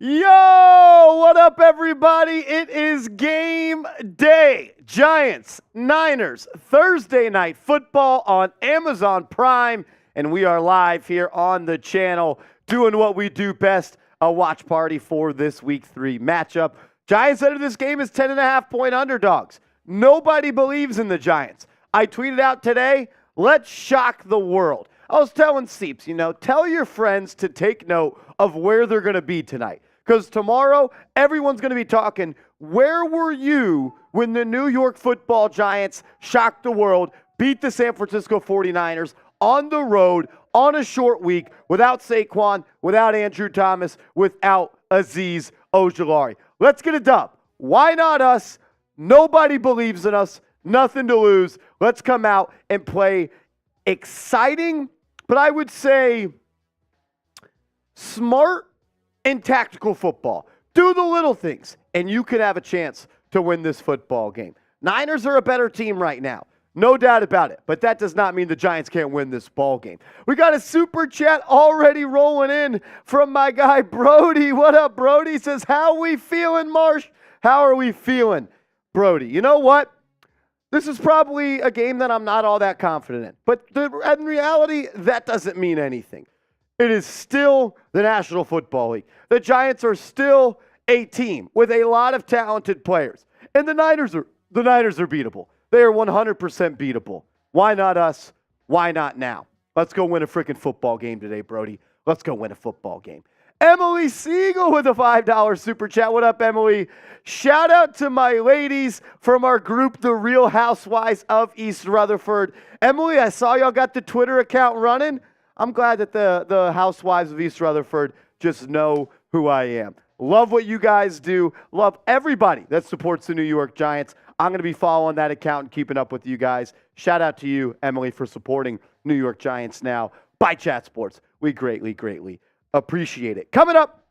Yo, what up, everybody? It is game day. Giants, Niners, Thursday night football on Amazon Prime, and we are live here on the channel doing what we do best, a watch party for this Week 3 matchup. Giants enter this game as 10.5-point underdogs. Nobody believes in the Giants. I tweeted out today, let's shock the world. I was telling Seeps, tell your friends to take note of where they're going to be tonight. Because tomorrow, everyone's going to be talking, where were you when the New York football Giants shocked the world, beat the San Francisco 49ers on the road, on a short week, without Saquon, without Andrew Thomas, without Azeez Ojulari. Let's get a dub. Why not us? Nobody believes in us. Nothing to lose. Let's come out and play exciting, but I would say smart and tactical football. Do the little things, and you could have a chance to win this football game. Niners are a better team right now. No doubt about it, but that does not mean the Giants can't win this ball game. We got a super chat already rolling in from my guy Brody. What up, Brody? He says, how we feeling, Marsh? How are we feeling, Brody? You know what? This is probably a game that I'm not all that confident in, but in reality, that doesn't mean anything. It is still the National Football League. The Giants are still a team with a lot of talented players, and the Niners are beatable. They are 100% beatable. Why not us? Why not now? Let's go win a freaking football game today, Brody. Let's go win a football game. Emily Siegel with a $5 super chat. What up, Emily? Shout out to my ladies from our group, The Real Housewives of East Rutherford. Emily, I saw y'all got the Twitter account running. I'm glad that the Housewives of East Rutherford just know who I am. Love what you guys do. Love everybody that supports the New York Giants. I'm going to be following that account and keeping up with you guys. Shout out to you, Emily, for supporting New York Giants now by Chat Sports. We greatly, greatly appreciate it. Coming up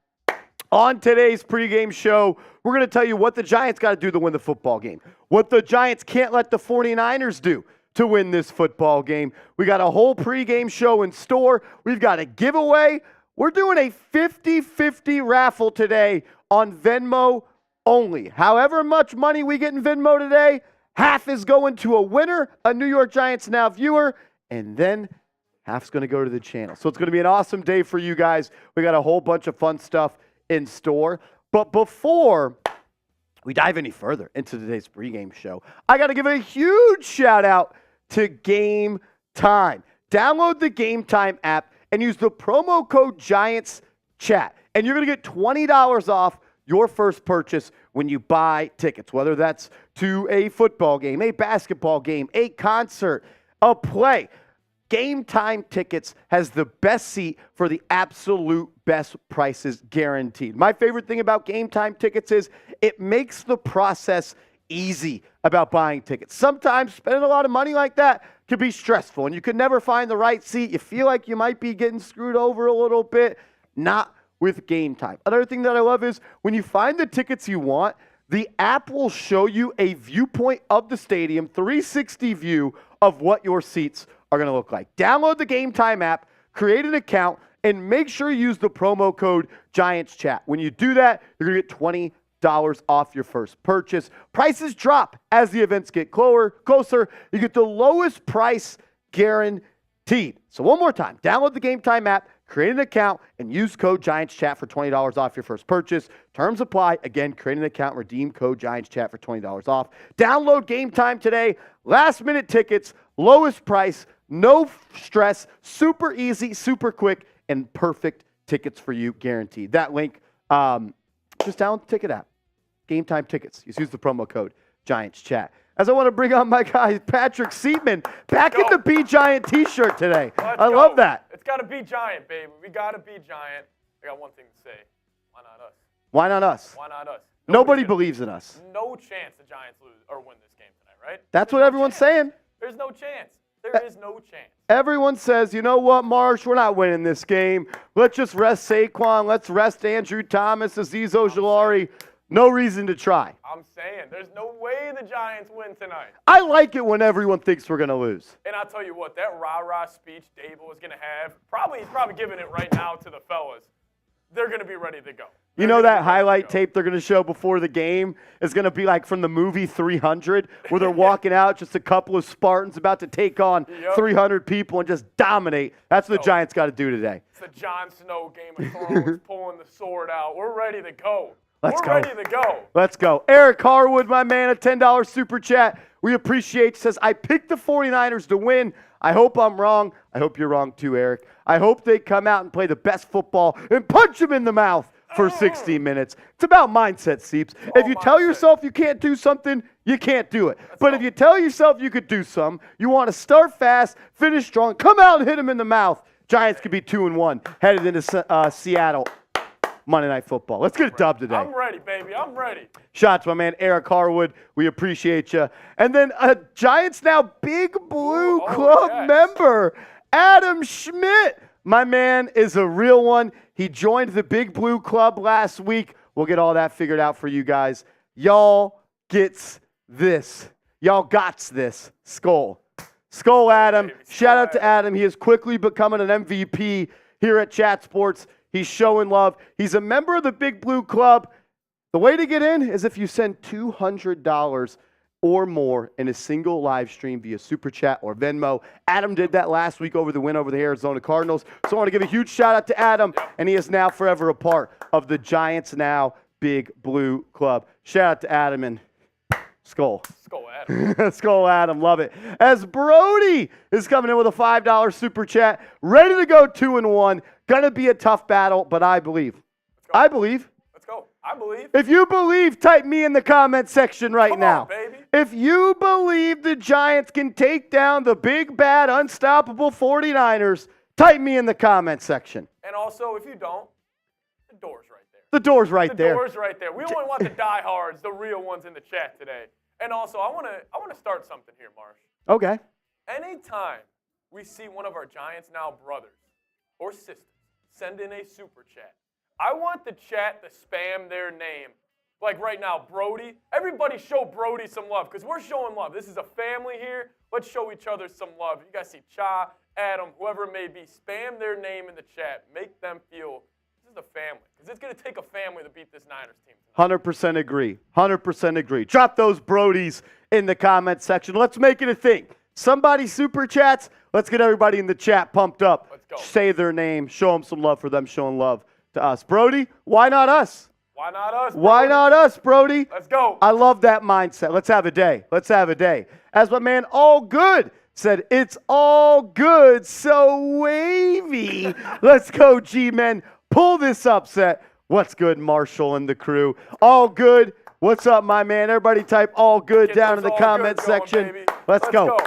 on today's pregame show, we're going to tell you what the Giants got to do to win the football game, what the Giants can't let the 49ers do to win this football game. We got a whole pregame show in store. We've got a giveaway. We're doing a 50-50 raffle today on Venmo only. However much money we get in Venmo today, half is going to a winner, a New York Giants Now viewer, and then half's going to go to the channel. So it's going to be an awesome day for you guys. We got a whole bunch of fun stuff in store. But before we dive any further into today's pregame show, I got to give a huge shout out to Game Time. Download the Game Time app and use the promo code GIANTSCHAT. And you're going to get $20 off your first purchase when you buy tickets, whether that's to a football game, a basketball game, a concert, a play. Game Time Tickets has the best seat for the absolute best prices guaranteed. My favorite thing about Game Time Tickets is it makes the process easy about buying tickets. Sometimes spending a lot of money like that could be stressful, and you could never find the right seat. You feel like you might be getting screwed over a little bit. Not with Game Time. Another thing that I love is when you find the tickets you want, the app will show you a viewpoint of the stadium, 360 view of what your seats are going to look like. Download the Game Time app, create an account, and make sure you use the promo code GIANTSCHAT. When you do that, you're going to get $20 off your first purchase. Prices drop as the events get closer. You get the lowest price guaranteed. So one more time, download the Game Time app, create an account, and use code GIANTSCHAT for $20 off your first purchase. Terms apply. Again, create an account, redeem code GIANTSCHAT for $20 off. Download Game Time today. Last-minute tickets, lowest price, no stress, super easy, super quick, and perfect tickets for you, guaranteed. That link, just download the ticket app. Game Time Tickets. Just use the promo code GIANTSCHAT. As I want to bring on my guy, Patrick Seatman, back in the Be Giant t-shirt today. I love that. It's got to be Giant, baby. We got to be Giant. I got one thing to say. Why not us? Why not us? Why not us? Nobody believes in us. No chance the Giants lose or win this game tonight, right? That's what everyone's saying. There's no chance. There is no chance. Everyone says, you know what, Marsh, we're not winning this game. Let's just rest Saquon. Let's rest Andrew Thomas, Azeez Ojulari. No reason to try. I'm saying, there's no way the Giants win tonight. I like it when everyone thinks we're going to lose. And I'll tell you what, that rah-rah speech Dable is going to have, he's probably giving it right now to the fellas. They're going to be ready to go. You know that highlight tape they're going to show before the game is going to be like from the movie 300, where they're walking out, just a couple of Spartans about to take on 300 people and just dominate. That's what the Giants got to do today. It's the Jon Snow Game of Thrones pulling the sword out. We're ready to go. Let's go. We're ready to go. Let's go. Eric Harwood, my man, a $10 super chat. We appreciate. Says, I picked the 49ers to win. I hope I'm wrong. I hope you're wrong too, Eric. I hope they come out and play the best football and punch him in the mouth for 60 minutes. It's about mindset, Seeps. If you tell yourself you can't do something, you can't do it. But if you tell yourself you could do something, you want to start fast, finish strong, come out and hit him in the mouth. Giants could be 2-1 headed into Seattle Monday Night Football. Let's get a dub today. I'm ready, baby. I'm ready. Shots, my man, Eric Harwood. We appreciate you. And then a Giants Now Big Blue Club member, Adam Schmidt. My man is a real one. He joined the Big Blue Club last week. We'll get all that figured out for you guys. Y'all gets this. Y'all gots this. Skull. Skull Adam. Shout out to Adam. He is quickly becoming an MVP here at Chat Sports. He's showing love. He's a member of the Big Blue Club. The way to get in is if you send $200 or more in a single live stream via Super Chat or Venmo. Adam did that last week over the win over the Arizona Cardinals. So I want to give a huge shout out to Adam, and he is now forever a part of the Giants Now Big Blue Club. Shout out to Adam and Skull. Skull Adam. Skull Adam, love it. As Brody is coming in with a $5 Super Chat, ready to go 2-1. Gonna be a tough battle, but I believe. I believe. Let's go. I believe. If you believe, type me in the comment section right now. Come on, baby. If you believe the Giants can take down the big, bad, unstoppable 49ers, type me in the comment section. And also, if you don't, the door's right there. The door's right there. The door's right there. We only want the diehards, the real ones in the chat today. And also, I want to start something here, Marsh. Okay. Anytime we see one of our Giants Now brothers or sisters send in a super chat, I want the chat to spam their name. Like right now, Brody. Everybody show Brody some love because we're showing love. This is a family here. Let's show each other some love. You guys see Cha, Adam, whoever it may be, spam their name in the chat. Make them feel this is a family because it's going to take a family to beat this Niners team tonight. 100% agree. 100% agree. Drop those Brodies in the comment section. Let's make it a thing. Somebody super chats. Let's get everybody in the chat pumped up. Let's go. Say their name. Show them some love for them showing love to us. Brody, why not us? Why not us, Brody? Why not us, Brody? Let's go. I love that mindset. Let's have a day. Let's have a day. As my man All Good said, it's all good, so wavy. Let's go, G-Men. Pull this upset. What's good, Marshall and the crew? All good. What's up, my man? Everybody type all good down in the comment section. Let's go.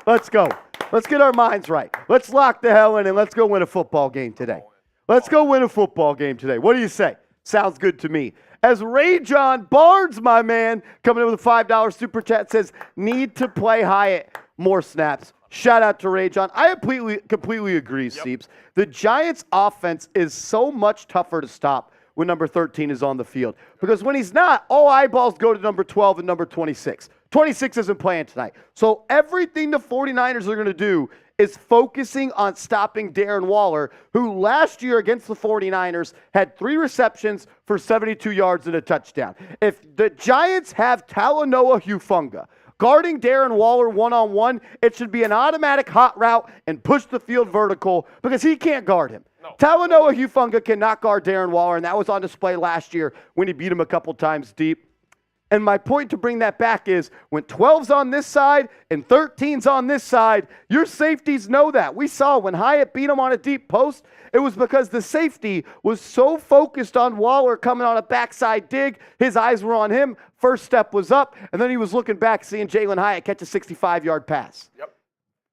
Let's go. Let's get our minds right. Let's lock the hell in and let's go win a football game today. Let's go win a football game today. What do you say? Sounds good to me. As Ray John Barnes, my man, coming in with a $5 super chat, says, need to play Hyatt more snaps. Shout out to Ray John. I completely agree, Seeps. The Giants' offense is so much tougher to stop when number 13 is on the field. Because when he's not, all eyeballs go to number 12 and number 26. 26 isn't playing tonight. So everything the 49ers are going to do is focusing on stopping Darren Waller, who last year against the 49ers had 3 receptions for 72 yards and a touchdown. If the Giants have Talanoa Hufanga guarding Darren Waller one-on-one, it should be an automatic hot route and push the field vertical because he can't guard him. No. Talanoa Hufanga cannot guard Darren Waller, and that was on display last year when he beat him a couple times deep. And my point to bring that back is when 12's on this side and 13's on this side, your safeties know that. We saw when Hyatt beat him on a deep post, it was because the safety was so focused on Waller coming on a backside dig, his eyes were on him, first step was up, and then he was looking back seeing Jalin Hyatt catch a 65-yard pass. Yep.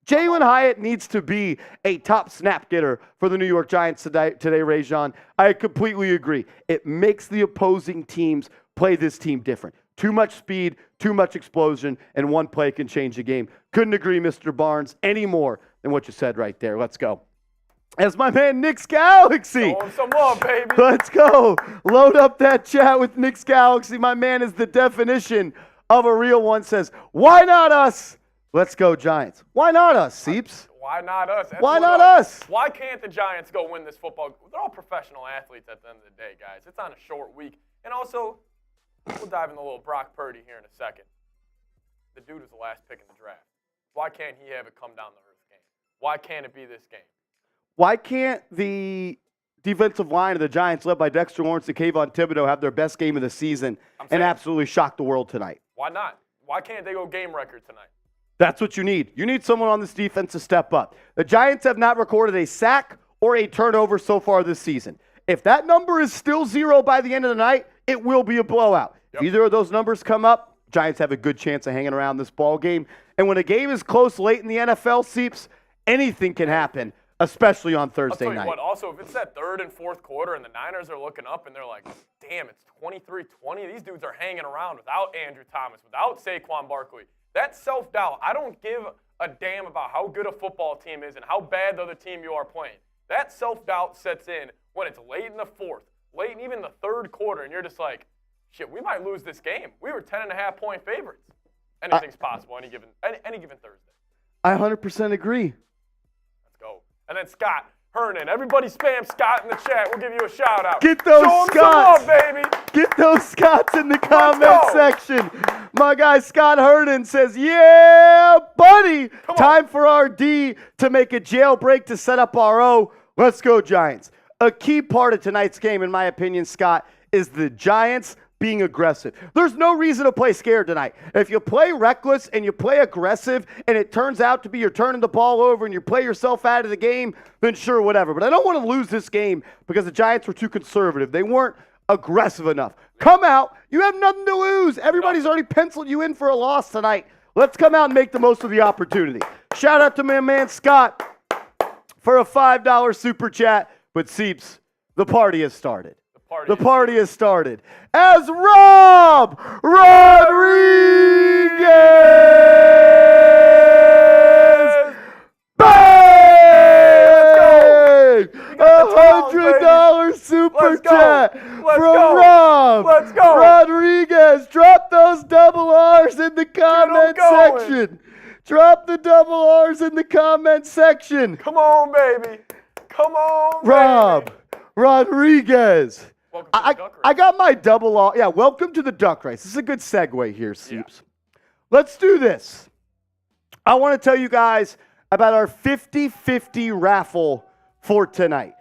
Jalin Hyatt needs to be a top snap getter for the New York Giants today, Rajon. I completely agree. It makes the opposing teams play this team different. Too much speed, too much explosion, and one play can change the game. Couldn't agree, Mr. Barnes, any more than what you said right there. Let's go. As my man Nick's Galaxy. Show him some love, baby. Let's go. Load up that chat with Nick's Galaxy. My man is the definition of a real one. Says, why not us? Let's go Giants. Why not us, Seeps? Why not us? That's Why what not us? Why can't the Giants go win this football? They're all professional athletes at the end of the day, guys. It's on a short week. And also, we'll dive into a little Brock Purdy here in a second. The dude was the last pick in the draft. Why can't he have it come down to earth game? Why can't it be this game? Why can't the defensive line of the Giants, led by Dexter Lawrence and Kayvon Thibodeau, have their best game of the season and absolutely shock the world tonight? Why not? Why can't they go game record tonight? That's what you need. You need someone on this defense to step up. The Giants have not recorded a sack or a turnover so far this season. If that number is still 0 by the end of the night, it will be a blowout. Yep. If either of those numbers come up, Giants have a good chance of hanging around this ball game. And when a game is close late in the NFL, Seeps, anything can happen, especially on Thursday night. I'll tell you what, also, if it's that third and fourth quarter and the Niners are looking up and they're like, damn, it's 23-20. These dudes are hanging around without Andrew Thomas, without Saquon Barkley. That self-doubt, I don't give a damn about how good a football team is and how bad the other team you are playing. That self-doubt sets in when it's late in the fourth, late in even the third quarter, and you're just like, shit, we might lose this game. We were 10.5-point favorites. Anything's possible any given Thursday. I 100% agree. Let's go. And then Scott Hernan. Everybody spam Scott in the chat. We'll give you a shout out. Get those Scots. Show him some love, baby. Get those Scots in the comment section. My guy Scott Hernan says, yeah, buddy. Time for our D to make a jailbreak to set up our O. Let's go, Giants. A key part of tonight's game, in my opinion, Scott, is the Giants being aggressive. There's no reason to play scared tonight. If you play reckless and you play aggressive and it turns out to be you're turning the ball over and you play yourself out of the game, then sure, whatever. But I don't want to lose this game because the Giants were too conservative. They weren't aggressive enough. Come out. You have nothing to lose. Everybody's already penciled you in for a loss tonight. Let's come out and make the most of the opportunity. Shout out to my man Scott for a $5 super chat. But Seeps, the party has started. The party has started as Rob Rodriguez bang! $100 super chat from Rob Rodriguez. Drop those double R's in the comment section. Drop the double R's in the comment section. Come on, baby. Come on, Rob baby. Rodriguez. I got my double R. Yeah, welcome to the duck race. This is a good segue here, Seeps. Yeah. Let's do this. I want to tell you guys about our 50-50 raffle for tonight.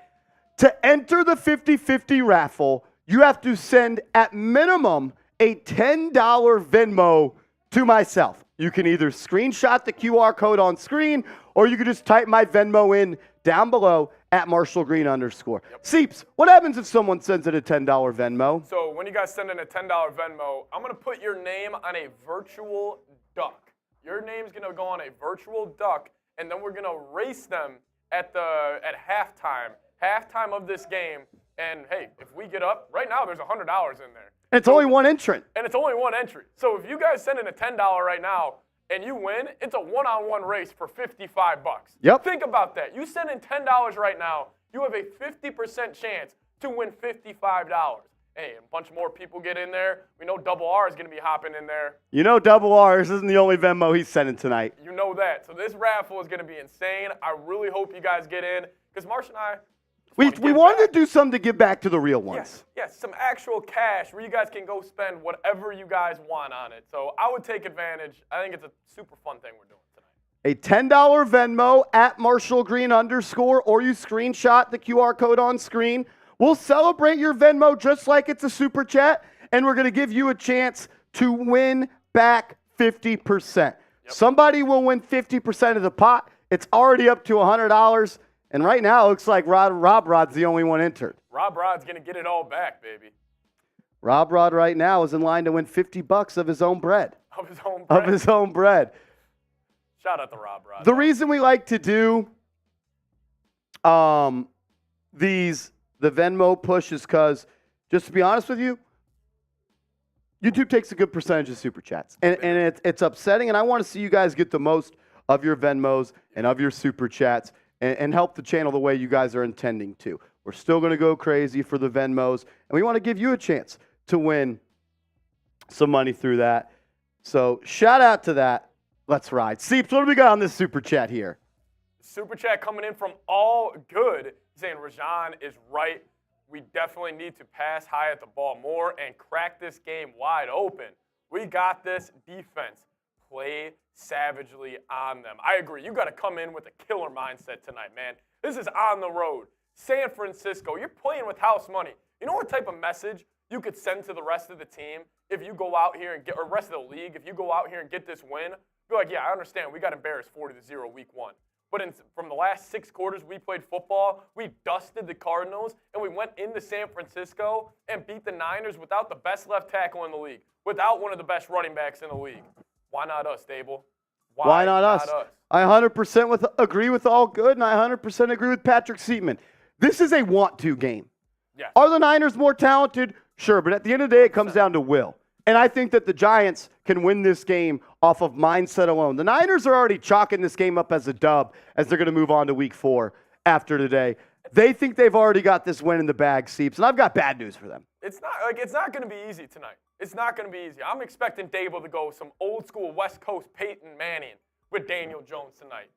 To enter the 50-50 raffle, you have to send at minimum a $10 Venmo to myself. You can either screenshot the QR code on screen or you can just type my Venmo in down below at @MarshallGreen_. Yep. Seeps, what happens if someone sends in a $10 Venmo? So when you guys send in a $10 Venmo, I'm going to put your name on a virtual duck. Your name's going to go on a virtual duck, and then we're going to race them at halftime. Halftime of this game. And, hey, if we get up, right now there's $100 in there. And it's only one entrant. And it's only one entry. So if you guys send in a $10 right now, and you win, it's a one-on-one race for $55. Yep. Think about that. You send in $10 right now, you have a 50% chance to win $55. Hey, a bunch more people get in there. We know Double R is going to be hopping in there. You know Double R isn't the only Venmo he's sending tonight. You know that. So this raffle is going to be insane. I really hope you guys get in because Marsh and I, we wanted to do something to give back to the real ones. Yes, some actual cash where you guys can go spend whatever you guys want on it. So I would take advantage. I think it's a super fun thing we're doing tonight. A $10 Venmo at @MarshallGreen_, or you screenshot the QR code on screen. We'll celebrate your Venmo just like it's a super chat, and we're going to give you a chance to win back 50%. Yep. Somebody will win 50% of the pot. It's already up to $100. And right now, it looks like Rob Rod's the only one entered. Rob Rod's going to get it all back, baby. Rob Rod right now is in line to win $50 of his own bread. Of his own bread. Of his own bread. Shout out to Rob Rod. The reason we like to do the Venmo push is because, just to be honest with you, YouTube takes a good percentage of super chats. And it's upsetting, and I want to see you guys get the most of your Venmos and of your super chats. And help the channel the way you guys are intending to. We're still going to go crazy for the Venmos, and we want to give you a chance to win some money through that. So shout out to that. Let's ride. Seeps, what do we got on this super chat here? Super chat coming in from All Good, saying Rajan is right. We definitely need to pass Hyatt the ball more and crack this game wide open. We got this defense. Play savagely on them. I agree. You got to come in with a killer mindset tonight, man. This is on the road. San Francisco, you're playing with house money. You know what type of message you could send to the rest of the team if you go out here and get, or rest of the league, if you go out here and get this win? Be like, yeah, I understand. We got embarrassed 40-0 week 1. But from the last 6 quarters we played football, we dusted the Cardinals, and we went into San Francisco and beat the Niners without the best left tackle in the league, without one of the best running backs in the league. Why not us, Dable? Why not us? I 100% agree with All Good, and I 100% agree with Patrick Seaman. This is a want-to game. Yes. Are the Niners more talented? Sure, but at the end of the day, it comes down to will. And I think that the Giants can win this game off of mindset alone. The Niners are already chalking this game up as a dub as they're going to move on to week 4 after today. They think they've already got this win in the bag, Seeps, and I've got bad news for them. It's not going to be easy tonight. It's not going to be easy. I'm expecting Dable to go some old school West Coast Peyton Manning with Daniel Jones tonight.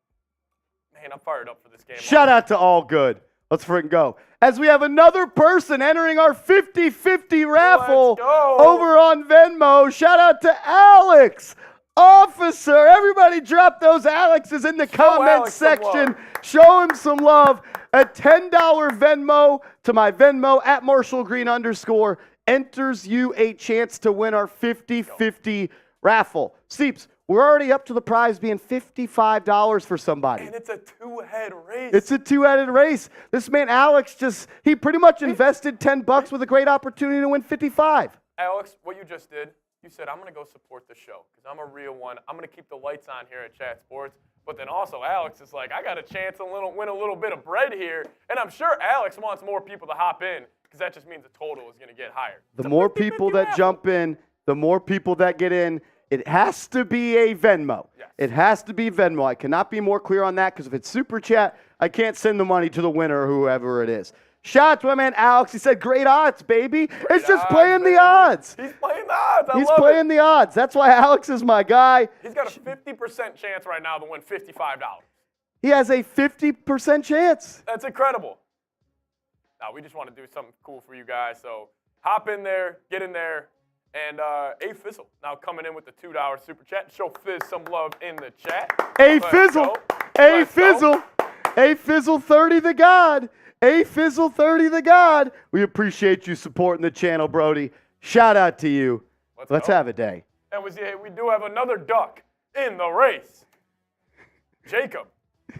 Man, I'm fired up for this game. Shout out to All Good. Let's freaking go. As we have another person entering our 50-50 raffle over on Venmo. Shout out to Alex, Officer. Everybody drop those Alexes in the comment section. Show him some love. A $10 Venmo to my Venmo at @MarshallGreen_ enters you a chance to win our 50-50 raffle. Seeps, we're already up to the prize being $55 for somebody. And it's a 2-head race. It's a 2-headed race. This man, Alex, he pretty much invested $10 with a great opportunity to win 55. Alex, what you just did, you said, I'm going to go support the show because I'm a real one. I'm going to keep the lights on here at Chat Sports. But then also Alex is like, I got a chance to win a little bit of bread here. And I'm sure Alex wants more people to hop in because that just means the total is going to get higher. The more people that jump in, the more people that get in. It has to be a Venmo. Yes. It has to be Venmo. I cannot be more clear on that because if it's Super Chat, I can't send the money to the winner or whoever it is. Shout out to my man Alex. He said, great odds, baby. It's just playing the odds. He's playing the odds. He's playing the odds. That's why Alex is my guy. He's got a 50% chance right now to win $55. He has a 50% chance. That's incredible. Now, we just want to do something cool for you guys. So hop in there, get in there. And A Fizzle now coming in with the $2 super chat. Show Fizz some love in the chat. A Fizzle. A Fizzle. A Fizzle 30 the God. A Fizzle 30 the God. We appreciate you supporting the channel, Brody. Shout out to you. Let's have a day. And we do have another duck in the race. Jacob.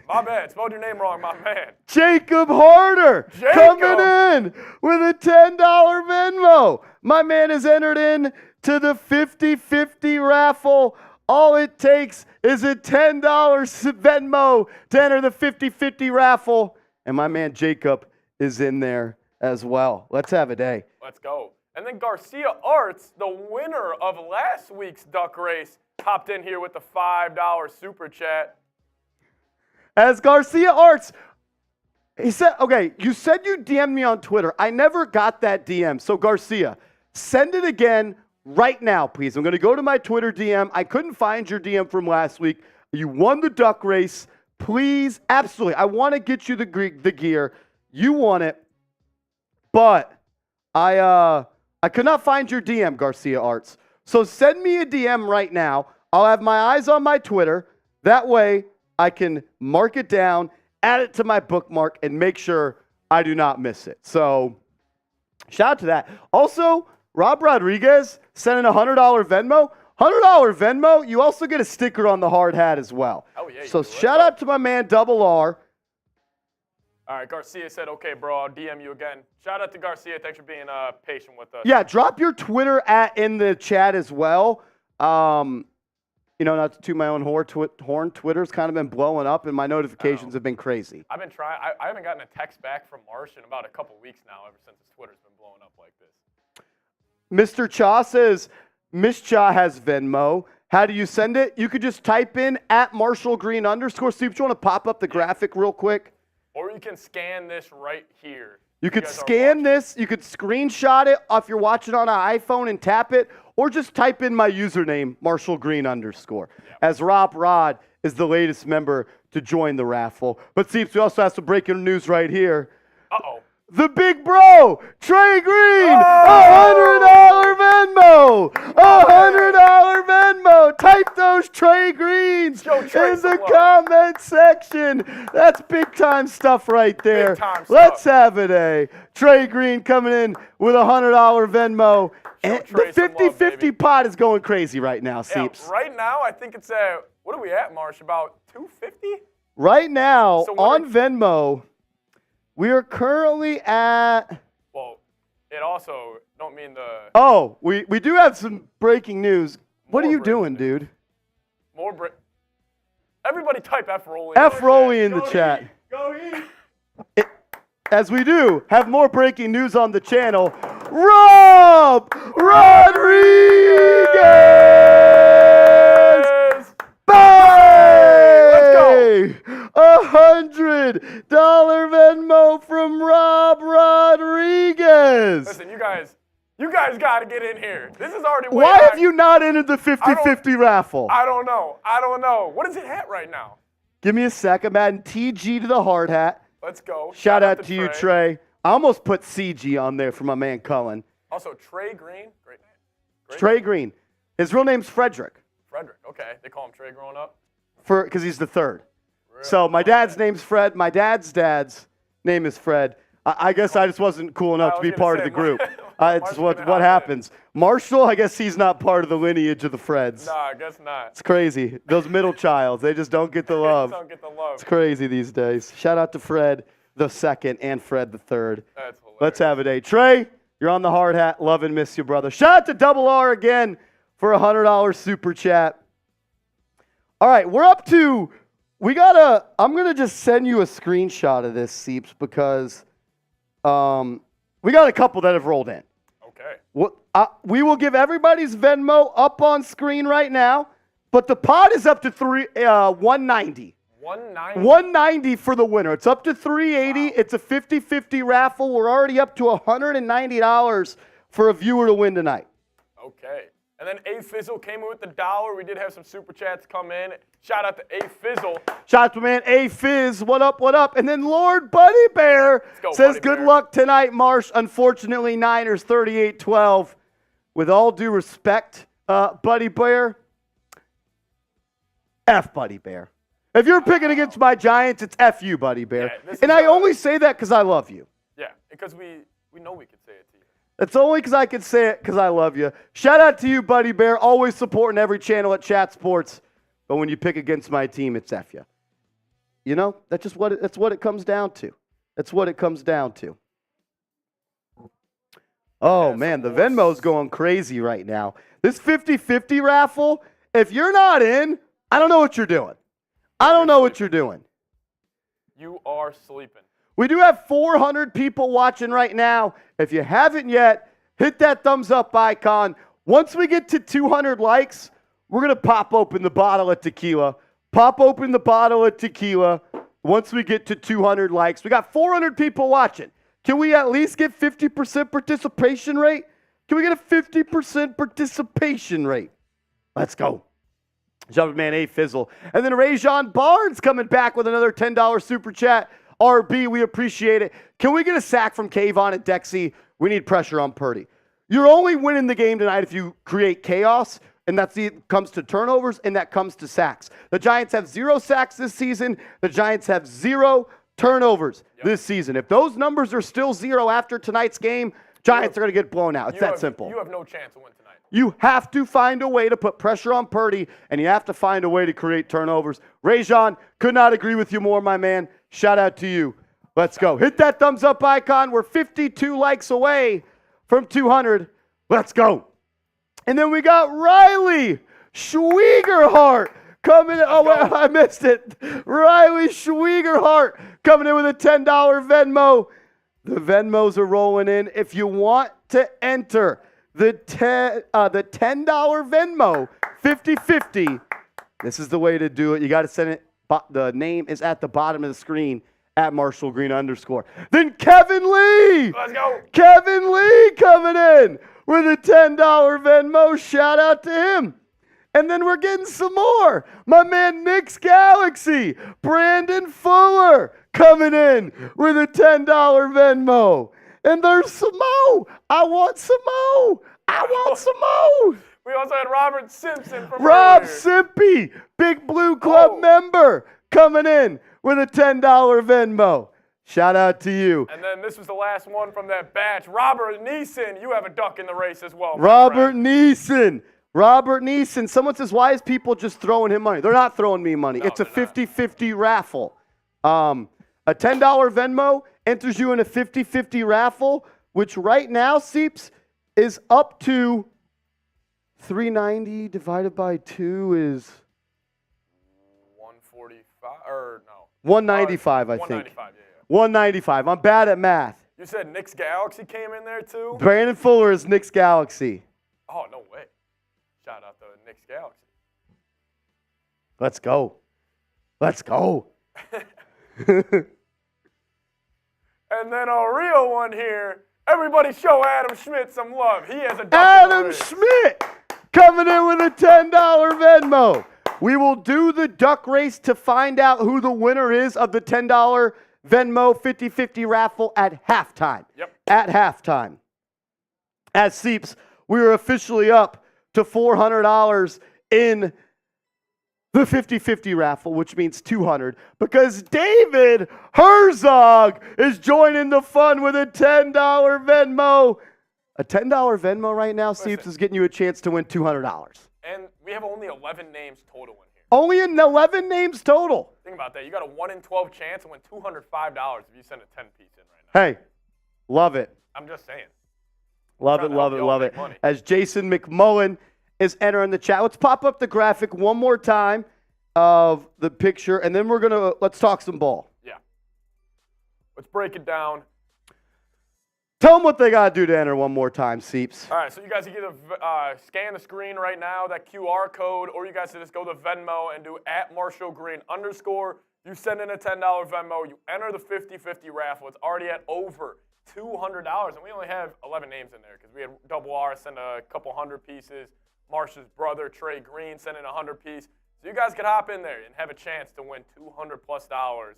My bad. Spelled your name wrong, my man. Jacob Harder coming in with a $10 Venmo. My man has entered in to the 50-50 raffle. All it takes is a $10 Venmo to enter the 50-50 raffle. And my man Jacob is in there as well. Let's have a day. Let's go. And then Garcia Arts, the winner of last week's duck race, hopped in here with the $5 super chat. As Garcia Arts, he said, okay, you said you DM'd me on Twitter. I never got that DM. So Garcia, send it again right now, please. I'm going to go to my Twitter DM. I couldn't find your DM from last week. You won the duck race. Please, absolutely. I want to get you the gear. You won it. But I could not find your DM, Garcia Arts. So send me a DM right now. I'll have my eyes on my Twitter. That way I can mark it down, add it to my bookmark, and make sure I do not miss it. So shout out to that. Also, Rob Rodriguez sending a $100 Venmo. $100 Venmo, you also get a sticker on the hard hat as well. Oh, yeah. So shout out to my man Double R. All right, Garcia said, okay, bro, I'll DM you again. Shout out to Garcia. Thanks for being patient with us. Yeah, drop your Twitter in the chat as well. Not to toot my own horn, Twitter's kind of been blowing up, and my notifications have been crazy. I've been trying. I haven't gotten a text back from Marsh in about a couple weeks now, ever since his Twitter's been blowing up like this. Mr. Cha says, Miss Cha has Venmo. How do you send it? You could just type in @MarshallGreen_. See if you want to pop up the graphic real quick. Or you can scan this right here. You could scan this. You could screenshot it if you're watching on an iPhone and tap it. or just type in my username, _Marshall_Green_. As Rob Rod is the latest member to join the raffle. But Seeps, we also have some breaking news right here. Uh-oh. The big bro, Trey Green, $100 Venmo, $100 Venmo. Type those Trey Greens in the comment section. That's big time stuff right there. Let's have it, Trey Green coming in with $100 Venmo. And the 50-50 pot is going crazy right now, Seeps. Yeah, right now, I think it's at, what are we at, Marsh? About $250? Right now, on Venmo, we are currently at... Well, it also don't mean the... Oh, we do have some breaking news. What are you doing, dude? Everybody type F Rolly. F Rolly in the chat. Go eat. As we do have more breaking news on the channel, Rob Rodriguez! Bye! Let's go. $100 Venmo from Rob Rodriguez. Listen, you guys got to get in here. This is already Why have you not entered the 50-50 raffle? I don't know. What is it at right now? Give me a sec. I'm adding TG to the hard hat. Let's go. Shout out to you, Trey. I almost put CG on there for my man Cullen. Also, Trey Green. Great name. Trey Green. His real name's Frederick. Frederick. Okay. They call him Trey growing up? Because he's the third. Really? So my dad's name's Fred. My dad's name is Fred. I guess I just wasn't cool enough to be part of the group. It's what happens. Marshall, I guess he's not part of the lineage of the Freds. No, I guess not. It's crazy. Those middle childs, they just don't get the love. Don't get the love. It's crazy these days. Shout out to Fred the second and Fred the third. That's hilarious. Let's have a day. Trey, you're on the hard hat. Love and miss you, brother. Shout out to Double R again for $100 super chat. All right, we're up to, I'm going to just send you a screenshot of this, Seeps, because we got a couple that have rolled in. Okay. We will give everybody's Venmo up on screen right now, but the pot is up to $190. 190 for the winner. It's up to 380. Wow. It's a 50-50 raffle. We're already up to $190 for a viewer to win tonight. Okay. And then A Fizzle came in with the $1. We did have some super chats come in. Shout out to A Fizzle. Shout out to man A Fizz. What up, what up? And then Lord Buddy Bear says, good luck tonight, Marsh. Unfortunately, Niners 38-12. With all due respect, Buddy Bear, F Buddy Bear. If you're picking against my Giants, it's F you, Buddy Bear. Yeah, and I only say that because I love you. Yeah, because we know we could say it to you. It's only because I can say it because I love you. Shout out to you, Buddy Bear. Always supporting every channel at Chat Sports. But when you pick against my team, it's F you. You know, that's what it comes down to. That's what it comes down to. Oh, man, the Venmo's going crazy right now. This 50-50 raffle, if you're not in, I don't know what you're doing. I don't know what you're doing. You are sleeping. We do have 400 people watching right now. If you haven't yet, hit that thumbs up icon. Once we get to 200 likes, we're going to pop open the bottle of tequila. Pop open the bottle of tequila once we get to 200 likes. We got 400 people watching. Can we at least get 50% participation rate? Can we get a 50% participation rate? Let's go. Jumpman A Fizzle. And then Rajon Barnes coming back with another $10 super chat. RB, we appreciate it. Can we get a sack from Kayvon and Dexy? We need pressure on Purdy. You're only winning the game tonight if you create chaos, and that comes to turnovers, and that comes to sacks. The Giants have 0 sacks this season. The Giants have 0 turnovers this season. If those numbers are still 0 after tonight's game, Giants are going to get blown out. It's that simple. You have no chance to win tonight. You have to find a way to put pressure on Purdy, and you have to find a way to create turnovers. Rajon, could not agree with you more, my man. Shout out to you. Let's go. Hit that thumbs up icon. We're 52 likes away from 200. Let's go. And then we got Riley Schwiegerhart coming in. Oh, wait, I missed it. Riley Schwiegerhart coming in with a $10 Venmo. The Venmos are rolling in. If you want to enter the $10 Venmo, 50-50, this is the way to do it. You got to send it. The name is at the bottom of the screen at @MarshallGreen_. Then Kevin Lee. Let's go. Kevin Lee coming in with a $10 Venmo. Shout out to him. And then we're getting some more. My man Nick's Galaxy, Brandon Fuller, coming in with a $10 Venmo. And there's some more. I want some more. I want some more. We also had Robert Simpson from Rob earlier. Simpy, Big Blue Club member, coming in with a $10 Venmo. Shout out to you. And then this was the last one from that batch. Robert Neeson, you have a duck in the race as well. Robert Neeson. Robert Neeson. Someone says, why is people just throwing him money? They're not throwing me money. No, it's a they're 50-50 raffle. A $10 Venmo enters you in a 50-50 raffle, which right now, Seeps, is up to $390 divided by 2 is 145 or no. 195, I think. 195, yeah. 195. I'm bad at math. You said Nick's Galaxy came in there too? Brandon Fuller is Nick's Galaxy. Oh, no way. Shout out to Nick's Galaxy. Let's go. Let's go. And then a real one here. Everybody show Adam Schmidt some love. He has a duck in the Adam race. Schmidt coming in with a $10 Venmo. We will do the duck race to find out who the winner is of the $10 Venmo 50-50 raffle at halftime. Yep. At halftime. As Seeps, we are officially up to $400 in the 50-50 raffle, which means $200, because David Herzog is joining the fun with a $10 Venmo. A $10 Venmo right now, Seeps, is getting you a chance to win $200. And we have only 11 names total in here. Only in 11 names total. Think about that. You got a 1 in 12 chance to win $205 if you send a 10-piece in right now. Hey, love it. I'm just saying. Love it, Trying to love help it, y'all love make it. money. As Jason McMullen is entering the chat. Let's pop up the graphic one more time of the picture, and then let's talk some ball. Yeah. Let's break it down. Tell them what they got to do to enter one more time, Seeps. All right, so you guys can either scan the screen right now, that QR code, or you guys can just go to Venmo and do @MarshallGreen_. You send in a $10 Venmo. You enter the 50-50 raffle. It's already at over $200, and we only have 11 names in there because we had Double R send a couple hundred pieces. Marsh's brother, Trey Green, sent in a 100-piece. So you guys could hop in there and have a chance to win $200+.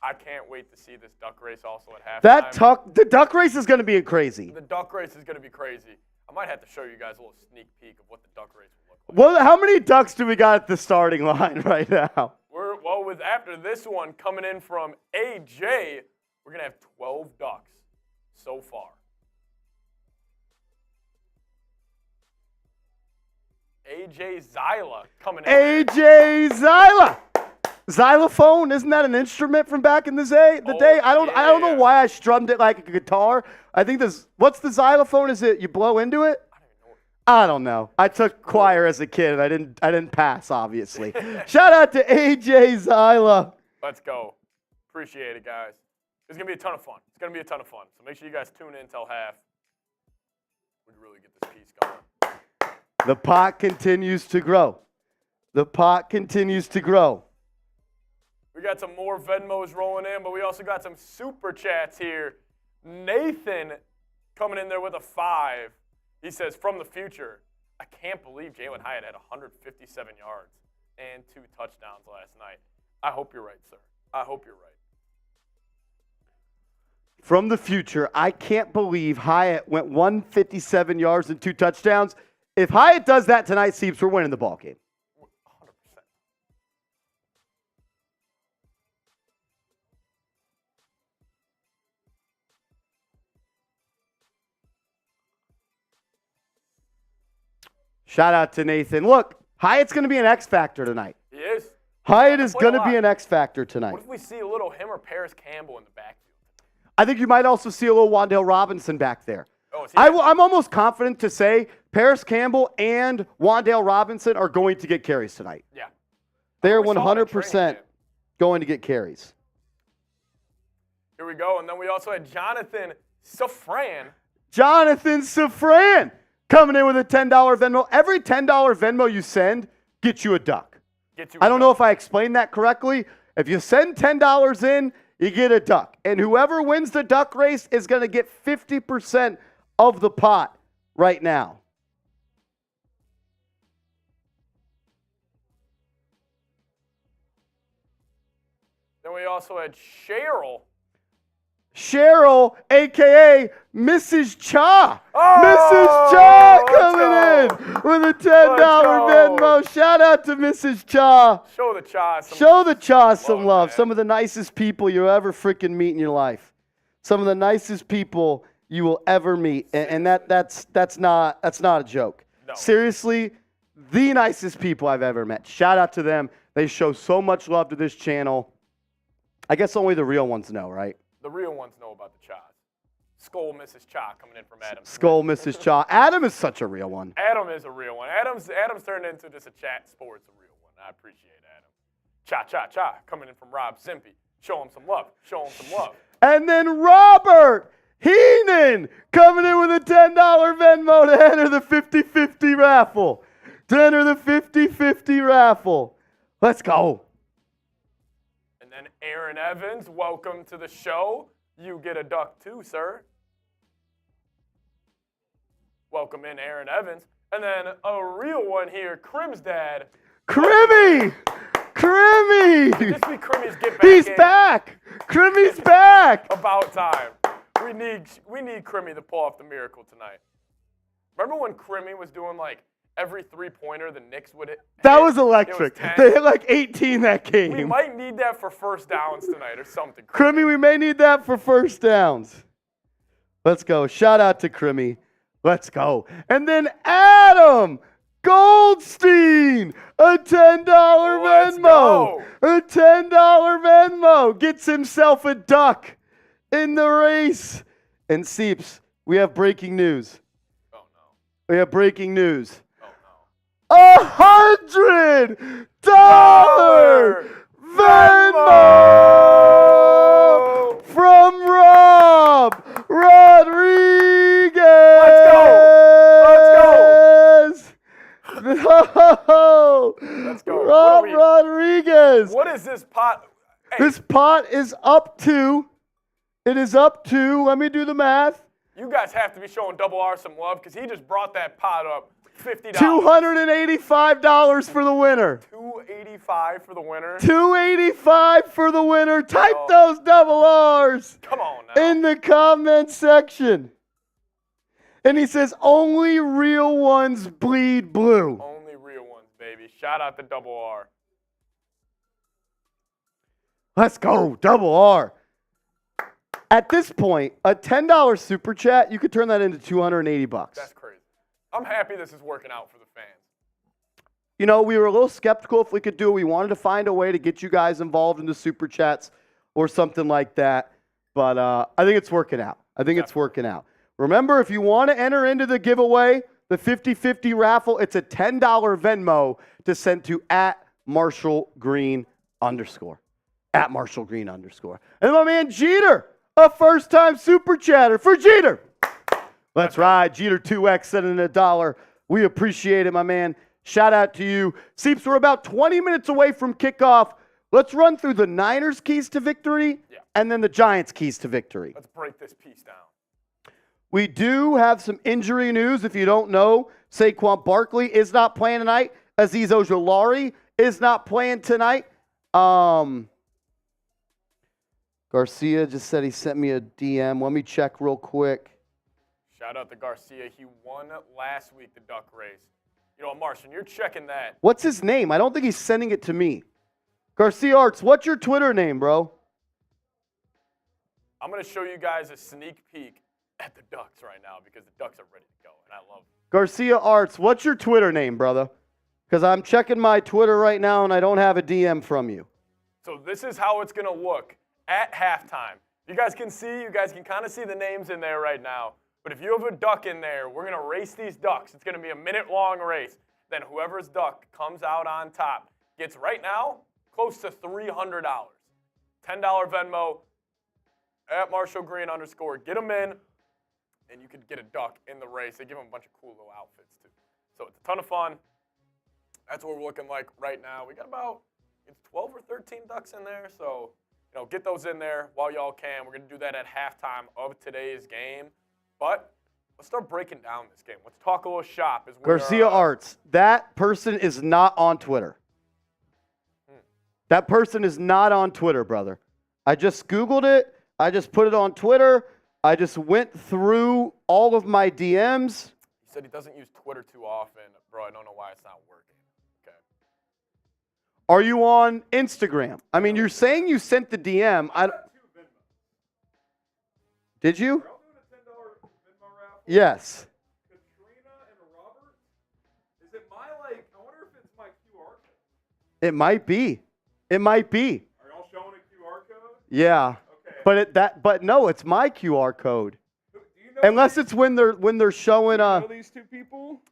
I can't wait to see this duck race also at halftime. The duck race is going to be crazy. The duck race is going to be crazy. I might have to show you guys a little sneak peek of what the duck race will look like. Well, how many ducks do we got at the starting line right now? With after this one coming in from AJ, we're going to have 12 ducks so far. AJ Zyla coming in. AJ Zyla. Xylophone, isn't that an instrument from back in the day? I don't know why I strummed it like a guitar. I think what's the xylophone? Is it you blow into it? I don't know. I took choir as a kid and I didn't pass, obviously. Shout out to AJ Zyla. Let's go. Appreciate it, guys. It's going to be a ton of fun. It's going to be a ton of fun. So make sure you guys tune in till half. We really get this piece going. The pot continues to grow. The pot continues to grow. We got some more Venmos rolling in, but we also got some Super Chats here. Nathan coming in there with a 5. He says, from the future, I can't believe Jalin Hyatt had 157 yards and 2 touchdowns last night. I hope you're right, sir. I hope you're right. From the future, I can't believe Hyatt went 157 yards and 2 touchdowns. If Hyatt does that tonight, Seeps, we're winning the ball game. 100%. Shout out to Nathan. Look, Hyatt's going to be an X factor tonight. He is. Hyatt is going to be an X factor tonight. What if we see a little him or Paris Campbell in the backfield? I think you might also see a little Wan'Dale Robinson back there. Oh, I'm almost confident to say Paris Campbell and Wan'Dale Robinson are going to get carries tonight. Yeah. They're We saw it in 100% training camp. going to get carries. Here we go. And then we also had Jonathan Safran. Jonathan Safran coming in with a $10 Venmo. Every $10 Venmo you send gets you a duck. I don't know if I explained that correctly. If you send $10 in, you get a duck. And whoever wins the duck race is going to get 50% of the pot right now. Then we also had Cheryl. Cheryl, a.k.a. Mrs. Cha. Oh, Mrs. Cha coming in with a $10 go. Venmo. Shout out to Mrs. Cha. Show the Cha some Show the Cha some love. man. Some of the nicest people you'll ever freaking meet in your life. Some of the nicest people you will ever meet. And that's not a joke. No. Seriously, the nicest people I've ever met. Shout out to them. They show so much love to this channel. I guess only the real ones know, right? The real ones know about the Chas. Skull Mrs. Cha coming in from Adam. Skull Mrs. Cha. Adam is such a real one. Adam is a real one. Adam's turned into just a chat sports a real one. I appreciate Adam. Cha Cha Cha coming in from Rob Simpy. Show him some love. Show him some love. And then Robert Heenan coming in with a $10 Venmo to enter the 50-50 raffle. To enter the 50-50 raffle. Let's go. And then Aaron Evans, welcome to the show. You get a duck too, sir. Welcome in, Aaron Evans. And then a real one here, Crim's dad. Crimmy! Crimmy! This be Crimmy's get back He's in. back! Crimmy's back! About time. We need Crimmy to pull off the miracle tonight. Remember when Crimmy was doing like every three-pointer the Knicks would hit? That was electric. It was 10. They hit like 18 that game. We might need that for first downs tonight or something. Crimmy, we may need that for first downs. Let's go. Shout out to Crimmy. Let's go. And then Adam Goldstein, a $10 Let's Venmo. go. A $10 Venmo. Gets himself a duck in the race. And Seeps, we have breaking news. Oh, no. We have breaking news. Oh, no. $100 Venmo from Rob Rodriguez. Let's go. Let's go. Rob Rodriguez. What is this pot? Hey, This pot is up to, let me do the math, you guys have to be showing Double R some love because he just brought that pot up $50. $285 for the winner. $285 for the winner. $285 for the winner. Type Oh. those double R's Come on now. in the comment section. And he says, only real ones bleed blue. Only real ones, baby. Shout out to Double R. Let's go, double R. At this point, a $10 super chat, you could turn that into $280. That's crazy. I'm happy this is working out for the fans. You know, we were a little skeptical if we could do it. We wanted to find a way to get you guys involved in the super chats or something like that. But I think it's working out. It's working out. Remember, if you want to enter into the giveaway, the 50-50 raffle, it's a $10 Venmo to send to @MarshallGreen_. @MarshallGreen_. And my man Jeter, a first-time super chatter for Jeter. Let's ride. Jeter 2X sending $1. We appreciate it, my man. Shout out to you. Seeps, we're about 20 minutes away from kickoff. Let's run through the Niners' keys to victory and then the Giants' keys to victory. Let's break this piece down. We do have some injury news. If you don't know, Saquon Barkley is not playing tonight. Azeez Ojulari is not playing tonight. Garcia just said he sent me a DM. Let me check real quick. Shout out to Garcia. He won last week, the duck race. You know, Martian, you're checking that. What's his name? I don't think he's sending it to me. Garcia Arts, what's your Twitter name, bro? I'm going to show you guys a sneak peek at the Ducks right now because the Ducks are ready to go, and I love them. Garcia Arts, what's your Twitter name, brother? Because I'm checking my Twitter right now, and I don't have a DM from you. So this is how it's going to look at halftime. You guys can kind of see the names in there right now. But if you have a duck in there, we're going to race these ducks. It's going to be a minute-long race. Then whoever's duck comes out on top gets, right now, close to $300. $10 Venmo @MarshallGreen_. Get them in, and you could get a duck in the race. They give them a bunch of cool little outfits, too. So it's a ton of fun. That's what we're looking like right now. We got about 12 or 13 ducks in there. So, you know, get those in there while y'all can. We're going to do that at halftime of today's game. But let's start breaking down this game. Let's talk a little shop. Garcia Arts. That person is not on Twitter. That person is not on Twitter, brother. I just Googled it. I just put it on Twitter. I just went through all of my DMs. He said he doesn't use Twitter too often. Bro, I don't know why it's not working. Okay. Are you on Instagram? I mean, you're saying you sent the DM. Did you? Yes. Katrina and Robert? Is it my, I wonder if it's my QR code. It might be. It might be. Are y'all showing a QR code? Yeah. Okay. But no, it's my QR code. Do you know Unless it's when they're showing do you know these two people?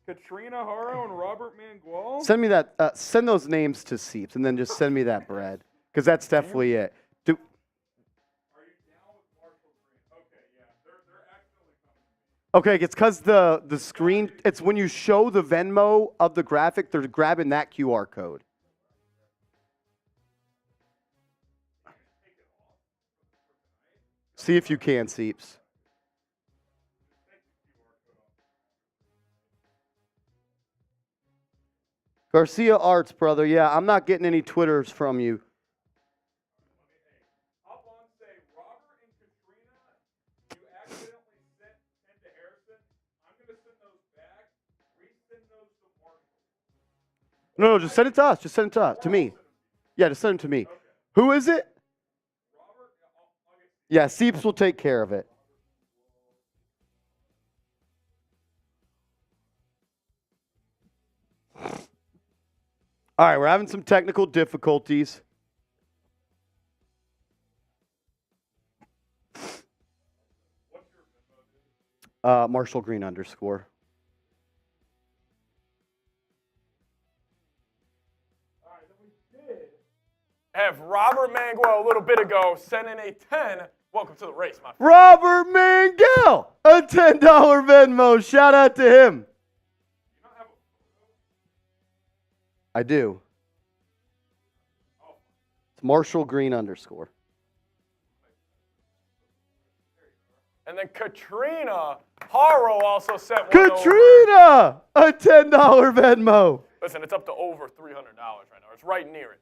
Katrina Haro and Robert Mangual? Send me that. Send those names to Seeps, and then just send me that bread, because that's definitely it. Are you down with Marshall Green? Okay, yeah. They're accidentally coming. Okay, it's because the screen. It's when you show the Venmo of the graphic, they're grabbing that QR code. See if you can, Seeps. Garcia Arts, brother. Yeah, I'm not getting any Twitters from you. Hop on, say Robert and Katrina, you accidentally sent to Harrison. I'm going to send those back. Resend those to Marshall. No, just send it to us. Just send it to us. To me. Yeah, just send it to me. Okay. Who is it? Robert, I'll get Yeah, Seeps will take care of it. All right, we're having some technical difficulties. Marshall Green _ have Robert Manguel a little bit ago send in a 10. Welcome to the race, my friend. Robert Manguel, a $10 Venmo. Shout out to him. You don't have a I do. Oh. It's Marshall Green _ And then Katrina Haro also sent one Katrina, a $10 Venmo. Listen, it's up to over $300 right now. It's right near it.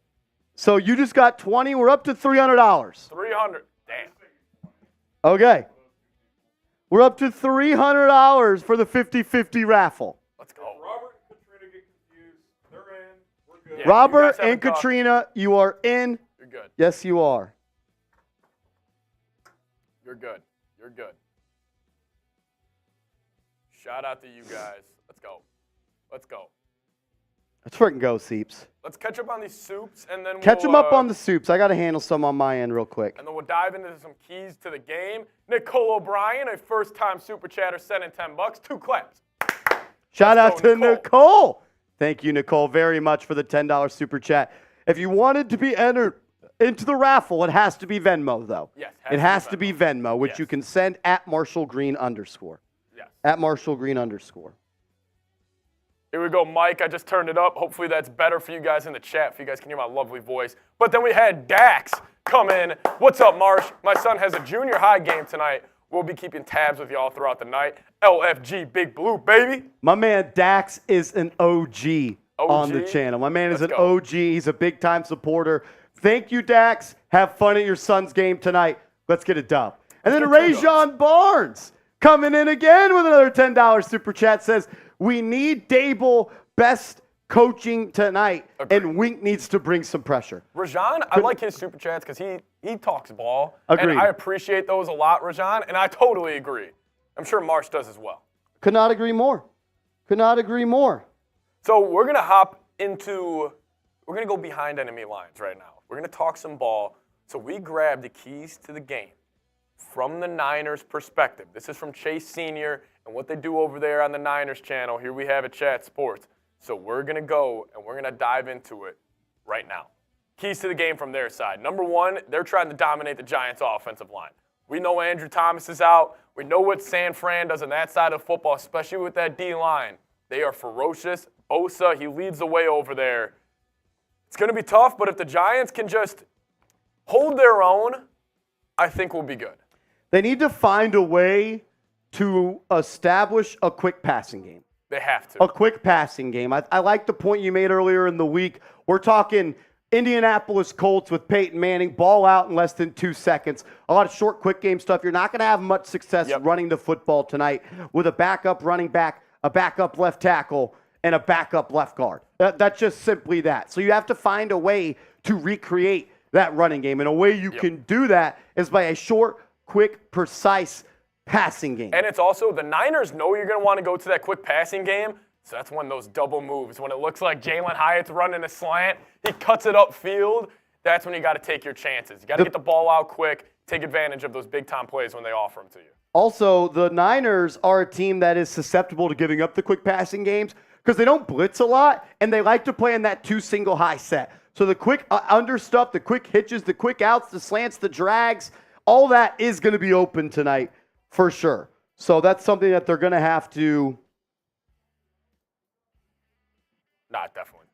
So you just got 20. We're up to $300. 300. Damn. Okay. We're up to $300 for the 50-50 raffle. Let's go. Robert and Katrina get confused. They're in. We're good. Yeah, Robert you guys and haven't talked. Katrina, you are in. You're good. Yes, you are. You're good. You're good. Shout out to you guys. Let's go. Let's go. Let's freaking go, Seeps. Let's catch up on these soups, and then Catch we'll, them up on the soups. I got to handle some on my end real quick. And then we'll dive into some keys to the game. Nicole O'Brien, a first-time super chatter, sent in $10. 2 claps. Shout out go, to Nicole. Thank you, Nicole, very much for the $10 super chat. If you wanted to be entered into the raffle, it has to be Venmo, though. Yes, it has to be Venmo, which Yes. you can send at Marshall Green _ Yes. At Marshall Green _ Here we go, Mike. I just turned it up. Hopefully that's better for you guys in the chat, if you guys can hear my lovely voice. But then we had Dax come in. What's up, Marsh? My son has a junior high game tonight. We'll be keeping tabs with y'all throughout the night. LFG Big Blue, baby. My man Dax is an OG on the channel. My man is Let's an go. OG. He's a big-time supporter. Thank you, Dax. Have fun at your son's game tonight. Let's get a dub. And then Let's get 2 Rajon Barnes coming in again with another $10 super chat says, we need Dable best coaching tonight, Agreed. and Wink needs to bring some pressure. Rajon, I like his super chats because he talks ball. Agreed. And I appreciate those a lot, Rajon, and I totally agree. I'm sure Marsh does as well. Could not agree more. Could not agree more. So we're going to go behind enemy lines right now. We're going to talk some ball. So we grab the keys to the game from the Niners' perspective. This is from Chase Sr. and what they do over there on the Niners channel. Here we have it, Chat Sports. So we're going to go and we're going to dive into it right now. Keys to the game from their side. Number one, they're trying to dominate the Giants' offensive line. We know Andrew Thomas is out. We know what San Fran does on that side of football, especially with that D-line. They are ferocious. Bosa, he leads the way over there. It's going to be tough, but if the Giants can just hold their own, I think we'll be good. They need to find a way to establish a quick passing game. They have to. A quick passing game. I like the point you made earlier in the week. We're talking Indianapolis Colts with Peyton Manning, ball out in less than 2 seconds. A lot of short, quick game stuff. You're not going to have much success running the football tonight with a backup running back, a backup left tackle, and a backup left guard. That's just simply that. So you have to find a way to recreate that running game. And a way you can do that is by a short, quick, precise passing game. And it's also, the Niners know you're going to want to go to that quick passing game. So that's when those double moves, when it looks like Jalin Hyatt's running a slant, he cuts it upfield, that's when you got to take your chances. You got to get the ball out quick, take advantage of those big-time plays when they offer them to you. Also, the Niners are a team that is susceptible to giving up the quick passing games because they don't blitz a lot, and they like to play in that 2 single high set. So the quick under stuff, the quick hitches, the quick outs, the slants, the drags, all that is going to be open tonight for sure. So that's something that they're going to have to...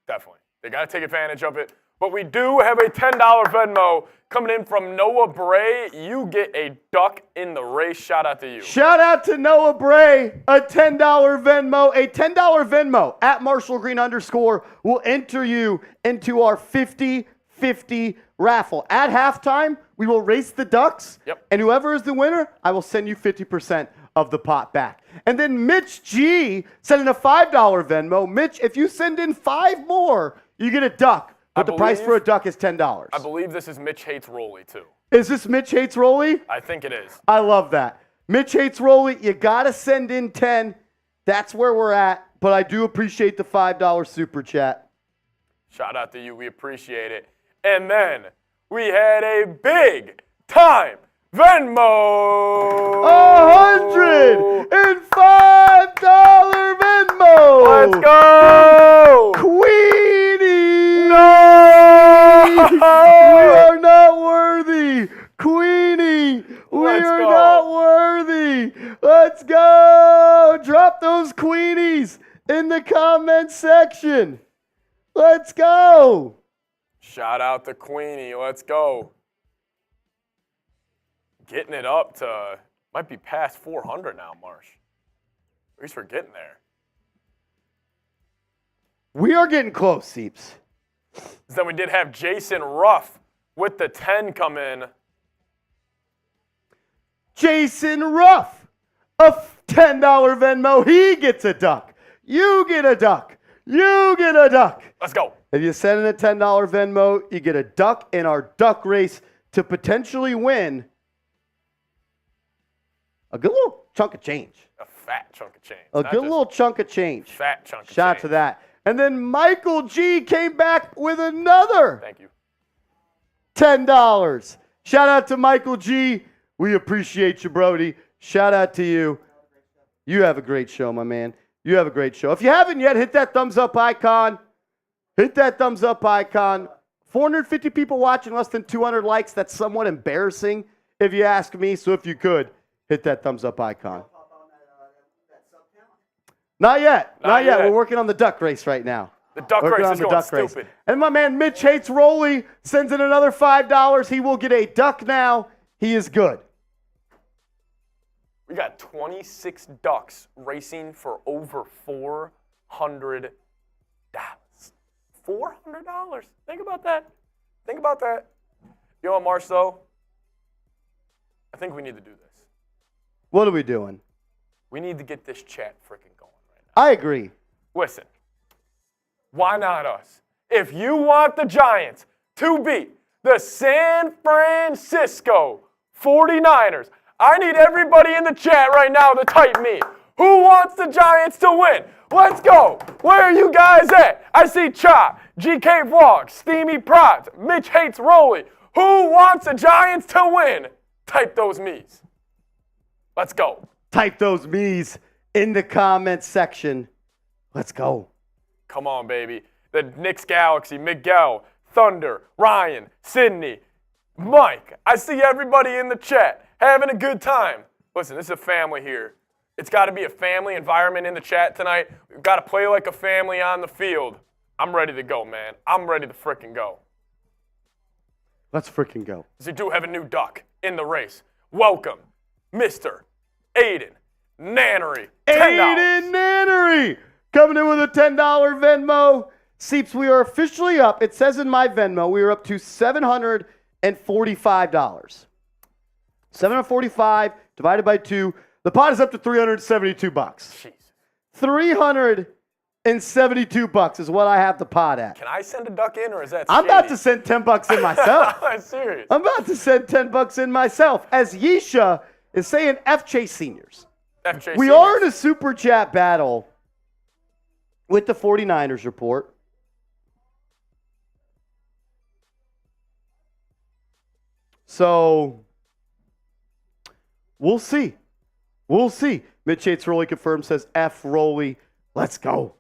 Definitely. They got to take advantage of it. But we do have a $10 Venmo coming in from Noah Bray. You get a duck in the race. Shout out to you. Shout out to Noah Bray, a $10 Venmo. A $10 Venmo at Marshall Green _ will enter you into our 50-50 raffle. At halftime, we will race the ducks. Yep. And whoever is the winner, I will send you 50% of the pot back. And then Mitch G sent in a $5 Venmo. Mitch, if you send in 5 more, you get a duck. But the price for a duck is $10. I believe this is Mitch Hates Rolly, too. Is this Mitch Hates Rolly? I think it is. I love that. Mitch Hates Rolly, you got to send in 10. That's where we're at. But I do appreciate the $5 super chat. Shout out to you. We appreciate it. And then we had a big time Venmo. $105 Venmo. Let's go. Queenie. No. We are not worthy. Queenie. We are not worthy. Let's go. Drop those Queenies in the comment section. Let's go. Shout out to Queenie. Let's go. Getting it up to, might be past 400 now, Marsh. At least we're getting there. We are getting close, Seeps. Then we did have Jason Ruff with the 10 come in. Jason Ruff, a $10 Venmo. He gets a duck. You get a duck. You get a duck. Let's go. If you send in a $10 Venmo, you get a duck in our duck race to potentially win a good little chunk of change. A fat chunk of change. A good little chunk of change. Fat chunk of change. Shout out to that. And then Michael G came back with another Thank you. $10. Shout out to Michael G. We appreciate you, Brody. Shout out to you. You have a great show, my man. You have a great show. If you haven't yet, hit that thumbs up icon. Hit that thumbs up icon. 450 people watching, less than 200 likes. That's somewhat embarrassing, if you ask me. So if you could, hit that thumbs up icon. Not yet. Not yet. We're working on the duck race right now. The duck race is going stupid. And my man Mitch Hates Rolly sends in another $5. He will get a duck now. He is good. We got 26 ducks racing for over $400. $400. Think about that. Think about that. You know what, Marsh, though? I think we need to do this. What are we doing? We need to get this chat freaking going right now. I agree. Listen, why not us? If you want the Giants to beat the San Francisco 49ers, I need everybody in the chat right now to type me. Who wants the Giants to win? Let's go. Where are you guys at? I see Chop, GK Vlogs, Steamy Prods, Mitch Hates Rolly. Who wants the Giants to win? Type those me's. Let's go. Type those me's in the comment section. Let's go. Come on, baby. The Knicks Galaxy, Miguel, Thunder, Ryan, Sydney, Mike. I see everybody in the chat having a good time. Listen, this is a family here. It's got to be a family environment in the chat tonight. We've got to play like a family on the field. I'm ready to go, man. I'm ready to frickin' go. Let's frickin' go. So we do have a new duck in the race. Welcome, Mr. Aiden Nannery. $10. Aiden Nannery coming in with a $10 Venmo. Seeps, we are officially up. It says in my Venmo, we are up to $745. $745 divided by 2. The pot is up to $372. Jeez. $372 is what I have the pot at. Can I send a duck in, or is that I'm shady? about to send $10 in myself. I'm serious. I'm about to send $10 in myself. As Yesha is saying, F Chase Seniors. We are in a super chat battle with the 49ers report. So, we'll see. We'll see. Mitch Yates Roley confirmed, says F Roley. Let's go.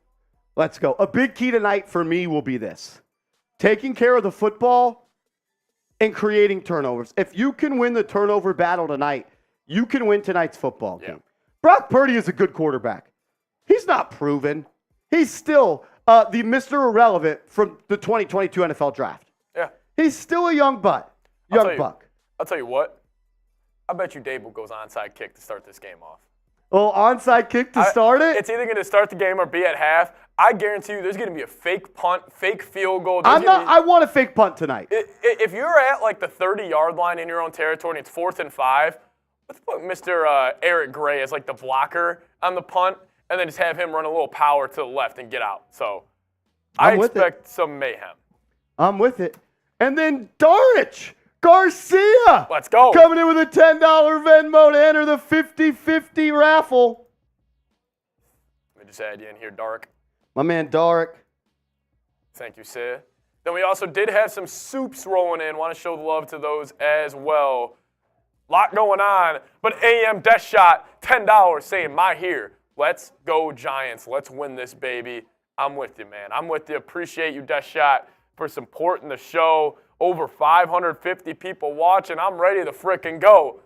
Let's go. A big key tonight for me will be this. Taking care of the football and creating turnovers. If you can win the turnover battle tonight, you can win tonight's football game. Brock Purdy is a good quarterback. He's not proven. He's still the Mr. Irrelevant from the 2022 NFL Draft. Yeah. He's still a young buck. I'll tell you what. I bet you Dable goes onside kick to start this game off. Oh, onside kick to start it? It's either going to start the game or be at half. I guarantee you there's going to be a fake punt, fake field goal. I want a fake punt tonight. If you're at like the 30-yard line in your own territory and it's 4th and 5, let's put Mr. Eric Gray as like the blocker on the punt and then just have him run a little power to the left and get out. So I expect some mayhem. I'm with it. And then Darich Garcia. Let's go. Coming in with a $10 Venmo to enter the 50-50 raffle. Let me just add you in here, Dark. My man, Dark. Thank you, Sid. Then we also did have some soups rolling in. Want to show the love to those as well. Lot going on. But AM Death Shot, $10 saying, my here. Let's go, Giants. Let's win this, baby. I'm with you, man. I'm with you. Appreciate you, Death Shot, for supporting the show. Over 550 people watching. I'm ready to frickin' go.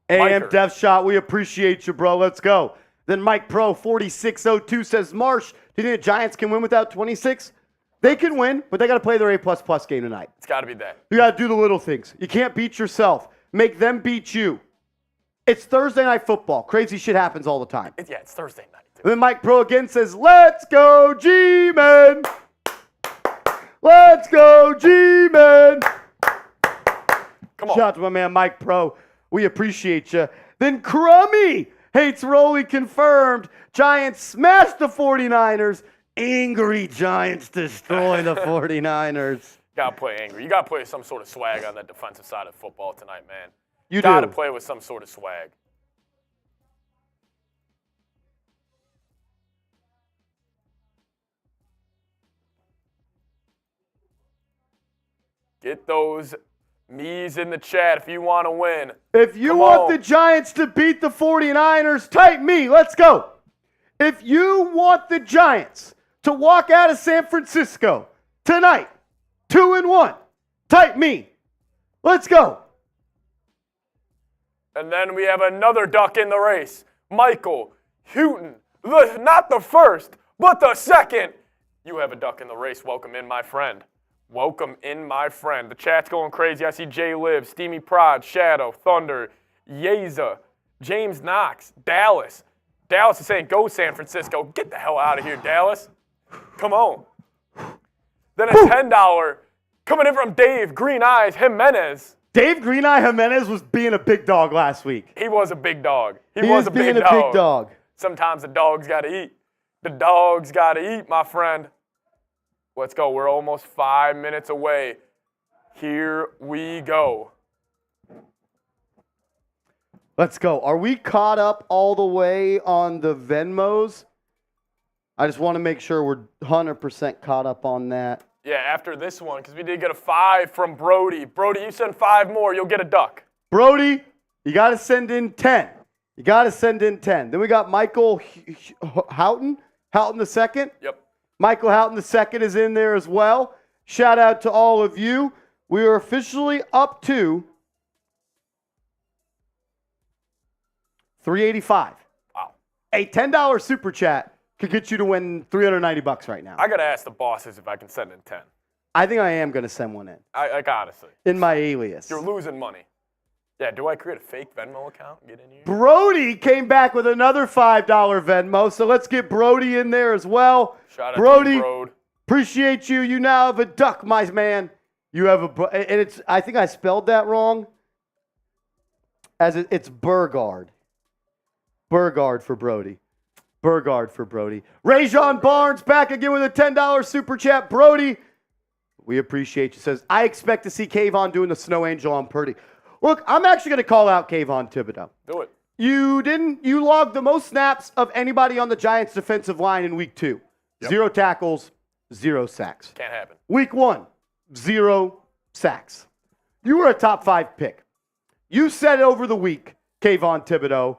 AM Death Shot, we appreciate you, bro. Let's go. Then Mike Pro 4602 says, Marsh, do you think the Giants can win without 26? They can win, but they got to play their A++ game tonight. It's got to be that. You got to do the little things. You can't beat yourself. Make them beat you. It's Thursday Night Football. Crazy shit happens all the time. It's Thursday night. And then Mike Pro again says, let's go, G-Men. Let's go, G-Men. Come on. Shout out to my man Mike Pro. We appreciate you. Then Crummy hates Rolly confirmed. Giants smash the 49ers. Angry Giants destroy the 49ers. Got to play angry. You got to play with some sort of swag on that defensive side of football tonight, man. You got to do. play with some sort of swag. Get those me's in the chat if you want to win. If you want the Giants to beat the 49ers, type me. Let's go. If you want the Giants to walk out of San Francisco tonight, 2-1, type me. Let's go. And then we have another duck in the race. Michael Houghton, not the first, but the second. You have a duck in the race. Welcome in, my friend. Welcome in, my friend. The chat's going crazy. I see Jay Liv, Steamy Prod, Shadow, Thunder, Yeza, James Knox, Dallas. Dallas is saying, go San Francisco. Get the hell out of here, Dallas. Come on. Then a $10 coming in from Dave Green Eyes Jimenez. Dave Green Eye Jimenez was being a big dog last week. He was a big dog. He was a being big a big dog. Sometimes the dog's got to eat. The dog's got to eat, my friend. Let's go. We're almost 5 minutes away. Here we go. Let's go. Are we caught up all the way on the Venmos? I just want to make sure we're 100% caught up on that. Yeah, after this one, because we did get a 5 from Brody. Brody, you send 5 more, you'll get a duck. Brody, you got to send in 10. You got to send in 10. Then we got Michael Houghton. Houghton the second. Yep. Michael Houghton II is in there as well. Shout out to all of you. We are officially up to $385. Wow. A $10 super chat could get you to win $390 right now. I got to ask the bosses if I can send in 10. I think I am going to send one in. Like, honestly. In my alias. You're losing money. Yeah, do I create a fake Venmo account and get in here? Brody came back with another $5 Venmo, so let's get Brody in there as well. Shout out Brody, to you, Brode. appreciate you. You now have a duck, my man. You have and it's, I think I spelled that wrong. It's Burgard. Burgard for Brody. Burgard for Brody. Rajon Barnes back again with a $10 super chat. Brody, we appreciate you. Says, I expect to see Kayvon doing the snow angel on Purdy. Look, I'm actually going to call out Kayvon Thibodeau. Do it. You logged the most snaps of anybody on the Giants defensive line in week 2. Yep. 0 tackles, 0 sacks. Can't happen. Week 1, 0 sacks. You were a top 5 pick. You said over the week, Kayvon Thibodeau,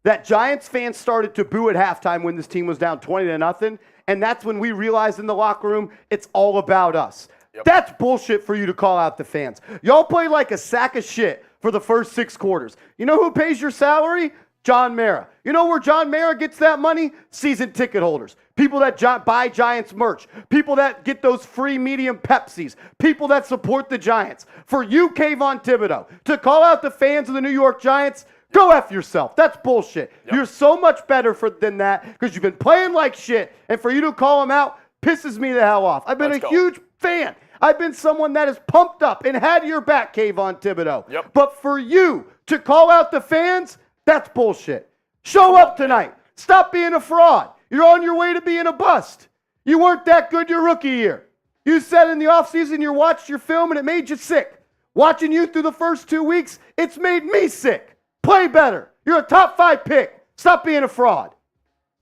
that Giants fans started to boo at halftime when this team was down 20-0, and that's when we realized in the locker room it's all about us. Yep. That's bullshit for you to call out the fans. Y'all played like a sack of shit for the first 6 quarters. You know who pays your salary? John Mara. You know where John Mara gets that money? Season ticket holders. People that buy Giants merch. People that get those free medium Pepsis. People that support the Giants. For you, Kayvon Thibodeau, to call out the fans of the New York Giants, go F yourself. That's bullshit. Yep. You're so much better than that because you've been playing like shit, and for you to call them out pisses me the hell off. I've been a huge fan. I've been someone that is pumped up and had your back, Kayvon Thibodeau. Yep. But for you to call out the fans, that's bullshit. Show up tonight. Stop being a fraud. You're on your way to being a bust. You weren't that good your rookie year. You said in the offseason you watched your film and it made you sick. Watching you through the first 2 weeks, it's made me sick. Play better. You're a top 5 pick. Stop being a fraud.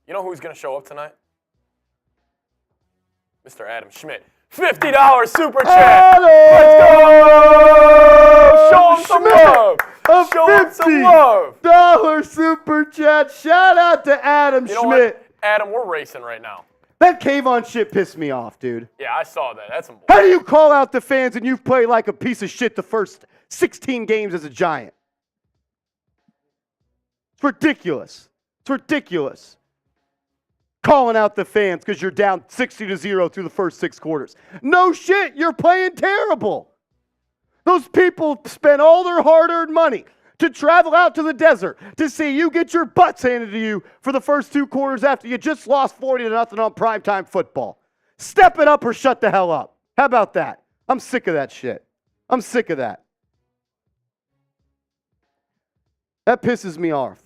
You know who's going to show up tonight? Mr. Adam Schmidt. $50 super chat. Let's go! Show him some love. Show him some love. $50 super chat. Shout out to Adam You know Schmidt. what? Adam, we're racing right now. That Kayvon shit pissed me off, dude. Yeah, I saw that. That's some How do you call out the fans and you've played like a piece of shit the first 16 games as a Giant? It's ridiculous. It's ridiculous. Calling out the fans because you're down 60-0 through the first 6 quarters. No shit, you're playing terrible. Those people spent all their hard-earned money to travel out to the desert to see you get your butts handed to you for the first 2 quarters after you just lost 40-0 on primetime football. Step it up or shut the hell up. How about that? I'm sick of that shit. I'm sick of that. That pisses me off.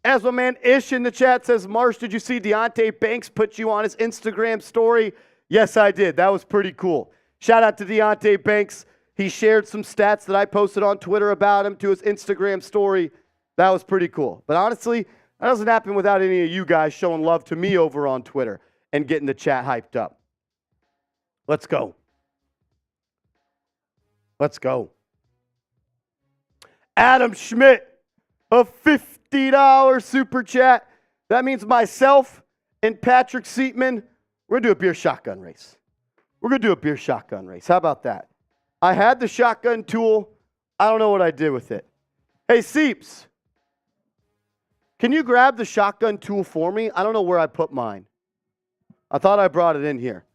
As my man Ish in the chat says, Marsh, did you see Deonte Banks put you on his Instagram story? Yes, I did. That was pretty cool. Shout out to Deonte Banks. He shared some stats that I posted on Twitter about him to his Instagram story. That was pretty cool. But honestly, that doesn't happen without any of you guys showing love to me over on Twitter and getting the chat hyped up. Let's go. Let's go. Adam Schmidt, a $50 super chat. That means myself and Patrick Seatman, we're going to do a beer shotgun race. We're going to do a beer shotgun race. How about that? I had the shotgun tool. I don't know what I did with it. Hey, Seeps, can you grab the shotgun tool for me? I don't know where I put mine. I thought I brought it in here.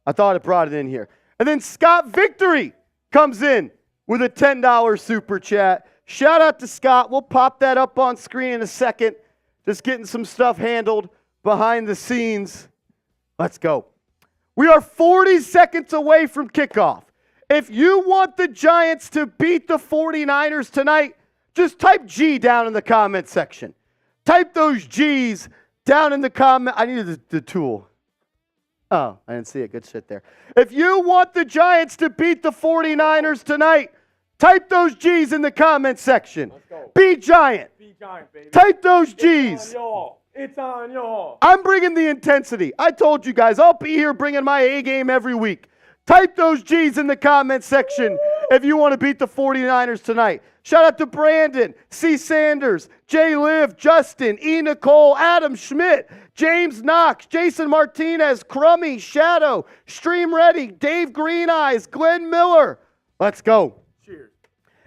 And then Scott Victory comes in with a $10 super chat. Shout out to Scott. We'll pop that up on screen in a second. Just getting some stuff handled behind the scenes. Let's go. We are 40 seconds away from kickoff. If you want the Giants to beat the 49ers tonight, just type G down in the comment section. Type those G's down in the comment. I needed the tool. Oh, I didn't see it. Good shit there. If you want the Giants to beat the 49ers tonight, type those G's in the comment section. Let's go. Be Giant. Be Giant, baby. Type those G's. It's on y'all. It's on y'all. I'm bringing the intensity. I told you guys, I'll be here bringing my A game every week. Type those G's in the comment section if you want to beat the 49ers tonight. Shout out to Brandon, C. Sanders, Jay Liv, Justin, E. Nicole, Adam Schmidt, James Knox, Jason Martinez, Crummy, Shadow, Stream Ready, Dave Green Eyes, Glenn Miller. Let's go. Cheers.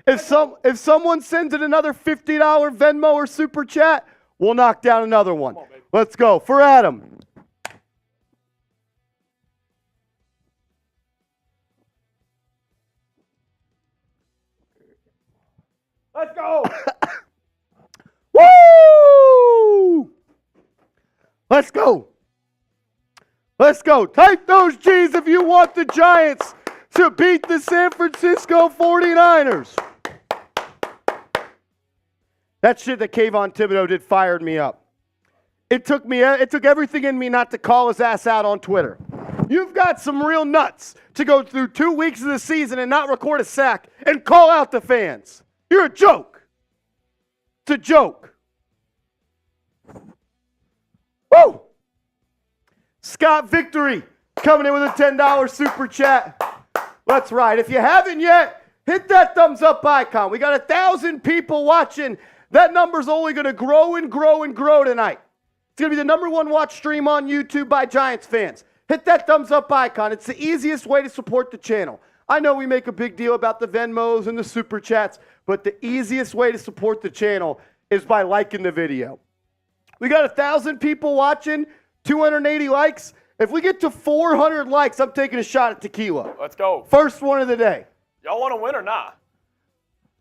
If someone sends in another $50 Venmo or Super Chat, we'll knock down another one. Come on, baby. Let's go. For Adam. Let's go. Woo! Let's go. Let's go. Type those G's if you want the Giants to beat the San Francisco 49ers. That shit that Kayvon Thibodeau did fired me up. It took everything in me not to call his ass out on Twitter. You've got some real nuts to go through 2 weeks of the season and not record a sack and call out the fans. You're a joke. It's a joke. Woo! Scott Victory coming in with a $10 super chat. That's right. If you haven't yet, hit that thumbs up icon. We got 1,000 people watching. That number's only going to grow and grow and grow tonight. It's going to be the #1 watch stream on YouTube by Giants fans. Hit that thumbs up icon. It's the easiest way to support the channel. I know we make a big deal about the Venmos and the super chats, but the easiest way to support the channel is by liking the video. We got 1,000 people watching, 280 likes. If we get to 400 likes, I'm taking a shot at tequila. Let's go. First one of the day. Y'all want to win or not?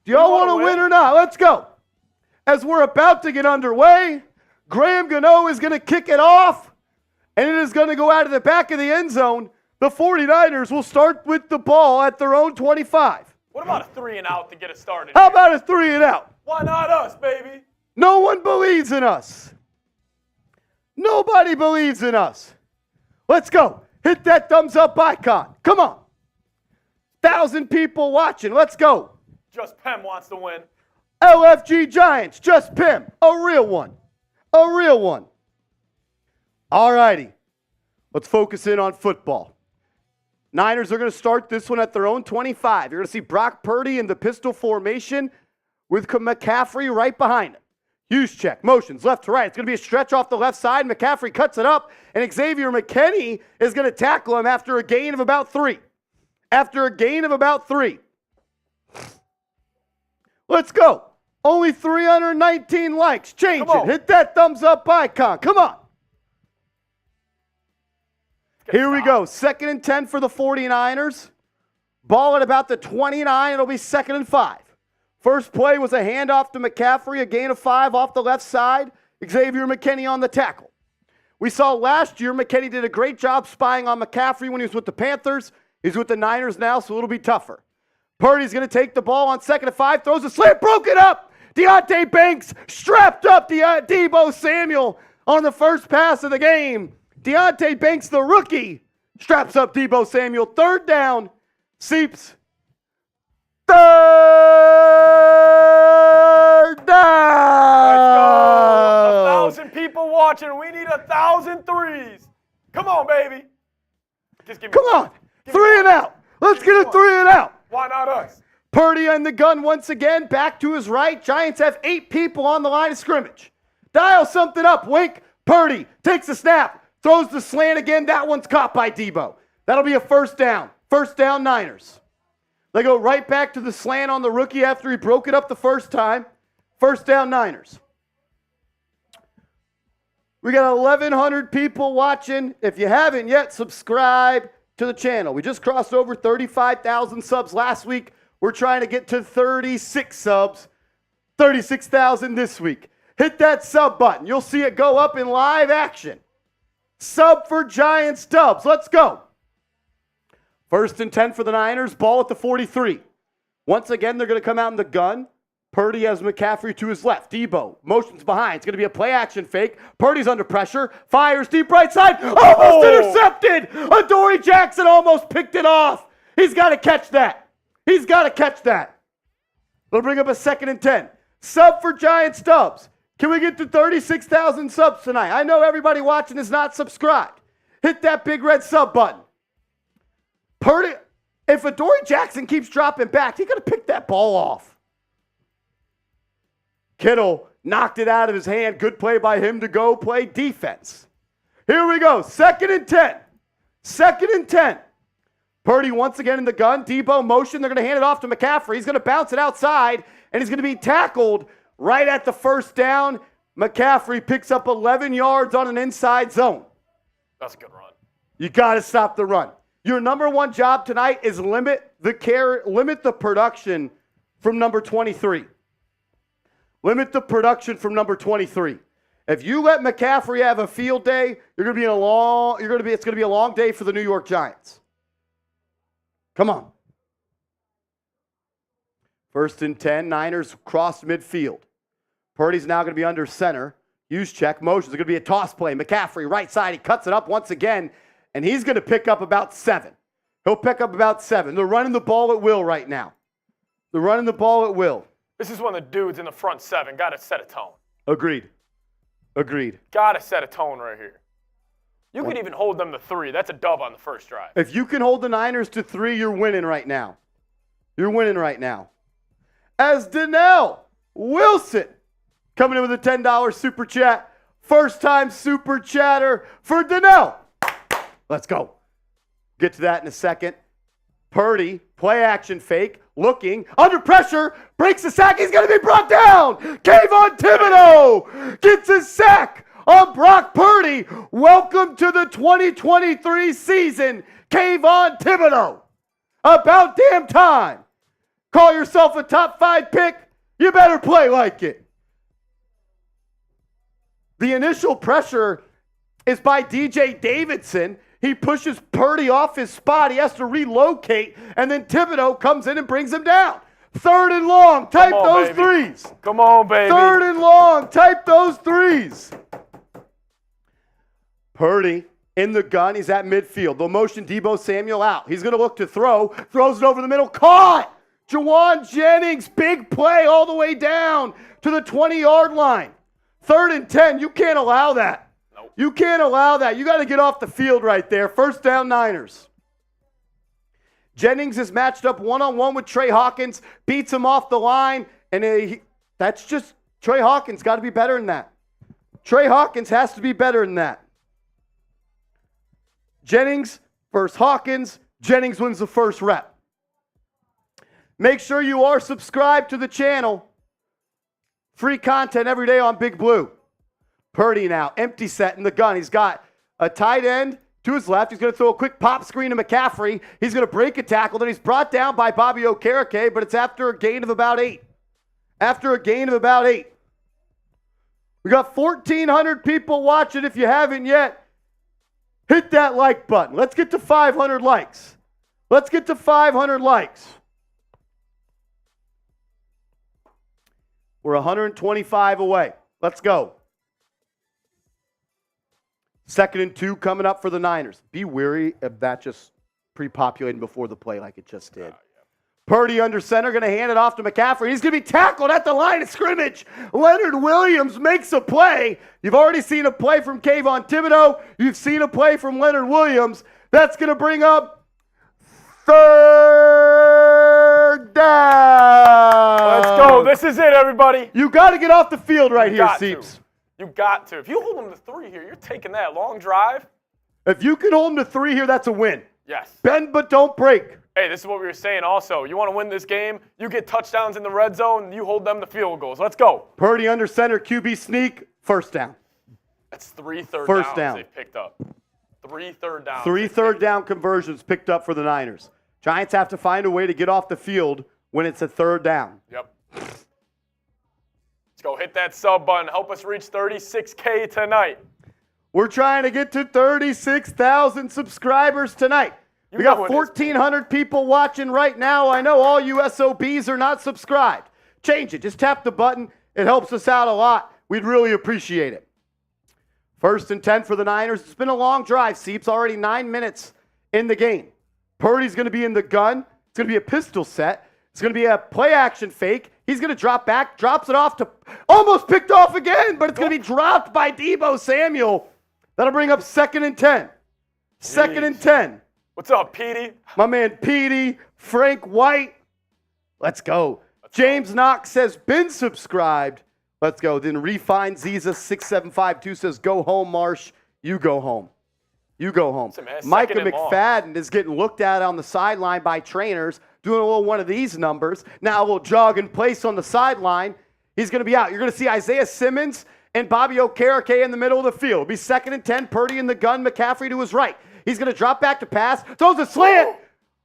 Do y'all want to win or not? Let's go. As we're about to get underway, Graham Gano is going to kick it off, and it is going to go out of the back of the end zone. The 49ers will start with the ball at their own 25. What about a 3 and out to get us started? How about a 3 and out? Why not us, baby? No one believes in us. Nobody believes in us. Let's go. Hit that thumbs up icon. Come on. 1,000 people watching. Let's go. Just Pem wants to win. LFG Giants. Just Pim. A real one. A real one. All righty. Let's focus in on football. Niners are going to start this one at their own 25. You're going to see Brock Purdy in the pistol formation with McCaffrey right behind him. Use check, motions, left to right. It's going to be a stretch off the left side. McCaffrey cuts it up, and Xavier McKinney is going to tackle him after a gain of about 3. After a gain of about 3. Let's go. Only 319 likes. Change it. Hit that thumbs up icon. Come on. Here we go. 2nd and 10 for the 49ers. Ball at about the 29. It'll be 2nd and 5. First play was a handoff to McCaffrey, a gain of 5 off the left side. Xavier McKinney on the tackle. We saw last year McKinney did a great job spying on McCaffrey when he was with the Panthers. He's with the Niners now, so it'll be tougher. Purdy's going to take the ball on 2nd and 5, throws a slant, broke it up. Deontay Banks strapped up Deebo Samuel on the first pass of the game. Deontay Banks, the rookie, straps up Deebo Samuel. 3rd down, Seeps. 3rd down. Let's go. 1,000 people watching. We need 1,000 threes. Come on, baby. Just give me Come on. 3 and out. Let's get a 3 and out. Why not us? Purdy in the gun once again. Back to his right. Giants have 8 people on the line of scrimmage. Dial something up. Wink. Purdy takes the snap. Throws the slant again. That one's caught by Deebo. That'll be a 1st down. 1st down, Niners. They go right back to the slant on the rookie after he broke it up the first time. 1st down, Niners. We got 1,100 people watching. If you haven't yet, subscribe to the channel. We just crossed over 35,000 subs last week. We're trying to get to 36 subs. 36,000 this week. Hit that sub button. You'll see it go up in live action. Sub for Giants dubs. Let's go. 1st and 10 for the Niners. Ball at the 43. Once again, they're going to come out in the gun. Purdy has McCaffrey to his left. Deebo motions behind. It's going to be a play action fake. Purdy's under pressure. Fires deep right side. Almost intercepted. Adoree Jackson almost picked it off. He's got to catch that. He's got to catch that. They'll bring up a 2nd and 10. Sub for Giants dubs. Can we get to 36,000 subs tonight? I know everybody watching is not subscribed. Hit that big red sub button. Purdy, if Adoree Jackson keeps dropping back, he's going to pick that ball off. Kittle knocked it out of his hand. Good play by him to go play defense. Here we go. 2nd and 10. 2nd and 10. Purdy once again in the gun. Deebo motion. They're going to hand it off to McCaffrey. He's going to bounce it outside, and he's going to be tackled right at the 1st down. McCaffrey picks up 11 yards on an inside zone. That's a good run. You got to stop the run. Your #1 job tonight is limit the production from number 23. Limit the production from number 23. If you let McCaffrey have a field day, it's going to be a long day for the New York Giants. Come on. 1st and 10, Niners cross midfield. Purdy's now going to be under center. Use check. Motion's going to be a toss play. McCaffrey, right side. He cuts it up once again, and he's going to pick up about 7. He'll pick up about 7. They're running the ball at will right now. They're running the ball at will. This is when the dudes in the front 7 got to set a tone. Agreed. Got to set a tone right here. You could even hold them to 3. That's a dub on the first drive. If you can hold the Niners to 3, you're winning right now. You're winning right now. As Donnell Wilson coming in with a $10 super chat. First time super chatter for Donnell. Let's go. Get to that in a second. Purdy, play action fake, looking, under pressure, breaks the sack. He's going to be brought down. Kayvon Thibodeau gets a sack on Brock Purdy. Welcome to the 2023 season, Kayvon Thibodeau. About damn time. Call yourself a top 5 pick, you better play like it. The initial pressure is by DJ Davidson. He pushes Purdy off his spot. He has to relocate, and then Thibodeau comes in and brings him down. 3rd and long. Type those threes. Come on, baby. 3rd and long. Type those threes. Purdy in the gun. He's at midfield. They'll motion Deebo Samuel out. He's going to look to throw. Throws it over the middle. Caught. Jawan Jennings. Big play all the way down to the 20-yard line. 3rd and 10. You can't allow that. You can't allow that. You got to get off the field right there. 1st down, Niners. Jennings is matched up one-on-one with Trey Hawkins, beats him off the line, and that's just Trey Hawkins got to be better than that. Trey Hawkins has to be better than that. Jennings versus Hawkins. Jennings wins the first rep. Make sure you are subscribed to the channel. Free content every day on Big Blue. Purdy now, empty set in the gun. He's got a tight end to his left. He's going to throw a quick pop screen to McCaffrey. He's going to break a tackle. Then he's brought down by Bobby Okereke, but it's after a gain of about 8. After a gain of about 8. We got 1,400 people watching. If you haven't yet, hit that like button. Let's get to 500 likes. Let's get to 500 likes. We're 125 away. Let's go. 2nd and 2 coming up for the Niners. Be wary of that just pre-populating before the play like it just did. Purdy under center, going to hand it off to McCaffrey. He's going to be tackled at the line of scrimmage. Leonard Williams makes a play. You've already seen a play from Kayvon Thibodeau. You've seen a play from Leonard Williams. That's going to bring up 3rd down. Let's go. This is it, everybody. You got to get off the field right here, Seeps. You got to. If you hold them to 3 here, you're taking that long drive. If you can hold them to 3 here, that's a win. Yes. Bend but don't break. Hey, this is what we were saying also. You want to win this game, you get touchdowns in the red zone, you hold them to field goals. Let's go. Purdy under center, QB sneak, 1st down. That's 3 third First downs down. they picked up. 3 third downs. 3 third down conversions picked up for the Niners. Giants have to find a way to get off the field when it's a 3rd down. Yep. Let's go hit that sub button. Help us reach 36K tonight. We're trying to get to 36,000 subscribers tonight. We got 1,400 people watching right now. I know all you SOBs are not subscribed. Change it. Just tap the button. It helps us out a lot. We'd really appreciate it. 1st and 10 for the Niners. It's been a long drive, Seeps. Already 9 minutes in the game. Purdy's going to be in the gun. It's going to be a pistol set. It's going to be a play action fake. He's going to drop back, drops it off to almost picked off again, but it's going to be dropped by Deebo Samuel. That'll bring up 2nd and 10. 2nd and 10. What's up, Petey? My man Petey, Frank White. Let's go. James Knox says, been subscribed. Let's go. Then Refine Ziza 6752 says, go home, Marsh. You go home. You go home. Micah McFadden is getting looked at on the sideline by trainers, doing a little one of these numbers. Now a little jog in place on the sideline. He's going to be out. You're going to see Isaiah Simmons and Bobby Okereke in the middle of the field. It'll be 2nd and 10. Purdy in the gun. McCaffrey to his right. He's going to drop back to pass. Throws a slant.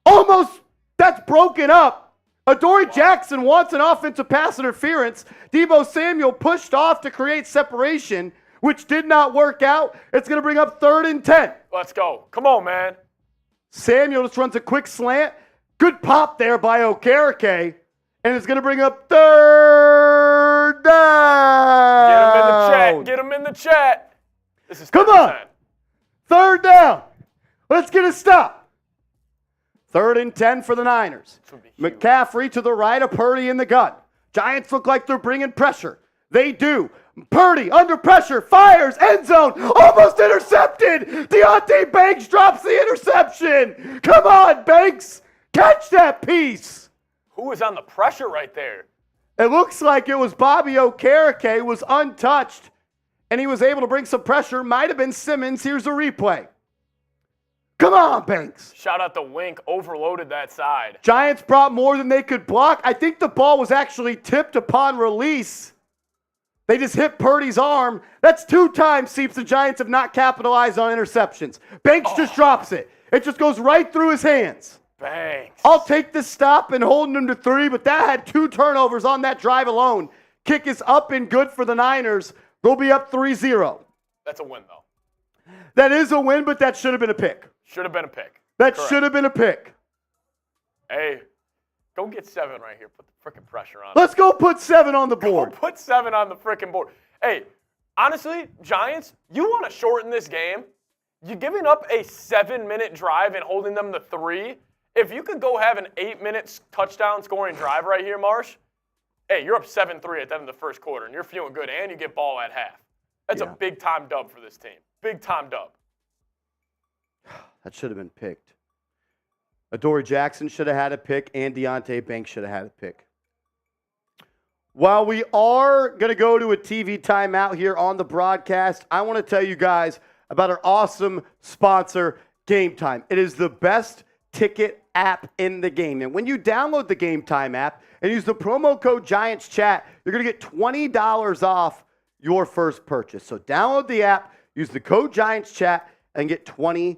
Almost. That's broken up. Adoree Jackson wants an offensive pass interference. Deebo Samuel pushed off to create separation, which did not work out. It's going to bring up 3rd and 10. Let's go. Come on, man. Samuel just runs a quick slant. Good pop there by Okereke. And it's going to bring up 3rd down. Get him in the chat. This is Come on. 3rd down. Let's get a stop. 3rd and 10 for the Niners. McCaffrey to the right of Purdy in the gun. Giants look like they're bringing pressure. They do. Purdy under pressure, fires, end zone, almost intercepted. Deonte Banks drops the interception. Come on, Banks. Catch that piece. Who was on the pressure right there? It looks like it was Bobby Okereke, was untouched, and he was able to bring some pressure. Might have been Simmons. Here's a replay. Come on, Banks. Shout out to Wink, overloaded that side. Giants brought more than they could block. I think the ball was actually tipped upon release. They just hit Purdy's arm. That's 2 times, Seeps, the Giants have not capitalized on interceptions. Banks just drops it. It just goes right through his hands. Banks. I'll take the stop and holding him to 3, but that had 2 turnovers on that drive alone. Kick is up and good for the Niners. They'll be up 3-0. That's a win, though. That is a win, but that should have been a pick. Should have been a pick. That Correct. should have been a pick. Hey, go get 7 right here. Put the freaking pressure on. Let's go put 7 on the board. Go put 7 on the freaking board. Hey, honestly, Giants, you want to shorten this game? You're giving up a 7-minute drive and holding them to 3. If you could go have an 8-minute touchdown scoring drive right here, Marsh, hey, you're up 7-3 at the end of the first quarter, and you're feeling good, and you get ball at half. That's a big-time dub for this team. Big-time dub. That should have been picked. Adoree Jackson should have had a pick, and Deonte Banks should have had a pick. While we are going to go to a TV timeout here on the broadcast, I want to tell you guys about our awesome sponsor, Game Time. It is the best ticket app in the game. And when you download the Game Time app and use the promo code GiantsChat, you're going to get $20 off your first purchase. So download the app, use the code GiantsChat, and get $20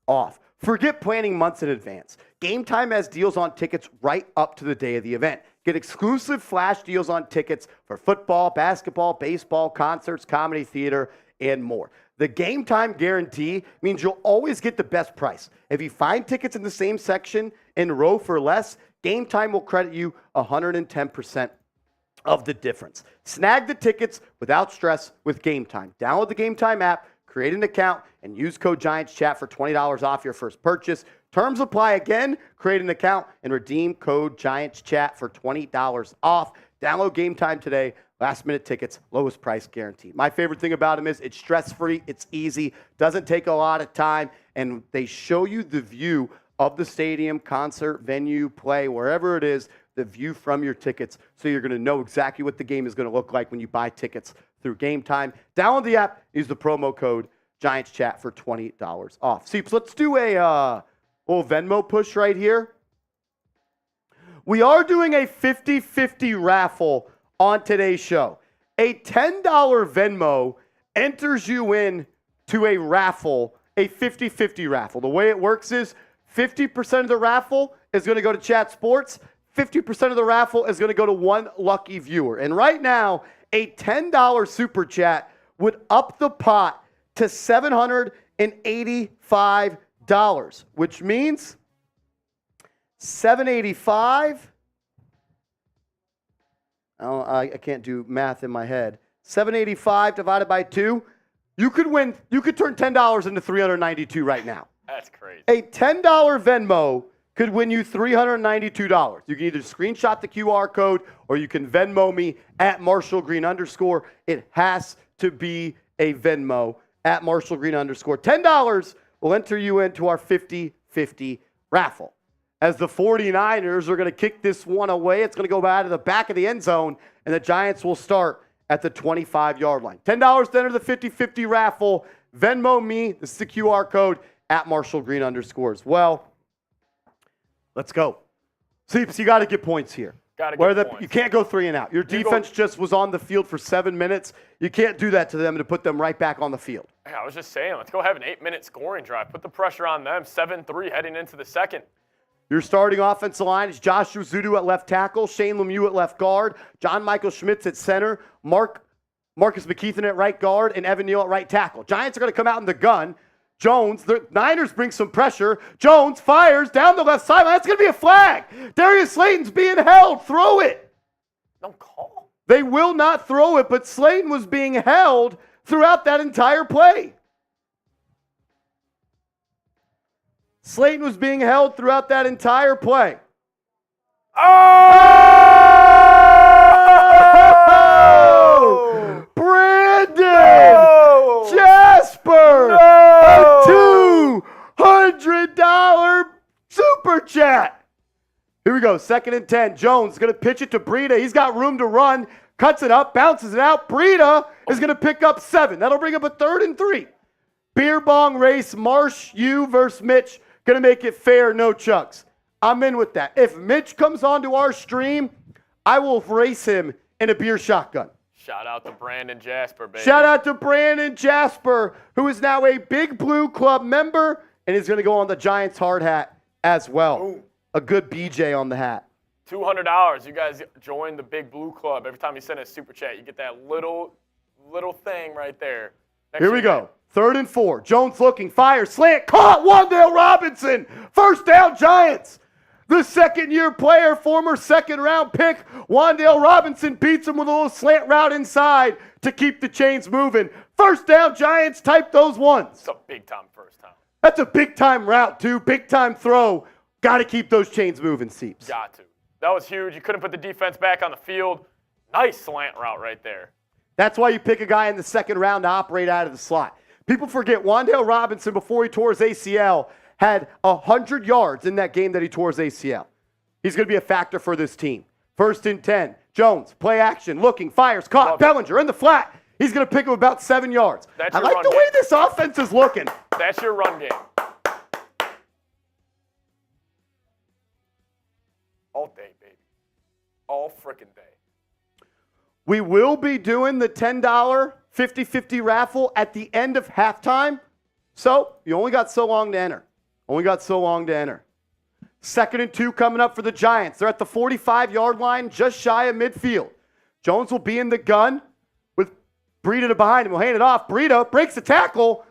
off. Forget planning months in advance. Game Time has deals on tickets right up to the day of the event. Get exclusive flash deals on tickets for football, basketball, baseball, concerts, comedy, theater, and more. The Game Time guarantee means you'll always get the best price. If you find tickets in the same section in row for less, Game Time will credit you 110% of the difference. Snag the tickets without stress with Game Time. Download the Game Time app, create an account, and use code GiantsChat for $20 off your first purchase. Terms apply again. Create an account and redeem code GiantsChat for $20 off. Download Game Time today. Last-minute tickets, lowest price guaranteed. My favorite thing about them is it's stress-free, it's easy, doesn't take a lot of time, and they show you the view of the stadium, concert, venue, play, wherever it is, the view from your tickets, so you're going to know exactly what the game is going to look like when you buy tickets through Game Time. Download the app, use the promo code GiantsChat for $20 off. See, let's do a little Venmo push right here. We are doing a 50-50 raffle on today's show. A $10 Venmo enters you in to a raffle, a 50-50 raffle. The way it works is 50% of the raffle is going to go to Chat Sports. 50% of the raffle is going to go to one lucky viewer. And right now, a $10 super chat would up the pot to $785, which means $785. I can't do math in my head. 785 divided by 2. You could win. You could turn $10 into $392 right now. That's crazy. A $10 Venmo could win you $392. You can either screenshot the QR code or you can Venmo me at @MarshallGreen_. It has to be a Venmo at @MarshallGreen_. $10 will enter you into our 50-50 raffle. As the 49ers are going to kick this one away, it's going to go out of the back of the end zone, and the Giants will start at the 25-yard line. $10 to enter the 50-50 raffle. Venmo me. This is the QR code at @MarshallGreen_ as well. Let's go. Seeps, you got to get points here. Got to get points. You can't go 3 and out. Your defense just was on the field for 7 minutes. You can't do that to them to put them right back on the field. Hey, I was just saying, let's go have an 8-minute scoring drive. Put the pressure on them. 7-3 heading into the second. Your starting offensive line is Joshua Zudu at left tackle, Shane Lemieux at left guard, John Michael Schmitz at center, Marcus McKeithen at right guard, and Evan Neal at right tackle. Giants are going to come out in the gun. Jones, the Niners bring some pressure. Jones fires down the left sideline. That's going to be a flag. Darius Slayton's being held. Throw it. No call. They will not throw it, but Slayton was being held throughout that entire play. Slayton was being held throughout that entire play. Oh! Brandon No! Jasper! No! A $200 super chat. Here we go. 2nd and 10. Jones going to pitch it to Breida. He's got room to run. Cuts it up. Bounces it out. Breida is going to pick up 7. That'll bring up a 3rd and 3. Beer bong race. Marsh, you versus Mitch. Going to make it fair. No chucks. I'm in with that. If Mitch comes onto our stream, I will race him in a beer shotgun. Shout out to Brandon Jasper, baby. Shout out to Brandon Jasper, who is now a Big Blue Club member and is going to go on the Giants hard hat as well. Ooh. A good BJ on the hat. $200. You guys join the Big Blue Club. Every time you send a super chat, you get that little thing right there. Here we go. 3rd and 4. Jones looking, fires, slant, caught. Wan'Dale Robinson. First down, Giants. The second-year player, former second-round pick, Wan'Dale Robinson beats him with a little slant route inside to keep the chains moving. First down, Giants. Type those ones. It's a big-time first time. That's a big-time route, too. Big-time throw. Got to keep those chains moving, Seeps. Got to. That was huge. You couldn't put the defense back on the field. Nice slant route right there. That's why you pick a guy in the second round to operate out of the slot. People forget Wan'Dale Robinson, before he tore his ACL, had 100 yards in that game that he tore his ACL. He's going to be a factor for this team. 1st and 10. Jones, play action, looking, fires, caught. Love Bellinger in the flat. He's going to pick him about 7 yards. I like the way this offense is looking. That's your run game. All day, baby. All frickin' day. We will be doing the $10 50-50 raffle at the end of halftime. So you only got so long to enter. 2nd and 2 coming up for the Giants. They're at the 45-yard line, just shy of midfield. Jones will be in the gun with Breida behind him. He'll hand it off. Breida breaks the tackle.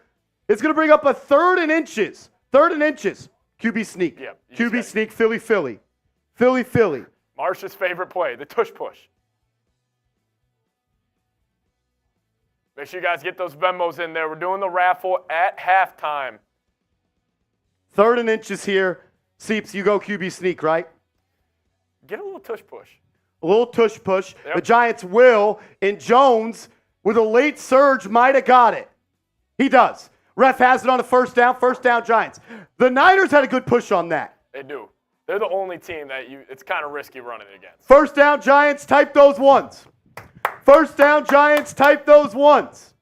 It's going to bring up a 3rd and inches. 3rd and inches. QB sneak. Yep, QB sneak, Philly. Philly. Marsh's favorite play, the tush push. Make sure you guys get those Venmos in there. We're doing the raffle at halftime. 3rd and inches here. Seeps, you go QB sneak, right? Get a little tush push. A little tush push. Yep. The Giants will, and Jones, with a late surge, might have got it. He does. Ref has it on the first down Giants. The Niners had a good push on that. They do. They're the only team that it's kind of risky running it against. 1st down Giants, type those ones. 1st down Giants, type those ones.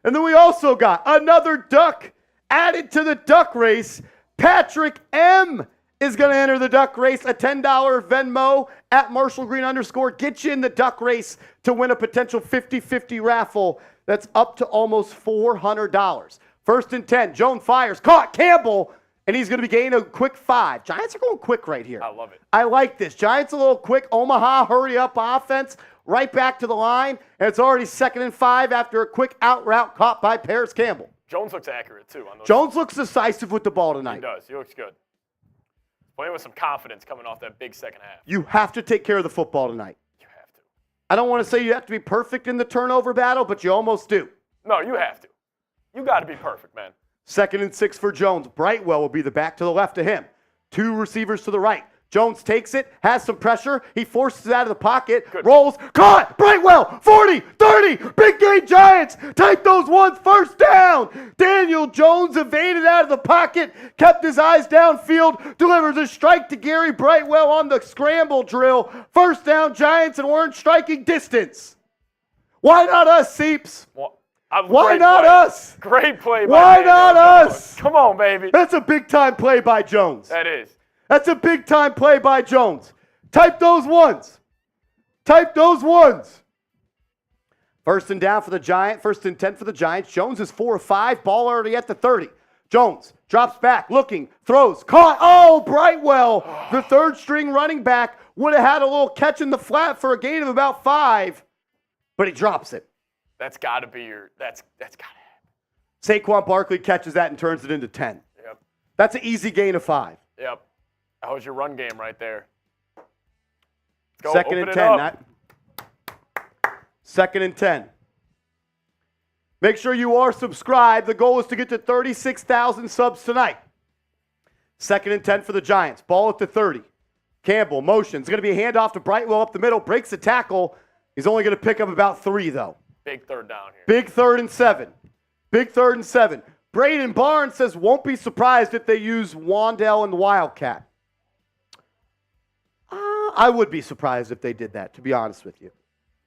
And then we also got another duck added to the duck race. Patrick M. is going to enter the duck race. A $10 Venmo at Marshall Green _ get you in the duck race to win a potential 50-50 raffle that's up to almost $400. 1st and 10. Jones fires. Caught. Campbell. And he's going to be gaining a quick 5. Giants are going quick right here. I love it. I like this. Giants a little quick. Omaha, hurry up offense. Right back to the line. And it's already 2nd and 5 after a quick out route caught by Paris Campbell. Jones looks accurate, too. On those. Jones looks decisive with the ball tonight. He does. He looks good. Playing with some confidence coming off that big second half. You have to take care of the football tonight. You have to. I don't want to say you have to be perfect in the turnover battle, but you almost do. No, you have to. You got to be perfect, man. 2nd and 6 for Jones. Brightwell will be the back to the left of him. 2 receivers to the right. Jones takes it, has some pressure. He forces it out of the pocket, Good. rolls, caught, Brightwell, 40, 30, big game Giants. Type those ones, 1st down. Daniel Jones evaded out of the pocket, kept his eyes downfield, delivers a strike to Gary Brightwell on the scramble drill. 1st down Giants, and we're in striking distance. Why not us, Seeps? Why not us? Great play by Why Daniel not Jones. us? Come on, baby. That's a big-time play by Jones. That is. That's a big-time play by Jones. Type those ones. 1st and down for the Giants. 1st and 10 for the Giants. Jones is 4 of 5. Ball already at the 30. Jones drops back, looking, throws, caught. Oh, Brightwell, the third string running back, would have had a little catch in the flat for a gain of about 5, but he drops it. That's got to be your, that's got to happen. Saquon Barkley catches that and turns it into 10. Yep. That's an easy gain of 5. Yep. That was your run game right there. Go, Second and 10. Second and 10. Make sure you are subscribed. The goal is to get to 36,000 subs tonight. Second and 10 for the Giants. Ball at the 30. Campbell, motion. It's going to be a handoff to Brightwell up the middle. Breaks the tackle. He's only going to pick up about 3, though. Big third down here. Big 3rd and 7. Big 3rd and 7. Braden Barnes says won't be surprised if they use Wandell and the Wildcat. I would be surprised if they did that, to be honest with you.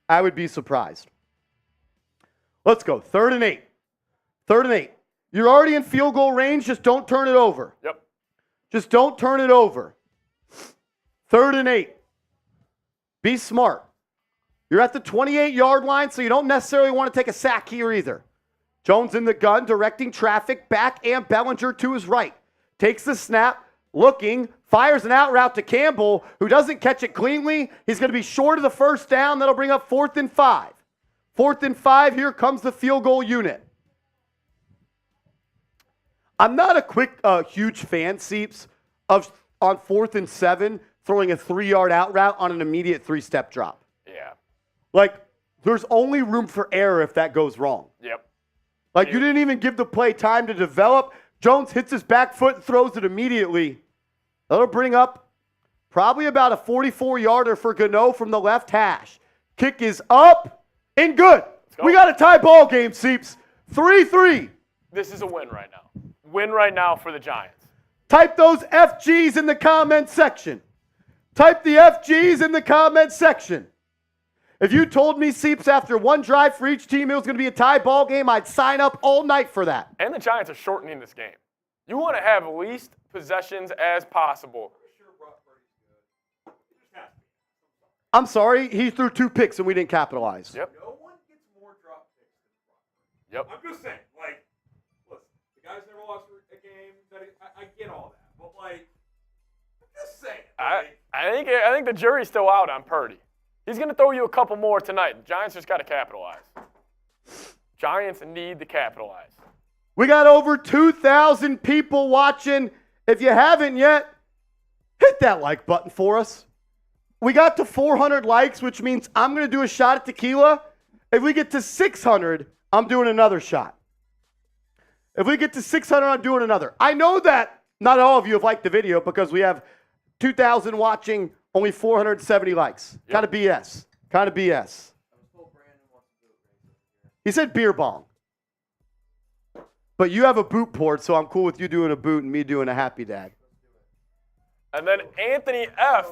I would be surprised. Let's go. 3rd and 8. 3rd and 8. You're already in field goal range. Just don't turn it over. Yep. Just don't turn it over. 3rd and 8. Be smart. You're at the 28-yard line, so you don't necessarily want to take a sack here either. Jones in the gun, directing traffic back, and Bellinger to his right. Takes the snap, looking, fires an out route to Campbell, who doesn't catch it cleanly. He's going to be short of the first down. That'll bring up 4th and 5. 4th and 5, here comes the field goal unit. I'm not a huge fan, Seeps, of on 4th and 7, throwing a 3-yard out route on an immediate 3-step drop. Yeah. Like, there's only room for error if that goes wrong. Yep. Like, you didn't even give the play time to develop. Jones hits his back foot and throws it immediately. That'll bring up probably about a 44-yarder for Gano from the left hash. Kick is up and good. We got a tie ball game, Seeps. 3-3. This is a win right now. Win right now for the Giants. Type those FGs in the comment section. Type the FGs in the comment section. If you told me, Seeps, after one drive for each team it was going to be a tie ball game, I'd sign up all night for that. And the Giants are shortening this game. You want to have least possessions as possible. I'm sorry, he threw 2 picks and we didn't capitalize. Yep. No one gets more drop picks than Yep. I'm just saying, like, listen, the guy's never lost a game. I get all that, but like, I'm just saying. I think the jury's still out on Purdy. He's going to throw you a couple more tonight. The Giants just got to capitalize. Giants need to capitalize. We got over 2,000 people watching. If you haven't yet, hit that like button for us. We got to 400 likes, which means I'm going to do a shot at tequila. If we get to 600, I'm doing another shot. If we get to 600, I'm doing another. I know that not all of you have liked the video because we have 2,000 watching, only 470 likes. Yep. Kind of BS. Kind of BS. He said beer bong. But you have a boot port, so I'm cool with you doing a boot and me doing a happy dad. And then Anthony F.,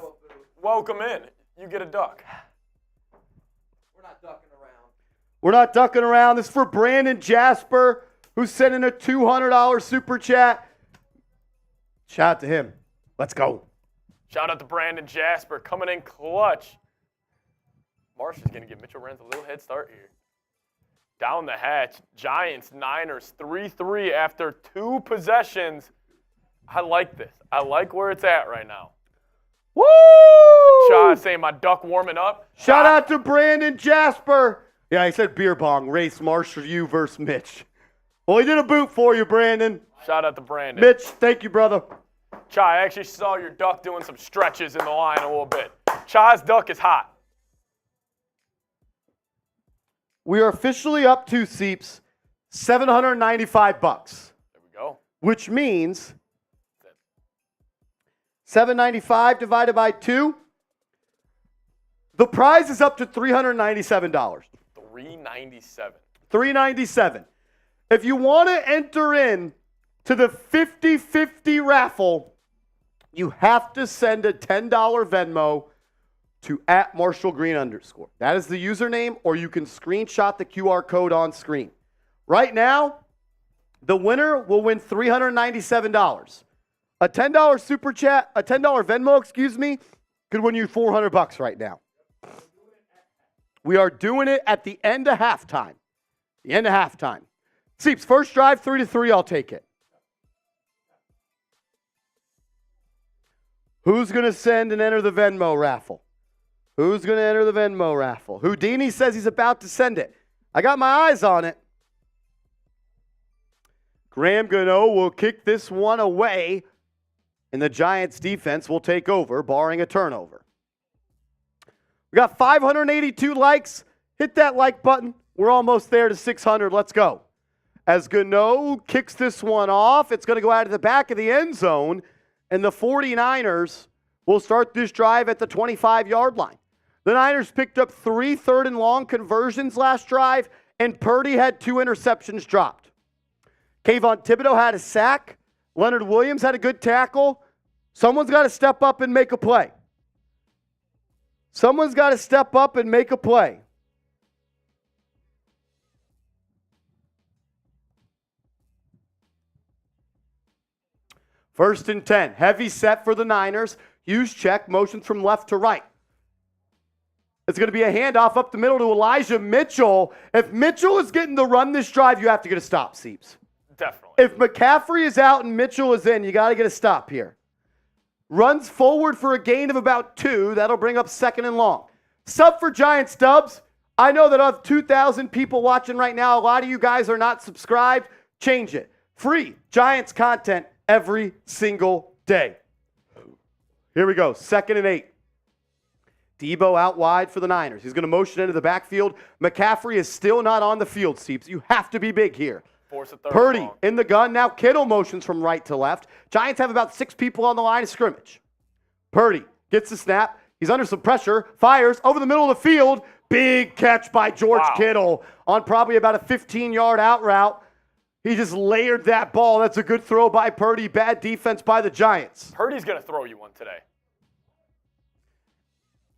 welcome in. You get a duck. We're not ducking around. We're not ducking around. This is for Brandon Jasper, who's sending a $200 super chat. Shout out to him. Let's go. Shout out to Brandon Jasper coming in clutch. Marsh is going to give Mitchell Renz a little head start here. Down the hatch, Giants, Niners, 3-3 after 2 possessions. I like this. I like where it's at right now. Woo! Shaw saying my duck warming up. Shout out to Brandon Jasper. Yeah, he said beer bong. Race Marsh for you versus Mitch. Well, he did a boot for you, Brandon. Shout out to Brandon. Mitch, thank you, brother. Chai, I actually saw your duck doing some stretches in the line a little bit. Chai's duck is hot. We are officially up to Seeps, $795. There we go. Which means $795 divided by 2. The prize is up to $397. $397. $397. If you want to enter in to the 50-50 raffle, you have to send a $10 Venmo to @MarshallGreen_. That is the username, or you can screenshot the QR code on screen. Right now, the winner will win $397. A $10 super chat, a $10 Venmo, could win you $400 right now. We are doing it at the end of halftime. The end of halftime. Seeps, first drive, 3-3, I'll take it. Who's going to send and enter the Venmo raffle? Who's going to enter the Venmo raffle? Houdini says he's about to send it. I got my eyes on it. Graham Gano will kick this one away, and the Giants defense will take over, barring a turnover. We got 582 likes. Hit that like button. We're almost there to 600. Let's go. As Gano kicks this one off, it's going to go out of the back of the end zone, and the 49ers will start this drive at the 25-yard line. The Niners picked up 3 third-and-long conversions last drive, and Purdy had 2 interceptions dropped. Kayvon Thibodeau had a sack. Leonard Williams had a good tackle. Someone's got to step up and make a play. Someone's got to step up and make a play. First and 10. Heavy set for the Niners. Hughes check. Motions from left to right. It's going to be a handoff up the middle to Elijah Mitchell. If Mitchell is getting the run this drive, you have to get a stop, Seeps. Definitely. If McCaffrey is out and Mitchell is in, you got to get a stop here. Runs forward for a gain of about 2. That'll bring up second and long. Sub for Giants Dubs. I know that of 2,000 people watching right now, a lot of you guys are not subscribed. Change it. Free Giants content every single day. Here we go. 2nd and 8. Debo out wide for the Niners. He's going to motion into the backfield. McCaffrey is still not on the field, Seeps. You have to be big here. Force a third Purdy long. in the gun. Now Kittle motions from right to left. Giants have about 6 people on the line of scrimmage. Purdy gets the snap. He's under some pressure. Fires over the middle of the field. Big catch by George Kittle on probably about a 15-yard out route. He just layered that ball. That's a good throw by Purdy. Bad defense by the Giants. Purdy's going to throw you one today.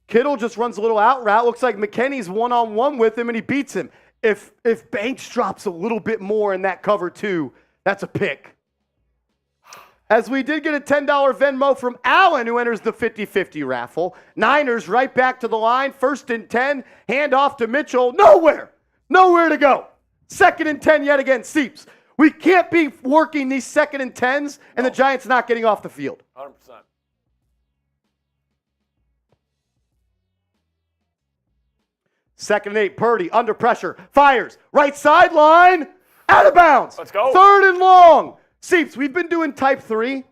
Kittle just runs a little out route. Looks like McKinney's one-on-one with him, and he beats him. If Banks drops a little bit more in that cover two, that's a pick. As we did get a $10 Venmo from Allen, who enters the 50-50 raffle. Niners right back to the line. 1st and 10. Hand off to Mitchell. Nowhere to go. 2nd and 10 yet again. Seeps. We can't be working these 2nd and 10s and the Giants not getting off the field. 100%. Second and 8, Purdy under pressure, fires, right sideline, out of bounds. Let's go. 3rd and long. Seeps, we've been doing type 3.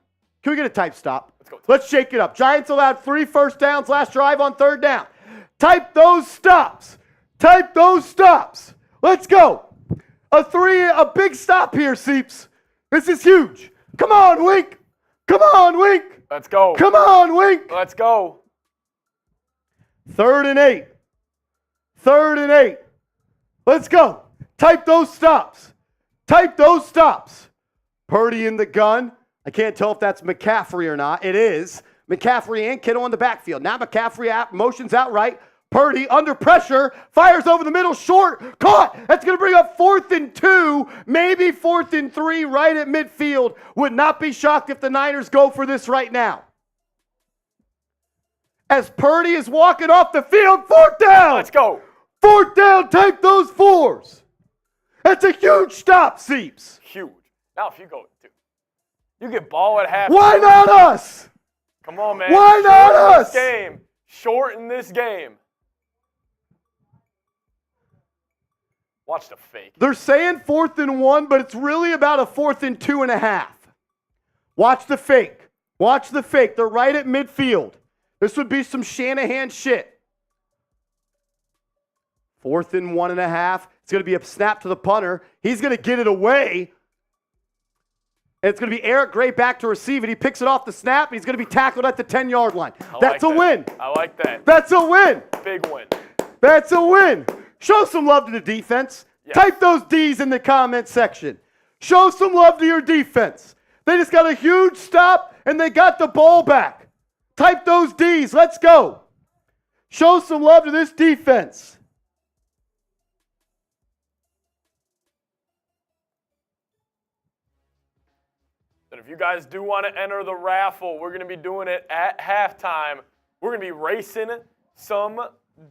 Can we get a type stop? Let's go. Let's shake it up. Giants allowed 3 first downs last drive on 3rd down. Type those stops. Type those stops. Let's go. A big stop here, Seeps. This is huge. Come on, Wink. Come on, Wink. Let's go. Come on, Wink. Let's go. 3rd and 8. 3rd and 8. Let's go. Type those stops. Type those stops. Purdy in the gun. I can't tell if that's McCaffrey or not. It is. McCaffrey and Kittle in the backfield. Now McCaffrey out, motions outright. Purdy under pressure. Fires over the middle, short. Caught. That's going to bring up 4th and 2. Maybe 4th and 3 right at midfield. Would not be shocked if the Niners go for this right now. As Purdy is walking off the field, 4th down. Let's go. 4th down, type those 4s. That's a huge stop, Seeps. Huge. Now if you go, dude, you get ball at half. Why not us? Come on, man. Why not Shorten us? This game. Shorten this game. Watch the fake. They're saying 4th and 1, but it's really about a 4th and 2.5. Watch the fake. Watch the fake. They're right at midfield. This would be some Shanahan shit. 4th and 1.5. It's going to be a snap to the punter. He's going to get it away. And it's going to be Eric Gray back to receive it. He picks it off the snap, and he's going to be tackled at the 10-yard line. That's a win. I like that. That's a win. Big win. That's a win. Show some love to the defense. Yes. Type those D's in the comment section. Show some love to your defense. They just got a huge stop, and they got the ball back. Type those D's. Let's go. Show some love to this defense. And if you guys do want to enter the raffle, we're going to be doing it at halftime. We're going to be racing some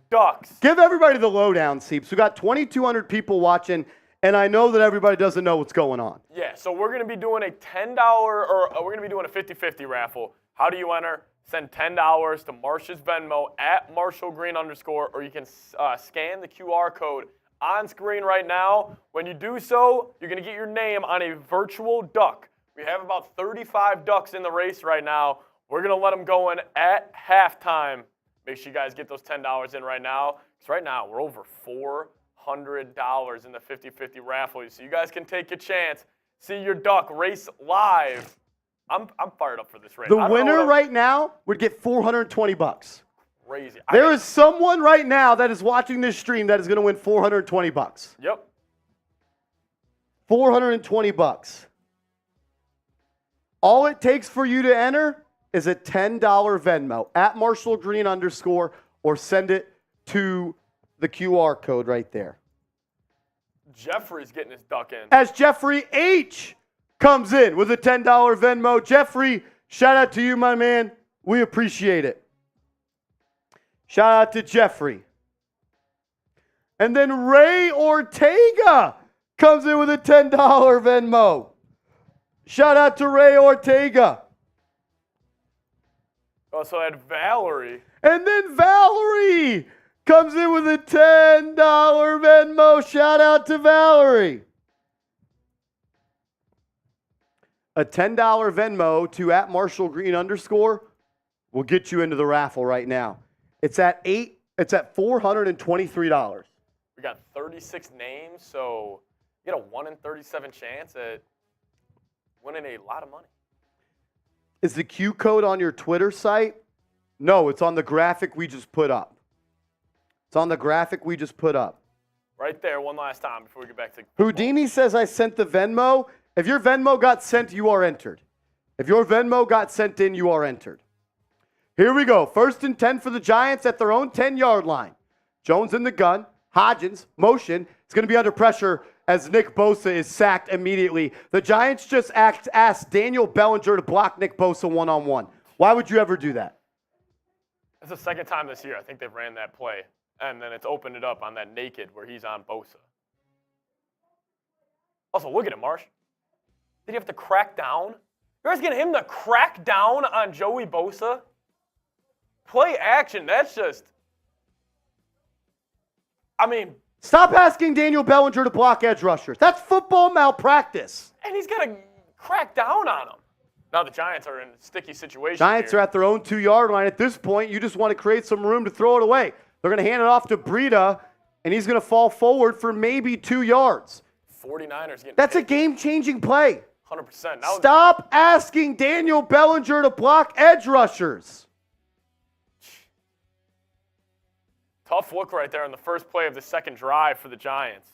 ducks. Give everybody the lowdown, Seeps. We got 2,200 people watching, and I know that everybody doesn't know what's going on. Yeah, so we're going to be doing a $10 or we're going to be doing a 50-50 raffle. How do you enter? Send $10 to Marsh's Venmo at @MarshallGreen_, or you can scan the QR code on screen right now. When you do so, you're going to get your name on a virtual duck. We have about 35 ducks in the race right now. We're going to let them go in at halftime. Make sure you guys get those $10 in right now, because right now we're over $400 in the 50-50 raffle. So you guys can take a chance, see your duck race live. I'm fired up for this race. The winner right now would get $420. Crazy. There is someone right now that is watching this stream that is going to win $420. Yep. $420. All it takes for you to enter is a $10 Venmo at @MarshallGreen_, or send it to the QR code right there. Jeffrey's getting his duck in. As Jeffrey H comes in with a $10 Venmo. Jeffrey, shout out to you, my man. We appreciate it. Shout out to Jeffrey. And then Ray Ortega comes in with a $10 Venmo. Shout out to Ray Ortega. Also had Valerie. And then Valerie comes in with a $10 Venmo. Shout out to Valerie. A $10 Venmo to @MarshallGreen_ will get you into the raffle right now. It's at $423. We got 36 names, so you get a 1 in 37 chance at winning a lot of money. Is the Q code on your Twitter site? No, it's on the graphic we just put up. It's on the graphic we just put up. Right there, one last time before we get back to Houdini says I sent the Venmo. If your Venmo got sent, you are entered. If your Venmo got sent in, you are entered. Here we go. 1st and 10 for the Giants at their own 10-yard line. Jones in the gun. Hodgins, motion. It's going to be under pressure as Nick Bosa is sacked immediately. The Giants just asked Daniel Bellinger to block Nick Bosa one-on-one. Why would you ever do that? It's the second time this year I think they've ran that play, and then it's opened it up on that naked where he's on Bosa. Also, look at him, Marsh. Did he have to crack down? You guys getting him to crack down on Joey Bosa? Play action, that's just... I mean... Stop asking Daniel Bellinger to block edge rushers. That's football malpractice. And he's got to crack down on him. Now the Giants are in a sticky situation. Giants are at their own 2-yard line. At this point, you just want to create some room to throw it away. They're going to hand it off to Breida, and he's going to fall forward for maybe 2 yards. 49ers getting That's a game-changing play. 100%. Stop asking Daniel Bellinger to block edge rushers. Tough look right there on the first play of the second drive for the Giants.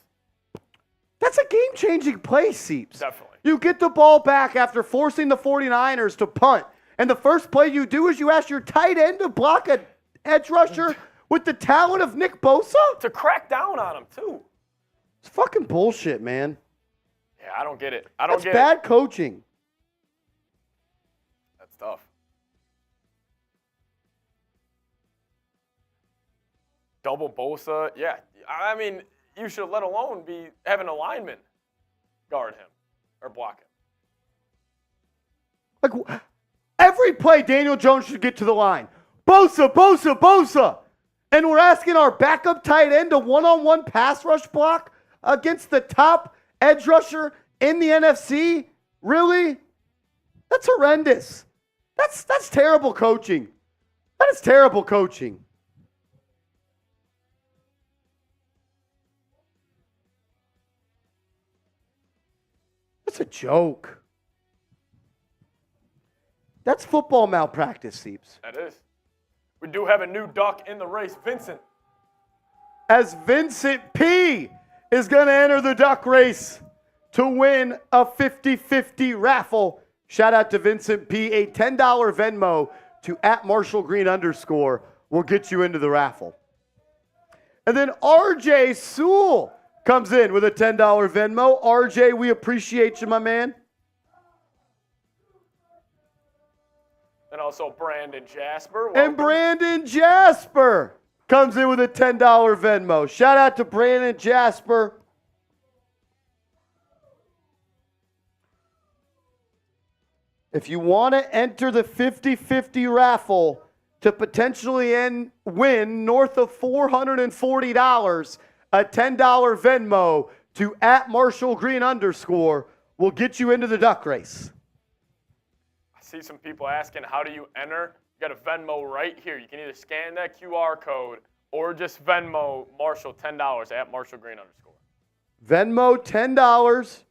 That's a game-changing play, Seeps. Definitely. You get the ball back after forcing the 49ers to punt, and the first play you do is you ask your tight end to block an edge rusher with the talent of Nick Bosa? To crack down on him, too. It's fucking bullshit, man. Yeah, I don't get it. I don't get That's bad it. coaching. That's tough. Double Bosa, yeah. I mean, you should let alone be having a lineman guard him or block him. Like, every play, Daniel Jones should get to the line. Bosa, Bosa, Bosa. And we're asking our backup tight end to one-on-one pass rush block against the top edge rusher in the NFC? Really? That's horrendous. That's terrible coaching. That is terrible coaching. That's a joke. That's football malpractice, Seeps. That is. We do have a new duck in the race, Vincent. As Vincent P is going to enter the duck race to win a 50-50 raffle. Shout out to Vincent P. A $10 Venmo to @MarshallGreen_ will get you into the raffle. And then RJ Sewell comes in with a $10 Venmo. RJ, we appreciate you, my man. And also Brandon Jasper. And Welcome. Brandon Jasper comes in with a $10 Venmo. Shout out to Brandon Jasper. If you want to enter the 50-50 raffle to potentially win north of $440, a $10 Venmo to @MarshallGreen_ will get you into the duck race. I see some people asking, how do you enter? You got a Venmo right here. You can either scan that QR code or just Venmo Marshall $10 @MarshallGreen_. Venmo $10,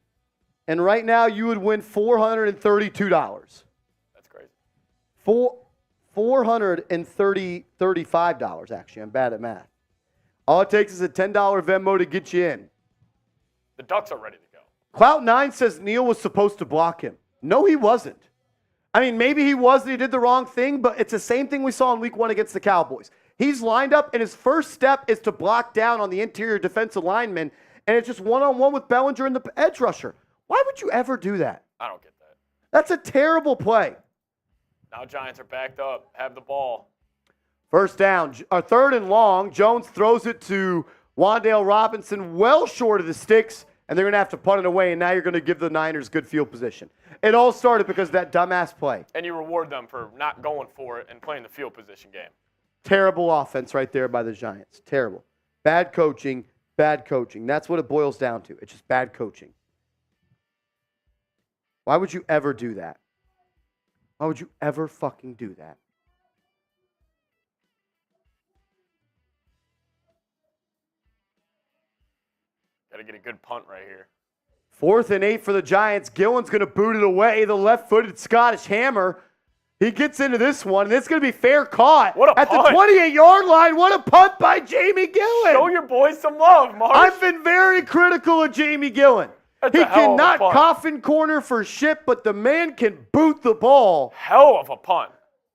and right now you would win $432. That's crazy. $435 actually. I'm bad at math. All it takes is a $10 Venmo to get you in. The Ducks are ready to go. Clout9 says Neal was supposed to block him. No, he wasn't. I mean, maybe he was and he did the wrong thing, but it's the same thing we saw in week 1 against the Cowboys. He's lined up, and his first step is to block down on the interior defensive lineman, and it's just one-on-one with Bellinger and the edge rusher. Why would you ever do that? I don't get that. That's a terrible play. Now Giants are backed up, have the ball. First down, 3rd and long. Jones throws it to Wan'Dale Robinson well short of the sticks, and they're going to have to punt it away, and now you're going to give the Niners good field position. It all started because of that dumbass play. And you reward them for not going for it and playing the field position game. Terrible offense right there by the Giants. Terrible. Bad coaching, bad coaching. That's what it boils down to. It's just bad coaching. Why would you ever do that? Why would you ever fucking do that? Got to get a good punt right here. 4th and 8 for the Giants. Gillen's going to boot it away. The left-footed Scottish hammer. He gets into this one, and it's going to be fair caught. What a at punt. the 28-yard line. What a punt by Jamie Gillen. Show your boys some love, Mark. I've been very critical of Jamie Gillen. That's He a hell of a cannot punt. coffin corner for shit, but the man can boot the ball. Hell of a punt.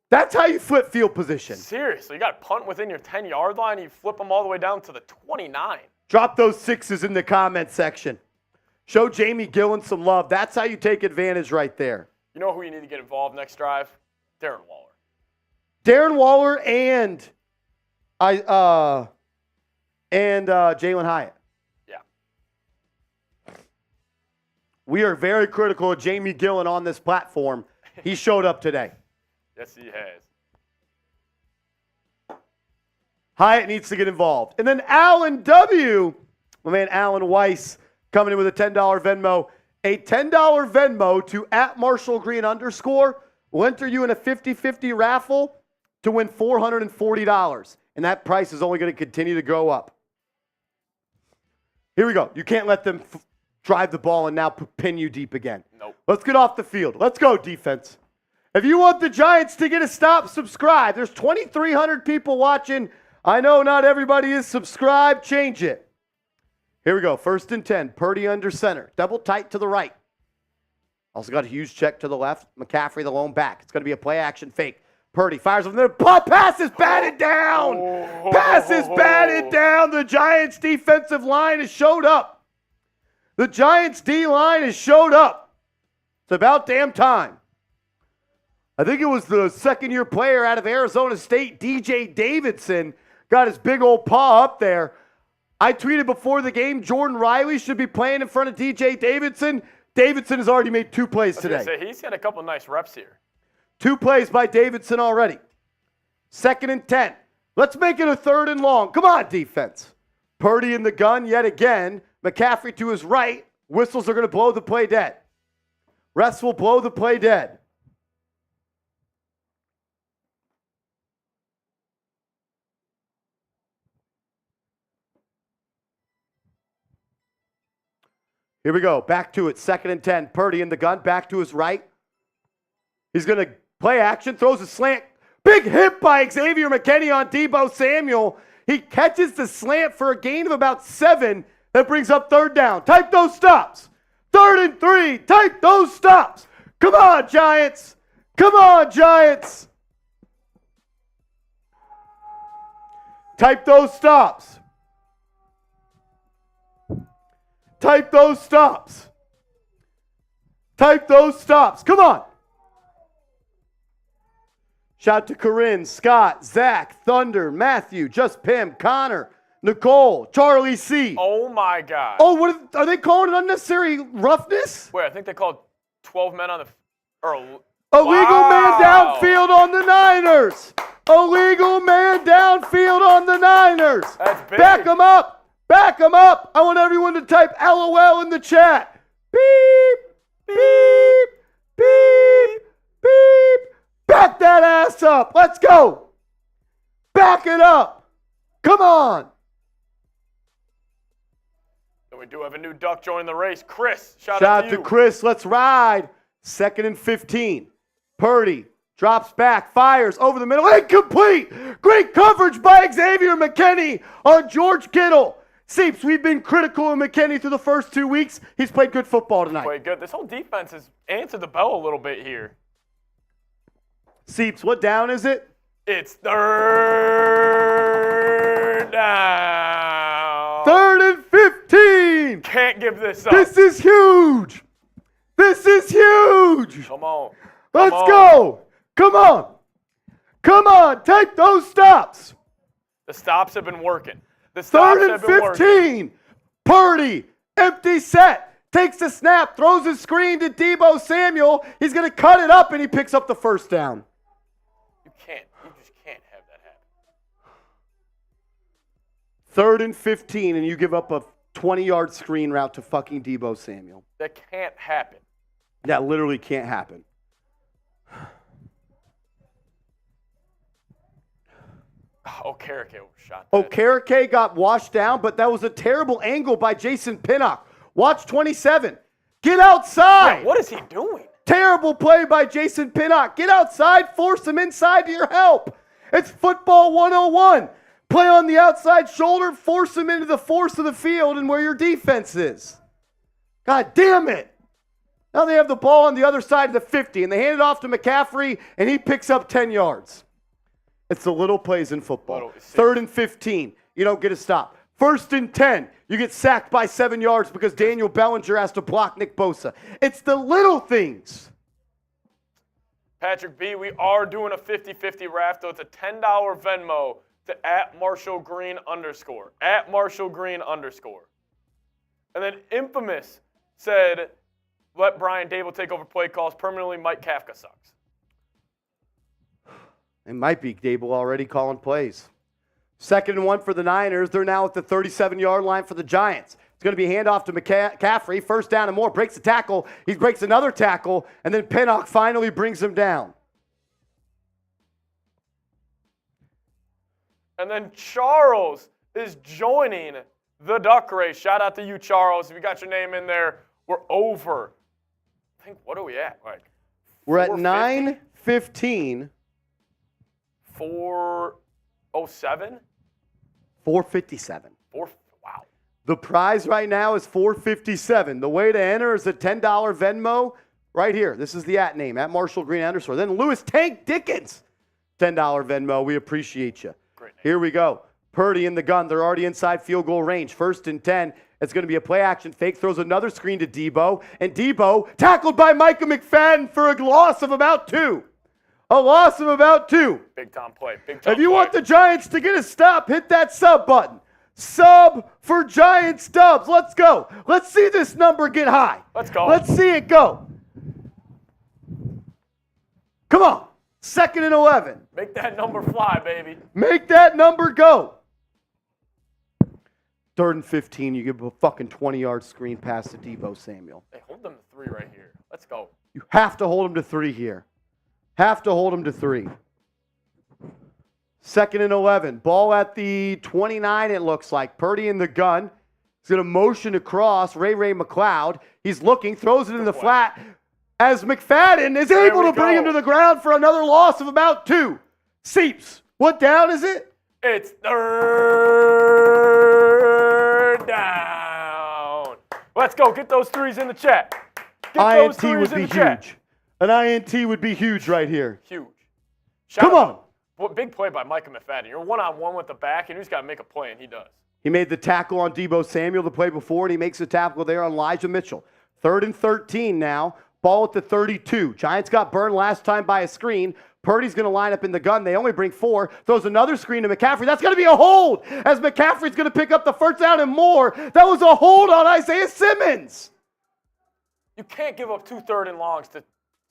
That's how you flip field position. Seriously, you got to punt within your 10-yard line, and you flip them all the way down to the 29. Drop those 6s in the comment section. Show Jamie Gillen some love. That's how you take advantage right there. You know who you need to get involved next drive? Darren Waller. Darren Waller and Jalin Hyatt. Yeah. We are very critical of Jamie Gillen on this platform. He showed up today. Yes, he has. Hyatt needs to get involved. And then Alan W., my man Alan Weiss, coming in with a $10 Venmo. A $10 Venmo to @MarshallGreen_ will enter you in a 50-50 raffle to win $440. And that price is only going to continue to go up. Here we go. You can't let them drive the ball and now pin you deep again. Nope. Let's get off the field. Let's go, defense. If you want the Giants to get a stop, subscribe. There's 2,300 people watching. I know not everybody is subscribed. Change it. Here we go. 1st and 10. Purdy under center. Double tight to the right. Also got a huge check to the left. McCaffrey, the lone back. It's going to be a play-action fake. Purdy fires from there. Pass is batted down. Pass is batted down. The Giants' defensive line has showed up. The Giants' D-line has showed up. It's about damn time. I think it was the second-year player out of Arizona State, DJ Davidson, got his big old paw up there. I tweeted before the game, Jordan Riley should be playing in front of DJ Davidson. Davidson has already made 2 plays today. He's got a couple nice reps here. 2 plays by Davidson already. 2nd and 10. Let's make it a 3rd and long. Come on, defense. Purdy in the gun yet again. McCaffrey to his right. Whistles are going to blow the play dead. Refs will blow the play dead. Here we go. Back to it. 2nd and 10. Purdy in the gun. Back to his right. He's going to play action. Throws a slant. Big hit by Xavier McKinney on Deebo Samuel. He catches the slant for a gain of about 7. That brings up 3rd down. Type those stops. 3rd and 3. Type those stops. Come on, Giants. Come on, Giants. Type those stops. Type those stops. Type those stops. Come on. Shout out to Corinne, Scott, Zach, Thunder, Matthew, Just Pim, Connor, Nicole, Charlie C. Oh, my God. Oh, what are they calling it unnecessary roughness? Wait, I think they called 12 men on the – or Illegal man downfield on the Niners. Illegal man downfield on the Niners. That's big. Back them up. Back them up. I want everyone to type LOL in the chat. Beep, beep, beep, beep. Back that ass up. Let's go. Back it up. Come on. And we do have a new duck joining the race. Chris, shout Shout out out to to you. Chris. Let's ride. 2nd and 15. Purdy drops back, fires over the middle. Incomplete. Great coverage by Xavier McKinney on George Kittle. Seeps, we've been critical of McKinney through the first 2 weeks. He's played good football tonight. Played good. This whole defense has answered the bell a little bit here. Seeps, what down is it? It's 3rd down. 3rd and 15. Can't give this up. This is huge. This is huge. Come on. Let's on. go. Come on. Come on. Take those stops. The stops have been working. The stops 3rd and have been working. 15. Purdy, empty set. Takes the snap, throws a screen to Deebo Samuel. He's going to cut it up, and he picks up the 1st down. You just can't have that happen. 3rd and 15, and you give up a 20-yard screen route to fucking Deebo Samuel. That can't happen. That literally can't happen. Okereke shot that. Okereke got washed down, but that was a terrible angle by Jason Pinnock. Watch 27. Get outside. Yeah, what is he doing? Terrible play by Jason Pinnock. Get outside, force him inside to your help. It's football 101. Play on the outside shoulder, force him into the force of the field and where your defense is. God damn it. Now they have the ball on the other side of the 50, and they hand it off to McCaffrey, and he picks up 10 yards. It's the little plays in football. 3rd and 15. You don't get a stop. 1st and 10. You get sacked by 7 yards because Daniel Bellinger has to block Nick Bosa. It's the little things. Patrick B., we are doing a 50-50 raffle. It's a $10 Venmo to @MarshallGreen_. @MarshallGreen_. And then Infamous said, let Brian Dable take over play calls permanently. Mike Kafka sucks. It might be Dable already calling plays. 2nd and 1 for the Niners. They're now at the 37-yard line for the Giants. It's going to be a handoff to McCaffrey. 1st down and more. Breaks a tackle. He breaks another tackle. And then Pinnock finally brings him down. And then Charles is joining the duck race. Shout out to you, Charles. If you got your name in there, we're over. I think, what are we at? Like, We're at 450? 9:15. 407? 457. Wow. The prize right now is $457. The way to enter is a $10 Venmo right here. This is the @name, @MarshallGreen_. Then Lewis Tank Dickens, $10 Venmo. We appreciate you. Great name. Here we go. Purdy in the gun. They're already inside field goal range. 1st and 10. It's going to be a play action fake. Throws another screen to Deebo. And Deebo tackled by Micah McFadden for a loss of about 2. A loss of about 2. Big time play. Big time If you play. want the Giants to get a stop, hit that sub button. Sub for Giants dubs. Let's go. Let's see this number get high. Let's go. Let's see it go. Come on. 2nd and 11. Make that number fly, baby. Make that number go. 3rd and 15. You give a fucking 20-yard screen pass to Deebo Samuel. Hey, hold them to 3 right here. Let's go. You have to hold him to 3 here. Have to hold him to 3. 2nd and 11. Ball at the 29, it looks like. Purdy in the gun. He's going to motion across. Ray McLeod. He's looking, throws it in the flat. As McFadden is able to bring him to the ground for another loss of about 2. Seeps, what down is it? It's 3rd down. Let's go. Get those 3s in the chat. Get those INT 3s would in be the chat. huge. An INT would be huge right here. Huge. Come on. What big play by Micah McFadden. You're one-on-one with the back, and you just got to make a play, and he does. He made the tackle on Deebo Samuel the play before, and he makes the tackle there on Elijah Mitchell. 3rd and 13 now. Ball at the 32. Giants got burned last time by a screen. Purdy's going to line up in the gun. They only bring 4. Throws another screen to McCaffrey. That's going to be a hold as McCaffrey's going to pick up the 1st down and more. That was a hold on Isaiah Simmons. You can't give up 2 3rd and longs to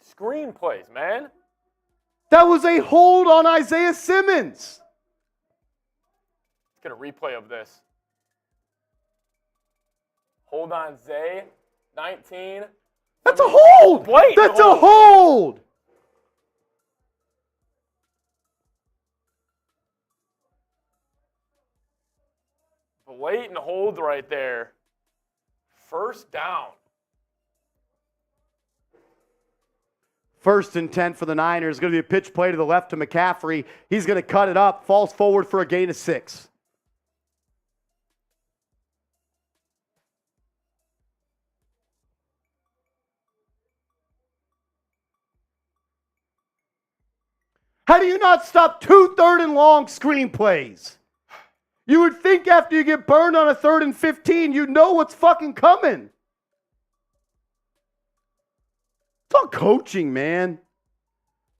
Screenplays, man. That was a hold on Isaiah Simmons. Let's get a replay of this. Hold on, Zay. 19. That's a hold. Blatant That's hold. a hold. Blatant hold right there. First down. 1st and 10 for the Niners. Going to be a pitch play to the left to McCaffrey. He's going to cut it up. Falls forward for a gain of 6. How do you not stop 2 third and long screenplays? You would think after you get burned on a 3rd and 15, you know what's fucking coming. It's all coaching, man.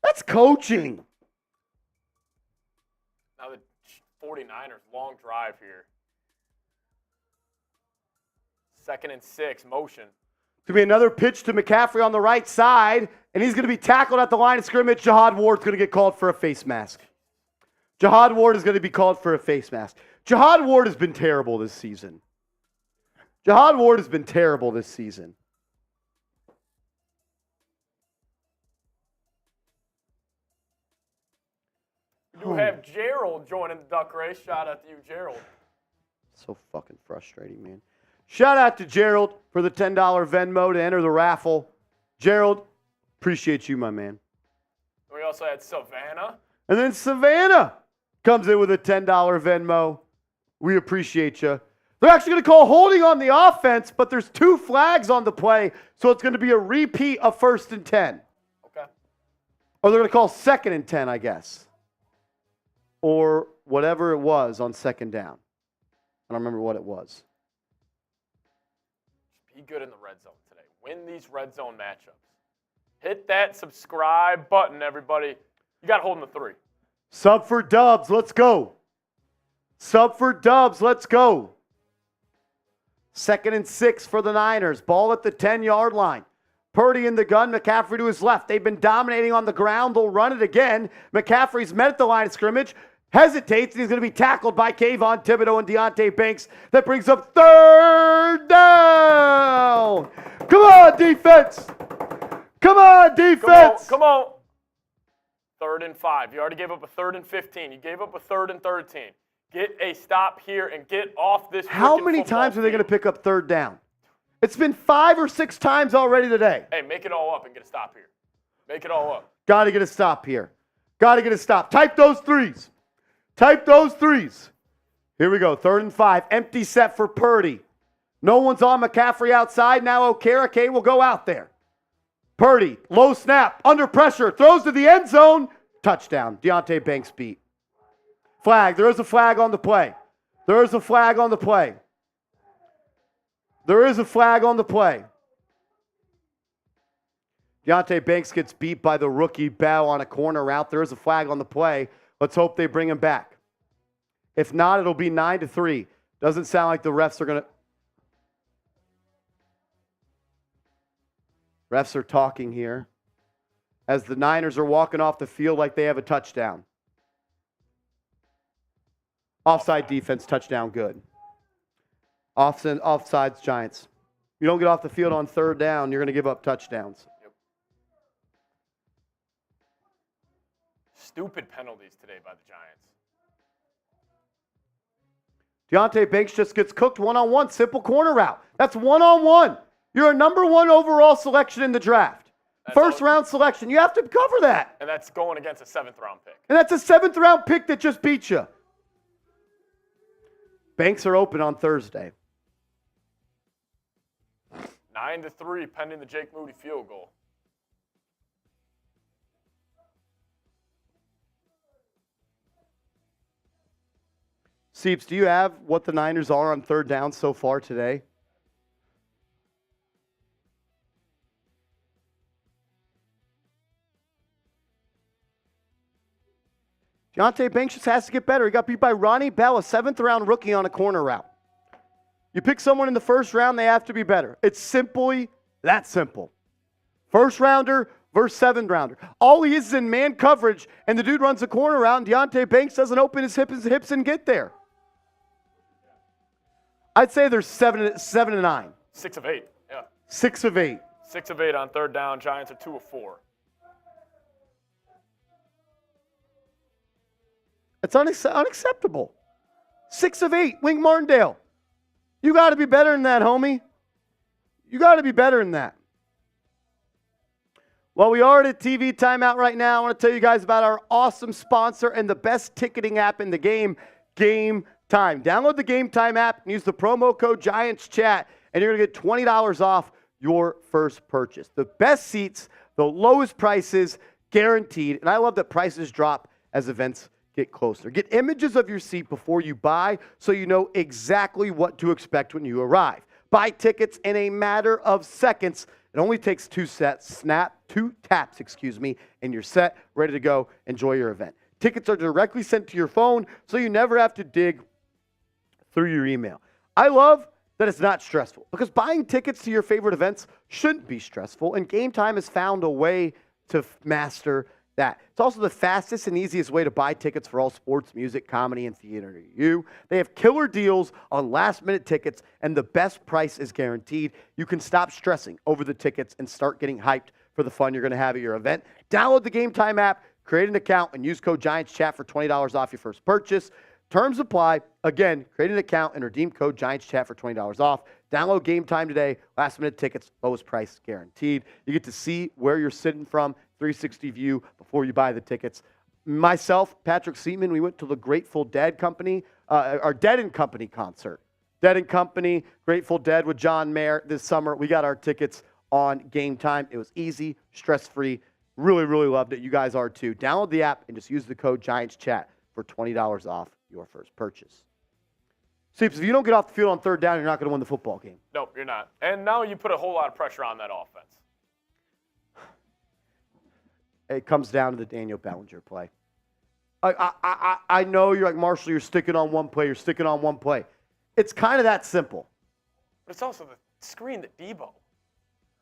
That's coaching. Now the 49ers, long drive here. 2nd and 6, motion. To be another pitch to McCaffrey on the right side, and he's going to be tackled at the line of scrimmage. Jihad Ward's going to get called for a face mask. Jihad Ward is going to be called for a face mask. Jihad Ward has been terrible this season. Jihad Ward has been terrible this season. We do have Gerald joining the duck race. Shout out to you, Gerald. So fucking frustrating, man. Shout out to Gerald for the $10 Venmo to enter the raffle. Gerald, appreciate you, my man. We also had Savannah. And then Savannah comes in with a $10 Venmo. We appreciate you. They're actually going to call holding on the offense, but there's 2 flags on the play, so it's going to be a repeat of 1st and 10. Okay. Or they're going to call 2nd and 10, I guess. Or whatever it was on 2nd down. I don't remember what it was. Be good in the red zone today. Win these red zone matchups. Hit that subscribe button, everybody. You got to hold in the 3. Sub for Dubs, let's go. Sub for Dubs, let's go. 2nd and 6 for the Niners. Ball at the 10-yard line. Purdy in the gun, McCaffrey to his left. They've been dominating on the ground. They'll run it again. McCaffrey's met at the line of scrimmage. Hesitates, and he's going to be tackled by Kayvon Thibodeau and Deontay Banks. That brings up 3rd down. Come on, defense. Come on, defense. Come on. 3rd and 5. You already gave up a 3rd and 15. You gave up a 3rd and 13. Get a stop here and get off this. How many times are they going to pick up 3rd down? It's been 5 or 6 times already today. Hey, make it all up and get a stop here. Make it all up. Got to get a stop here. Got to get a stop. Type those 3s. Type those 3s. Here we go. 3rd and 5. Empty set for Purdy. No one's on McCaffrey outside. Now Okereke will go out there. Purdy, low snap, under pressure, throws to the end zone. Touchdown. Deontay Banks beat. Flag. There is a flag on the play. There is a flag on the play. There is a flag on the play. Deontay Banks gets beat by the rookie Bell on a corner route. There is a flag on the play. Let's hope they bring him back. If not, it'll be 9-3. Doesn't sound like the refs are going to. Refs are talking here as the Niners are walking off the field like they have a touchdown. Offside defense, touchdown, good. Offsides, Giants. You don't get off the field on 3rd down, you're going to give up touchdowns. Yep. Stupid penalties today by the Giants. Deontay Banks just gets cooked one-on-one, simple corner route. That's one-on-one. You're a number 1 overall selection in the draft. First round selection. You have to cover that. And that's going against a 7th round pick. And that's a 7th round pick that just beat you. Banks are open on Thursday. 9-3 pending the Jake Moody field goal. Seeps, do you have what the Niners are on 3rd down so far today? Deontay Banks just has to get better. He got beat by Ronnie Bell, a 7th round rookie on a corner route. You pick someone in the 1st round, they have to be better. It's simply that simple. 1st rounder versus 7th rounder. All he is in man coverage, and the dude runs the corner out, and Deonte Banks doesn't open his hips and get there. I'd say there's 7 and 9. 6 of 8. Yeah. 6 of 8. 6 of 8 on 3rd down. Giants are 2 of 4. It's unacceptable. 6 of 8, Wink Martindale. You got to be better than that, homie. You got to be better than that. Well, we are at a TV timeout right now. I want to tell you guys about our awesome sponsor and the best ticketing app in the game, Game Time. Download the Game Time app and use the promo code GIANTSCHAT, and you're going to get $20 off your first purchase. The best seats, the lowest prices, guaranteed. And I love that prices drop as events get closer. Get images of your seat before you buy so you know exactly what to expect when you arrive. Buy tickets in a matter of seconds. It only takes 2 taps, and you're set, ready to go. Enjoy your event. Tickets are directly sent to your phone, so you never have to dig through your email. I love that it's not stressful, because buying tickets to your favorite events shouldn't be stressful, and Game Time has found a way to master that. It's also the fastest and easiest way to buy tickets for all sports, music, comedy, and theater to you. They have killer deals on last-minute tickets, and the best price is guaranteed. You can stop stressing over the tickets and start getting hyped for the fun you're going to have at your event. Download the Game Time app, create an account, and use code GIANTSCHAT for $20 off your first purchase. Terms apply. Again, create an account and redeem code GIANTSCHAT for $20 off. Download Game Time today. Last-minute tickets, lowest price guaranteed. You get to see where you're sitting from, 360 view before you buy the tickets. Myself, Patrick Seaman, we went to the Grateful Dead Company, our Dead and Company concert. Dead and Company, Grateful Dead with John Mayer this summer. We got our tickets on Game Time. It was easy, stress-free. Really, really loved it. You guys are too. Download the app and just use the code GIANTSCHAT for $20 off your first purchase. Seeps, if you don't get off the field on 3rd down, you're not going to win the football game. Nope, you're not. And now you put a whole lot of pressure on that offense. It comes down to the Daniel Bellinger play. I know you're like, Marshall, you're sticking on one play. It's kind of that simple. But it's also the screen that Debo.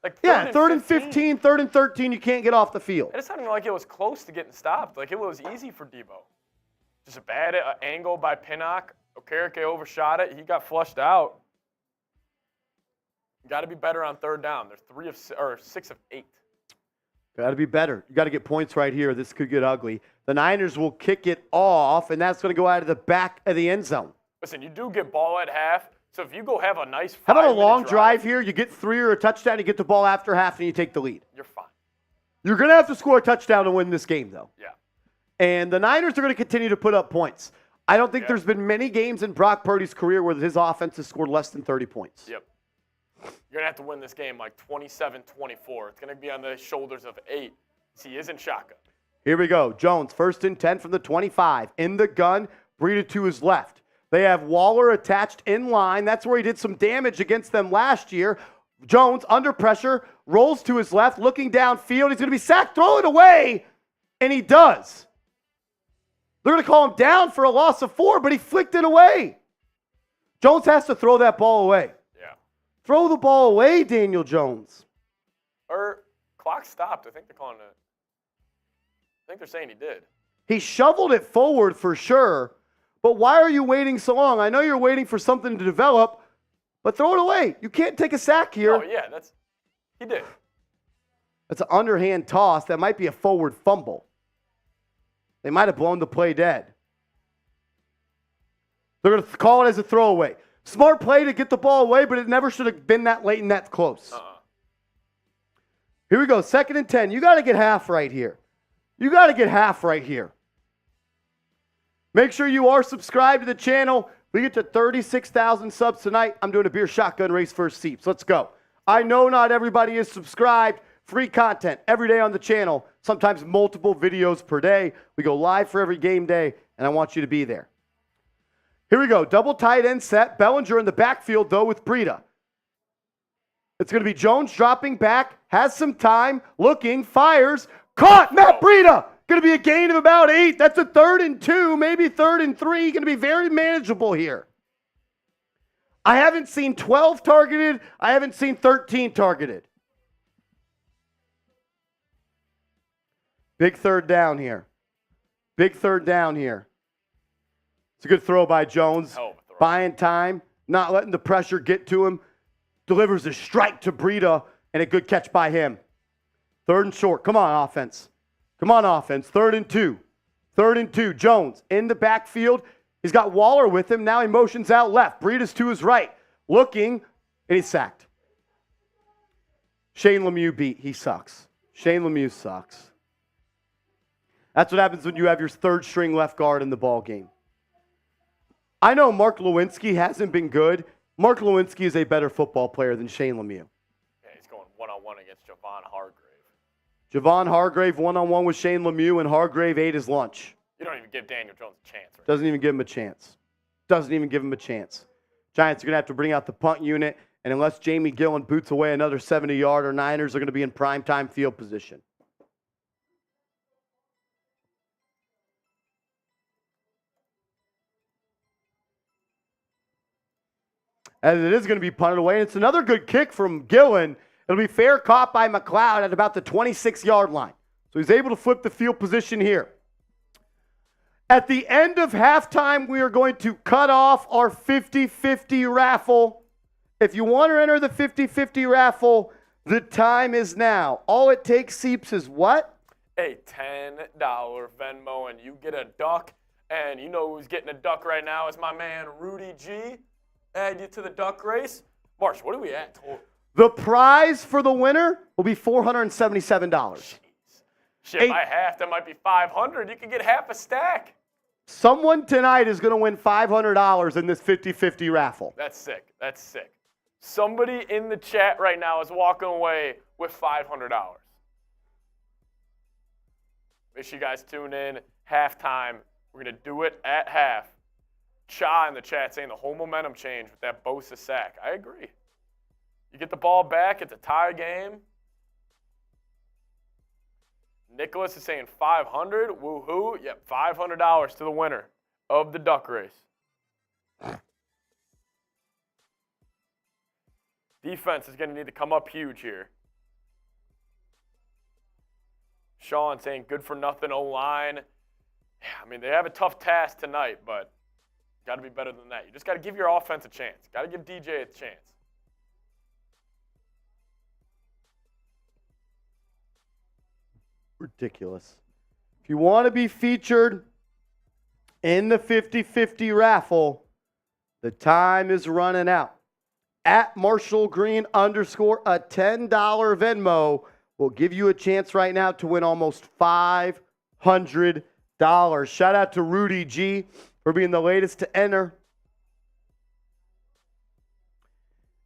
Like 3rd and 15, 3rd and 13, you can't get off the field. It sounded like it was close to getting stopped. Like it was easy for Debo. Just a bad angle by Pinnock. Okereke overshot it. He got flushed out. You got to be better on 3rd down. They're 6 of 8. Got to be better. You got to get points right here. This could get ugly. The Niners will kick it off, and that's going to go out of the back of the end zone. Listen, you do get ball at half, so if you go have a nice 5-minute How about a long drive here? You get 3 or a touchdown, you get the ball after half, and you take the lead. You're fine. You're going to have to score a touchdown to win this game, though. Yeah. And the Niners are going to continue to put up points. I don't think there's been many games in Brock Purdy's career where his offense has scored less than 30 points. Yep. You're going to have to win this game like 27-24. It's going to be on the shoulders of 8. He isn't shotgun. Here we go. Jones, 1st and 10 from the 25. In the gun, Breida to his left. They have Waller attached in line. That's where he did some damage against them last year. Jones, under pressure, rolls to his left, looking downfield. He's going to be sacked. Throw it away, and he does. They're going to call him down for a loss of 4, but he flicked it away. Jones has to throw that ball away. Yeah. Throw the ball away, Daniel Jones. Or clock stopped. I think they're calling it. I think they're saying he did. He shoveled it forward for sure, but why are you waiting so long? I know you're waiting for something to develop, but throw it away. You can't take a sack here. Oh, yeah, he did. That's an underhand toss. That might be a forward fumble. They might have blown the play dead. They're going to call it as a throwaway. Smart play to get the ball away, but it never should have been that late and that close. Here we go, 2nd and 10. You got to get half right here. Make sure you are subscribed to the channel. We get to 36,000 subs tonight. I'm doing a beer shotgun race for seats. Let's go. I know not everybody is subscribed. Free content every day on the channel, sometimes multiple videos per day. We go live for every game day, and I want you to be there. Here we go. Double tight end set. Bellinger in the backfield, though, with Breida. It's going to be Jones dropping back, has some time, looking, fires, caught, Matt Breida. Going to be a gain of about 8. That's a 3rd and 2, maybe 3rd and 3. Going to be very manageable here. I haven't seen 12 targeted. I haven't seen 13 targeted. Big third down here. Big third down here. It's a good throw by Jones. Hell of a throw. Buying time, not letting the pressure get to him. Delivers a strike to Breida, and a good catch by him. 3rd and short. Come on, offense. Come on, offense. 3rd and 2. 3rd and 2. Jones in the backfield. He's got Waller with him. Now he motions out left. Breida's to his right. Looking, and he's sacked. Shane Lemieux beat. He sucks. Shane Lemieux sucks. That's what happens when you have your 3rd string left guard in the ball game. I know Mark Lewinsky hasn't been good. Mark Lewinsky is a better football player than Shane Lemieux. Yeah, he's going one-on-one against Javon Hargrave. Javon Hargrave one-on-one with Shane Lemieux, and Hargrave ate his lunch. You don't even give Daniel Jones a chance. Right? Doesn't even give him a chance. Doesn't even give him a chance. Giants are going to have to bring out the punt unit, and unless Jamie Gillen boots away another 70-yarder, Niners are going to be in primetime field position. As it is going to be punted away, and it's another good kick from Gillen. It'll be fair caught by McLeod at about the 26-yard line. So he's able to flip the field position here. At the end of halftime, we are going to cut off our 50-50 raffle. If you want to enter the 50-50 raffle, the time is now. All it takes, Seeps, is what? A $10 Venmo, and you get a duck. And you know who's getting a duck right now is my man Rudy G. Add you to the duck race. Marsh, what are we at total? The prize for the winner will be $477. Jeez. Shit, by half, that might be $500. You could get half a stack. Someone tonight is going to win $500 in this 50-50 raffle. That's sick. That's sick. Somebody in the chat right now is walking away with $500. Make sure you guys tune in. Halftime. We're going to do it at half. Cha in the chat saying the whole momentum change with that Bosa sack. I agree. You get the ball back, it's a tie game. Nicholas is saying 500. Woohoo. Yep, $500 to the winner of the duck race. Defense is going to need to come up huge here. Sean saying good for nothing O-line. Yeah, I mean, they have a tough task tonight, but got to be better than that. You just got to give your offense a chance. Got to give DJ a chance. Ridiculous. If you want to be featured in the 50-50 raffle, the time is running out. At Marshall Green _ a $10 Venmo will give you a chance right now to win almost $500. Shout out to Rudy G for being the latest to enter.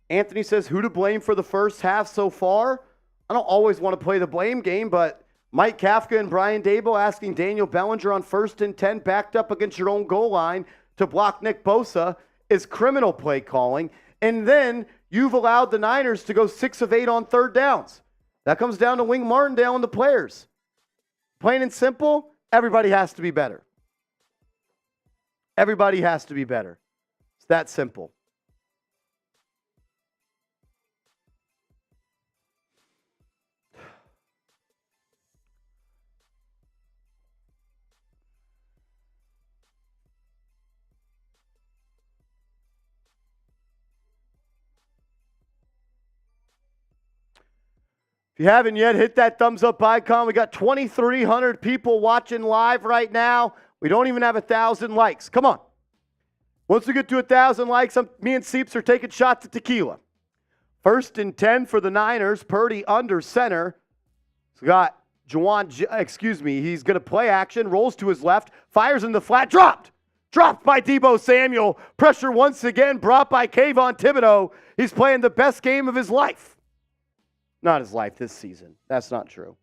Anthony says, who to blame for the first half so far? I don't always want to play the blame game, but Mike Kafka and Brian Dable asking Daniel Bellinger on 1st and 10 backed up against your own goal line to block Nick Bosa is criminal play calling. And then you've allowed the Niners to go 6 of 8 on 3rd downs. That comes down to Wing Martindale and the players. Plain and simple, everybody has to be better. Everybody has to be better. It's that simple. If you haven't yet, hit that thumbs up icon. We got 2,300 people watching live right now. We don't even have 1,000 likes. Come on. Once we get to 1,000 likes, me and Seeps are taking shots at tequila. 1st and 10 for the Niners. Purdy under center. So we got he's going to play action, rolls to his left, fires in the flat, dropped. Dropped by Deebo Samuel. Pressure once again brought by Kayvon Thibodeau. He's playing the best game of his life. Not his life this season. That's not true.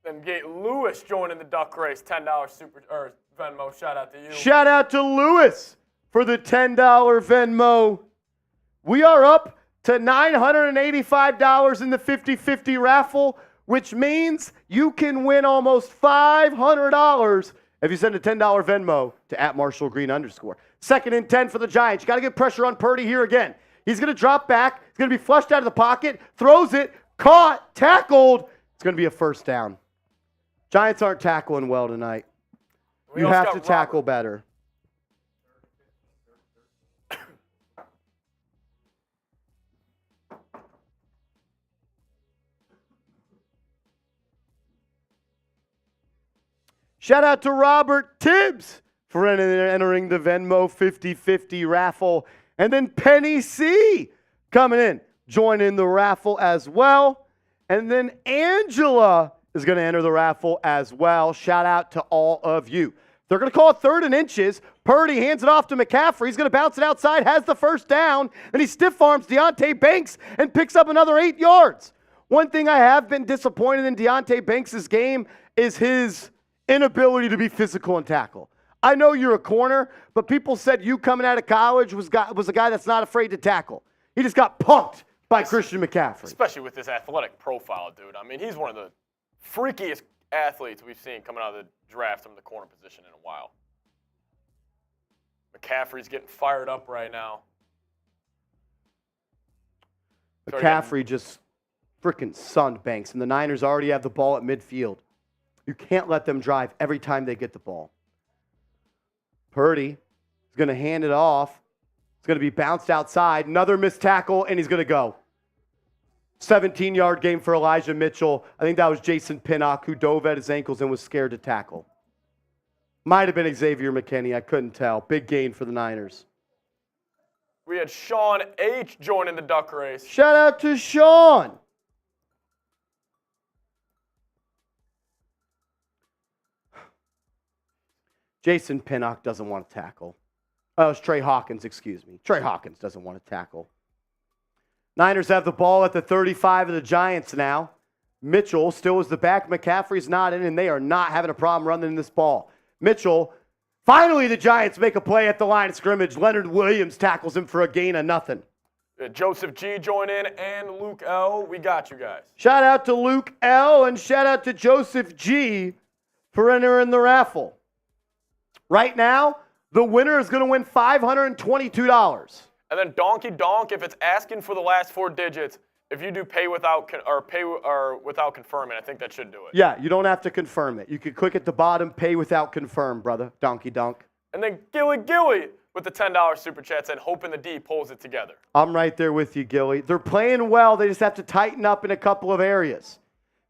Then get Lewis joining the duck race. $10 Venmo. Shout out to you. Shout out to Lewis for the $10 Venmo. We are up to $985 in the 50-50 raffle, which means you can win almost $500 if you send a $10 Venmo to @MarshallGreen _. 2nd and 10 for the Giants. You got to get pressure on Purdy here again. He's going to drop back. He's going to be flushed out of the pocket. Throws it. Caught. Tackled. It's going to be a first down. Giants aren't tackling well tonight. We You also have got to tackle Robert. better. Shout out to Robert Tibbs for entering the Venmo 50-50 raffle. And then Penny C coming in, joining the raffle as well. And then Angela is going to enter the raffle as well. Shout out to all of you. They're going to call it 3rd and inches. Purdy hands it off to McCaffrey. He's going to bounce it outside, has the first down, and he stiff arms Deontay Banks and picks up another 8 yards. One thing I have been disappointed in Deontay Banks' game is his inability to be physical and tackle. I know you're a corner, but people said you coming out of college was a guy that's not afraid to tackle. He just got punked by Christian McCaffrey. Especially with this athletic profile, dude. I mean, he's one of the freakiest athletes we've seen coming out of the draft from the corner position in a while. McCaffrey's getting fired up right now. McCaffrey just freaking sunned Banks, and the Niners already have the ball at midfield. You can't let them drive every time they get the ball. Purdy is going to hand it off. It's going to be bounced outside. Another missed tackle, and he's going to go. 17-yard game for Elijah Mitchell. I think that was Jason Pinnock who dove at his ankles and was scared to tackle. Might have been Xavier McKinney. I couldn't tell. Big gain for the Niners. We had Sean H. joining the duck race. Shout out to Sean. Jason Pinnock doesn't want to tackle. Oh, it's Trey Hawkins, excuse me. Trey Hawkins doesn't want to tackle. Niners have the ball at the 35 of the Giants now. Mitchell still is the back. McCaffrey's not in, and they are not having a problem running this ball. Mitchell, finally the Giants make a play at the line of scrimmage. Leonard Williams tackles him for a gain of nothing. Joseph G. join in and Luke L. We got you guys. Shout out to Luke L. and shout out to Joseph G. for entering the raffle. Right now, the winner is going to win $522. And then Donkey Donk, if it's asking for the last 4 digits, if you do pay without confirming, I think that should do it. Yeah, you don't have to confirm it. You can click at the bottom, pay without confirm, brother. Donkey Donk. And then Gilly with the $10 super chat said, hoping the D pulls it together. I'm right there with you, Gilly. They're playing well. They just have to tighten up in a couple of areas.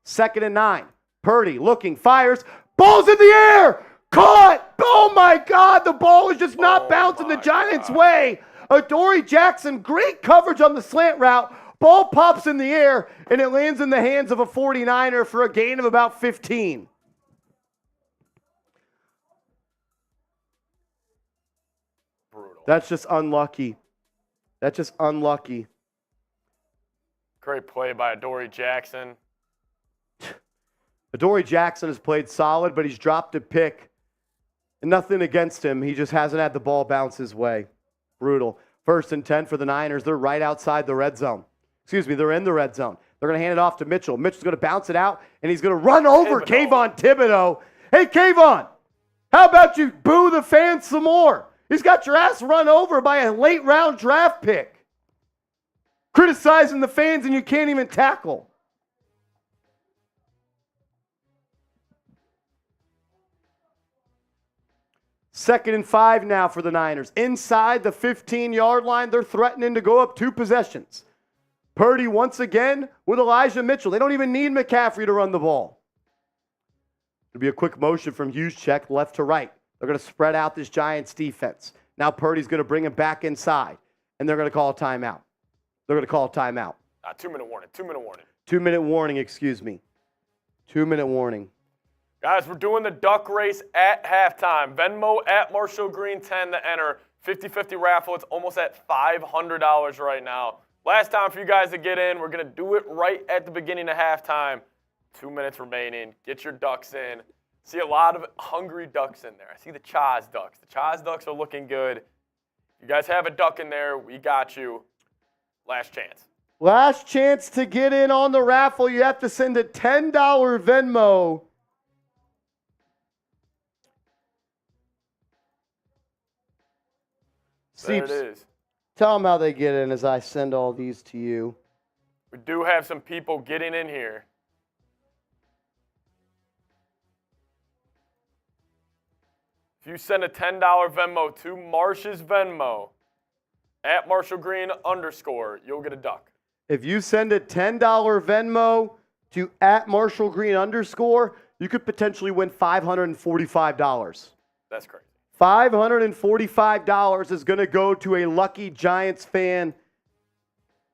2nd and 9. Purdy looking, fires. Ball's in the air. Caught. Oh, my God. The ball is just not bouncing the Giants' way. Adoree Jackson, great coverage on the slant route. Ball pops in the air, and it lands in the hands of a 49er for a gain of about 15. Brutal. That's just unlucky. That's just unlucky. Great play by Adoree Jackson. Adoree Jackson has played solid, but he's dropped a pick. And nothing against him. He just hasn't had the ball bounce his way. Brutal. 1st and 10 for the Niners. They're right outside the red zone. Excuse me, they're in the red zone. They're going to hand it off to Mitchell. Mitchell's going to bounce it out, and he's going to run over Kayvon Thibodeau. Hey, Kayvon, how about you boo the fans some more? He's got your ass run over by a late-round draft pick. Criticizing the fans, and you can't even tackle. Second and 5 now for the Niners. Inside the 15-yard line, they're threatening to go up 2 possessions. Purdy once again with Elijah Mitchell. They don't even need McCaffrey to run the ball. It'll be a quick motion from Juszczyk left to right. They're going to spread out this Giants defense. Now Purdy's going to bring him back inside, and they're going to call a timeout. They're going to call a timeout. 2-minute warning. 2-minute warning. 2-minute warning, excuse me. 2-minute warning. Guys, we're doing the duck race at halftime. Venmo at Marshall Green 10 to enter. 50-50 raffle. It's almost at $500 right now. Last time for you guys to get in. We're going to do it right at the beginning of halftime. 2 minutes remaining. Get your ducks in. See a lot of hungry ducks in there. I see the Chaz ducks. The Chaz ducks are looking good. You guys have a duck in there. We got you. Last chance. Last chance to get in on the raffle. You have to send a $10 Venmo. There it is. Tell them how they get in as I send all these to you. We do have some people getting in here. If you send a $10 Venmo to Marsh's Venmo, at Marshall Green _, you'll get a duck. If you send a $10 Venmo to at Marshall Green _, you could potentially win $545. That's crazy. $545 is going to go to a lucky Giants fan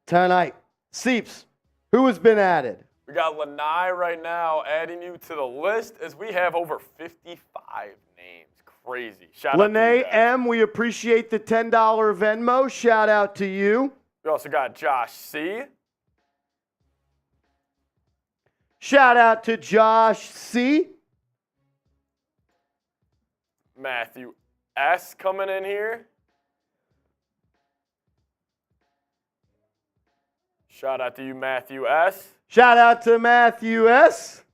tonight. Seeps, who has been added? We got Lanai right now adding you to the list as we have over 55 names. Crazy. Shout out to Lene you guys. M., we appreciate the $10 Venmo. Shout out to you. We also got Josh C. Shout out to Josh C. Matthew S. coming in here. Shout out to you, Matthew S. Shout out to Matthew S.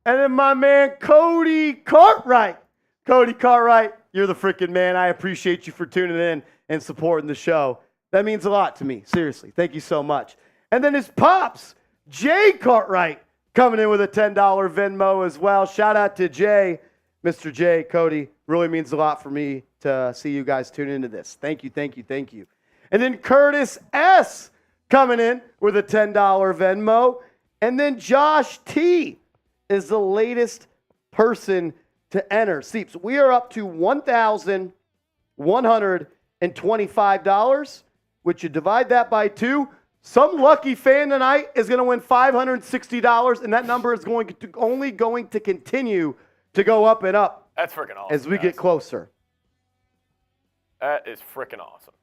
And then my man Cody Cartwright. Cody Cartwright, you're the freaking man. I appreciate you for tuning in and supporting the show. That means a lot to me. Seriously. Thank you so much. And then his pops, Jay Cartwright, coming in with a $10 Venmo as well. Shout out to Jay. Mr. J, Cody, really means a lot for me to see you guys tune into this. Thank you, thank you, thank you. And then Curtis S. coming in with a $10 Venmo. And then Josh T. is the latest person to enter. Seeps, we are up to $1,125, which you divide that by 2. Some lucky fan tonight is going to win $560, and that number is only going to continue to go up and up. That's freaking awesome. As we get closer. That is freaking awesome.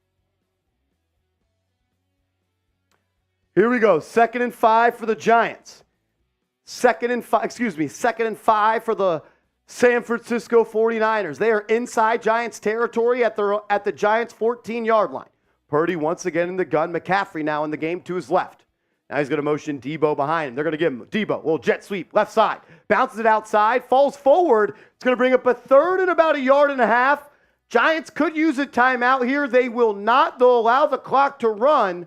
Here we go. 2nd and 5 for the Giants. 2nd and 5 for the San Francisco 49ers. They are inside Giants territory at the Giants 14-yard line. Purdy once again in the gun. McCaffrey now in the game to his left. Now he's going to motion Debo behind him. They're going to give him Debo. Little jet sweep, left side. Bounces it outside, falls forward. It's going to bring up a 3rd and about 1.5 yards. Giants could use a timeout here. They will not. They'll allow the clock to run.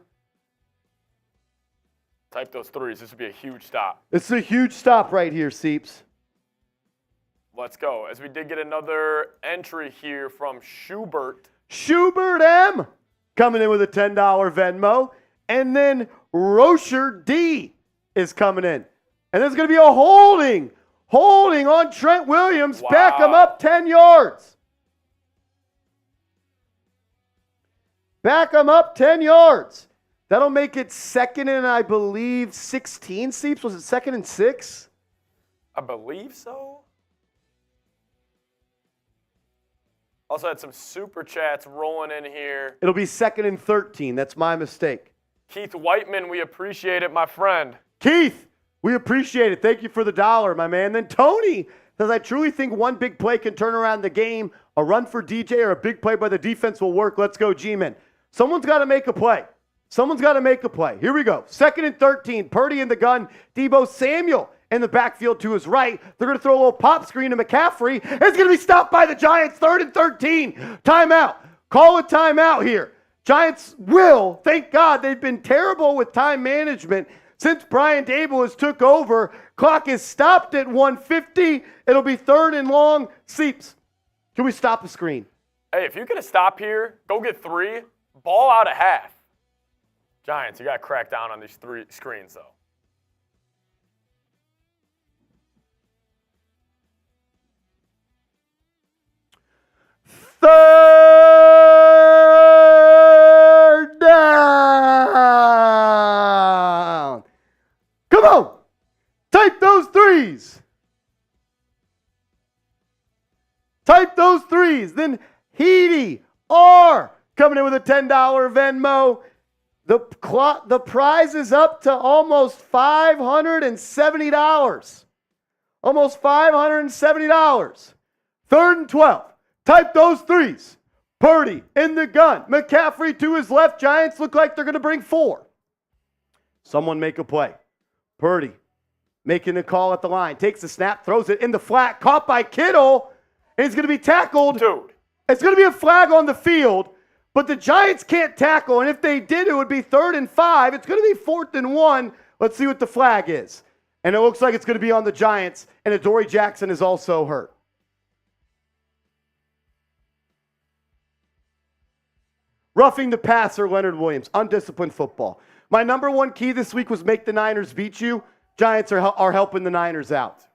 Type those threes. This would be a huge stop. It's a huge stop right here, Seeps. Let's go. As we did get another entry here from Schubert. Schubert M. coming in with a $10 Venmo. And then Rocher D is coming in. And there's going to be a holding on Trent Williams. Wow. Back him up 10 yards. Back him up 10 yards. That'll make it 2nd and, I believe, 16, Seeps. Was it 2nd and 6? I believe so. Also had some super chats rolling in here. It'll be 2nd and 13. That's my mistake. Keith Whiteman, we appreciate it, my friend. Keith, we appreciate it. Thank you for the $1, my man. Then Tony says, I truly think one big play can turn around the game. A run for DJ or a big play by the defense will work. Let's go, G-Men. Someone's got to make a play. Someone's got to make a play. Here we go. 2nd and 13. Purdy in the gun. Debo Samuel in the backfield to his right. They're going to throw a little pop screen to McCaffrey. It's going to be stopped by the Giants. 3rd and 13. Timeout. Call a timeout here. Giants will, thank God, they've been terrible with time management since Brian Dable has took over. Clock is stopped at 1:50. It'll be 3rd and long. Seeps, can we stop the screen? Hey, if you're going to stop here, go get 3. Ball out of half. Giants, you got to crack down on these 3 screens, though. Third down. Come on. Type those threes. Type those threes. Then Heedy R coming in with a $10 Venmo. The prize is up to almost $570. Almost $570. 3rd and 12. Type those threes. Purdy in the gun. McCaffrey to his left. Giants look like they're going to bring 4. Someone make a play. Purdy making the call at the line. Takes the snap, throws it in the flat. Caught by Kittle. And he's going to be tackled. Dude. It's going to be a flag on the field. But the Giants can't tackle. And if they did, it would be 3rd and 5. It's going to be 4th and 1. Let's see what the flag is. And it looks like it's going to be on the Giants. And Adoree Jackson is also hurt. roughing the passer, Leonard Williams, undisciplined football. My number one key this week was make the Niners beat you. Giants are helping the Niners out.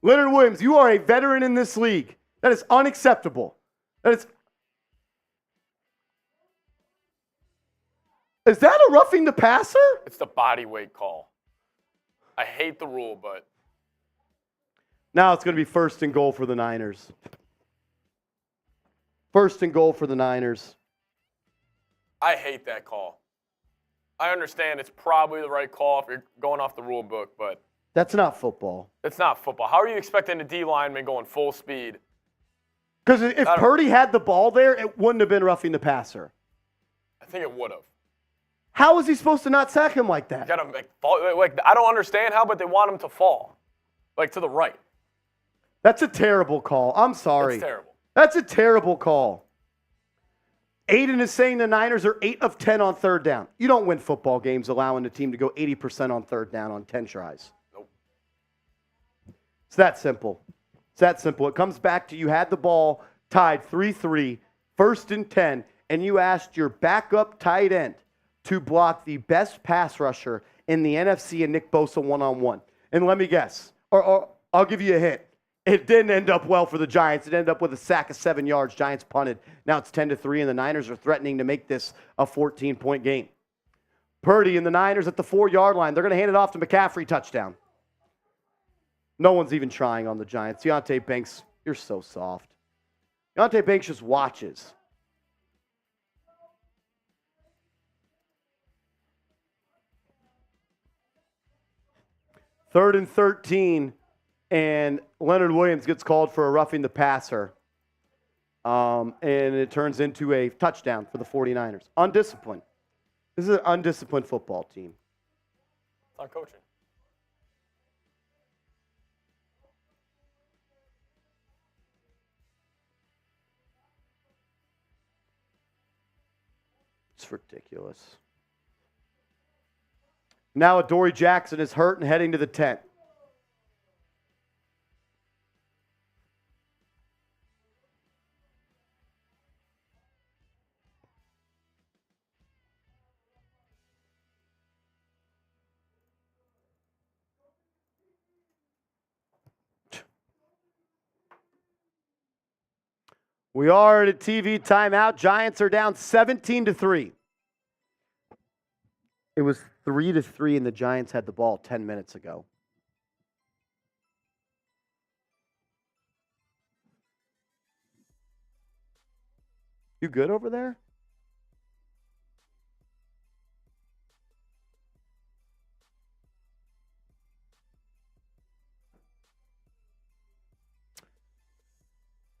Leonard Williams, you are a veteran in this league. That is unacceptable. Is that a roughing the passer? It's the body weight call. I hate the rule, but. Now it's going to be first and goal for the Niners. First and goal for the Niners. I hate that call. I understand it's probably the right call if you're going off the rule book, but. That's not football. It's not football. How are you expecting a D lineman going full speed? Because if Purdy had the ball there, it wouldn't have been roughing the passer. I think it would have. How is he supposed to not sack him like that? You gotta I don't understand how, but they want him to fall, to the right. That's a terrible call. I'm sorry. It's terrible. That's a terrible call. Aiden is saying the Niners are 8 of 10 on third down. You don't win football games allowing the team to go 80% on third down on 10 tries. Nope. It's that simple. It's that simple. It comes back to you had the ball tied 3-3, first and 10, and you asked your backup tight end to block the best pass rusher in the NFC and Nick Bosa one-on-one. And let me guess, or I'll give you a hint. It didn't end up well for the Giants. It ended up with a sack of 7 yards. Giants punted. Now it's 10-3, and the Niners are threatening to make this a 14-point game. Purdy and the Niners at the 4-yard line. They're going to hand it off to McCaffrey, touchdown. No one's even trying on the Giants. Deontay Banks, you're so soft. Deontay Banks just watches. Third and 13, and Leonard Williams gets called for a roughing the passer. And it turns into a touchdown for the 49ers. Undisciplined. This is an undisciplined football team. It's not coaching. It's ridiculous. Now Adoree Jackson is hurt and heading to the tent. We are at a TV timeout. Giants are down 17-3. It was 3-3, and the Giants had the ball 10 minutes ago. You good over there?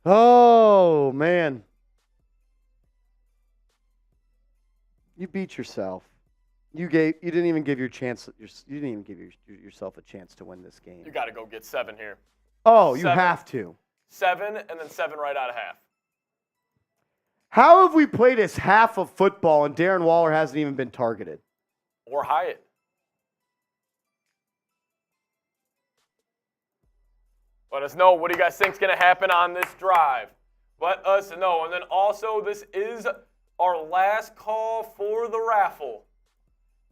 Oh, man. You beat yourself. You didn't even give yourself a chance to win this game. You got to go get 7 here. Oh, you 7. have to. 7 and then 7 right out of half. How have we played as half of football and Darren Waller hasn't even been targeted? Or Hyatt. Let us know, what do you guys think is going to happen on this drive? Let us know. And then also, this is our last call for the raffle.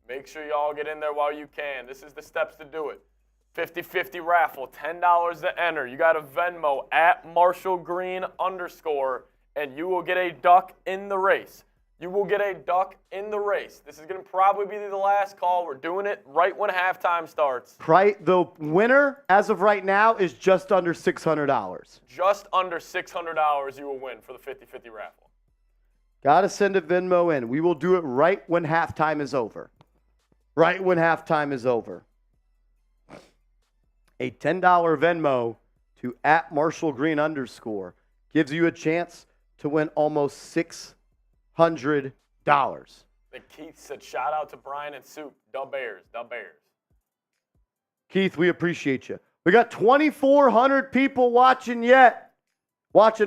Make sure y'all get in there while you can. This is the steps to do it. 50-50 raffle, $10 to enter. You got a Venmo at @MarshallGreen_, and you will get a duck in the race. You will get a duck in the race. This is going to probably be the last call. We're doing it right when halftime starts. The winner, as of right now, is just under $600. Just under $600 you will win for the 50-50 raffle. Got to send a Venmo in. We will do it right when halftime is over. Right when halftime is over. A $10 Venmo to @MarshallGreen_ gives you a chance to win almost $600. The Keith said, shout out to Brian and Soup. Da Bears. Keith, we appreciate you. We got 2,400 people watching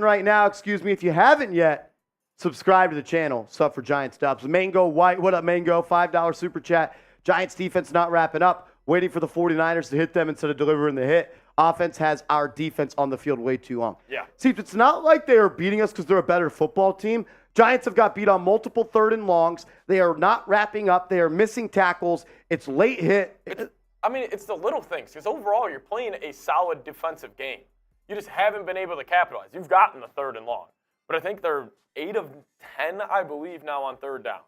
right now, excuse me. If you haven't yet, subscribe to the channel. Sub for Giants Dubs. Mango White, what up, Mango? $5 super chat. Giants defense not wrapping up. Waiting for the 49ers to hit them instead of delivering the hit. Offense has our defense on the field way too long. Yeah. See, it's not like they are beating us because they're a better football team. Giants have got beat on multiple 3rd and longs. They are not wrapping up. They are missing tackles. It's late hit. It's the little things, because overall you're playing a solid defensive game. You just haven't been able to capitalize. You've gotten the 3rd and long, but I think they're 8 of 10, I believe, now on 3rd down.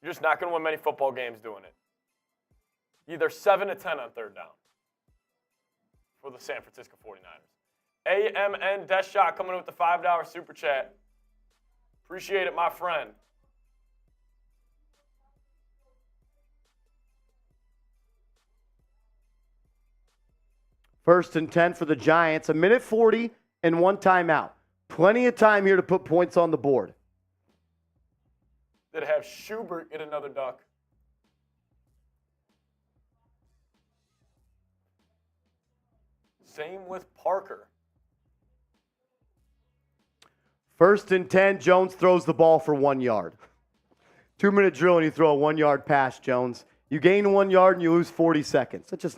You're just not going to win many football games doing it. Either 7 to 10 on 3rd down for the San Francisco 49ers. AMN Death Shot coming in with the $5 super chat. Appreciate it, my friend. First and 10 for the Giants. 1:40 and 1 timeout. Plenty of time here to put points on the board. Did have Schubert get another duck. Same with Parker. First and 10, Jones throws the ball for 1 yard. 2-minute drill and you throw a 1-yard pass, Jones. You gain 1 yard and you lose 40 seconds. It's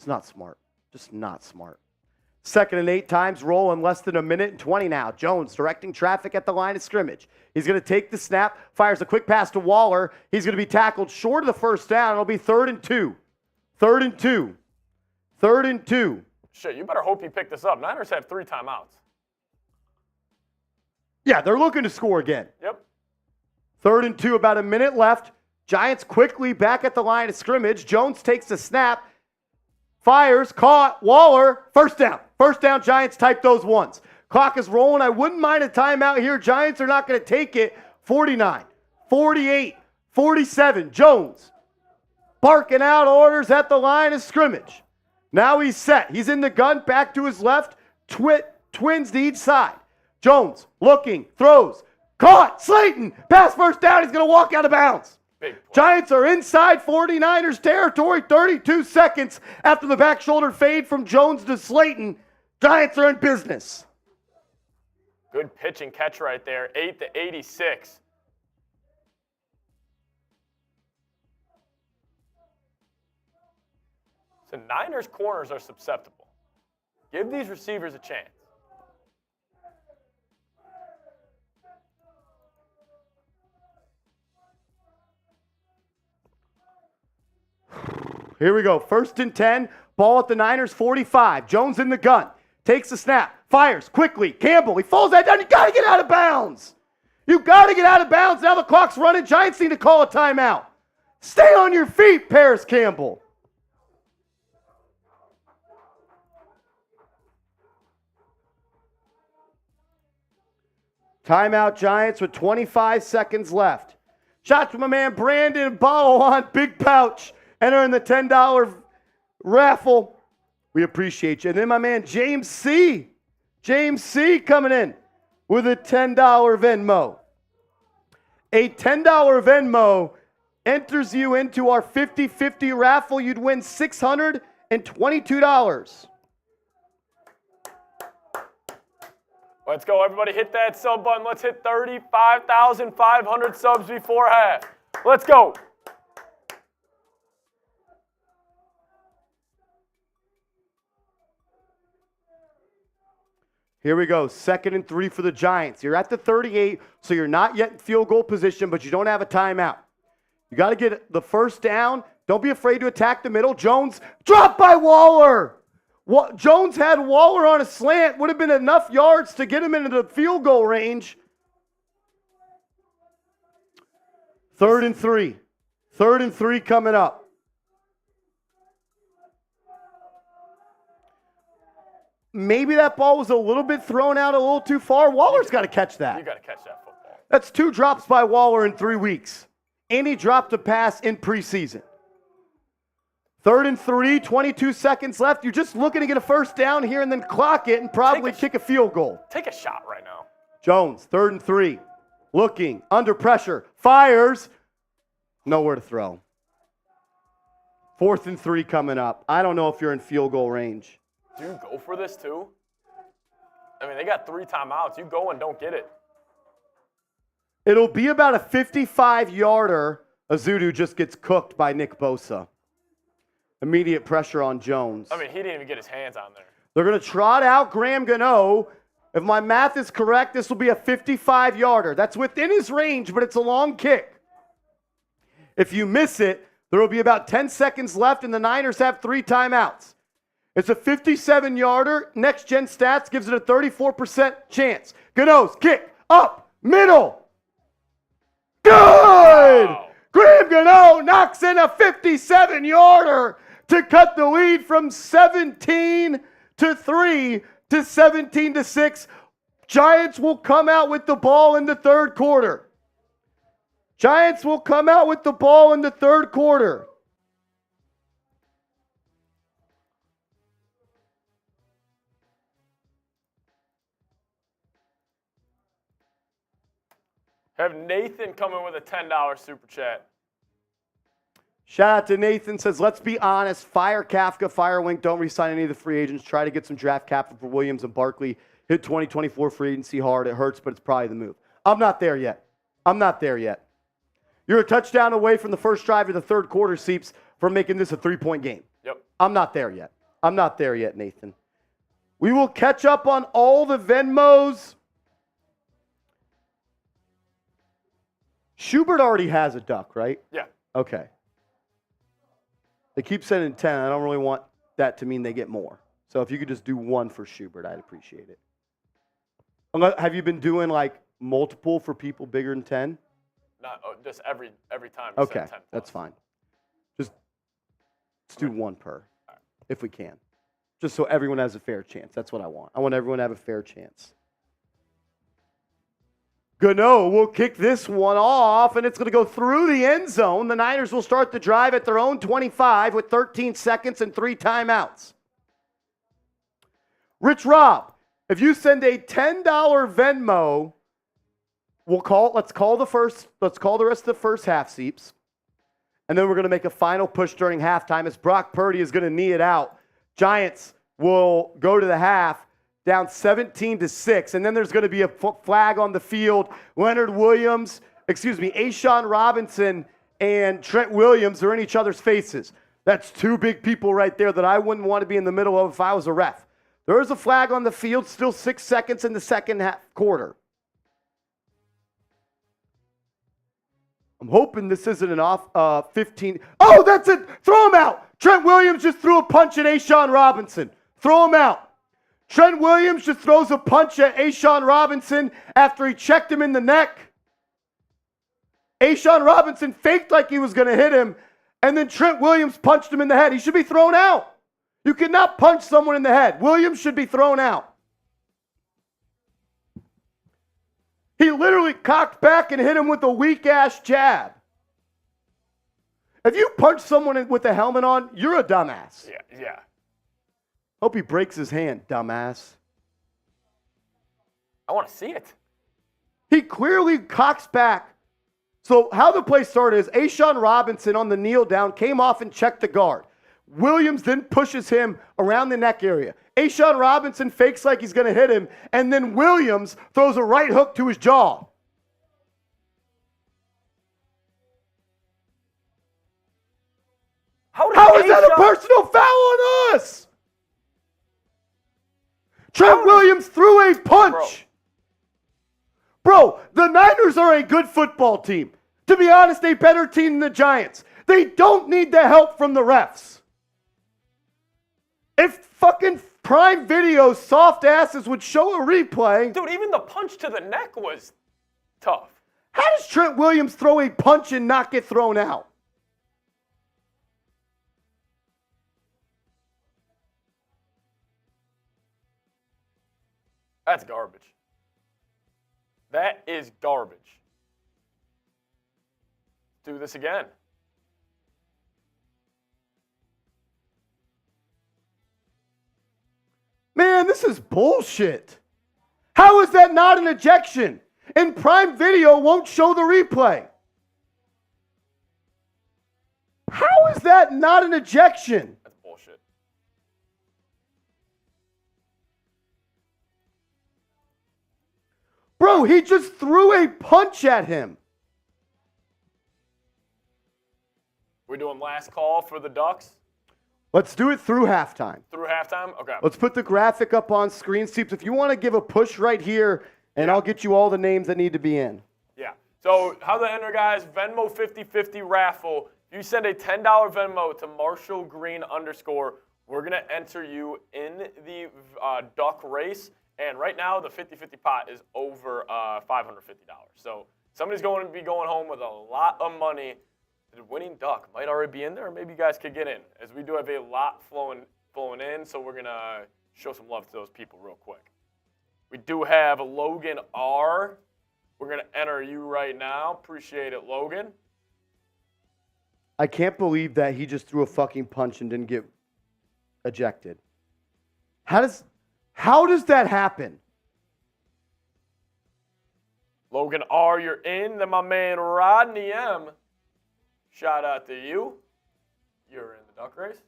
not smart. Just not smart. 2nd and 8 times, roll in less than 1:20 now. Jones directing traffic at the line of scrimmage. He's going to take the snap, fires a quick pass to Waller. He's going to be tackled short of the 1st down. It'll be 3rd and 2. 3rd and 2. 3rd and 2. Shit, you better hope you pick this up. Niners have 3 timeouts. Yeah, they're looking to score again. Yep. 3rd and 2, about a minute left. Giants quickly back at the line of scrimmage. Jones takes the snap, fires, caught, Waller, 1st down. 1st down, Giants type those ones. Clock is rolling. I wouldn't mind a timeout here. Giants are not going to take it. 49, 48, 47. Jones barking out orders at the line of scrimmage. Now he's set. He's in the gun, back to his left. Twins to each side. Jones looking, throws, caught, Slayton, pass 1st down. He's going to walk out of bounds. Giants are inside 49ers territory, 32 seconds after the back shoulder fade from Jones to Slayton. Giants are in business. Good pitch and catch right there, 8 to 86. So Niners corners are susceptible. Give these receivers a chance. Here we go. 1st and 10. Ball at the Niners 45. Jones in the gun. Takes the snap. Fires quickly. Campbell. He falls that down. You got to get out of bounds. You got to get out of bounds. Now the clock's running. Giants need to call a timeout. Stay on your feet, Paris Campbell. Timeout, Giants, with 25 seconds left. Shots from my man Brandon Bottle on Big Pouch. Entering the $10 raffle. We appreciate you. And then my man James C. James C. coming in with a $10 Venmo. A $10 Venmo enters you into our 50-50 raffle. You'd win $622. Let's go, everybody. Hit that sub button. Let's hit 35,500 subs before half. Let's go. Here we go. 2nd and 3 for the Giants. You're at the 38, so you're not yet in field goal position, but you don't have a timeout. You got to get the 1st down. Don't be afraid to attack the middle. Jones, dropped by Waller. Jones had Waller on a slant. Would have been enough yards to get him into the field goal range. 3rd and 3. 3rd and 3 coming up. Maybe that ball was a little bit thrown out a little too far. Waller's got to catch that. You got to catch that football. That's 2 drops by Waller in 3 weeks. And he dropped a pass in preseason. 3rd and 3, 22 seconds left. You're just looking to get a 1st down here and then clock it and probably kick a field goal. Take a shot right now. Jones, 3rd and 3. Looking, under pressure, fires. Nowhere to throw. 4th and 3 coming up. I don't know if you're in field goal range. Do you go for this too? I mean, they got 3 timeouts. You go and don't get it. It'll be about a 55-yarder. Azudu just gets cooked by Nick Bosa. Immediate pressure on Jones. I mean, he didn't even get his hands on there. They're going to trot out Graham Gano. If my math is correct, this will be a 55-yarder. That's within his range, but it's a long kick. If you miss it, there will be about 10 seconds left, and the Niners have 3 timeouts. It's a 57-yarder. Next Gen Stats gives it a 34% chance. Gano's kick up middle. Good! Wow. Graham Gano knocks in a 57-yarder to cut the lead from 17-3 to 17-6. Giants will come out with the ball in the third quarter. Giants will come out with the ball in the third quarter. Have Nathan come in with a $10 super chat. Shout out to Nathan, says, let's be honest. Fire Kafka, fire Wink. Don't re-sign any of the free agents. Try to get some draft capital for Williams and Barkley. Hit 2024 free agency hard. It hurts, but it's probably the move. I'm not there yet. You're a touchdown away from the first drive of the third quarter, Seeps, from making this a 3-point game. Yep. I'm not there yet, Nathan. We will catch up on all the Venmos. Schubert already has a duck, right? Yeah. Okay. They keep sending 10. I don't really want that to mean they get more. So if you could just do 1 for Schubert, I'd appreciate it. Have you been doing like multiple for people bigger than 10? Not just every time. Okay, send 10 that's fine. Just let's do 1 per, if we can. Just so everyone has a fair chance. That's what I want. I want everyone to have a fair chance. Gano will kick this one off, and it's going to go through the end zone. The Niners will start the drive at their own 25 with 13 seconds and 3 timeouts. Rich Rob, if you send a $10 Venmo, let's call the rest of the first half, Seeps. And then we're going to make a final push during halftime as Brock Purdy is going to knee it out. Giants will go to the half down 17-6, and then there's going to be a flag on the field. Ashawn Robinson and Trent Williams are in each other's faces. That's 2 big people right there that I wouldn't want to be in the middle of if I was a ref. There is a flag on the field, still 6 seconds in the second half quarter. I'm hoping this isn't an off 15. Oh, that's it. Throw him out. Trent Williams just threw a punch at Ashawn Robinson. Throw him out. Trent Williams just throws a punch at Ashawn Robinson after he checked him in the neck. Ashawn Robinson faked like he was going to hit him, and then Trent Williams punched him in the head. He should be thrown out. You cannot punch someone in the head. Williams should be thrown out. He literally cocked back and hit him with a weak-ass jab. If you punch someone with a helmet on, you're a dumbass. Yeah. Hope he breaks his hand, dumbass. I want to see it. He clearly cocks back. So how the play started is Ashawn Robinson on the kneel down came off and checked the guard. Williams then pushes him around the neck area. Ashawn Robinson fakes like he's going to hit him, and then Williams throws a right hook to his jaw. How is that a personal foul on us? Trent Williams threw a punch. Bro, the Niners are a good football team. To be honest, a better team than the Giants. They don't need the help from the refs. If fucking Prime Video soft asses would show a replay. Dude, even the punch to the neck was tough. How does Trent Williams throw a punch and not get thrown out? That's garbage. That is garbage. Do this again. Man, this is bullshit. How is that not an ejection? And Prime Video won't show the replay. How is that not an ejection? That's bullshit. Bro, he just threw a punch at him. We're doing last call for the Ducks? Let's do it through halftime. Through halftime? Okay. Let's put the graphic up on screen. Seeps, if you want to give a push right here, and I'll get you all the names that need to be in. Yeah. So how to enter, guys? Venmo 50/50 raffle. If you send a $10 Venmo to Marshall Green _, we're going to enter you in the duck race. And right now, the 50/50 pot is over $550. So somebody's going to be going home with a lot of money. The winning duck might already be in there, or maybe you guys could get in, as we do have a lot flowing in, so we're going to show some love to those people real quick. We do have Logan R. We're going to enter you right now. Appreciate it, Logan. I can't believe that he just threw a fucking punch and didn't get ejected. How does that happen? Logan R., you're in. Then my man Rodney M., shout out to you. You're in the duck race.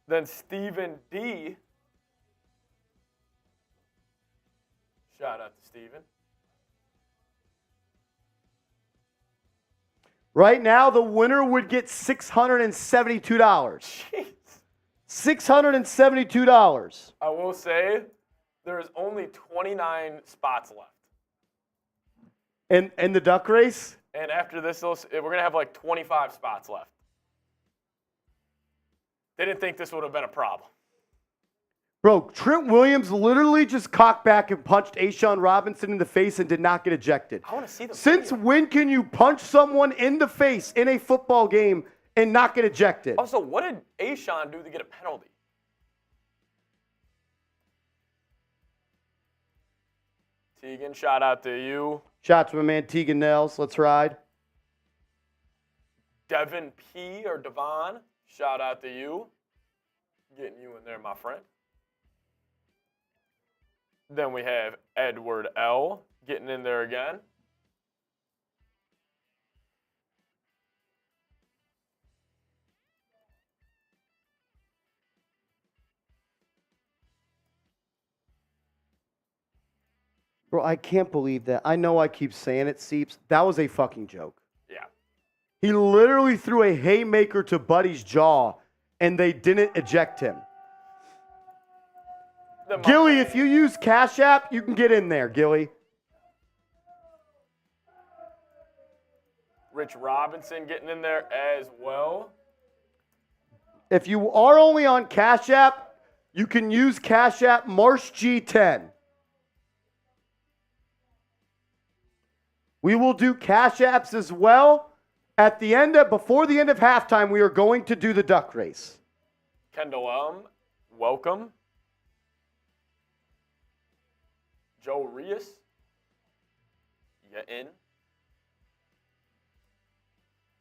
Then Stephen D. Shout out to Stephen. Right now, the winner would get $672. Jeez. $672. I will say there's only 29 spots left. In the duck race? And after this, we're going to have like 25 spots left. They didn't think this would have been a problem. Bro, Trent Williams literally just cocked back and punched A'Shawn Robinson in the face and did not get ejected. I want to see the Since video. when can you punch someone in the face in a football game and not get ejected? Also, what did A'Shawn do to get a penalty? Tegan, shout out to you. Shout out to my man Tegan Nels. Let's ride. Devin P. or Devon, shout out to you. Getting you in there, my friend. Then we have Edward L. getting in there again. Bro, I can't believe that. I know I keep saying it, Seeps. That was a fucking joke. Yeah. He literally threw a haymaker to Buddy's jaw, and they didn't eject him. Gilly, if you use Cash App, you can get in there, Gilly. Rich Robinson getting in there as well. If you are only on Cash App, you can use Cash App MarshG10. We will do Cash Apps as well. Before the end of halftime, we are going to do the duck race. Kendall Elm, welcome. Joe Reus, you in?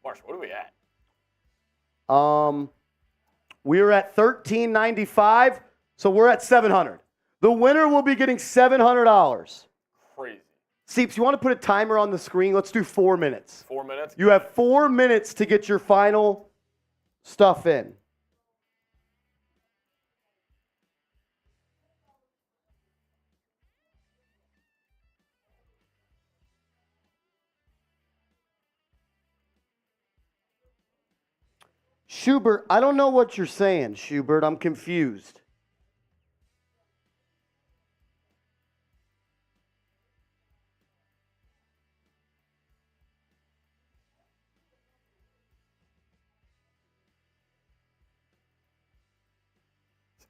Marsh, what are we at? We're at $13.95, so we're at $700. The winner will be getting $700. Crazy. Seeps, you want to put a timer on the screen? Let's do 4 minutes. 4 minutes? You have 4 minutes to get your final stuff in. Schubert, I don't know what you're saying, Schubert. I'm confused.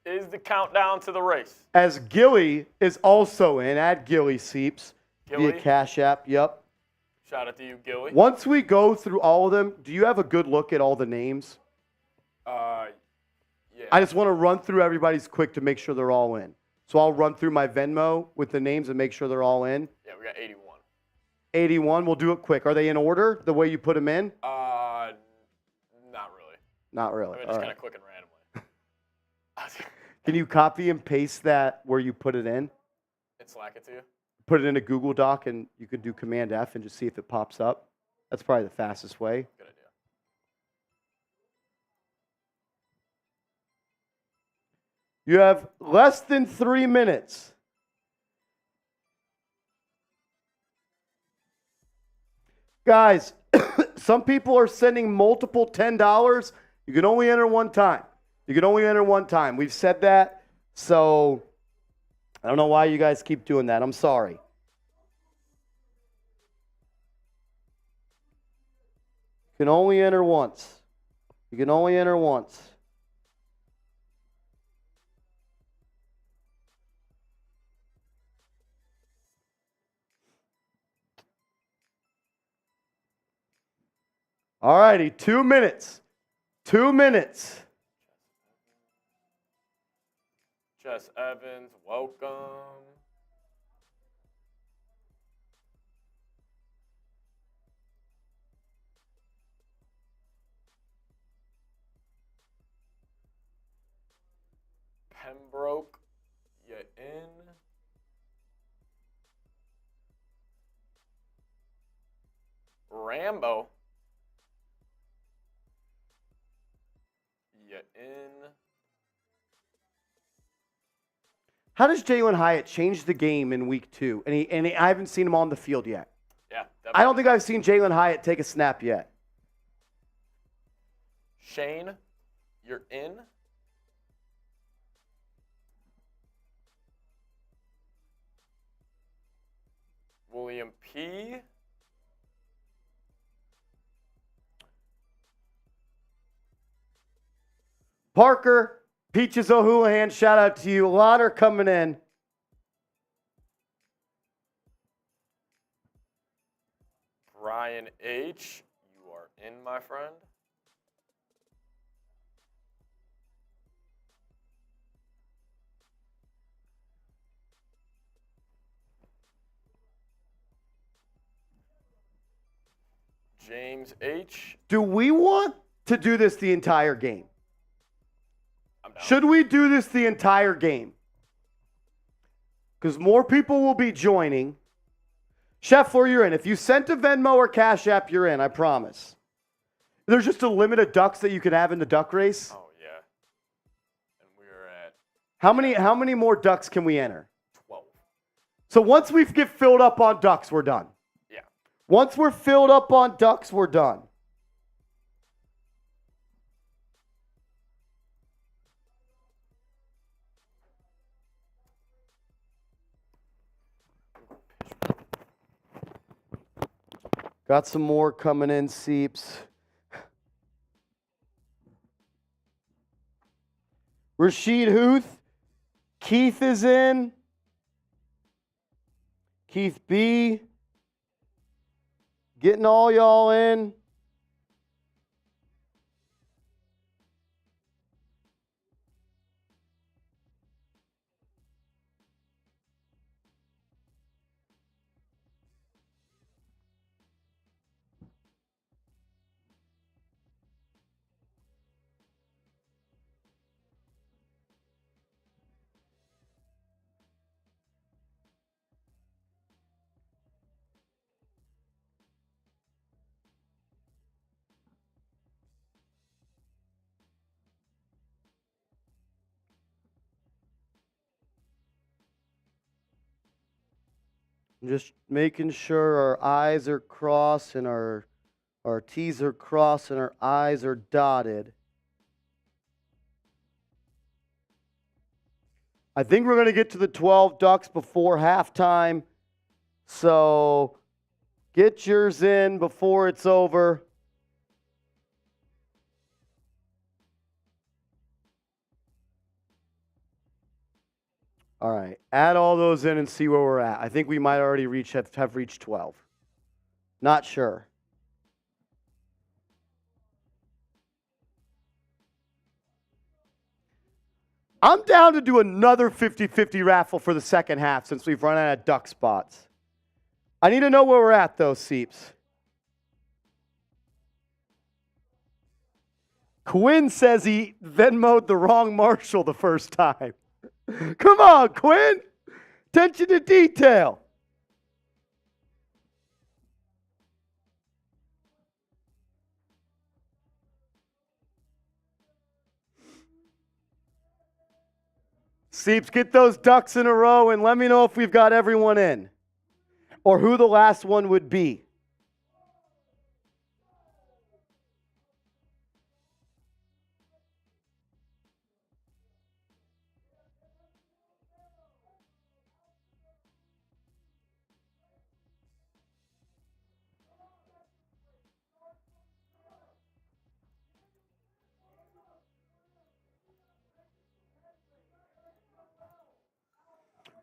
Is the countdown to the race. As Gilly is also in, add Gilly Seeps Gilly? via Cash App. Yep. Shout out to you, Gilly. Once we go through all of them, do you have a good look at all the names? Yeah. I just want to run through everybody's quick to make sure they're all in. So I'll run through my Venmo with the names and make sure they're all in. Yeah, we got 81. 81, we'll do it quick. Are they in order, the way you put them in? Not really. Not really. I mean, All just right. kind of clicking randomly. Can you copy and paste that where you put it in? And Slack it to you? Put it in a Google Doc, and you could do Command F and just see if it pops up. That's probably the fastest way. Good idea. You have less than 3 minutes. Guys, Some people are sending multiple $10. You can only enter one time. You can only enter one time. We've said that, so I don't know why you guys keep doing that. I'm sorry. You can only enter once. You can only enter once. All righty, 2 minutes. 2 minutes. Jess Evans, welcome. Pembroke, you in? Rambo, you in? How does Jalin Hyatt change the game in week 2? I haven't seen him on the field yet. Yeah, definitely. I don't think I've seen Jalin Hyatt take a snap yet. Shane, you're in? William P. Parker, Peaches O'Houlihan, shout out to you. A lot are coming in. Brian H., you are in, my friend. James H., Do we want to do this the entire game? I'm down. Should we do this the entire game? Because more people will be joining. Scheffler, you're in. If you sent a Venmo or Cash App, you're in, I promise. There's just a limit of ducks that you can have in the duck race. Oh, yeah. And we're at How many more ducks can we enter? 12. So once we get filled up on ducks, we're done. Yeah. Once we're filled up on ducks, we're done. Got some more coming in, Seeps. Rashid Huth. Keith is in. Keith B. Getting all y'all in. Just making sure our I's are crossed and our T's are crossed and our I's are dotted. I think we're going to get to the 12 ducks before halftime. So get yours in before it's over. All right, add all those in and see where we're at. I think we might already have reached 12. Not sure. I'm down to do another 50-50 raffle for the second half since we've run out of duck spots. I need to know where we're at, though, Seeps. Quinn says he Venmo'd the wrong Marshall the first time. Come on, Quinn. Attention to detail. Seeps, get those ducks in a row and let me know if we've got everyone in or who the last one would be.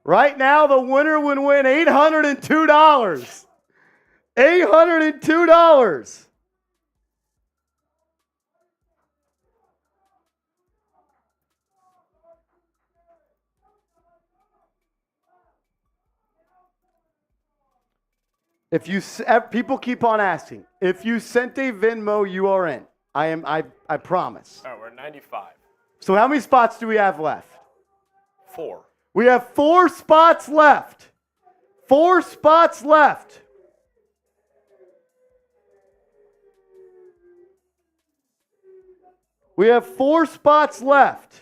Right now, the winner would win $802. $802. If you people keep on asking, if you sent a Venmo, you are in. I promise. All right, we're at 95. So how many spots do we have left? 4. We have 4 spots left. 4 spots left. We have 4 spots left.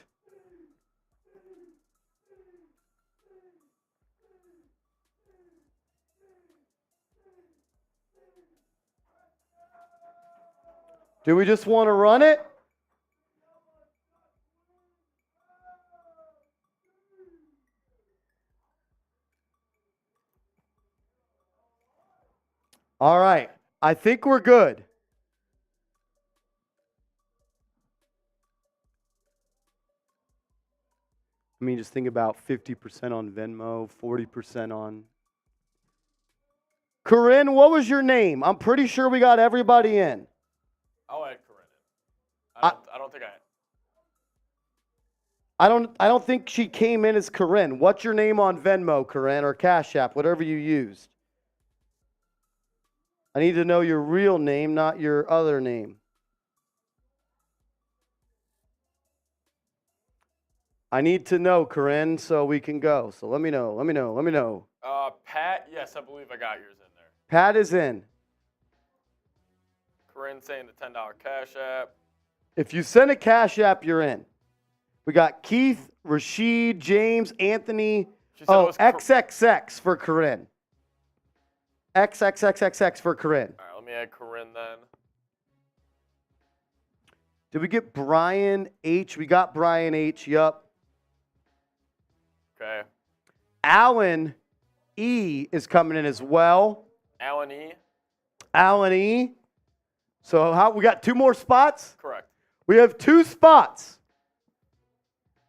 Do we just want to run it? All right. I think we're good. I mean, just think about 50% on Venmo, 40% on. Corinne, what was your name? I'm pretty sure we got everybody in. I'll add Corinne in. I don't think I don't think she came in as Corinne. What's your name on Venmo, Corinne, or Cash App, whatever you used? I need to know your real name, not your other name. I need to know, Corinne, so we can go. So let me know. Pat, yes, I believe I got yours in there. Pat is in. Corinne saying the $10 Cash App. If you send a Cash App, you're in. We got Keith, Rashid, James, Anthony. XXX for Corinne. XXXXX for Corinne. All right, let me add Corinne then. Did we get Brian H? We got Brian H. Yup. Okay. Alan E is coming in as well. Alan E. Alan E. So we got 2 more spots? Correct. We have 2 spots.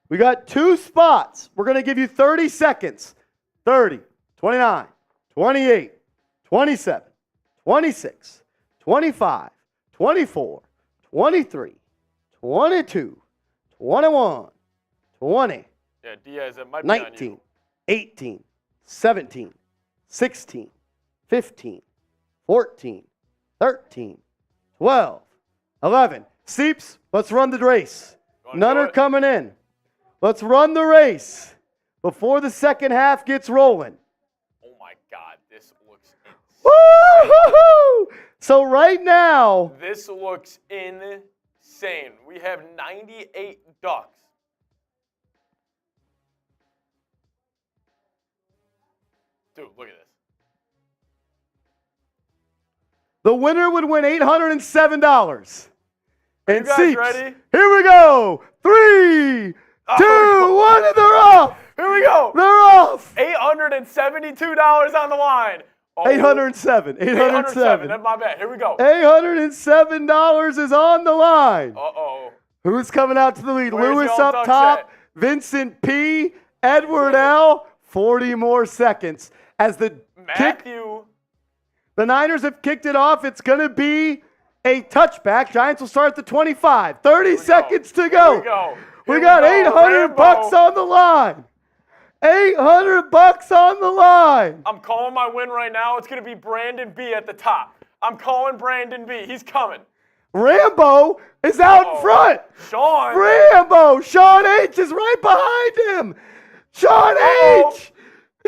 We got 2 spots. We're going to give you 30 seconds. 30, 29, 28, 27, 26, 25, 24, 23, 22, 21, 20, Yeah, Diaz, it might be 19, on you. 18, 17, 16, 15, 14, 13, 12, 11. Seeps, let's run the race. None are coming in. Let's run the race before the second half gets rolling. Oh my God, this looks insane. Woo-hoo-hoo! So right now, This looks insane. We have 98 ducks. Dude, look at this. the winner would win $807. And You guys Seeps, ready? here we go. 3, 2, 1, and they're off. Here we go. They're off. $872 on the line. Oh, 807. 807. That's my bad. Here we go. $807 is on the line. Uh-oh. Who's coming out to the lead? Where's Lewis y'all up ducks top. at? Vincent P. Edward L. 40 more seconds. As the Matthew. the Niners have kicked it off. It's going to be a touchback. Giants will start at the 25. 30 seconds to go. Here we go. We Here got we go. $800 bucks on the line. $800 on the line. I'm calling my win right now. It's going to be Brandon B at the top. I'm calling Brandon B. He's coming. Rambo is out in front. Sean. Rambo. Sean H is right behind him. Sean H.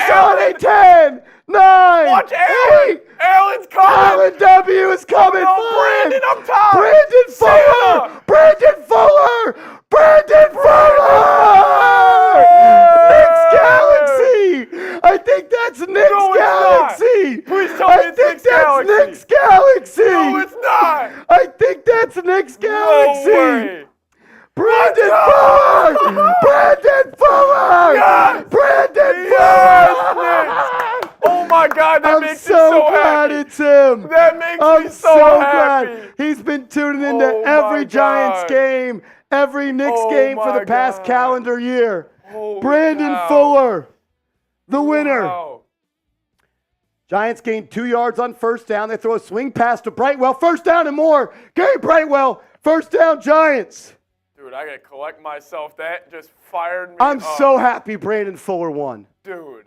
Sean H. 10, 9, Watch Allen. 8. Allen's coming. Allen W is coming. Oh, 5. Brandon up top. Brandon Fuller. Santa. Brandon Fuller. Brandon Fuller. Nick's Galaxy. I think that's Nick's No, it's not. Galaxy. Please tell me I it's think Nick's that's Galaxy. Nick's Galaxy. No, it's not. I think that's Nick's Galaxy. No way. Brandon Fuller! Brandon Fuller! Yes! Brandon Yes, Fuller! Oh my God, that I'm makes so me so glad happy. it's him. That makes I'm me so happy. glad. He's been tuning into Oh every my Giants God. game, every Knicks Oh game for my the past God. calendar year. Holy Brandon cow. Fuller. the winner. Wow. Giants gain 2 yards on first down. They throw a swing pass to Brightwell. First down and more. Gary Brightwell, first down Giants. Dude, I got to collect myself. That just fired me I'm up. so happy Brandon Fuller won. Dude.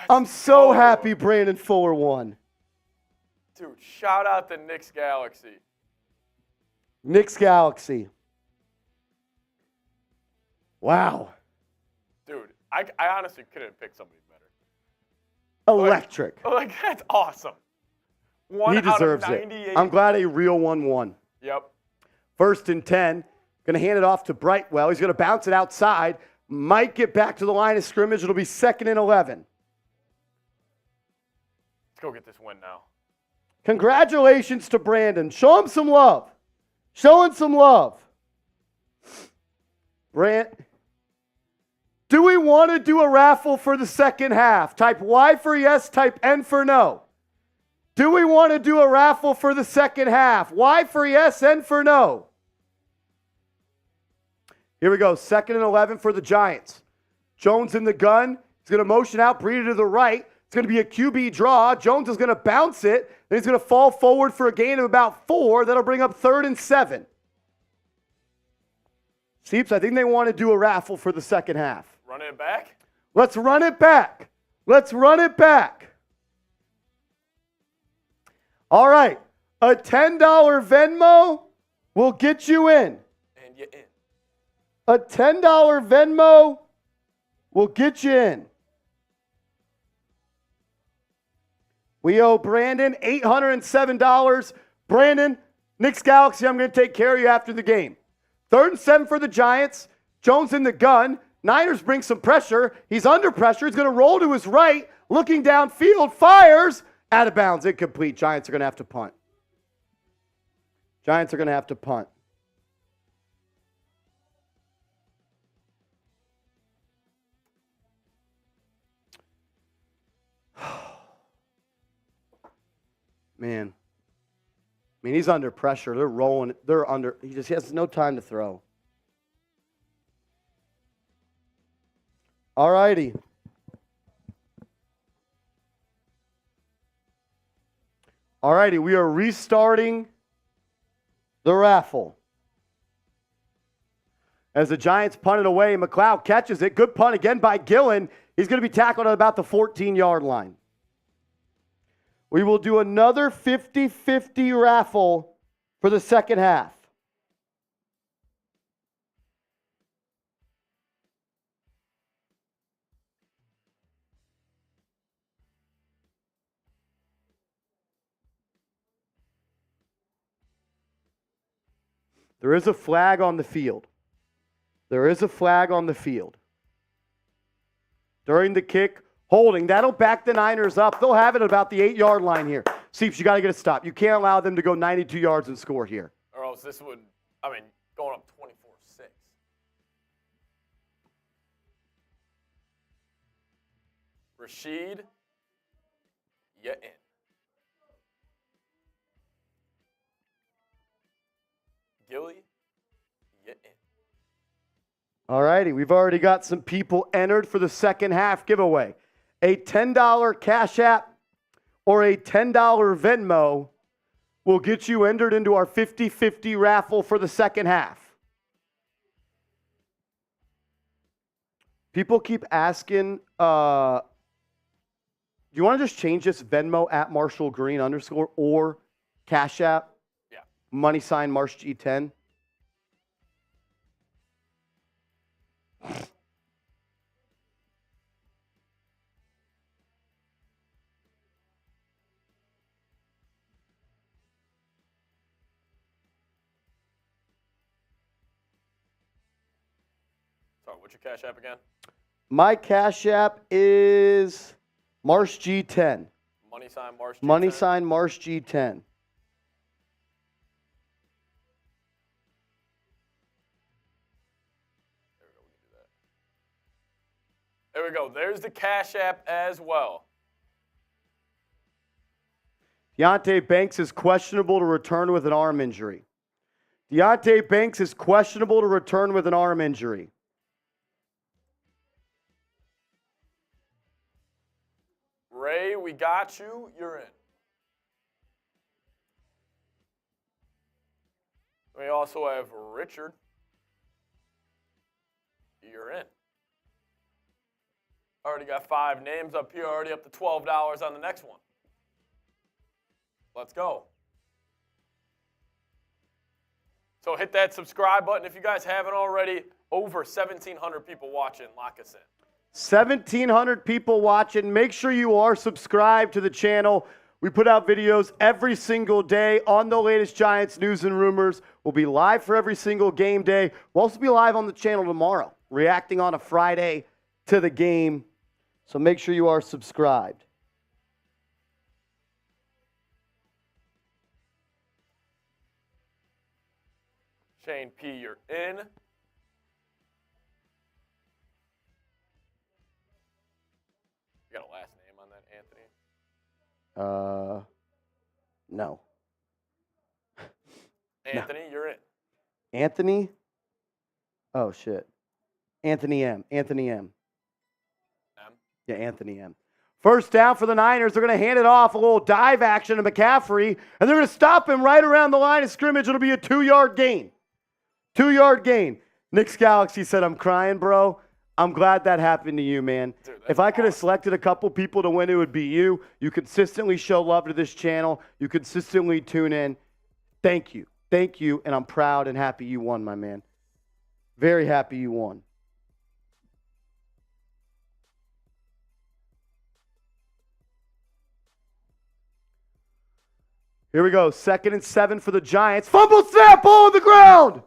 I'm so go. happy Brandon Fuller won. Dude, shout out to Knicks Galaxy. Knicks Galaxy. Wow. Dude, I honestly couldn't pick somebody better. Electric. Like, that's awesome. One He deserves out of it. 98. I'm glad a real one won. Yep. 1st and 10. Going to hand it off to Brightwell. He's going to bounce it outside. Might get back to the line of scrimmage. It'll be 2nd and 11. Let's go get this win now. Congratulations to Brandon. Show him some love. Showing some love. Brant, do we want to do a raffle for the second half? Type Y for yes, type N for no. Do we want to do a raffle for the second half? Y for yes, N for no. Here we go. 2nd and 11 for the Giants. Jones in the gun. He's going to motion out Breida to the right. It's going to be a QB draw. Jones is going to bounce it. Then he's going to fall forward for a gain of about 4. That'll bring up 3rd and 7. Seeps, I think they want to do a raffle for the second half. Running it back? Let's run it back. Let's run it back. All right. A $10 Venmo will get you in. And you're in. A $10 Venmo will get you in. We owe Brandon $807. Brandon, Knicks Galaxy, I'm going to take care of you after the game. 3rd and 7 for the Giants. Jones in the gun. Niners bring some pressure. He's under pressure. He's going to roll to his right. Looking downfield. Fires. Out of bounds. Incomplete. Giants are going to have to punt. Giants are going to have to punt. Man. I mean, he's under pressure. They're rolling. He just has no time to throw. All righty. All righty. We are restarting the raffle. As the Giants punt it away, McLeod catches it. Good punt again by Gillen. He's going to be tackled at about the 14-yard line. We will do another 50-50 raffle for the second half. There is a flag on the field. There is a flag on the field. During the kick, holding. That'll back the Niners up. They'll have it at about the 8-yard line here. Seeps, you got to get a stop. You can't allow them to go 92 yards and score here. Or else this would, going up 24-6. Rashid, you're in. Gilly, you're in. All righty. We've already got some people entered for the second half giveaway. A $10 Cash App or a $10 Venmo will get you entered into our 50-50 raffle for the second half. People keep asking, do you want to just change this Venmo at Marshall Green _ or Cash App? Yeah. Money sign Marsh G10. Sorry, what's your Cash App again? My Cash App is Marsh G10. Money sign Marsh G10. Money sign Marsh G10. There we go. There's the Cash App as well. Deontay Banks is questionable to return with an arm injury. Deontay Banks is questionable to return with an arm injury. we got you. You're in. We also have Richard. You're in. Already got 5 names up here, already up to $12 on the next one. Let's go. So hit that subscribe button if you guys haven't already. Over 1,700 people watching. Lock us in. 1,700 people watching. Make sure you are subscribed to the channel. We put out videos every single day on the latest Giants news and rumors. We'll be live for every single game day. We'll also be live on the channel tomorrow, reacting on a Friday to the game. So make sure you are subscribed. Shane P., you're in. You got a last name on that, Anthony? No. Anthony, you're in. Anthony? Oh, shit. Anthony M. Anthony M. M? Yeah, Anthony M. First down for the Niners. They're going to hand it off, a little dive action to McCaffrey, and they're going to stop him right around the line of scrimmage. It'll be a 2-yard gain. 2-yard gain. Nick's Galaxy said, I'm crying, bro. I'm glad that happened to you, man. Dude, if I could have selected a couple people to win, it would be you. You consistently show love to this channel. You consistently tune in. Thank you. Thank you, and I'm proud and happy you won, my man. Very happy you won. Here we go. 2nd and 7 for the Giants. Fumble snap, ball on the ground.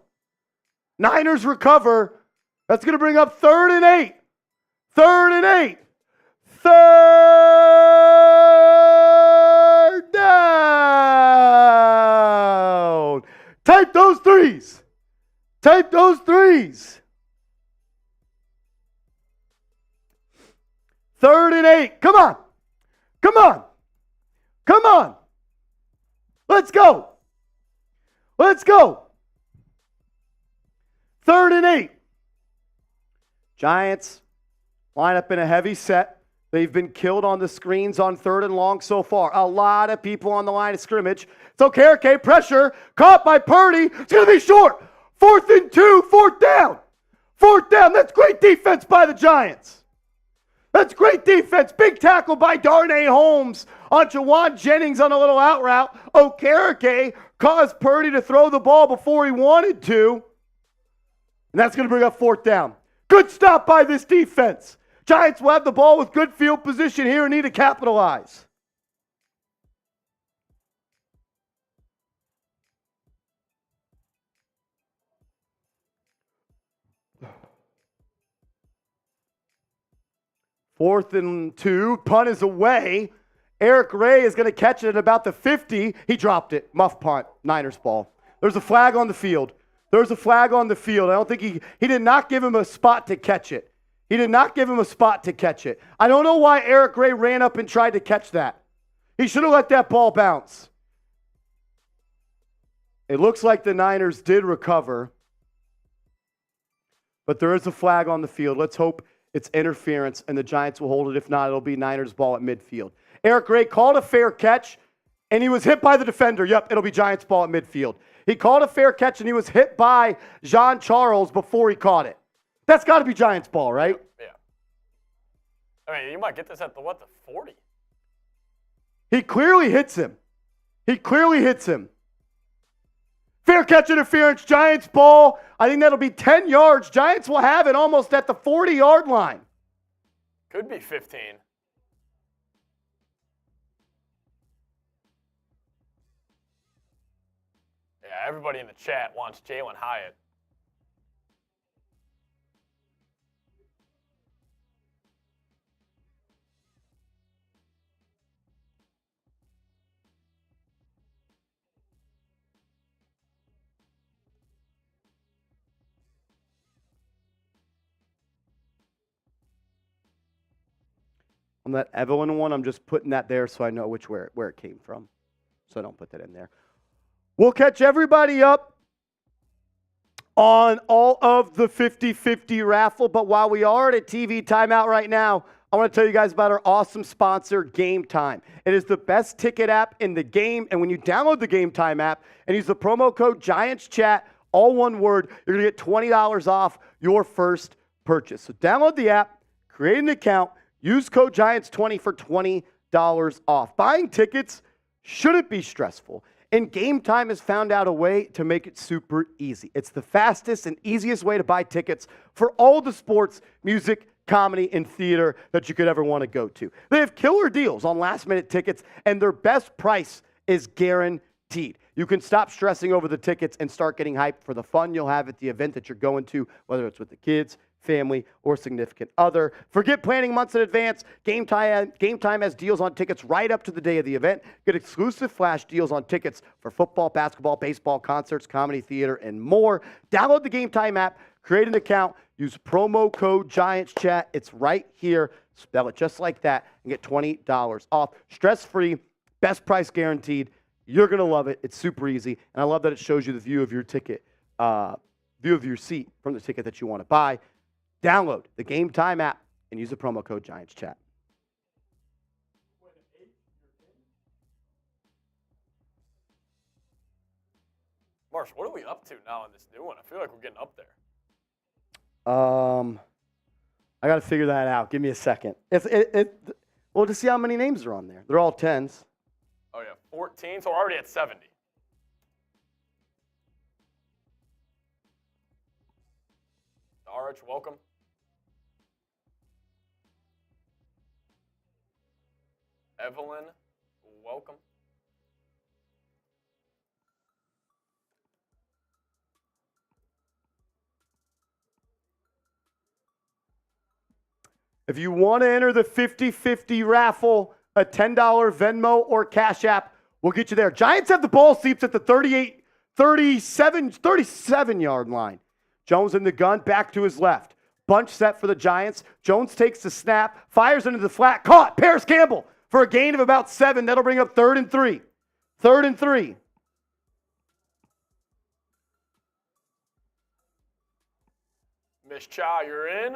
Niners recover. That's going to bring up 3rd and 8. 3rd and 8. 3rd down. Type those threes. Type those threes. 3rd and 8. Come on. Come on. Come on. Let's go. Let's go. 3rd and 8. Giants line up in a heavy set. They've been killed on the screens on 3rd and long so far. A lot of people on the line of scrimmage. So Okereke, pressure, caught by Purdy. It's going to be short. 4th and 2, 4th down. 4th down. That's great defense by the Giants. That's great defense. Big tackle by Darnay Holmes on Jawan Jennings on a little out route. Okereke caused Purdy to throw the ball before he wanted to. And that's going to bring up 4th down. Good stop by this defense. Giants will have the ball with good field position here and need to capitalize. Fourth and 2. Punt is away. Eric Ray is going to catch it at about the 50. He dropped it. Muff punt. Niners ball. There's a flag on the field. There's a flag on the field. I don't think he did not give him a spot to catch it. He did not give him a spot to catch it. I don't know why Eric Ray ran up and tried to catch that. He should have let that ball bounce. It looks like the Niners did recover, but there is a flag on the field. Let's hope it's interference and the Giants will hold it. If not, it'll be Niners ball at midfield. Eric Ray called a fair catch, and he was hit by the defender. Yep, it'll be Giants ball at midfield. He called a fair catch, and he was hit by Jean Charles before he caught it. That's got to be Giants ball, right? Yeah. I mean, you might get this at the 40? He clearly hits him. He clearly hits him. Fair catch interference, Giants ball. I think that'll be 10 yards. Giants will have it almost at the 40-yard line. Could be 15. Yeah, everybody in the chat wants Jalin Hyatt. On that Evelyn one, I'm just putting that there so I know where it came from. So I don't put that in there. We'll catch everybody up on all of the 50-50 raffle. But while we are at a TV timeout right now, I want to tell you guys about our awesome sponsor, Game Time. It is the best ticket app in the game, and when you download the Game Time app and use the promo code GIANTSCHAT, all one word, you're going to get $20 off your first purchase. So download the app, create an account, use code GIANTS20 for $20 off. Buying tickets shouldn't be stressful, and Game Time has found out a way to make it super easy. It's the fastest and easiest way to buy tickets for all the sports, music, comedy, and theater that you could ever want to go to. They have killer deals on last-minute tickets, and their best price is guaranteed. You can stop stressing over the tickets and start getting hyped for the fun you'll have at the event that you're going to, whether it's with the kids, family, or significant other. Forget planning months in advance. Game Time has deals on tickets right up to the day of the event. Get exclusive flash deals on tickets for football, basketball, baseball, concerts, comedy, theater, and more. Download the Game Time app, create an account, use promo code GIANTSCHAT. It's right here. Spell it just like that and get $20 off. Stress-free, best price guaranteed. You're going to love it. It's super easy. And I love that it shows you the view of your ticket, view of your seat from the ticket that you want to buy. Download the Game Time app and use the promo code GIANTSCHAT. Marsh, what are we up to now in this new one? I feel like we're getting up there. I got to figure that out. Give me a second. Well, to see how many names are on there. They're all 10s. Oh, yeah, 14, so we're already at 70. Arch, welcome. Evelyn, welcome. If you want to enter the 50-50 raffle, a $10 Venmo or Cash App will get you there. Giants have the ball seats at the 37-yard line. Jones in the gun, back to his left. Bunch set for the Giants. Jones takes the snap, fires into the flat, caught. Paris Campbell for a gain of about 7. That'll bring up 3rd and 3. 3rd and 3. Miss Chow, you're in.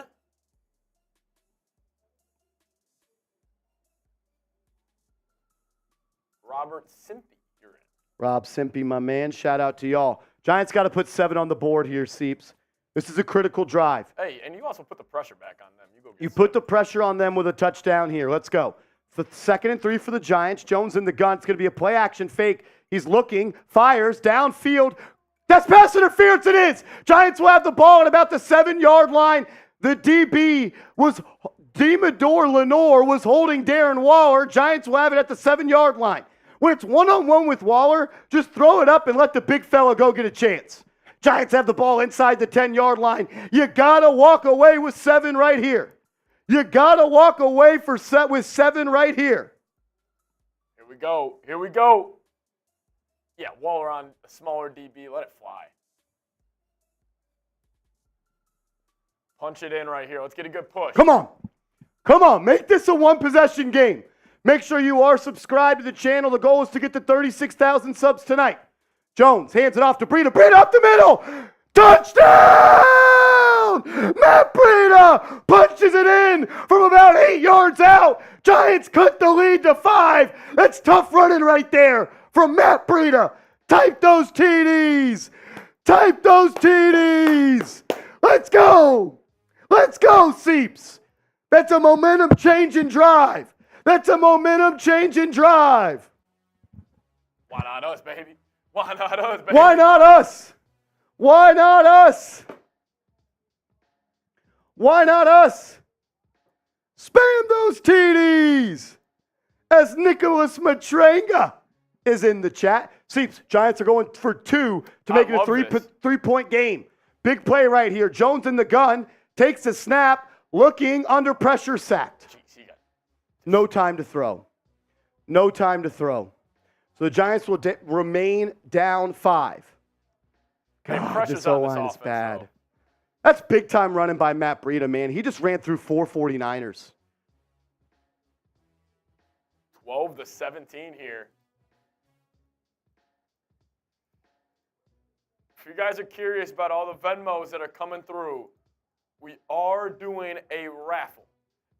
Robert Simpy, you're in. Rob Simpy, my man. Shout out to y'all. Giants got to put 7 on the board here, Seeps. This is a critical drive. Hey, and you also put the pressure back on them. You put the pressure on them with a touchdown here. Let's go. The 2nd and 3 for the Giants. Jones in the gun. It's going to be a play-action fake. He's looking, fires, downfield. That's pass interference, it is. Giants will have the ball at about the 7-yard line. The DB was, Demador Lenore was holding Darren Waller. Giants will have it at the 7-yard line. When it's one-on-one with Waller, just throw it up and let the big fella go get a chance. Giants have the ball inside the 10-yard line. You got to walk away with 7 right here. You got to walk away with 7 right here. Here we go. Here we go. Yeah, Waller on a smaller DB. Let it fly. Punch it in right here. Let's get a good push. Come on. Come on. Make this a one-possession game. Make sure you are subscribed to the channel. The goal is to get to 36,000 subs tonight. Jones hands it off to Breida. Breida up the middle. Touchdown! Matt Breida punches it in from about 8 yards out. Giants cut the lead to 5. That's tough running right there from Matt Breida. Type those TDs. Type those TDs. Let's go. Let's go, Seeps. That's a momentum-changing drive. That's a momentum-changing drive. Why not us, baby? Why not us, baby? Why not us? Why not us? Why not us? Spam those TDs as Nicholas Matranga is in the chat. Seeps, Giants are going for 2 to make it a three-point game. Big play right here. Jones in the gun, takes a snap, looking under pressure, sacked. No time to throw. No time to throw. So the Giants will remain down 5. God, this O-line is bad. Though. That's big-time running by Matt Breida, man. He just ran through 4 49ers. 12-17 here. If you guys are curious about all the Venmos that are coming through, we are doing a raffle.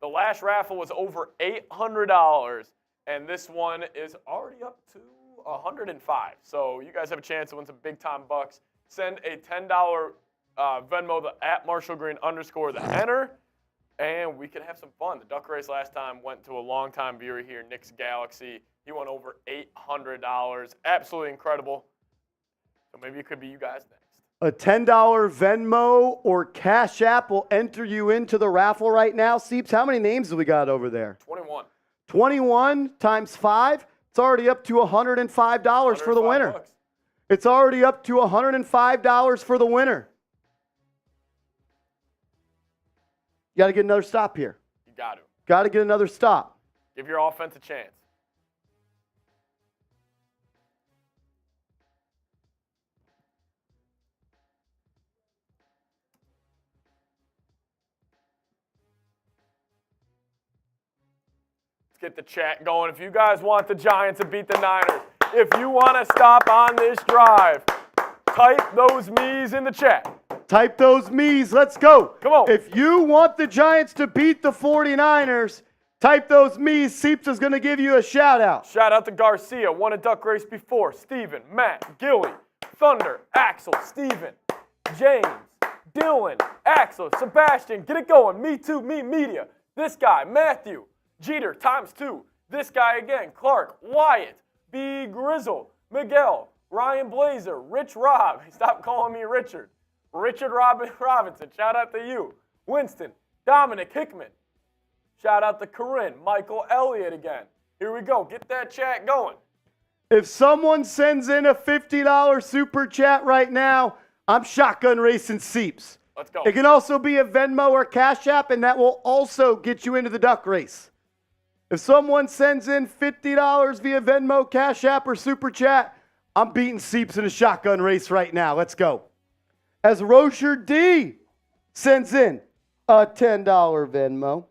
The last raffle was over $800, and this one is already up to $105. So you guys have a chance to win some big-time bucks. Send a $10 Venmo at _Green_ the enter, and we can have some fun. The duck race last time went to a longtime viewer here, Nick's Galaxy. He won over $800. Absolutely incredible. So maybe it could be you guys next. A $10 Venmo or Cash App will enter you into the raffle right now. Seeps, how many names do we got over there? 21. 21 times 5. It's already up to $105 for the winner. Bucks. It's already up to $105 for the winner. You got to get another stop here. You got to. Got to get another stop. Give your offense a chance. Let's get the chat going. If you guys want the Giants to beat the Niners, if you want to stop on this drive, type those me's in the chat. Type those me's. Let's go. Come on. If you want the Giants to beat the 49ers, type those me's. Seeps is going to give you a shout out. Shout out to Garcia. Won a duck race before. Steven, Matt, Gilly, Thunder, Axel, Steven, James, Dylan, Axel, Sebastian. Get it going. Me too. Me media. This guy, Matthew, Jeter ×2. This guy again, Clark, Wyatt, B. Grizzle, Miguel, Ryan Blazer, Rich Rob. Stop calling me Richard. Richard Robinson, shout out to you. Winston, Dominic Hickman. Shout out to Corinne, Michael Elliott again. Here we go. Get that chat going. If someone sends in a $50 super chat right now, I'm shotgun racing Seeps. Let's go. It can also be a Venmo or Cash App, and that will also get you into the duck race. If someone sends in $50 via Venmo, Cash App, or super chat, I'm beating Seeps in a shotgun race right now. Let's go. As Rocher D sends in a $10 Venmo.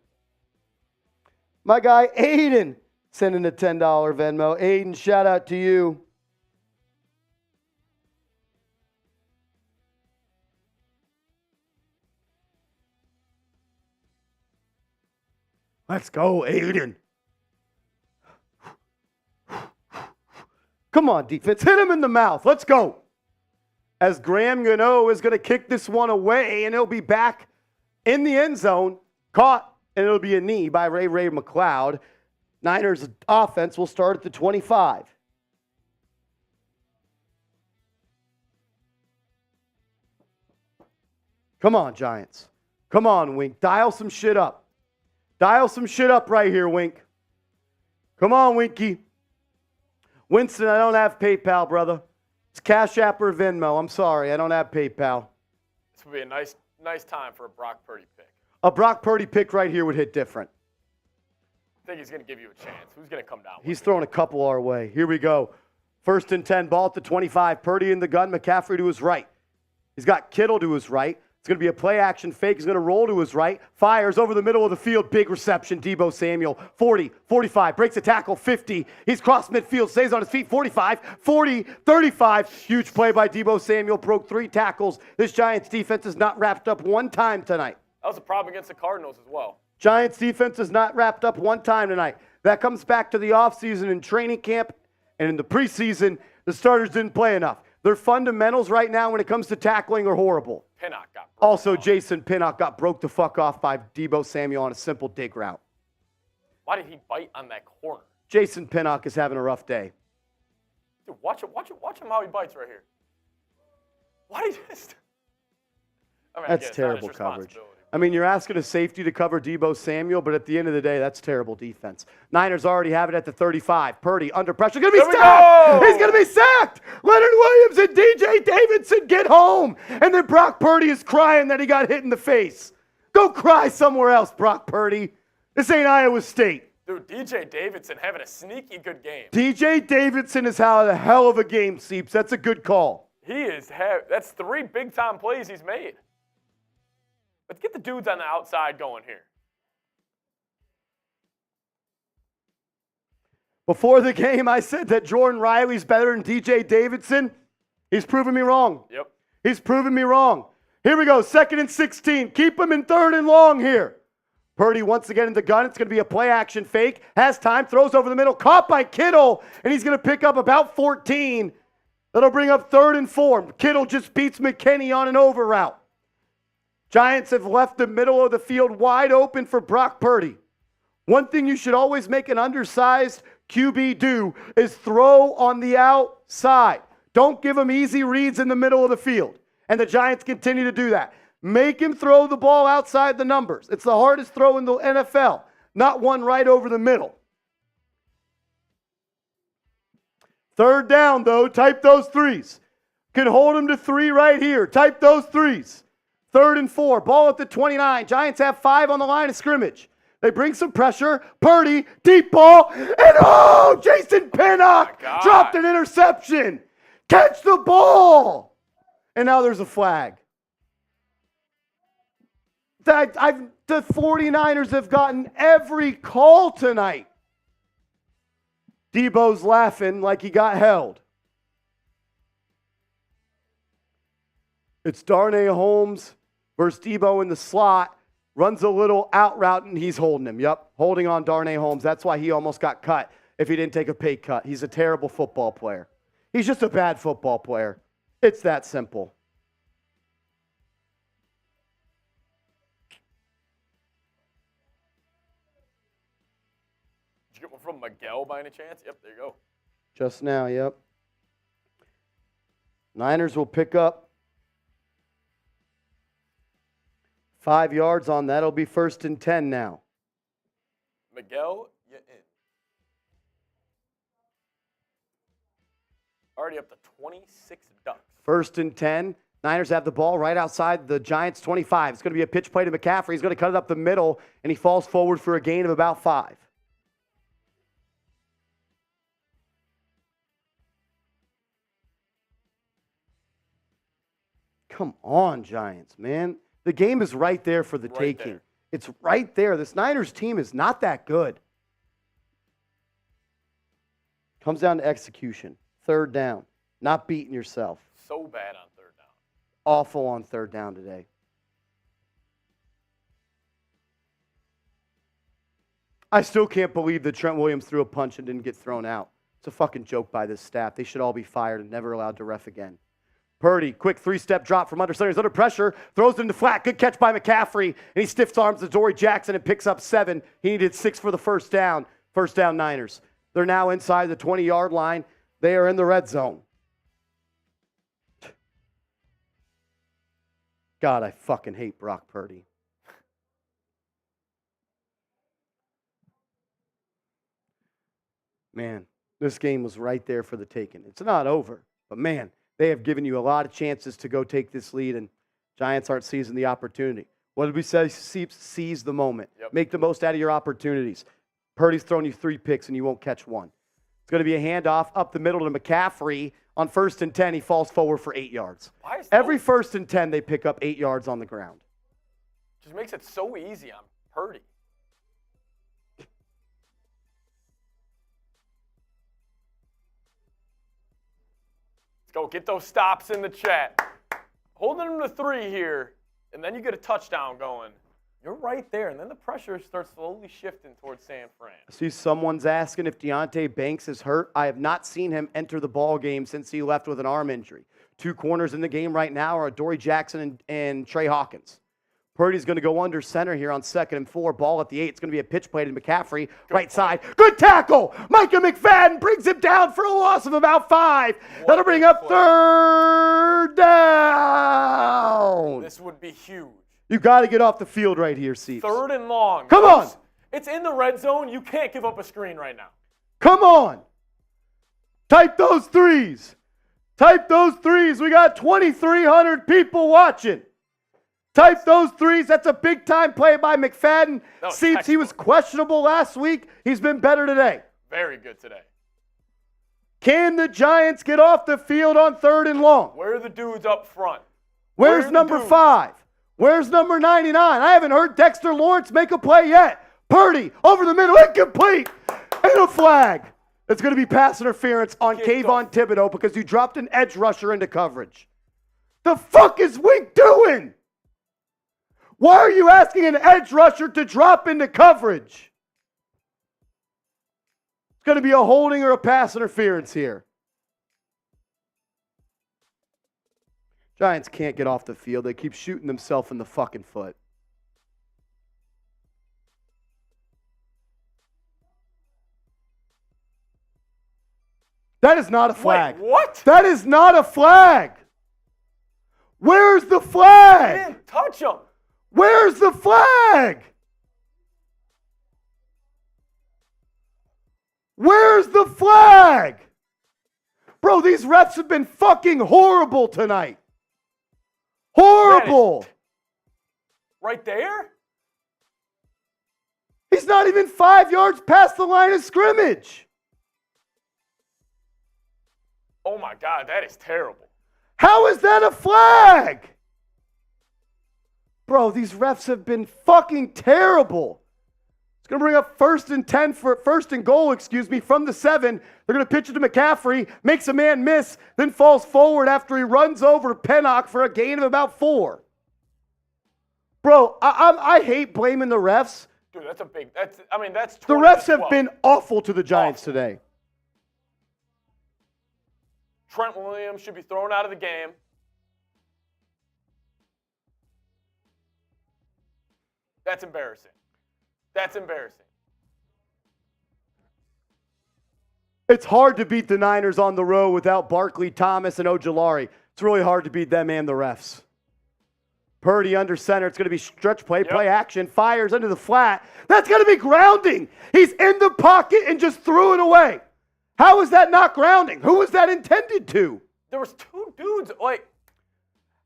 My guy Aiden sending a $10 Venmo. Aiden, shout out to you. Let's go, Aiden. Come on, defense. Hit him in the mouth. Let's go. As Graham Gano is going to kick this one away, and he'll be back in the end zone, caught, and it'll be a knee by Ray McLeod. Niners offense will start at the 25. Come on, Giants. Come on, Wink. Dial some shit up. Dial some shit up right here, Wink. Come on, Winky. Winston, I don't have PayPal, brother. It's Cash App or Venmo. I'm sorry, I don't have PayPal. This would be a nice time for a Brock Purdy pick. A Brock Purdy pick right here would hit different. I think he's going to give you a chance. Who's going to come down? He's throwing a couple our way. Here we go. 1st and 10, ball at the 25. Purdy in the gun. McCaffrey to his right. He's got Kittle to his right. It's going to be a play action fake. He's going to roll to his right. Fires over the middle of the field. Big reception. Deebo Samuel. 40, 45. Breaks a tackle. 50. He's crossed midfield. Stays on his feet. 45, 40, 35. Huge play by Deebo Samuel. Broke 3 tackles. This Giants defense is not wrapped up one time tonight. That was a problem against the Cardinals as well. Giants defense is not wrapped up one time tonight. That comes back to the offseason and training camp, and in the preseason, the starters didn't play enough. Their fundamentals right now when it comes to tackling are horrible. Pinnock got broke Also, off. Jason Pinnock got broke the fuck off by Deebo Samuel on a simple dig route. Why did he bite on that corner? Jason Pinnock is having a rough day. Dude, watch him how he bites right here. Why did he just... I mean, That's again, it's not his terrible coverage. responsibility. I mean, you're asking a safety to cover Deebo Samuel, but at the end of the day, that's terrible defense. Niners already have it at the 35. Purdy under pressure. Going to be sacked. He's going to be sacked. Leonard Williams and DJ Davidson get home. And then Brock Purdy is crying that he got hit in the face. Go cry somewhere else, Brock Purdy. This ain't Iowa State. Dude, DJ Davidson having a sneaky good game. DJ Davidson is having a hell of a game, Seeps. That's a good call. That's 3 big-time plays he's made. Let's get the dudes on the outside going here. Before the game, I said that Jordan Riley's better than DJ Davidson. He's proven me wrong. Yep. He's proven me wrong. Here we go, 2nd and 16. Keep him in 3rd and long here. Purdy once again in the gun. It's going to be a play action fake. Has time, throws over the middle, caught by Kittle, and he's going to pick up about 14. That'll bring up 3rd and 4. Kittle just beats McKinney on an over route. Giants have left the middle of the field wide open for Brock Purdy. One thing you should always make an undersized QB do is throw on the outside. Don't give him easy reads in the middle of the field. And the Giants continue to do that. Make him throw the ball outside the numbers. It's the hardest throw in the NFL, not one right over the middle. 3rd down, though. Type those 3s. Can hold him to 3 right here. Type those 3s. 3rd and 4. Ball at the 29. Giants have 5 on the line of scrimmage. They bring some pressure. Purdy, deep ball. And Jason Pinnock dropped an interception. Catch the ball. And now there's a flag. The 49ers have gotten every call tonight. Debo's laughing like he got held. It's Darnay Holmes versus Debo in the slot. Runs a little out route, and he's holding him. Yep, holding on Darnay Holmes. That's why he almost got cut if he didn't take a pay cut. He's a terrible football player. He's just a bad football player. It's that simple. Did you get one from Miguel by any chance? Yep, there you go. Just now, yep. Niners will pick up 5 yards on that. It'll be 1st and 10 now. Miguel, you're in. Already up to 26 ducks. 1st and 10. Niners have the ball right outside the Giants' 25. It's going to be a pitch play to McCaffrey. He's going to cut it up the middle, and he falls forward for a gain of about 5. Come on, Giants, man. The game is right there for the taking. There. It's right there. This Niners team is not that good. Comes down to execution. 3rd down. Not beating yourself. So bad on 3rd down. Awful on 3rd down today. I still can't believe that Trent Williams threw a punch and didn't get thrown out. It's a fucking joke by this staff. They should all be fired and never allowed to ref again. Purdy, quick 3-step drop from under center. He's under pressure, throws it into flat. Good catch by McCaffrey, and he stiff arms Adoree Jackson and picks up 7. He needed 6 for the 1st down. 1st down Niners. They're now inside the 20-yard line. They are in the red zone. God, I fucking hate Brock Purdy. Man, this game was right there for the taking. It's not over, but man, they have given you a lot of chances to go take this lead, and Giants aren't seizing the opportunity. What did we say? Seize the moment. Yep. Make the most out of your opportunities. Purdy's thrown you 3 picks, and you won't catch one. It's going to be a handoff up the middle to McCaffrey. On 1st and 10, he falls forward for 8 yards. Every 1st and 10, they pick up 8 yards on the ground. Just makes it so easy on Purdy. Go get those stops in the chat. Holding them to 3 here, and then you get a touchdown going. You're right there, and then the pressure starts slowly shifting towards San Fran. I see someone's asking if Deonte Banks is hurt. I have not seen him enter the ball game since he left with an arm injury. 2 corners in the game right now are Adoree Jackson and Trey Hawkins. Purdy's going to go under center here on 2nd and 4. Ball at the 8. It's going to be a pitch play to McCaffrey. Right side. Good tackle. Micah McFadden brings him down for a loss of about 5. That'll bring up 3rd down. This would be huge. You got to get off the field right here, Seeps. 3rd and long. Come on. It's in the red zone. You can't give up a screen right now. Come on. Type those 3s. Type those 3s. We got 2,300 people watching. Type those 3s. That's a big-time play by McFadden. Seeps, he was questionable last week. He's been better today. Very good today. Can the Giants get off the field on 3rd and long? Where are the dudes up front? Where's number 5? Where's number 99? I haven't heard Dexter Lawrence make a play yet. Purdy, over the middle, incomplete, and a flag. It's going to be pass interference on Kayvon Thibodeau because you dropped an edge rusher into coverage. The fuck is Wink doing? Why are you asking an edge rusher to drop into coverage? It's going to be a holding or a pass interference here. Giants can't get off the field. They keep shooting themselves in the fucking foot. That is not a flag. Wait, what? That is not a flag. Where's the flag? He didn't touch him. Where's the flag? Where's the flag? Bro, these refs have been fucking horrible tonight. Horrible. Right there? He's not even 5 yards past the line of scrimmage. Oh my God, that is terrible. How is that a flag? Bro, these refs have been fucking terrible. It's going to bring up first and goal, from the 7. They're going to pitch it to McCaffrey, makes a man miss, then falls forward after he runs over Pennock for a gain of about 4. Bro, I hate blaming the refs. Dude, that's the 20 refs have been awful to the Giants today. Trent Williams should be thrown out of the game. That's embarrassing. That's embarrassing. It's hard to beat the Niners on the road without Barkley, Thomas, and Ojulari. It's really hard to beat them and the refs. Purdy under center. It's going to be stretch play, play action, fires into the flat. That's going to be grounding. He's in the pocket and just threw it away. How is that not grounding? Who was that intended to? There was 2 dudes,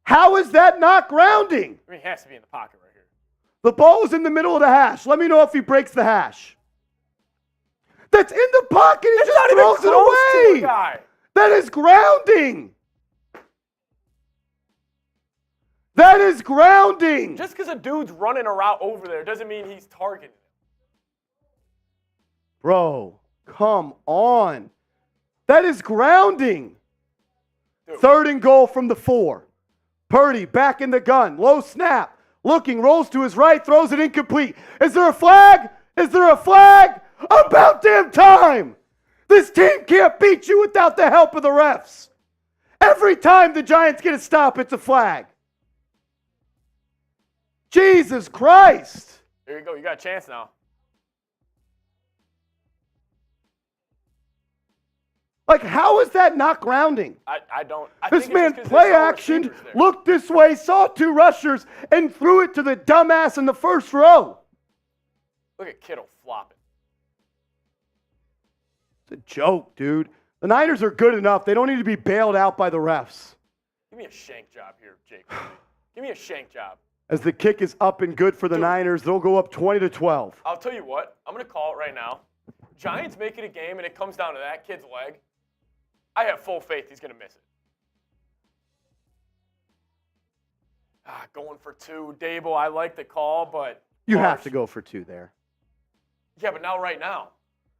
How is that not grounding? he has to be in the pocket right here. The ball was in the middle of the hash. Let me know if he breaks the hash. That's in the pocket. He just throws it away. That is grounding. That is grounding. Just because a dude's running a route over there doesn't mean he's targeting him. Bro, come on. That is grounding. Dude. 3rd and goal from the 4. Purdy back in the gun. Low snap. Looking, rolls to his right, throws it incomplete. Is there a flag? Is there a flag? About damn time. This team can't beat you without the help of the refs. Every time the Giants get a stop, it's a flag. Jesus Christ. There you go. You got a chance now. How is that not grounding? I don't. This man play action, looked this way, saw 2 rushers, and threw it to the dumbass in the first row. Look at Kittle flopping. It's a joke, dude. The Niners are good enough. They don't need to be bailed out by the refs. Give me a shank job here, Jake. Give me a shank job. As the kick is up and good for the Niners, they'll go up 20-12. I'll tell you what. I'm going to call it right now. Giants make it a game, and it comes down to that kid's leg. I have full faith he's going to miss it. Going for 2. Dable, I like the call, but... You have to go for 2 there. Yeah, but now right now.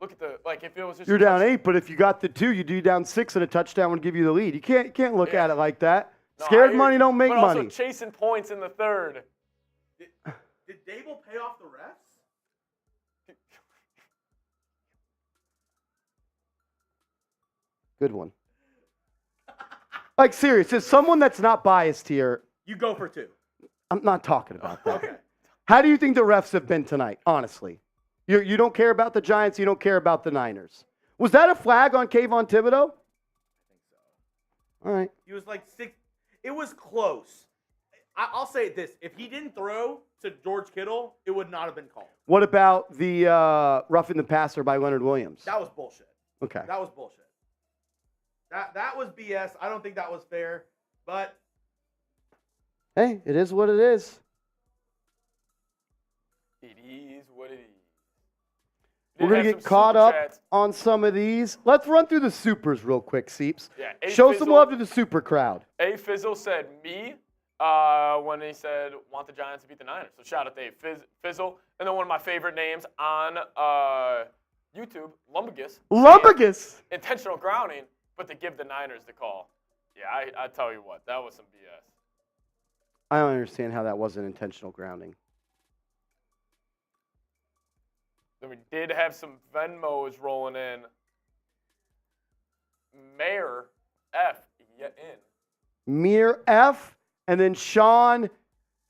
Look at the... if it was just... You're down 8, but if you got the 2, you'd be down 6, and a touchdown would give you the lead. You can't look at it like that. No, Scared money don't make money. But also chasing points in the 3rd. Did Dable pay off the refs? Good one. Serious. As someone that's not biased here, You go for 2. I'm not talking about that. Okay. How do you think the refs have been tonight, honestly? You don't care about the Giants, you don't care about the Niners. Was that a flag on Kayvon Thibodeau? I think so. All right. He was 6. It was close. I'll say this. If he didn't throw to George Kittle, it would not have been called. What about the roughing the passer by Leonard Williams? That was bullshit. Okay. That was bullshit. That was BS. I don't think that was fair. But Hey, it is what it is. It is what it is. We're going to get caught up on some of these. Let's run through the supers real quick, Seeps. Yeah, Show some love to the super crowd. A Fizzle said me when he said want the Giants to beat the Niners. So shout out to A Fizzle. And then one of my favorite names on YouTube, Lumbagus. Lumbagus. Intentional grounding, but to give the Niners the call. Yeah, I tell you what, that was some BS. I don't understand how that wasn't intentional grounding. Then we did have some Venmos rolling in. Mayor F yet in. Mir F, and then Sean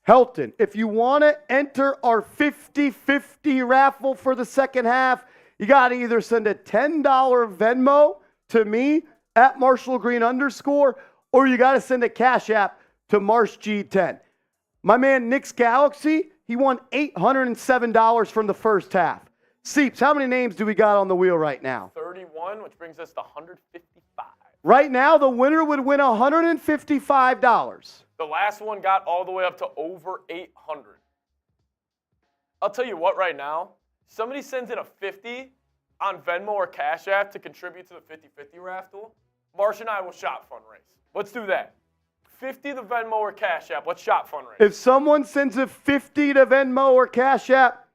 Helton. If you want to enter our 50-50 raffle for the second half, you got to either send a $10 Venmo to me at @MarshallGreen _, or you got to send a Cash App to MarshG10. My man Nick's Galaxy, he won $807 from the first half. Seeps, how many names do we got on the wheel right now? 31, which brings us to 155. Right now, the winner would win $155. The last one got all the way up to over 800. I'll tell you what right now, somebody sends in a 50 on Venmo or Cash App to contribute to the 50-50 raffle, Marsh and I will shop fundraise. Let's do that. 50 to Venmo or Cash App, let's shop fundraise. If someone sends a 50 to Venmo or Cash App,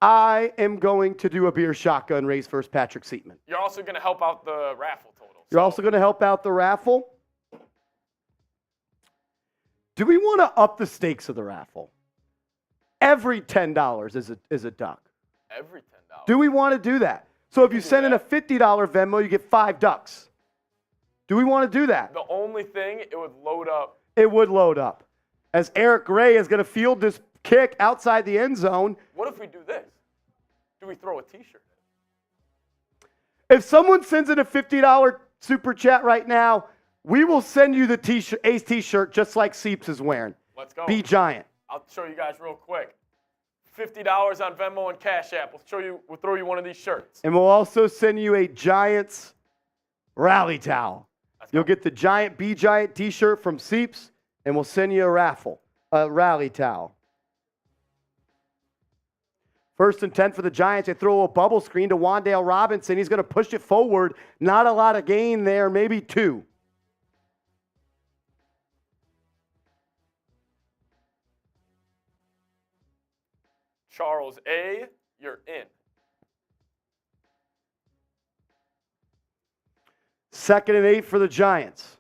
I am going to do a beer shotgun race versus Patrick Seatman. You're also going to help out the raffle total. You're also going to help out the raffle. Do we want to up the stakes of the raffle? Every $10 is a duck. Every $10. Do we want to do that? So if you send in a $50 Venmo, you get 5 ducks. Do we want to do that? The only thing, it would load up. It would load up. As Eric Gray is going to field this kick outside the end zone. What if we do this? Do we throw a T-shirt in? If someone sends in a $50 super chat right now, we will send you the T-shirt, Ace T-shirt, just like Seeps is wearing. Let's go. Be Giant. I'll show you guys real quick. $50 on Venmo and Cash App. We'll throw you one of these shirts. And we'll also send you a Giants rally towel. You'll get the Giant Be Giant T-shirt from Seeps, and we'll send you a rally towel. 1st and 10 for the Giants. They throw a little bubble screen to Wan'Dale Robinson. He's going to push it forward. Not a lot of gain there, maybe 2. Charles A., you're in. 2nd and 8 for the Giants.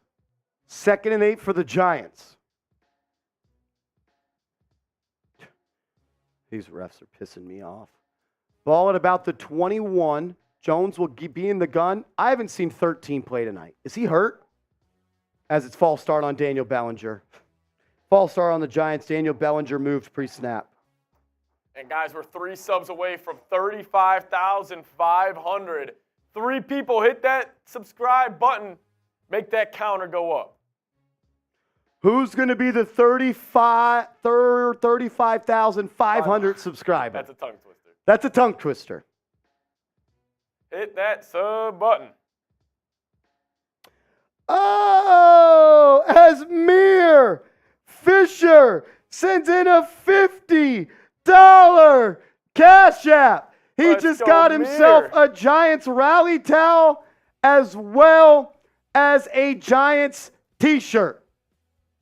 2nd and 8 for the Giants. These refs are pissing me off. Ball at about the 21. Jones will be in the gun. I haven't seen 13 play tonight. Is he hurt? As it's false start on Daniel Bellinger. False start on the Giants. Daniel Bellinger moved pre-snap. And guys, we're 3 subs away from 35,500. 3 people hit that subscribe button. Make that counter go up. Who's going to be the 35,500 subscriber? That's a tongue twister. That's a tongue twister. Hit that sub button. Oh, as Mir Fisher sends in a $50 Cash App. He Let's just go, got himself Mir. a Giants rally towel as well as a Giants T-shirt.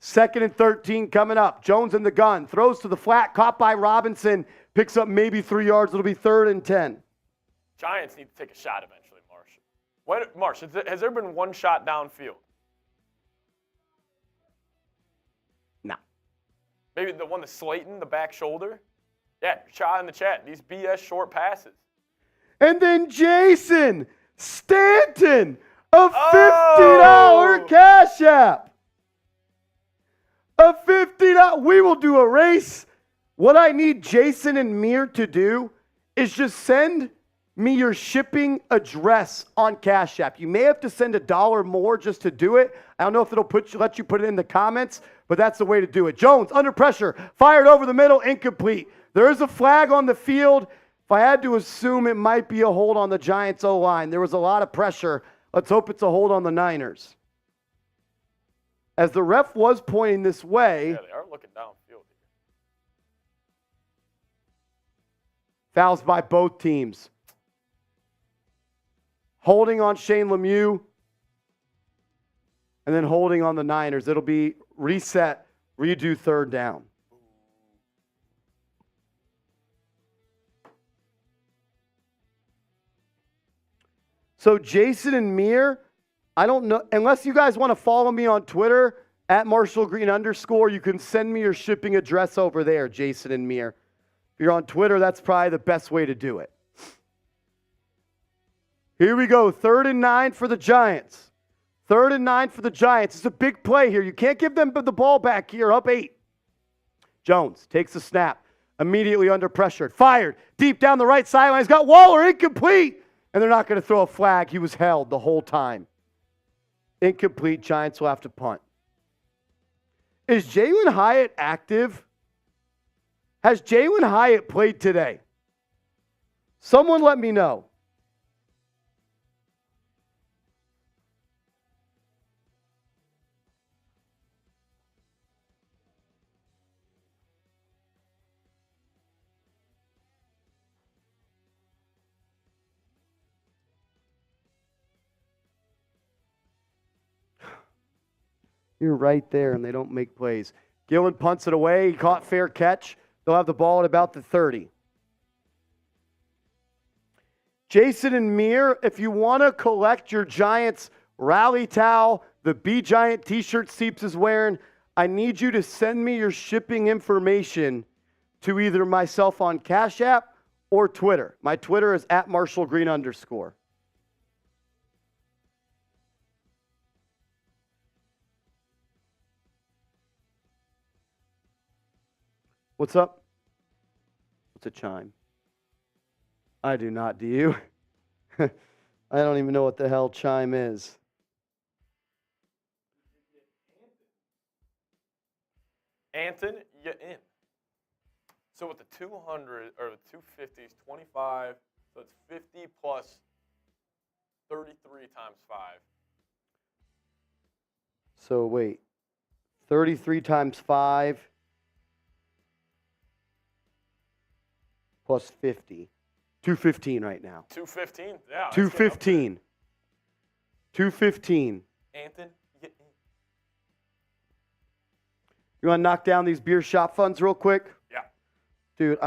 2nd and 13 coming up. Jones in the gun. Throws to the flat. Caught by Robinson. Picks up maybe 3 yards. It'll be 3rd and 10. Giants need to take a shot eventually, Marsh. Has there been one shot downfield? No. Maybe the one to Slayton, the back shoulder? Yeah, shot in the chat. These BS short passes. And then Jason Stanton, a $50 Cash App. A $50. We will do a race. What I need Jason and Mir to do is just send me your shipping address on Cash App. You may have to send $1 more just to do it. I don't know if it'll let you put it in the comments, but that's the way to do it. Jones, under pressure, fired over the middle, incomplete. There is a flag on the field. If I had to assume, it might be a hold on the Giants O-line. There was a lot of pressure. Let's hope it's a hold on the Niners. As the ref was pointing this way. Yeah, they are looking downfield here. Fouls by both teams. Holding on Shane Lemieux. And then holding on the Niners. It'll be reset, redo 3rd down. So Jason and Mir, I don't know, unless you guys want to follow me on Twitter At Marshall Green _. You can send me your shipping address over there, Jason and Mir. If you're on Twitter, that's probably the best way to do it. Here we go. 3rd and 9 for the Giants. 3rd and 9 for the Giants. It's a big play here. You can't give them the ball back here. Up 8. Jones takes the snap. Immediately under pressure. Fired. Deep down the right sideline. He's got Waller. Incomplete. And they're not going to throw a flag. He was held the whole time. Incomplete. Giants will have to punt. Is Jalin Hyatt active? Has Jalin Hyatt played today? Someone let me know. You're right there, and they don't make plays. Gillen punts it away. He caught fair catch. They'll have the ball at about the 30. Jason and Mir, if you want to collect your Giants rally towel, the B Giant t-shirt Seeps is wearing, I need you to send me your shipping information to either myself on Cash App or Twitter. My Twitter is at @MarshallGreen _. What's up? What's a chime? I do not, do you? I don't even know what the hell chime is. Anton, you in. So with the 200 or the 250s, 25, so it's 50 plus 33 times 5. So wait, 33 times 5 plus 50. 215 right now. 215? Yeah. 215. 215. Anton, you in. You want to knock down these beer shop funds real quick? Yeah. Dude,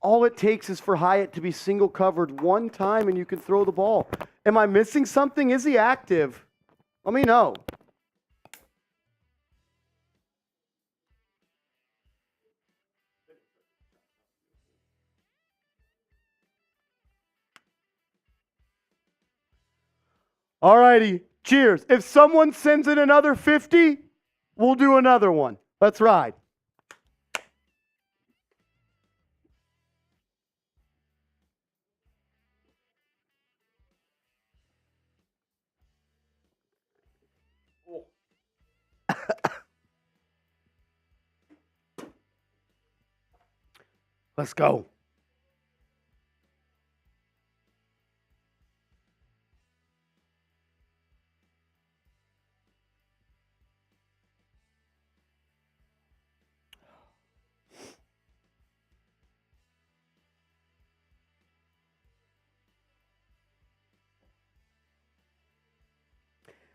all it takes is for Hyatt to be single covered one time and you can throw the ball. Am I missing something? Is he active? Let me know. All righty. Cheers. If someone sends in another 50, we'll do another one. Let's ride. Let's go.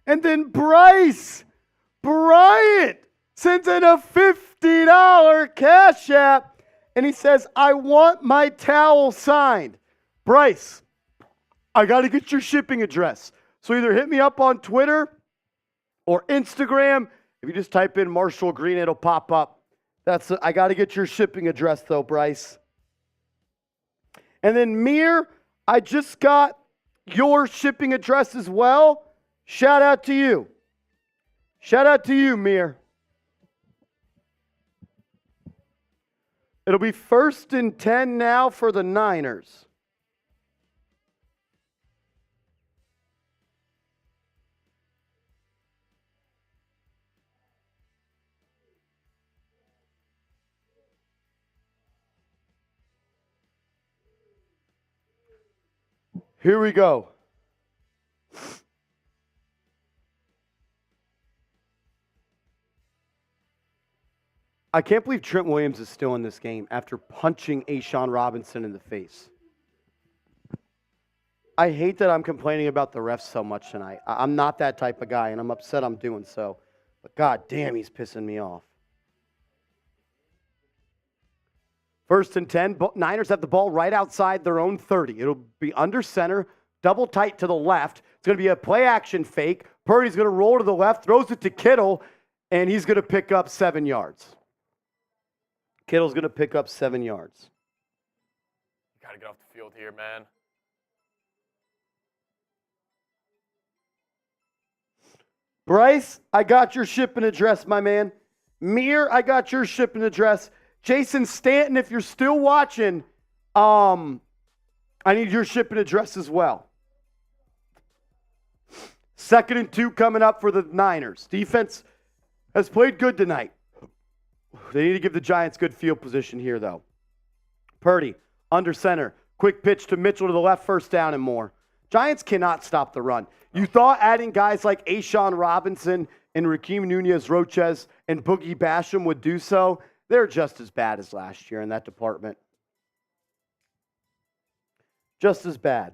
And then Bryant sends in a $50 Cash App, and he says, I want my towel signed. Bryce, I got to get your shipping address. So either hit me up on Twitter or Instagram. If you just type in Marshall Green, it'll pop up. I got to get your shipping address, though, Bryce. And then Mir, I just got your shipping address as well. Shout out to you. Shout out to you, Mir. It'll be 1st and 10 now for the Niners. Here we go. I can't believe Trent Williams is still in this game after punching A'Shawn Robinson in the face. I hate that I'm complaining about the refs so much tonight. I'm not that type of guy, and I'm upset I'm doing so. But god damn, he's pissing me off. 1st and 10. Niners have the ball right outside their own 30. It'll be under center, double tight to the left. It's going to be a play-action fake. Purdy's going to roll to the left, throws it to Kittle, and he's going to pick up 7 yards. Kittle's going to pick up 7 yards. You got to get off the field here, man. Bryce, I got your shipping address, my man. Mir, I got your shipping address. Jason Stanton, if you're still watching, I need your shipping address as well. 2nd and 2 coming up for the Niners. Defense has played good tonight. They need to give the Giants good field position here, though. Purdy, under center. Quick pitch to Mitchell to the left, first down and more. Giants cannot stop the run. You thought adding guys like Ashawn Robinson and Rakeem Nunez-Roches and Boogie Basham would do so. They're just as bad as last year in that department. Just as bad.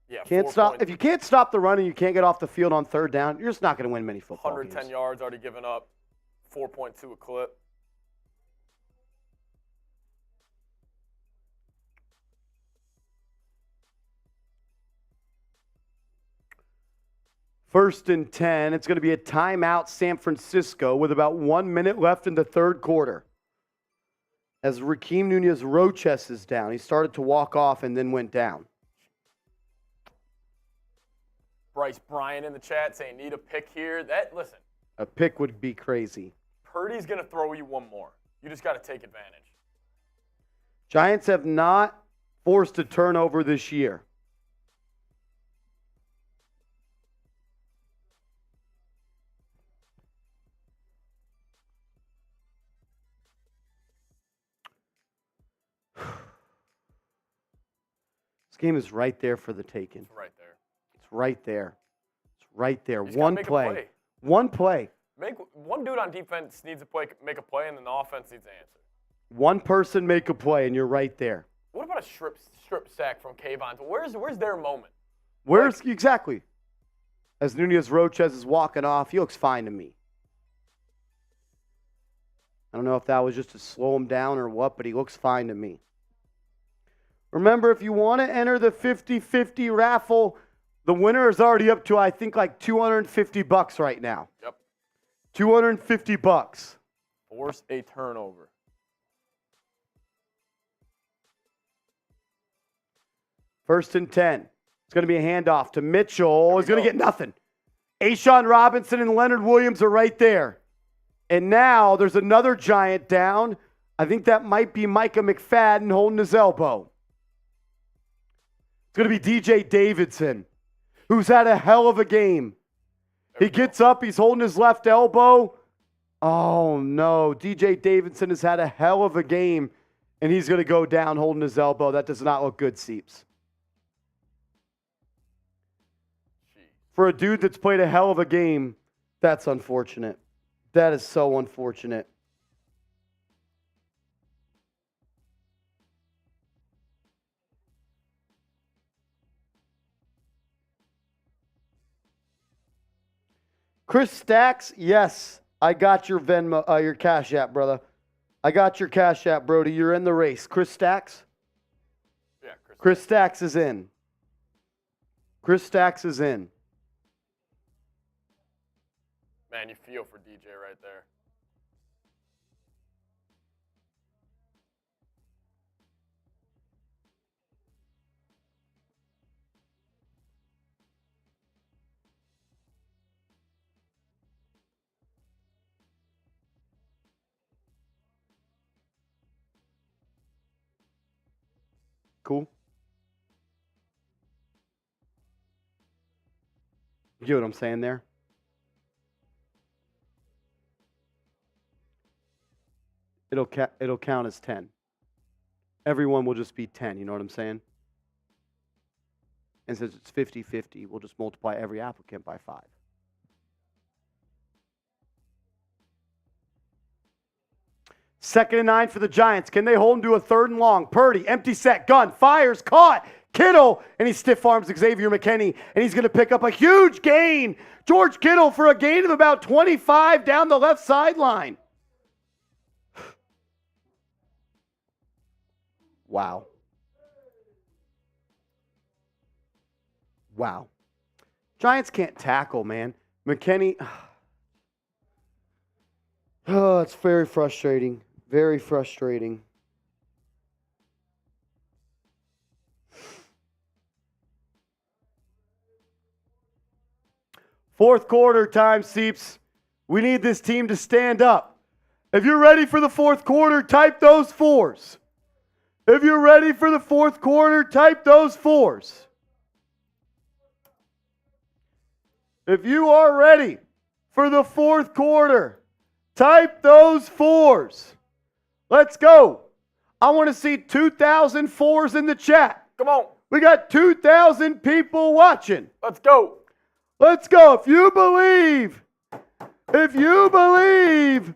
Yeah, Can't stop. If you can't stop the run and you can't get off the field on 3rd down, you're just not going to win many football 110 games. yards already given up. 4.2 a clip. First and 10. It's going to be a timeout, San Francisco, with about 1 minute left in the 3rd quarter. As Rakeem Nunez-Roches is down. He started to walk off and then went down. Bryce Bryant in the chat saying need a pick here. Listen. A pick would be crazy. Purdy's going to throw you one more. You just got to take advantage. Giants have not forced a turnover this year. This game is right there for the taking. It's right there. It's right there. It's right there. You just gotta One make a play. One play. One dude on defense needs to make a play, and then the offense needs to answer. One person make a play, and you're right there. What about a strip sack from Kayvon? Where's their moment? Exactly? As Nunez-Roches is walking off, he looks fine to me. I don't know if that was just to slow him down or what, but he looks fine to me. Remember, if you want to enter the 50-50 raffle, the winner is already up to, I think, like $250 right now. Yep. $250. Force a turnover. First and 10. It's going to be a handoff to Mitchell. He's going to get nothing. Ashawn Robinson and Leonard Williams are right there. And now there's another Giant down. I think that might be Micah McFadden holding his elbow. It's going to be DJ Davidson, who's had a hell of a game. He gets up, he's holding his left elbow. Oh, no. DJ Davidson has had a hell of a game, and he's going to go down holding his elbow. That does not look good, Seeps. For a dude that's played a hell of a game, that's unfortunate. That is so unfortunate. Chris Stacks, yes, I got your Venmo, your Cash App, brother. I got your Cash App, Brody. You're in the race. Chris Stacks? Yeah, Chris Stacks is in. Chris Stacks is in. Man, you feel for DJ right there. Cool. You get what I'm saying there? It'll count as 10. Everyone will just be 10, you know what I'm saying? And since it's 50-50, we'll just multiply every applicant by 5. Second and 9 for the Giants. Can they hold him to a 3rd and long? Purdy, empty set, gun, fires, caught. Kittle, and he stiff arms Xavier McKinney, and he's going to pick up a huge gain. George Kittle for a gain of about 25 down the left sideline. Wow. Wow. Giants can't tackle, man. McKinney. Oh, it's very frustrating. Very frustrating. Fourth quarter time, Seeps. We need this team to stand up. If you're ready for the fourth quarter, type those 4s. If you're ready for the fourth quarter, type those 4s. If you are ready for the fourth quarter, type those 4s. Let's go. I want to see 2,000 4s in the chat. Come on. We got 2,000 people watching. Let's go. Let's go. If you believe,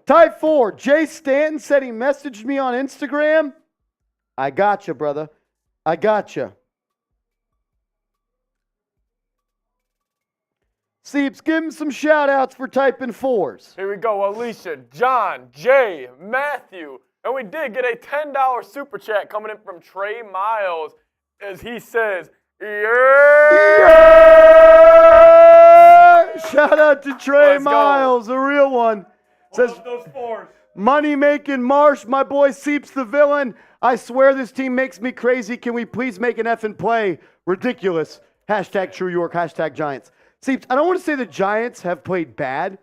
type 4. Jay Stanton said he messaged me on Instagram. I got you, brother. I got you. Seeps, give him some shout-outs for typing 4s. Here we go. Alicia, John, Jay, Matthew. And we did get a $10 super chat coming in from Trey Miles as he says, yeah! Shout out to Trey Miles, a real one. Says, those 4s. money-making Marsh, my boy Seeps the villain. I swear this team makes me crazy. Can we please make an effing play? Ridiculous. Hashtag True York, hashtag Giants. Seeps, I don't want to say the Giants have played bad,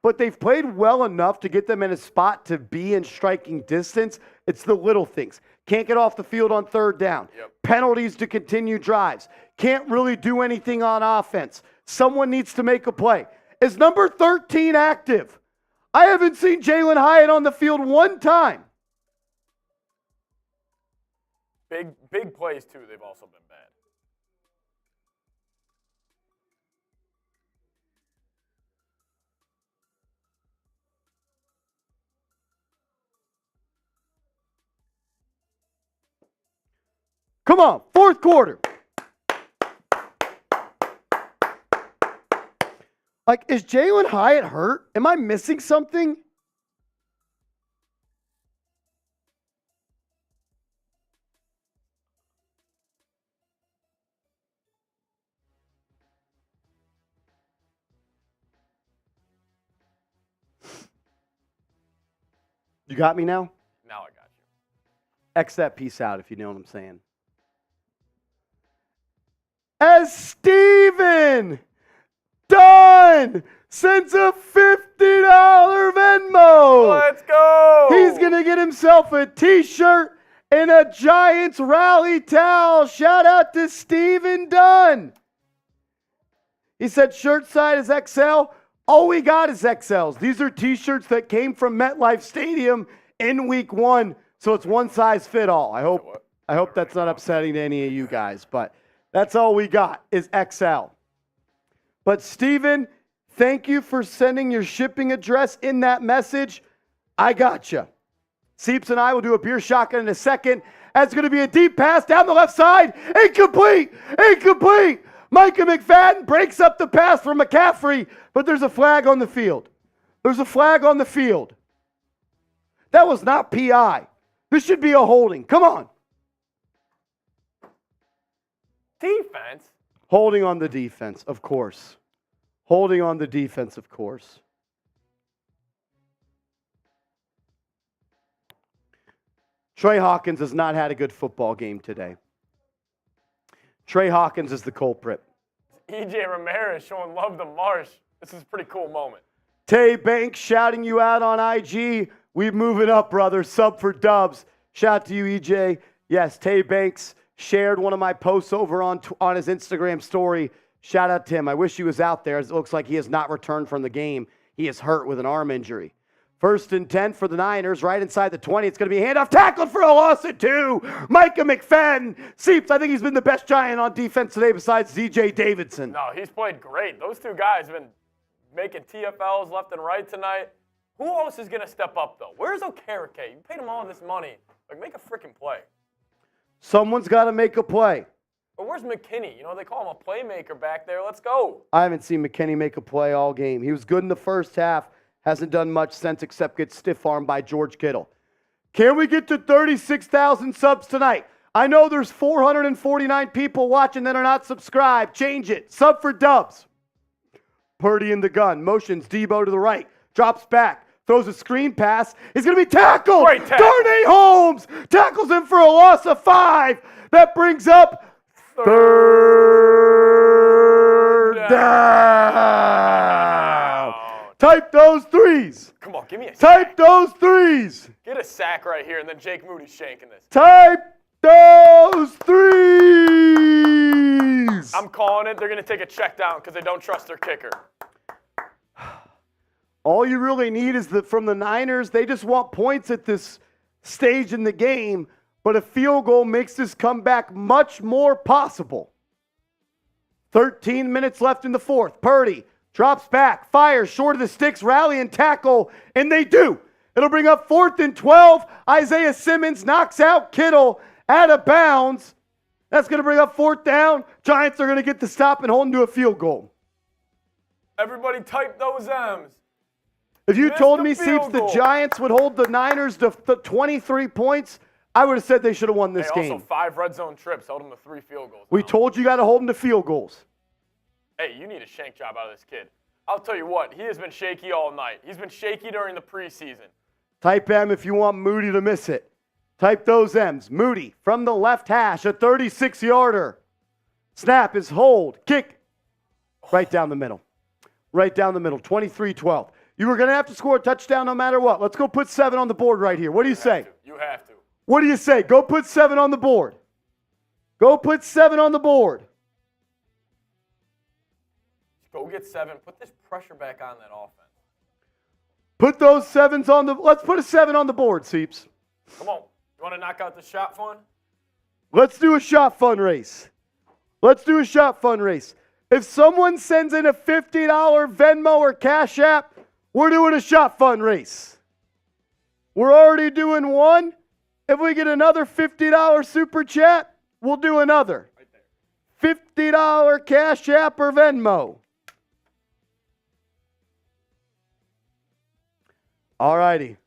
but they've played well enough to get them in a spot to be in striking distance. It's the little things. Can't get off the field on third down. Yep. Penalties to continue drives. Can't really do anything on offense. Someone needs to make a play. Is number 13 active? I haven't seen Jalin Hyatt on the field one time. Big plays, too. They've also been bad. Come on, fourth quarter. Like, is Jalin Hyatt hurt? Am I missing something? You got me now? Now I got you. X that piece out if you know what I'm saying. As Steven Dunn sends a $50 Venmo. Let's go. He's going to get himself a t-shirt and a Giants rally towel. Shout out to Steven Dunn. He said shirt size is XL. All we got is XLs. These are t-shirts that came from MetLife Stadium in week 1, so it's one size fit all. I hope that's not upsetting to any of you guys, but that's all we got is XL. But Steven, thank you for sending your shipping address in that message. I got you. Seeps and I will do a beer shotgun in a second. That's going to be a deep pass down the left side. Incomplete. Incomplete. Micah McFadden breaks up the pass from McCaffrey, but there's a flag on the field. There's a flag on the field. That was not PI. This should be a holding. Come on. Defense? Holding on the defense, of course. Holding on the defense, of course. Trey Hawkins has not had a good football game today. Trey Hawkins is the culprit. EJ Ramirez showing love to Marsh. This is a pretty cool moment. Tay Banks shouting you out on IG. We moving up, brother. Sub for dubs. Shout out to you, EJ. Yes, Tay Banks shared one of my posts over on his Instagram story. Shout out to him. I wish he was out there, as it looks like he has not returned from the game. He is hurt with an arm injury. 1st and 10 for the Niners, right inside the 20. It's going to be a handoff, tackled for a loss at 2. Micah McFadden. Seeps, I think he's been the best Giant on defense today besides DJ Davidson. No, he's played great. Those two guys have been making TFLs left and right tonight. Who else is going to step up, though? Where's Okereke? You paid him all this money. Like, make a freaking play. Someone's got to make a play. But where's McKinney? You know, they call him a playmaker back there. Let's go. I haven't seen McKinney make a play all game. He was good in the first half. Hasn't done much since except get stiff-armed by George Kittle. Can we get to 36,000 subs tonight? I know there's 449 people watching that are not subscribed. Change it. Sub for Dubs. Purdy in the gun. Motions Debo to the right. Drops back. Throws a screen pass. He's going to be tackled. Great tackle. Darnay Holmes tackles him for a loss of 5. That brings up third down. Type those threes. Come on, give me a Type sack. those threes. Get a sack right here, and then Jake Moody's shanking this. Type those threes. I'm calling it. They're going to take a check down because they don't trust their kicker. All you really need is that from the Niners, they just want points at this stage in the game, but a field goal makes this comeback much more possible. 13 minutes left in the fourth. Purdy drops back, fires short of the sticks, rally and tackle, and they do. It'll bring up 4th and 12. Isaiah Simmons knocks out Kittle out of bounds. That's going to bring up 4th down. Giants are going to get the stop and hold them to a field goal. Everybody type those M's. If you Missed told the me, field Seeps, the goal. Giants would hold the Niners to 23 points, I would have said they should have won this Hey, game. also 5 red zone trips held them to 3 field goals. We now. told you got to hold them to field goals. Hey, you need a shank job out of this kid. I'll tell you what, he has been shaky all night. He's been shaky during the preseason. Type M if you want Moody to miss it. Type those M's. Moody from the left hash, a 36-yarder. Snap is hold. Kick. Right down the middle. Right down the middle. 23-12. You were going to have to score a touchdown no matter what. Let's go put 7 on the board right here. What do you say? You have to. What do you say? Go put 7 on the board. Go put 7 on the board. Go get 7. Put this pressure back on that offense. Put those 7s on the... Let's put a 7 on the board, Seeps. Come on. You want to knock out the shot fun? Let's do a shot fun race. Let's do a shot fun race. If someone sends in a $50 Venmo or Cash App, we're doing a shot fun race. We're already doing one. If we get another $50 super chat, we'll do another. Right there. $50 Cash App or Venmo. All righty.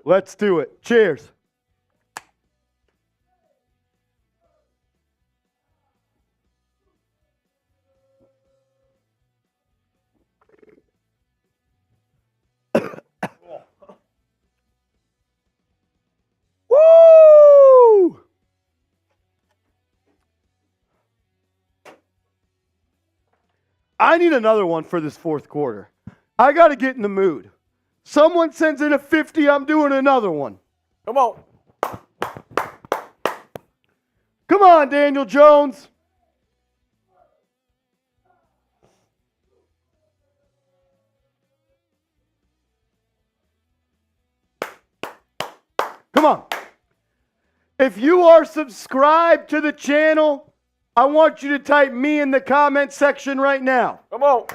Let's do it. Cheers. Woo! I need another one for this fourth quarter. I got to get in the mood. Someone sends in a 50, I'm doing another one. Come on. Come on, Daniel Jones. Come on. If you are subscribed to the channel, I want you to type me in the comment section right now. Come on.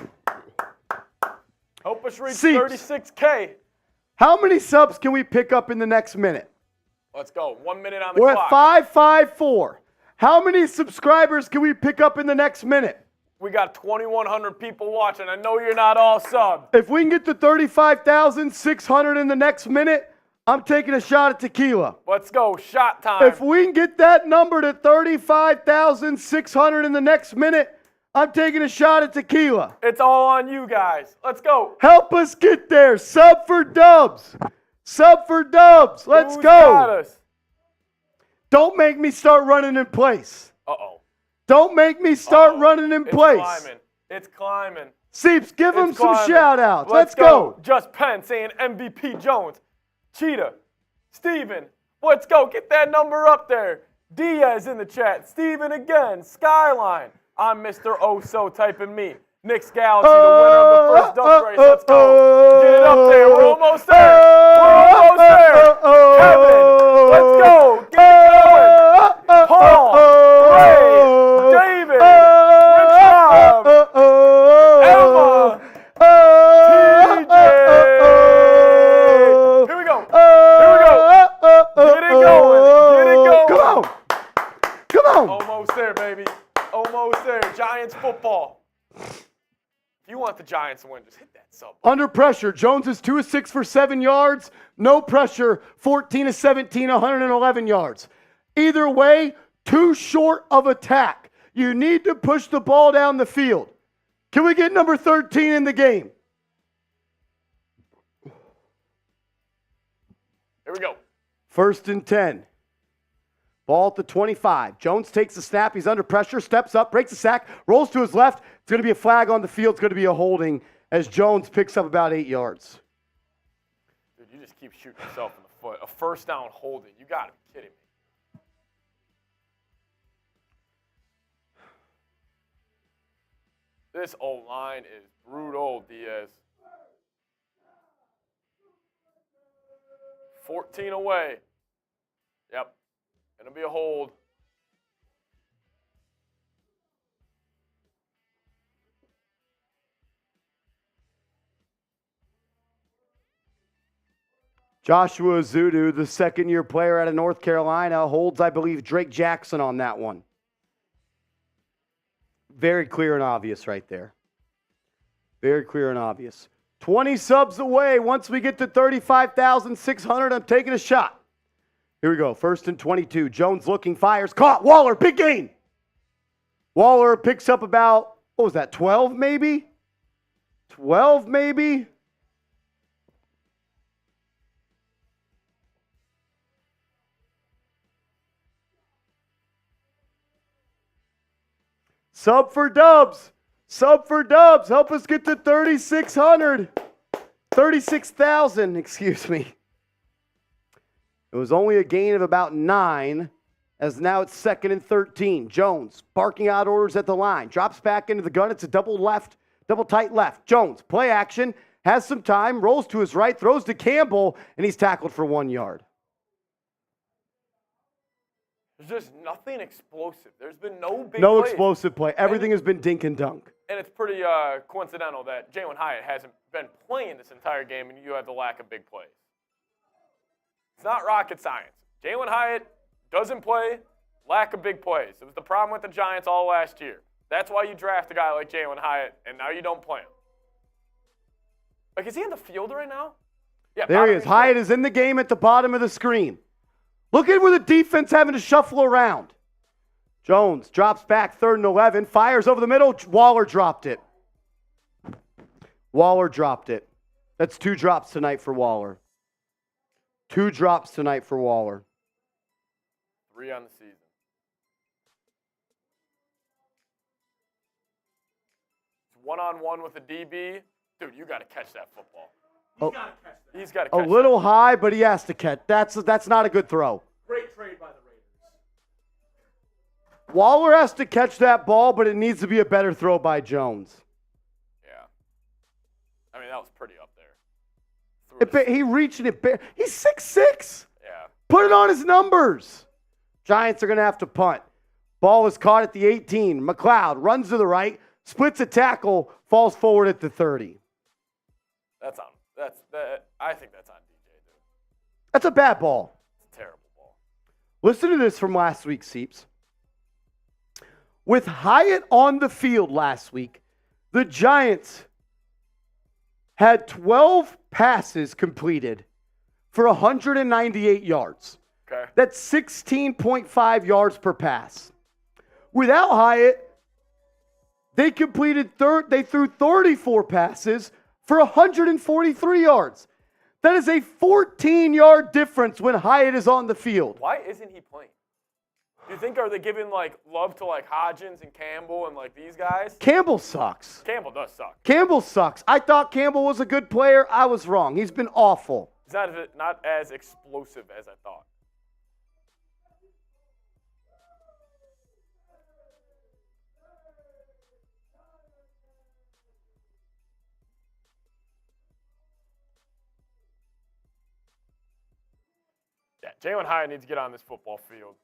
Help us reach Seeps. 36K. How many subs can we pick up in the next minute? Let's go. 1 minute on the We're clock. at 554. How many subscribers can we pick up in the next minute? We got 2,100 people watching. I know you're not all subbed. If we can get to 35,600 in the next minute, I'm taking a shot at tequila. Let's go. Shot time. If we can get that number to 35,600 in the next minute, I'm taking a shot at tequila. It's all on you guys. Let's go. Help us get there. Sub for Dubs. Sub for Dubs. Let's Who's go. got us? Don't make me start running in place. Uh-oh. Don't make me start running in It's place. climbing. It's climbing. Seeps, give him It's some climbing. shout outs. Let's Let's go. Just Penn saying MVP Jones. Cheetah. Steven. Let's go. Get that number up there. Diaz in the chat. Steven again. Skyline. I'm Mr. Oh-So typing me. Nick's Galaxy, the winner of the first duck race. Let's go. Get it up there. We're almost there. We're almost there. Kevin. Let's go. Get it going. Paul. Ray. David. Rich Rob. Emma. TJ. Here we go. Here we go. Get it going. Get it going. Come on. Come on. Almost there, baby. Almost there. Giants football. If you want the Giants to win, just hit that sub. Under pressure, Jones is 2 of 6 for 7 yards. No pressure, 14 of 17, 111 yards. Either way, too short of attack. You need to push the ball down the field. Can we get number 13 in the game? Here we go. 1st and 10. Ball at the 25. Jones takes the snap. He's under pressure, steps up, breaks the sack, rolls to his left. It's going to be a flag on the field. It's going to be a holding as Jones picks up about 8 yards. Dude, you just keep shooting yourself in the foot. A first down holding. You got to be kidding me. This O-line is brutal, Diaz. 14 away. Yep. Gonna be a hold. Joshua Zudu, the second-year player out of North Carolina, holds, I believe, Drake Jackson on that one. Very clear and obvious right there. Very clear and obvious. 20 subs away. Once we get to 35,600, I'm taking a shot. Here we go. 1st and 22. Jones looking, fires, caught. Waller, big gain. Waller picks up about, what was that, 12 maybe? 12 maybe? Sub for Dubs. Sub for Dubs. Help us get to 3,600. 36,000, excuse me. It was only a gain of about 9, as now it's 2nd and 13. Jones barking out orders at the line. Drops back into the gun. It's a double tight left. Jones, play action, has some time, rolls to his right, throws to Campbell, and he's tackled for 1 yard. There's just nothing explosive. There's been no big No plays. explosive play. Everything has been dink and dunk. And it's pretty coincidental that Jalin Hyatt hasn't been playing this entire game and you have the lack of big plays. It's not rocket science. Jalin Hyatt doesn't play, lack of big plays. It was the problem with the Giants all last year. That's why you draft a guy like Jalin Hyatt, and now you don't play him. Like, is he in the field right now? Yeah. There he is. Hyatt is in the game at the bottom of the screen. Look at where the defense having to shuffle around. Jones drops back 3rd and 11, fires over the middle. Waller dropped it. Waller dropped it. That's 2 drops tonight for Waller. 2 drops tonight for Waller. 3 on the season. It's 1-on-1 with a DB. Dude, you got to catch that football. He's got to catch A little high, but he has to catch. That's not a good throw. Great trade by the Raiders. Waller has to catch that ball, but it needs to be a better throw by Jones. Yeah. I mean, that was pretty up there. He reached it. He's 6'6". Yeah. Put it on his numbers. Giants are going to have to punt. Ball is caught at the 18. McLeod runs to the right, splits a tackle, falls forward at the 30. I think that's on DJ, dude. That's a bad ball. It's a terrible ball. Listen to this from last week, Seeps. With Hyatt on the field last week, the Giants had 12 passes completed for 198 yards. Okay. That's 16.5 yards per pass. Without Hyatt, they threw 34 passes for 143 yards. That is a 14-yard difference when Hyatt is on the field. Why isn't he playing? Do you think, are they giving, love to, Hodgins and Campbell and, these guys? Campbell sucks. Campbell does suck. Campbell sucks. I thought Campbell was a good player. I was wrong. He's been awful. He's not as explosive as I thought. Yeah, Jalin Hyatt needs to get on this football field.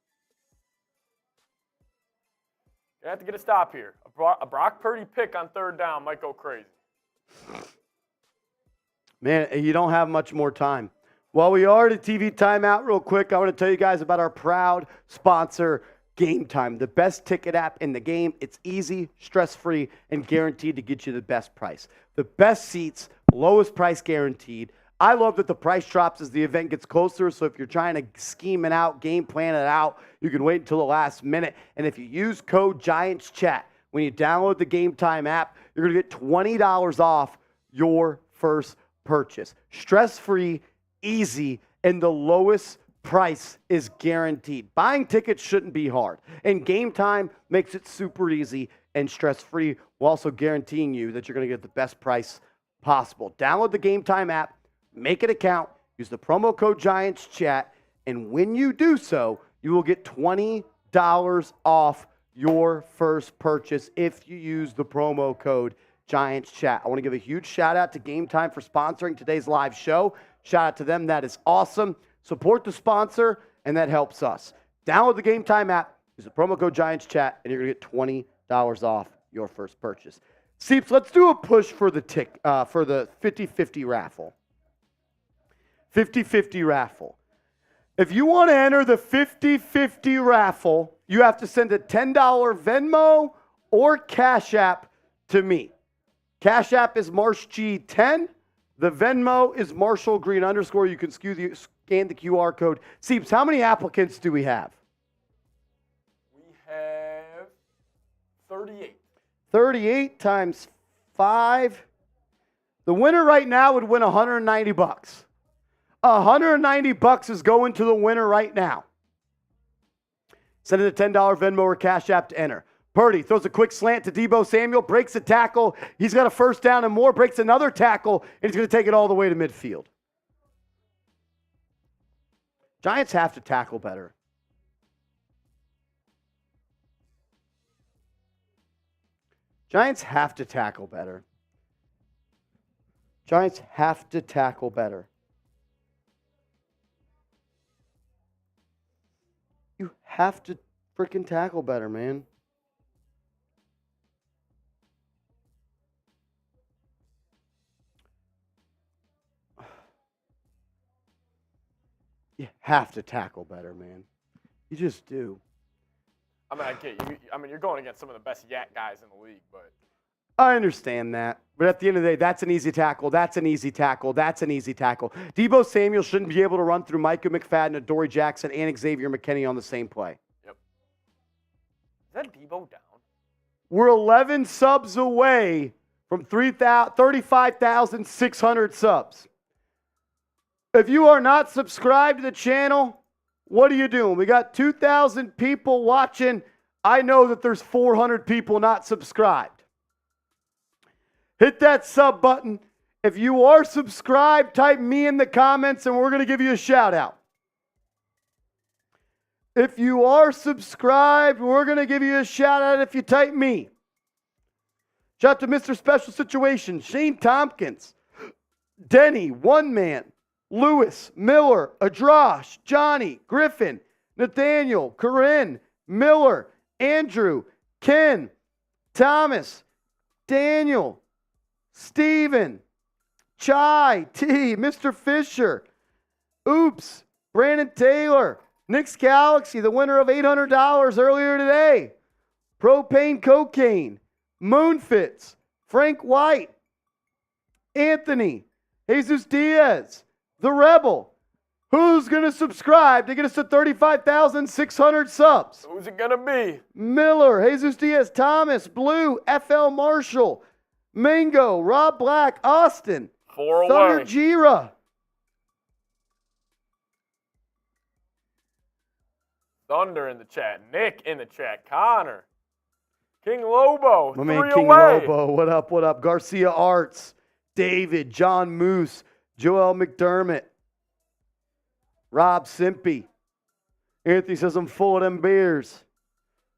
You're going to have to get a stop here. A Brock Purdy pick on 3rd down might go crazy. Man, you don't have much more time. While we are at a TV timeout real quick, I want to tell you guys about our proud sponsor, Game Time, the best ticket app in the game. It's easy, stress-free, and guaranteed to get you the best price. The best seats, lowest price guaranteed. I love that the price drops as the event gets closer. So if you're trying to scheme it out, game plan it out, you can wait until the last minute. And if you use code GIANTSCHAT, when you download the Game Time app, you're going to get $20 off your first purchase. Stress-free, easy, and the lowest price is guaranteed. Buying tickets shouldn't be hard. And Game Time makes it super easy and stress-free, while also guaranteeing you that you're going to get the best price possible. Download the Game Time app, make an account, use the promo code GIANTSCHAT, and when you do so, you will get $20 off your first purchase if you use the promo code GIANTSCHAT. I want to give a huge shout out to Game Time for sponsoring today's live show. Shout out to them. That is awesome. Support the sponsor, and that helps us. Download the Game Time app, use the promo code GIANTSCHAT, and you're going to get $20 off your first purchase. Seeps, let's do a push for the 50-50 raffle. 50-50 raffle. If you want to enter the 50-50 raffle, you have to send a $10 Venmo or Cash App to me. Cash App is MarshG10. The Venmo is Marshall Green _. You can scan the QR code. Seeps, how many applicants do we have? We have 38. 38 times 5. The winner right now would win $190. $190 is going to the winner right now. Send in a $10 Venmo or Cash App to enter. Purdy throws a quick slant to Deebo Samuel, breaks a tackle. He's got a first down and more, breaks another tackle, and he's going to take it all the way to midfield. Giants have to tackle better. Giants have to tackle better. Giants have to tackle better. You have to freaking tackle better, man. You have to tackle better, man. You just do. I mean, I get you. I mean, you're going against some of the best yak guys in the league, but I understand that. But at the end of the day, that's an easy tackle. That's an easy tackle. That's an easy tackle. Deebo Samuel shouldn't be able to run through Micah McFadden, Adoree Jackson, and Xavier McKinney on the same play. Yep. Is that Deebo down? We're 11 subs away from 35,600 subs. If you are not subscribed to the channel, what are you doing? We got 2,000 people watching. I know that there's 400 people not subscribed. Hit that sub button. If you are subscribed, type me in the comments and we're going to give you a shout out. If you are subscribed, we're going to give you a shout out if you type me. Shout out to Mr. Special Situation, Shane Tompkins, Denny, One Man, Lewis, Miller, Adrash, Johnny, Griffin, Nathaniel, Corinne, Miller, Andrew, Ken, Thomas, Daniel, Steven, Chai, T, Mr. Fisher, Oops, Brandon Taylor, Nick's Galaxy, the winner of $800 earlier today, Propane Cocaine, Moonfits, Frank White, Anthony, Jesus Diaz, The Rebel. Who's going to subscribe to get us to 35,600 subs? Who's it going to be? Miller, Jesus Diaz, Thomas, Blue, FL Marshall, Mango, Rob Black, Austin, 4 Thunder away. Jira. Thunder in the chat. Nick in the chat. Connor. King Lobo. My man 3 King away. Lobo, what up, what up? Garcia Arts, David, John Moose, Joel McDermott, Rob Simpy. Anthony says I'm full of them beers.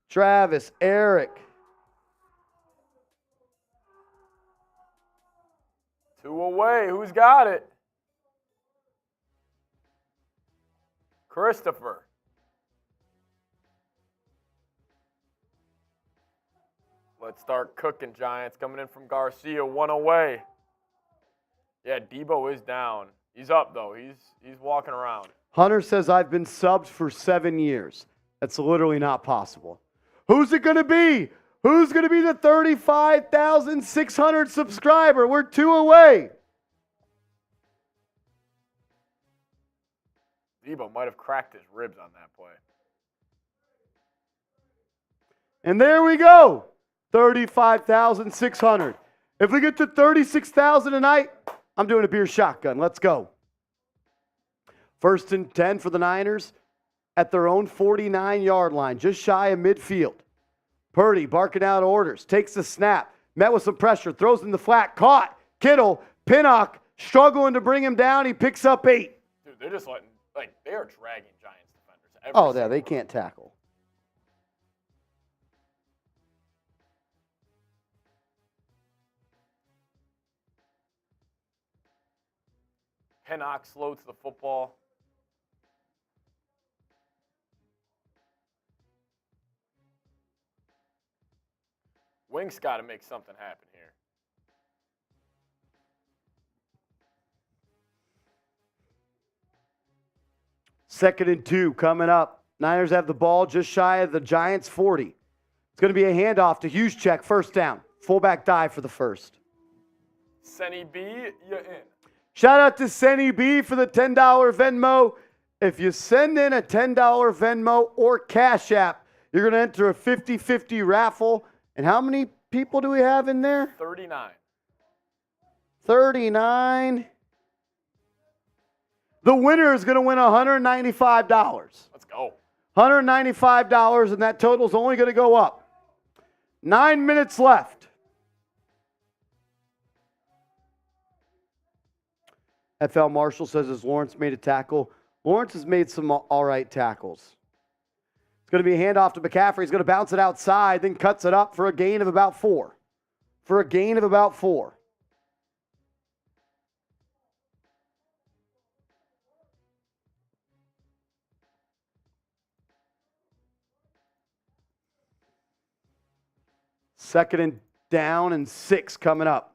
Travis, Eric. 2 away. Who's got it? Christopher. Let's start cooking, Giants. Coming in from Garcia, 1 away. Yeah, Deebo is down. He's up, though. He's walking around. Hunter says I've been subbed for 7 years. That's literally not possible. Who's it going to be? Who's going to be the 35,600 subscriber? We're 2 away. Debo might have cracked his ribs on that play. And there we go. 35,600. If we get to 36,000 tonight, I'm doing a beer shotgun. Let's go. 1st and 10 for the Niners at their own 49-yard line, just shy of midfield. Purdy barking out orders, takes the snap, met with some pressure, throws in the flat, caught. Kittle, Pinnock, struggling to bring him down. He picks up 8. Dude, they're just letting, they are dragging Giants defenders. Oh, yeah, they can't tackle. Pinnock slow to the football. Wink's got to make something happen here. Second and 2 coming up. Niners have the ball just shy of the Giants' 40. It's going to be a handoff to Juszczyk, first down. Fullback dive for the first. Senny B, you're in. Shout out to Senny B for the $10 Venmo. If you send in a $10 Venmo or Cash App, you're going to enter a 50-50 raffle. And how many people do we have in there? 39. 39. The winner is going to win $195. Let's go. $195, and that total is only going to go up. 9 minutes left. FL Marshall says, has Lawrence made a tackle? Lawrence has made some all right tackles. It's going to be a handoff to McCaffrey. He's going to bounce it outside, then cuts it up for a gain of about 4. For a gain of about 4. Second and down and 6 coming up.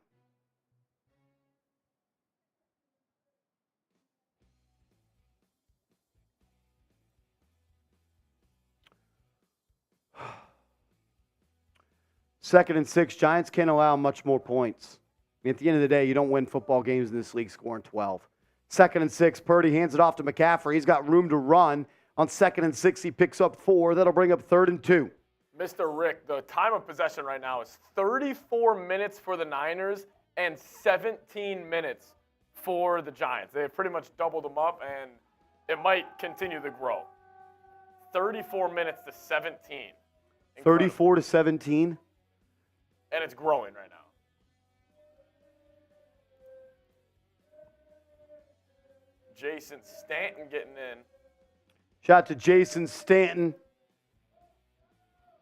Second and 6, Giants can't allow much more points. I mean, at the end of the day, you don't win football games in this league scoring 12. Second and 6, Purdy hands it off to McCaffrey. He's got room to run. On second and 6, he picks up 4. That'll bring up 3rd and 2. Mr. Rick, the time of possession right now is 34 minutes for the Niners and 17 minutes for the Giants. They've pretty much doubled them up, and it might continue to grow. 34 minutes to 17. Incredible. 34 to 17. And it's growing right now. Jason Stanton getting in. Shout out to Jason Stanton.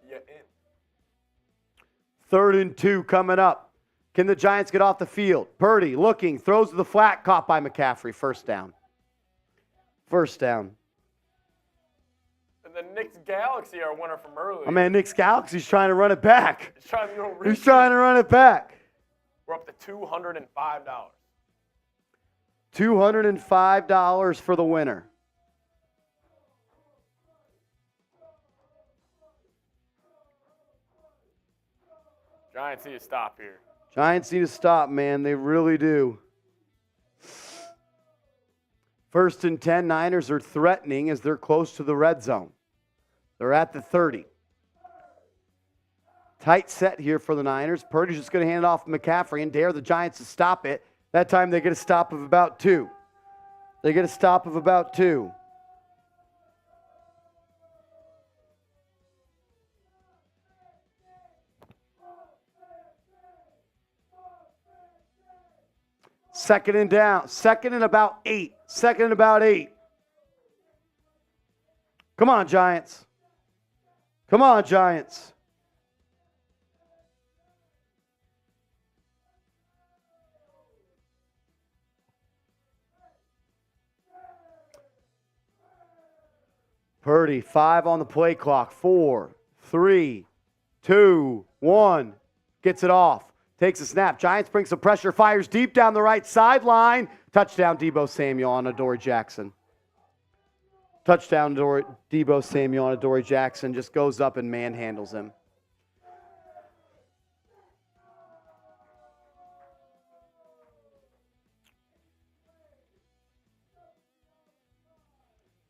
Yeah, in. 3rd and 2 coming up. Can the Giants get off the field? Purdy looking, throws to the flat, caught by McCaffrey. First down. First down. And the Knicks Galaxy, our winner from earlier. Oh, man, Knicks Galaxy's trying to run it back. He's trying to He's trying to run it back. We're up to $205. $205 for the winner. Giants need to stop here. Giants need to stop, man. They really do. 1st and 10, Niners are threatening as they're close to the red zone. They're at the 30. Tight set here for the Niners. Purdy's just going to hand it off to McCaffrey and dare the Giants to stop it. That time they get a stop of about 2. They get a stop of about 2. Second and down. Second and about 8. Second and about 8. Come on, Giants. Come on, Giants. Purdy, 5 on the play clock. 4, 3, 2, 1. Gets it off. Takes a snap. Giants bring some pressure. Fires deep down the right sideline. Touchdown, Deebo Samuel on Adoree Jackson. Touchdown, Deebo Samuel on Adoree Jackson. Just goes up and manhandles him.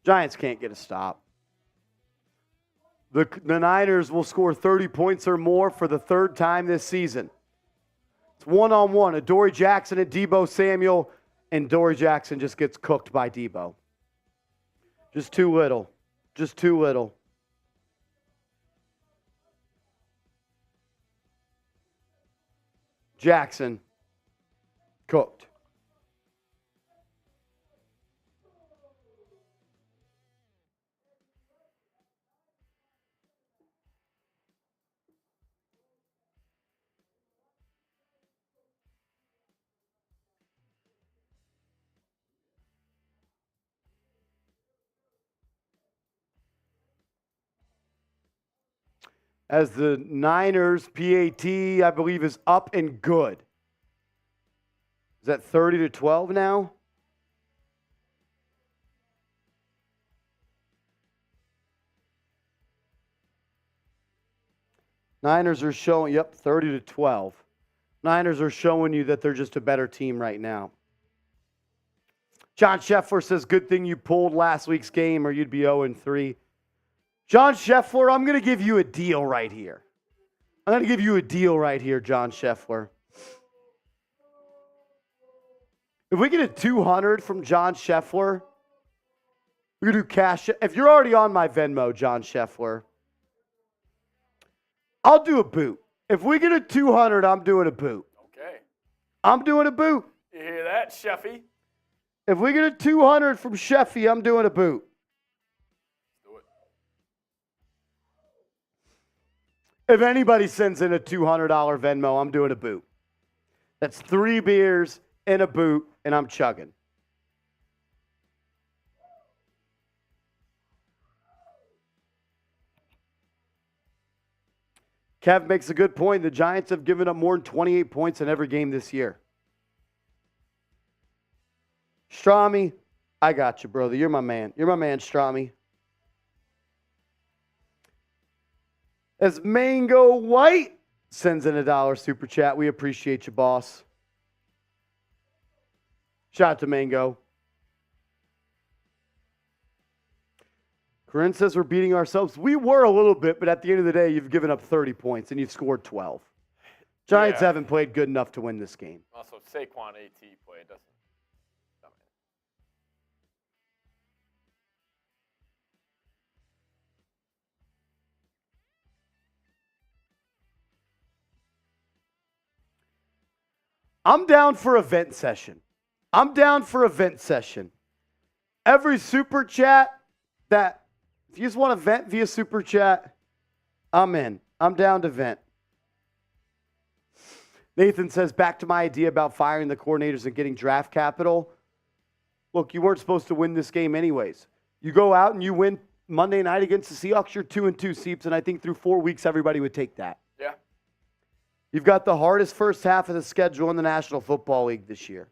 Giants can't get a stop. The Niners will score 30 points or more for the third time this season. It's one-on-one. Adoree Jackson and Deebo Samuel, and Adoree Jackson just gets cooked by Deebo. Just too little. Just too little. Jackson, cooked. As the Niners PAT, I believe, is up and good. Is that 30-12 now? Niners are showing, 30-12. Niners are showing you that they're just a better team right now. John Scheffler says, good thing you pulled last week's game or you'd be 0-3. John Scheffler, I'm going to give you a deal right here. I'm going to give you a deal right here, John Scheffler. If we get a 200 from John Scheffler, we're going to do cash. If you're already on my Venmo, John Scheffler, I'll do a boot. If we get a 200, I'm doing a boot. Okay. I'm doing a boot. You hear that, Sheffy? If we get a 200 from Sheffy, I'm doing a boot. Do it. If anybody sends in a $200 Venmo, I'm doing a boot. That's 3 beers and a boot, and I'm chugging. Kev makes a good point. The Giants have given up more than 28 points in every game this year. Strami, I got you, brother. You're my man. You're my man, Strami. As Mango White sends in a $1 super chat, we appreciate you, boss. Shout out to Mango. Corinne says we're beating ourselves. We were a little bit, but at the end of the day, you've given up 30 points and you've scored 12. Giants haven't played good enough to win this game. Also, Saquon AT play doesn't. I'm down for a vent session. Every super chat that, if you just want to vent via super chat, I'm in. I'm down to vent. Nathan says, back to my idea about firing the coordinators and getting draft capital. Look, you weren't supposed to win this game anyways. You go out and you win Monday night against the Seahawks, you're 2-2, Seeps, and I think through 4 weeks, everybody would take that. Yeah. You've got the hardest first half of the schedule in the National Football League this year.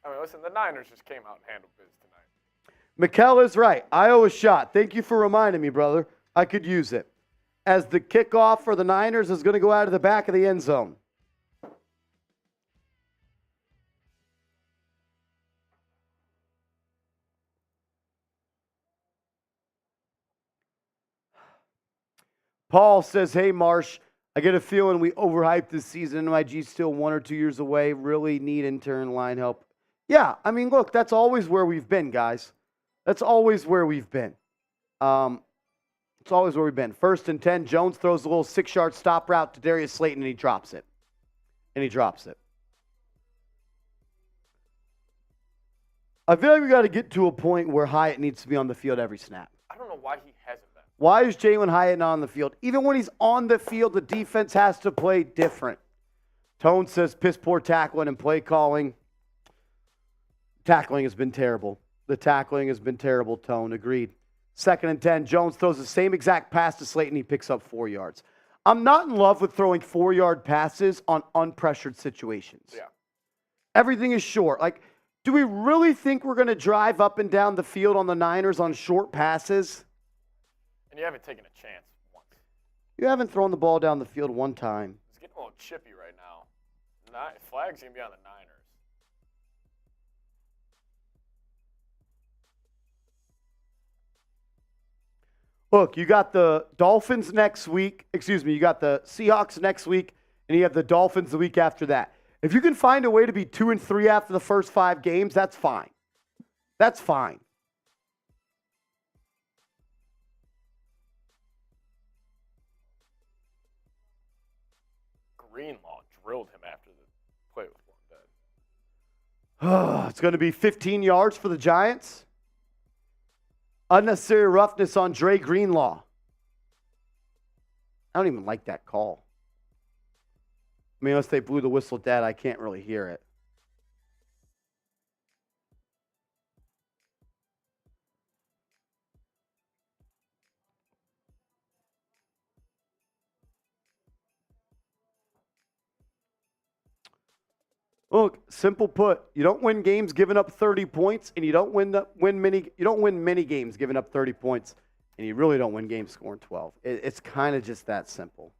I mean, listen, the Niners just came out and handled business tonight. Mikkel is right. I owe a shot. Thank you for reminding me, brother. I could use it. As the kickoff for the Niners is going to go out of the back of the end zone. Paul says, hey, Marsh, I get a feeling we overhyped this season. NYG's still 1 or 2 years away. Really need intern line help. Yeah, I mean, look, that's always where we've been, guys. That's always where we've been. It's always where we've been. 1st and 10, Jones throws a little 6-yard stop route to Darius Slayton, and he drops it. I feel like we got to get to a point where Hyatt needs to be on the field every snap. I don't know why he hasn't been. Why is Jalin Hyatt not on the field? Even when he's on the field, the defense has to play different. Tone says piss poor tackling and play calling. Tackling has been terrible. The tackling has been terrible, Tone. Agreed. 2nd and 10, Jones throws the same exact pass to Slayton. He picks up 4 yards. I'm not in love with throwing 4-yard passes on unpressured situations. Yeah. Everything is short. Like, do we really think we're going to drive up and down the field on the Niners on short passes? And you haven't taken a chance once. You haven't thrown the ball down the field one time. It's getting a little chippy right now. Flag's going to be on the Niners. Look, you got the Dolphins next week. Excuse me, you got the Seahawks next week, and you have the Dolphins the week after that. If you can find a way to be 2-3 after the first 5 games, that's fine. That's fine. Greenlaw drilled him after the play was blown dead. It's going to be 15 yards for the Giants. Unnecessary roughness on Dre Greenlaw. I don't even like that call. I mean, unless they blew the whistle dead, I can't really hear it. Look, simple put, you don't win games giving up 30 points, and you don't win many games giving up 30 points, and you really don't win games scoring 12. It's kind of just that simple.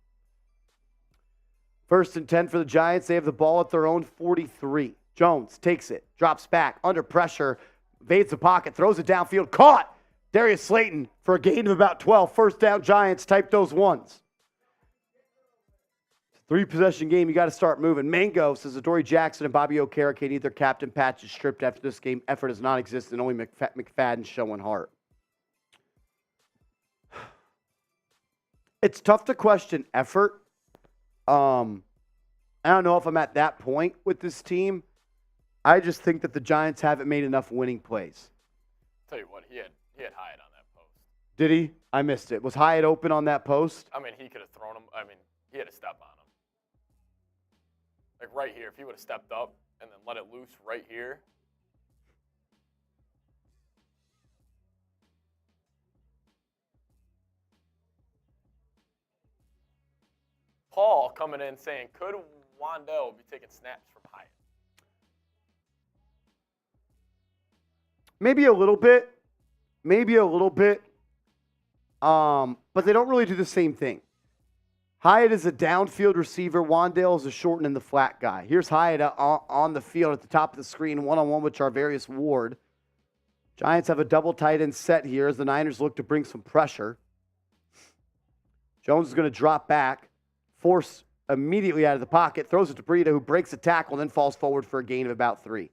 1st and 10 for the Giants. They have the ball at their own 43. Jones takes it, drops back, under pressure, evades the pocket, throws it downfield, caught. Darius Slayton for a gain of about 12. 1st down Giants, type those ones. 3-possession game, you got to start moving. Mango says Adoree Jackson and Bobby Okereke need their captain patches stripped after this game. Effort does not exist, and only McFadden showing heart. It's tough to question effort. I don't know if I'm at that point with this team. I just think that the Giants haven't made enough winning plays. Tell you what, he had Hyatt on that post. Did he? I missed it. Was Hyatt open on that post? I mean, he could have thrown him. I mean, he had to step on him. Like right here, if he would have stepped up and then let it loose right here. Paul coming in saying, could Wandell be taking snaps from Hyatt? Maybe a little bit. But they don't really do the same thing. Hyatt is a downfield receiver. Wandale is a short and the flat guy. Here's Hyatt on the field at the top of the screen, one-on-one with Charvarius Ward. Giants have a double tight end set here as the Niners look to bring some pressure. Jones is going to drop back, force immediately out of the pocket, throws it to Breida, who breaks a tackle, then falls forward for a gain of about 3.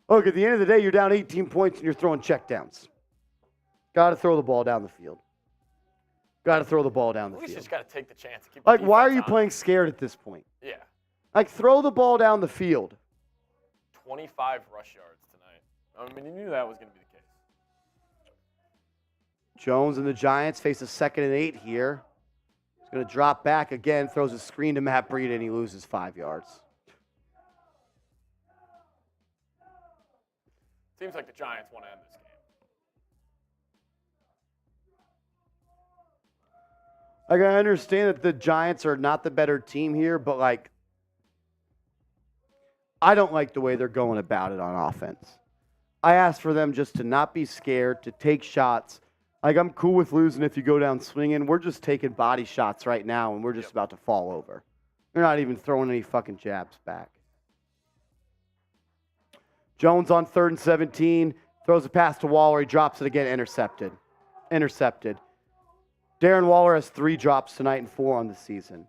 Look, at the end of the day, you're down 18 points and you're throwing checkdowns. Got to throw the ball down the field. Got to throw the ball down the field. You just got to take the chance. Keep like, why are you playing scared at this point? Yeah. Like, throw the ball down the field. 25 rush yards tonight. I mean, you knew that was going to be the case. Jones and the Giants face a 2nd and 8 here. He's going to drop back again, throws a screen to Matt Breida, and he loses 5 yards. Seems like the Giants want to end this game. Like, I understand that the Giants are not the better team here, but, like, I don't like the way they're going about it on offense. I asked for them just to not be scared, to take shots. Like, I'm cool with losing if you go down swinging. We're just taking body shots right now, and we're just about to fall over. They're not even throwing any fucking jabs back. Jones on 3rd and 17, throws a pass to Waller. He drops it again, intercepted. Darren Waller has 3 drops tonight and 4 on the season.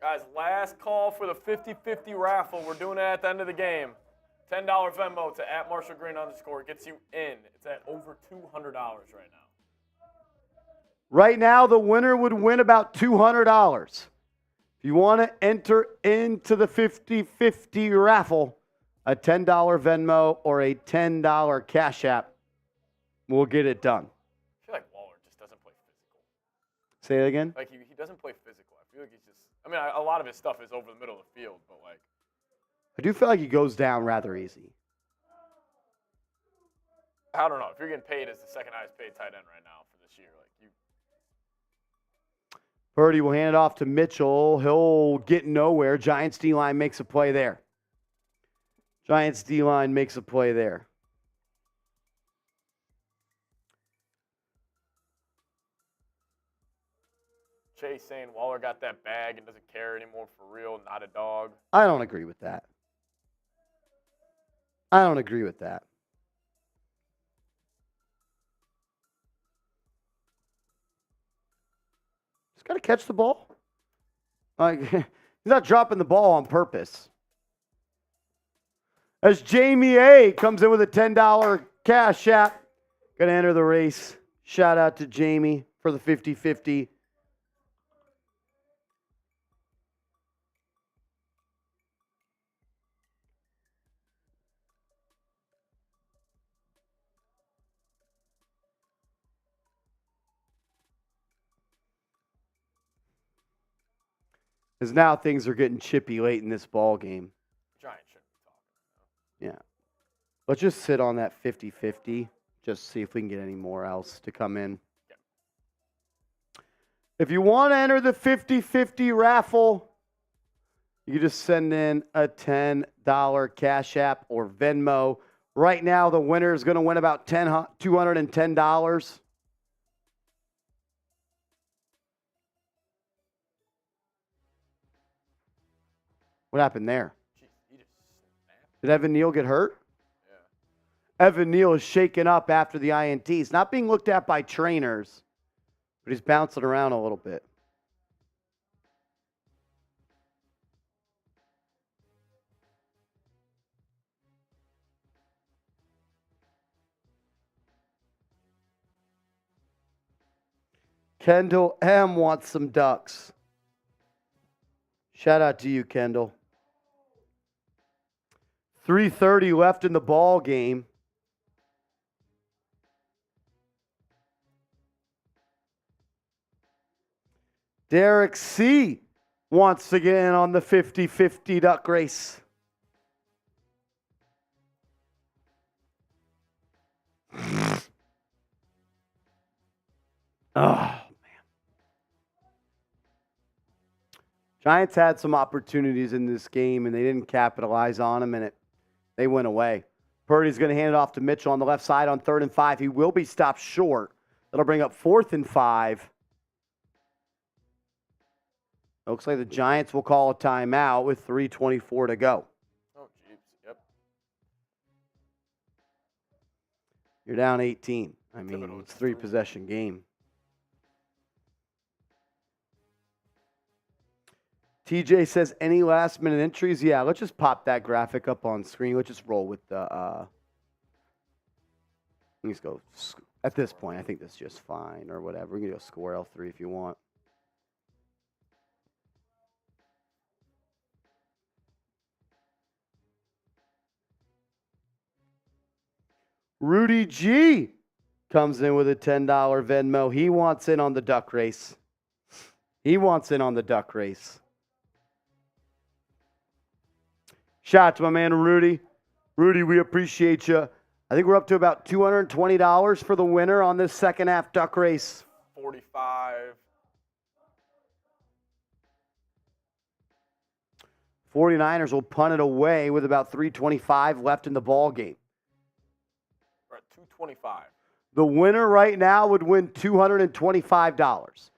Guys, last call for the 50-50 raffle. We're doing it at the end of the game. $10 Venmo to @MarshallGreen_ gets you in. It's at over $200 right now. Right now, the winner would win about $200. If you want to enter into the 50-50 raffle, a $10 Venmo or a $10 Cash App will get it done. I feel like Waller just doesn't play physical. Say it again? Like, he doesn't play physical. I feel like he's just, I mean, a lot of his stuff is over the middle of the field, but, like. I do feel like he goes down rather easy. I don't know. If you're getting paid as the second highest paid tight end right now for this year, like, you. Purdy will hand it off to Mitchell. He'll get nowhere. Giants D-line makes a play there. Chase saying Waller got that bag and doesn't care anymore for real, not a dog. I don't agree with that. I don't agree with that. He's got to catch the ball. Like, he's not dropping the ball on purpose. As Jamie A comes in with a $10 cash app, going to enter the race. Shout out to Jamie for the 50-50. Because now things are getting chippy late in this ball game. Giants shouldn't be talking. Yeah. Let's just sit on that 50-50. Just see if we can get any more else to come in. Yep. If you want to enter the 50-50 raffle, you can just send in a $10 Cash App or Venmo. Right now, the winner is going to win about $210. What happened there? Jeez, he just snapped. Did Evan Neal get hurt? Yeah. Evan Neal is shaken up after the INT. He's not being looked at by trainers, but he's bouncing around a little bit. Kendall M wants some ducks. Shout out to you, Kendall. 3:30 left in the ball game. Derek C wants to get in on the 50-50 duck race. Oh. Giants had some opportunities in this game, and they didn't capitalize on them, and they went away. Purdy's going to hand it off to Mitchell on the left side on 3rd and 5. He will be stopped short. That'll bring up 4th and 5. Looks like the Giants will call a timeout with 3:24 to go. Oh, jeez. Yep. You're down 18. I mean, Pivotal. it's a 3-possession game. TJ says, any last-minute entries? Yeah, let's just pop that graphic up on screen. Let's just roll with the let's go. At this point, I think that's just fine or whatever. We can go score L3 if you want. Rudy G comes in with a $10 Venmo. He wants in on the duck race. He wants in on the duck race. Shout out to my man Rudy. Rudy, we appreciate you. I think we're up to about $220 for the winner on this second half duck race. 45. 49ers will punt it away with about 3:25 left in the ball game. We're at 225. The winner right now would win $225.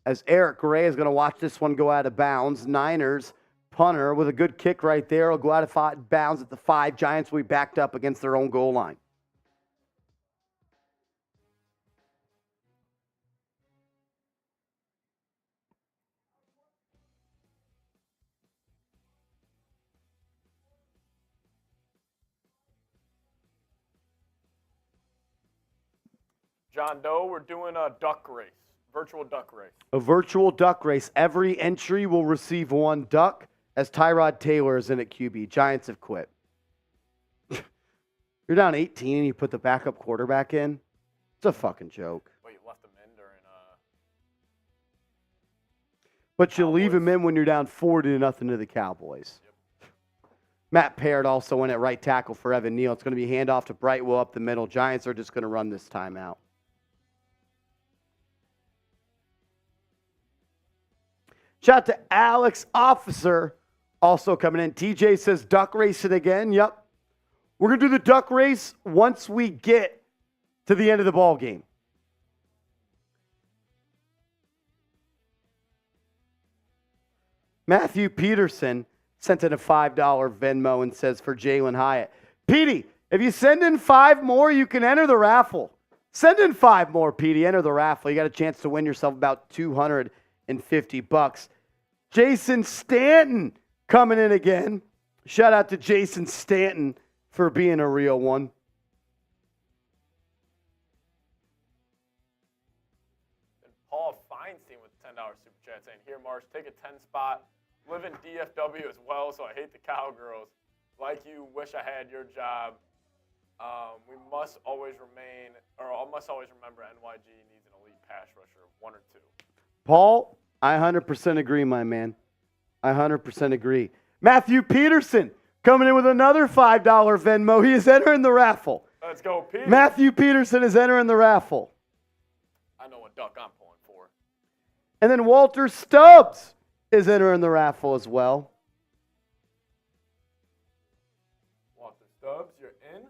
As Eric Gray is going to watch this one go out of bounds. Niners punter with a good kick right there will go out of bounds at the 5. Giants will be backed up against their own goal line. John Doe, we're doing a duck race, virtual duck race. A virtual duck race. Every entry will receive 1 duck as Tyrod Taylor is in at QB. Giants have quit. You're down 18 and you put the backup quarterback in? It's a fucking joke. Wait, you left him in during But you leave Cowboys. him in when you're down 40-0 to the Cowboys. Yep. Matt Parrott also in at right tackle for Evan Neal. It's going to be handoff to Brightwell up the middle. Giants are just going to run this timeout. Shout out to Alex Officer also coming in. TJ says duck racing again. Yep. We're going to do the duck race once we get to the end of the ball game. Matthew Peterson sent in a $5 Venmo and says for Jalin Hyatt, Petey, if you send in 5 more, you can enter the raffle. Send in 5 more, Petey. Enter the raffle. You got a chance to win yourself about $250. Jason Stanton coming in again. Shout out to Jason Stanton for being a real one. And Paul Feinstein with $10 super chat saying, here, Marsh, take a 10 spot. Live in DFW as well, so I hate the Cowgirls. Like you, wish I had your job. We must always remember NYG needs an elite pass rusher, 1 or 2. Paul, I 100% agree, my man. I 100% agree. Matthew Peterson coming in with another $5 Venmo. He is entering the raffle. Let's go, Pete. Matthew Peterson is entering the raffle. I know what duck I'm pulling for. And then Walter Stubbs is entering the raffle as well. Walter Stubbs, you're in.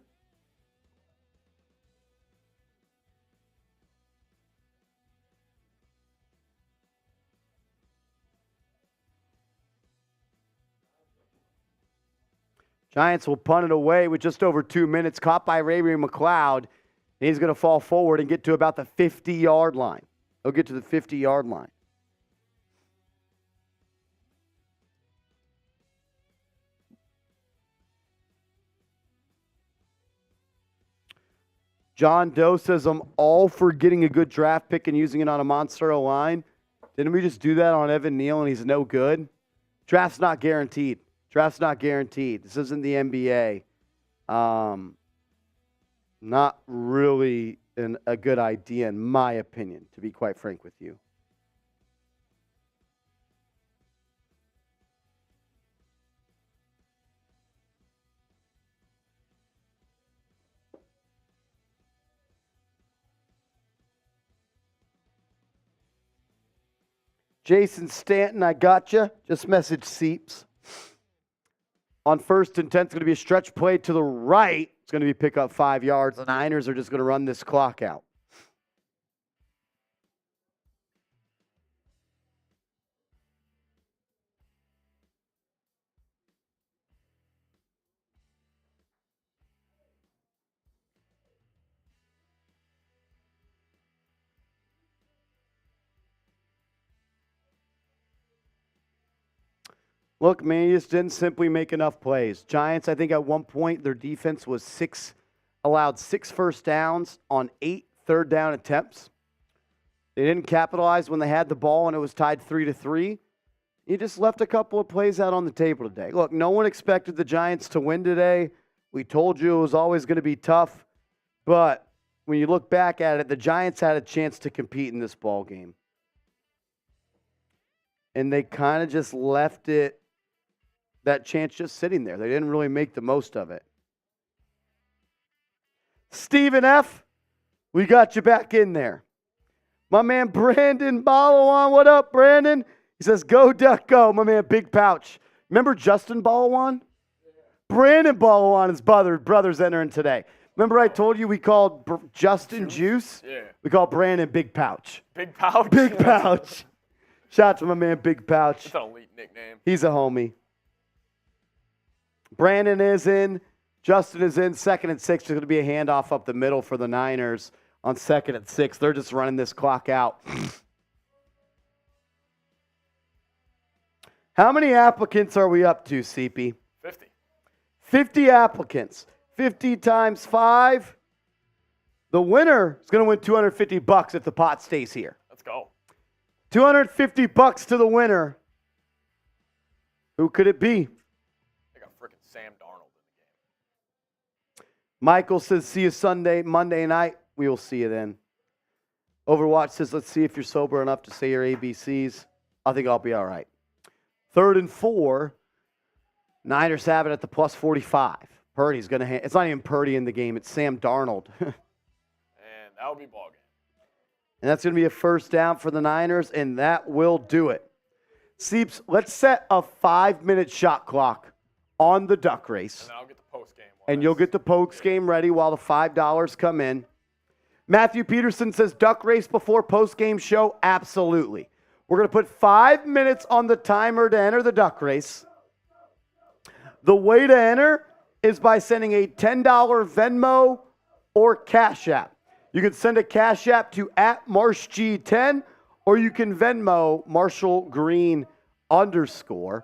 Giants will punt it away with just over 2 minutes. Caught by Ray McLeod. And he's going to fall forward and get to about the 50-yard line. He'll get to the 50-yard line. John Doe says, I'm all for getting a good draft pick and using it on a monster O-line. Didn't we just do that on Evan Neal and he's no good? Draft's not guaranteed. Draft's not guaranteed. This isn't the NBA. Not really a good idea, in my opinion, to be quite frank with you. Jason Stanton, I gotcha. Just message Seeps. On 1st and 10, it's going to be a stretch play to the right. It's going to be pick up 5 yards. The Niners are just going to run this clock out. Look, man, you just didn't simply make enough plays. Giants, I think at one point, their defense was allowed 6 first downs on 8 third-down attempts. They didn't capitalize when they had the ball and it was tied 3-3. You just left a couple of plays out on the table today. Look, no one expected the Giants to win today. We told you it was always going to be tough. But when you look back at it, the Giants had a chance to compete in this ball game. And they kind of just left that chance just sitting there. They didn't really make the most of it. Stephen F., we got you back in there. My man Brandon Balawan, what up, Brandon? He says, go, Duck, go. My man Big Pouch. Remember Justin Balawan? Yeah. Brandon Balawan, his brother's entering today. Remember I told you we called Justin Juice? Yeah. We called Brandon Big Pouch. Big Pouch? Big Pouch. Shout out to my man Big Pouch. That's an elite nickname. He's a homie. Brandon is in. Justin is in. 2nd and 6. There's going to be a handoff up the middle for the Niners on 2nd and 6. They're just running this clock out. How many applicants are we up to, CP? 50. 50 applicants. 50 times 5. The winner is going to win $250 if the pot stays here. Let's go. $250 to the winner. Who could it be? Sam Darnold in the game. Michael says, see you Monday night. We will see you then. Overwatch says, let's see if you're sober enough to say your ABCs. I think I'll be all right. 3rd and 4. Niners have it at the plus 45. Purdy's going to it's not even Purdy in the game. It's Sam Darnold. And that'll be ball game. And that's going to be a first down for the Niners, and that will do it. Seeps, let's set a 5-minute shot clock on the duck race. And then I'll get the post game. And you'll get the post game ready while the $5 come in. Matthew Peterson says duck race before post game show. Absolutely. We're going to put 5 minutes on the timer to enter the duck race. The way to enter is by sending a $10 Venmo or Cash App. You can send a Cash App to @MarshG10, or you can Venmo Marshall Green _.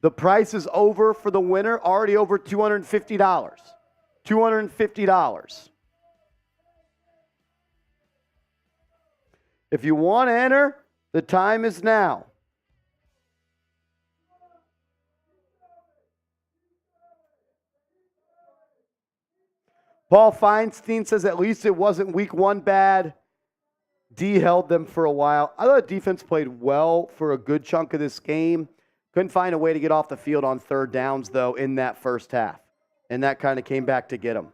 The price is over for the winner, already over $250. $250. If you want to enter, the time is now. Paul Feinstein says at least it wasn't week 1 bad. D held them for a while. I thought defense played well for a good chunk of this game. Couldn't find a way to get off the field on third downs, though, in that first half. And that kind of came back to get them.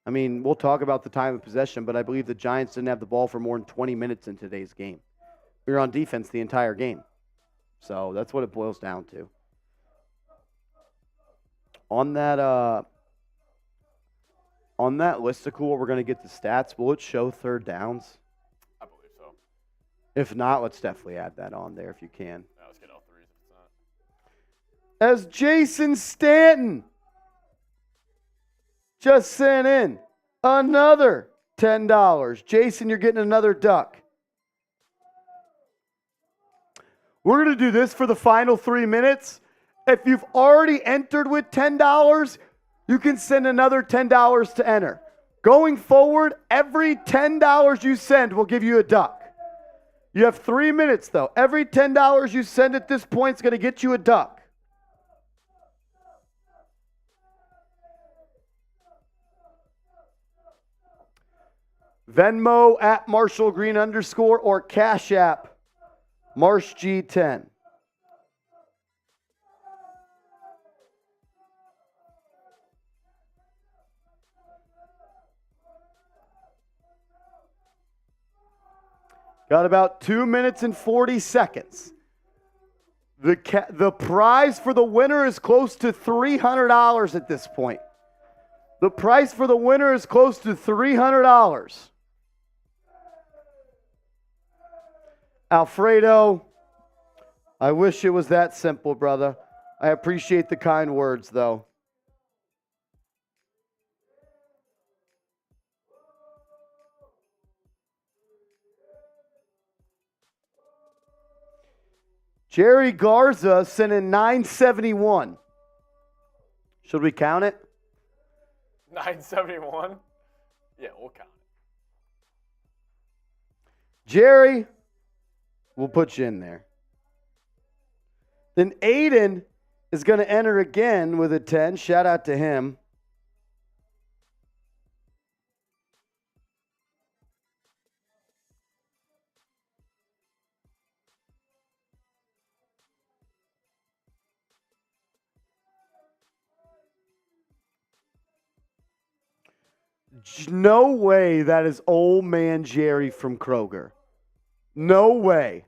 I mean, we'll talk about the time of possession, but I believe the Giants didn't have the ball for more than 20 minutes in today's game. We were on defense the entire game. So that's what it boils down to. On that listicle, we're going to get the stats. Will it show third downs? I believe so. If not, let's definitely add that on there if you can. Yeah, let's get all threes if it's not. As Jason Stanton just sent in another $10. Jason, you're getting another duck. We're going to do this for the final 3 minutes. If you've already entered with $10, you can send another $10 to enter. Going forward, every $10 you send will give you a duck. You have 3 minutes, though. Every $10 you send at this point is going to get you a duck. Venmo @MarshallGreen _ or Cash App MarshG10. Got about 2 minutes and 40 seconds. The prize for the winner is close to $300 at this point. The price for the winner is close to $300. Alfredo, I wish it was that simple, brother. I appreciate the kind words, though. Jerry Garza sent in 971. Should we count it? 971? Yeah, we'll count it. Jerry, we'll put you in there. Then Aiden is going to enter again with a 10. Shout out to him. No way that is old man Jerry from Kroger. No way.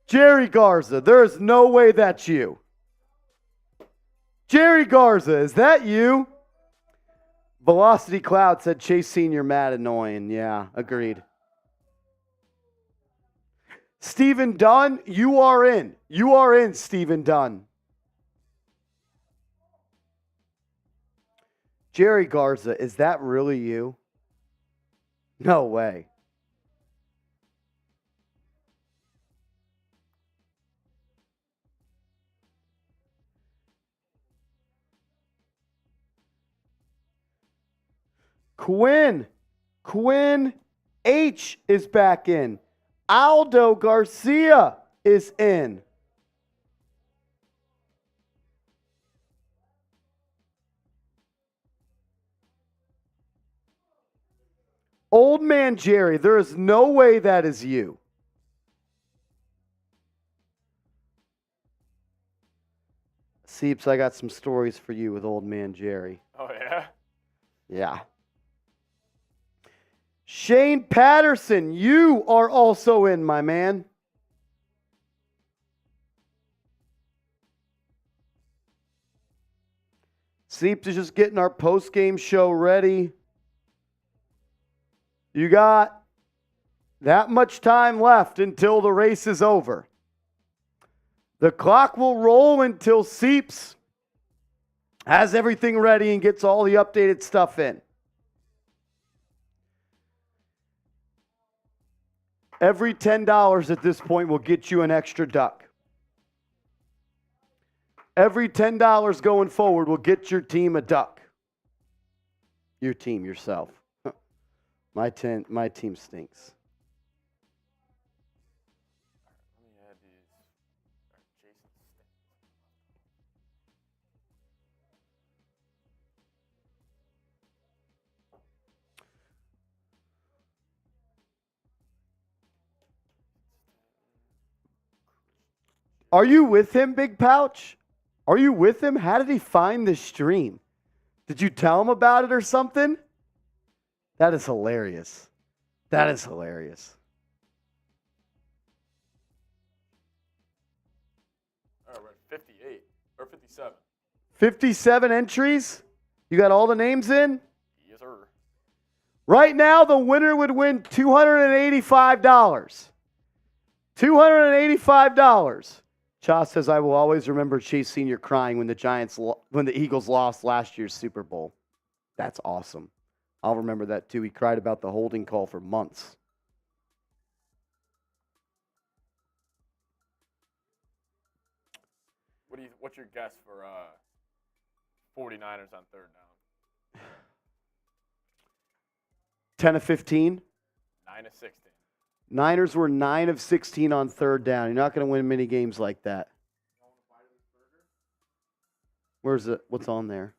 Jerry Garza, there is no way that's you. Jerry Garza, is that you? Velocity Cloud said Chase Sr. mad annoying. Yeah, agreed. Stephen Dunn, you are in. You are in, Stephen Dunn. Jerry Garza, is that really you? No way. Quinn H is back in. Aldo Garcia is in. Old man Jerry, there is no way that is you. Seeps, I got some stories for you with old man Jerry. Oh, yeah? Yeah. Shane Patterson, you are also in, my man. Seeps is just getting our post-game show ready. You got That much time left until the race is over. The clock will roll until Seeps has everything ready and gets all the updated stuff in. Every $10 at this point will get you an extra duck. Every $10 going forward will get your team a duck. Your team, yourself. My team stinks. Are you with him, Big Pouch? Are you with him? How did he find this stream? Did you tell him about it or something? That is hilarious. That is hilarious. All right, we're at 58 or 57. 57 entries? You got all the names in? Yes, sir. Right now, the winner would win $285. $285. Cha says, I will always remember Chase Sr. crying when the Eagles lost last year's Super Bowl. That's awesome. I'll remember that too. He cried about the holding call for months. What's your guess for 49ers on third down? 10 of 15. 9 of 16. Niners were 9 of 16 on third down. You're not going to win many games like that. Where's it? What's on there?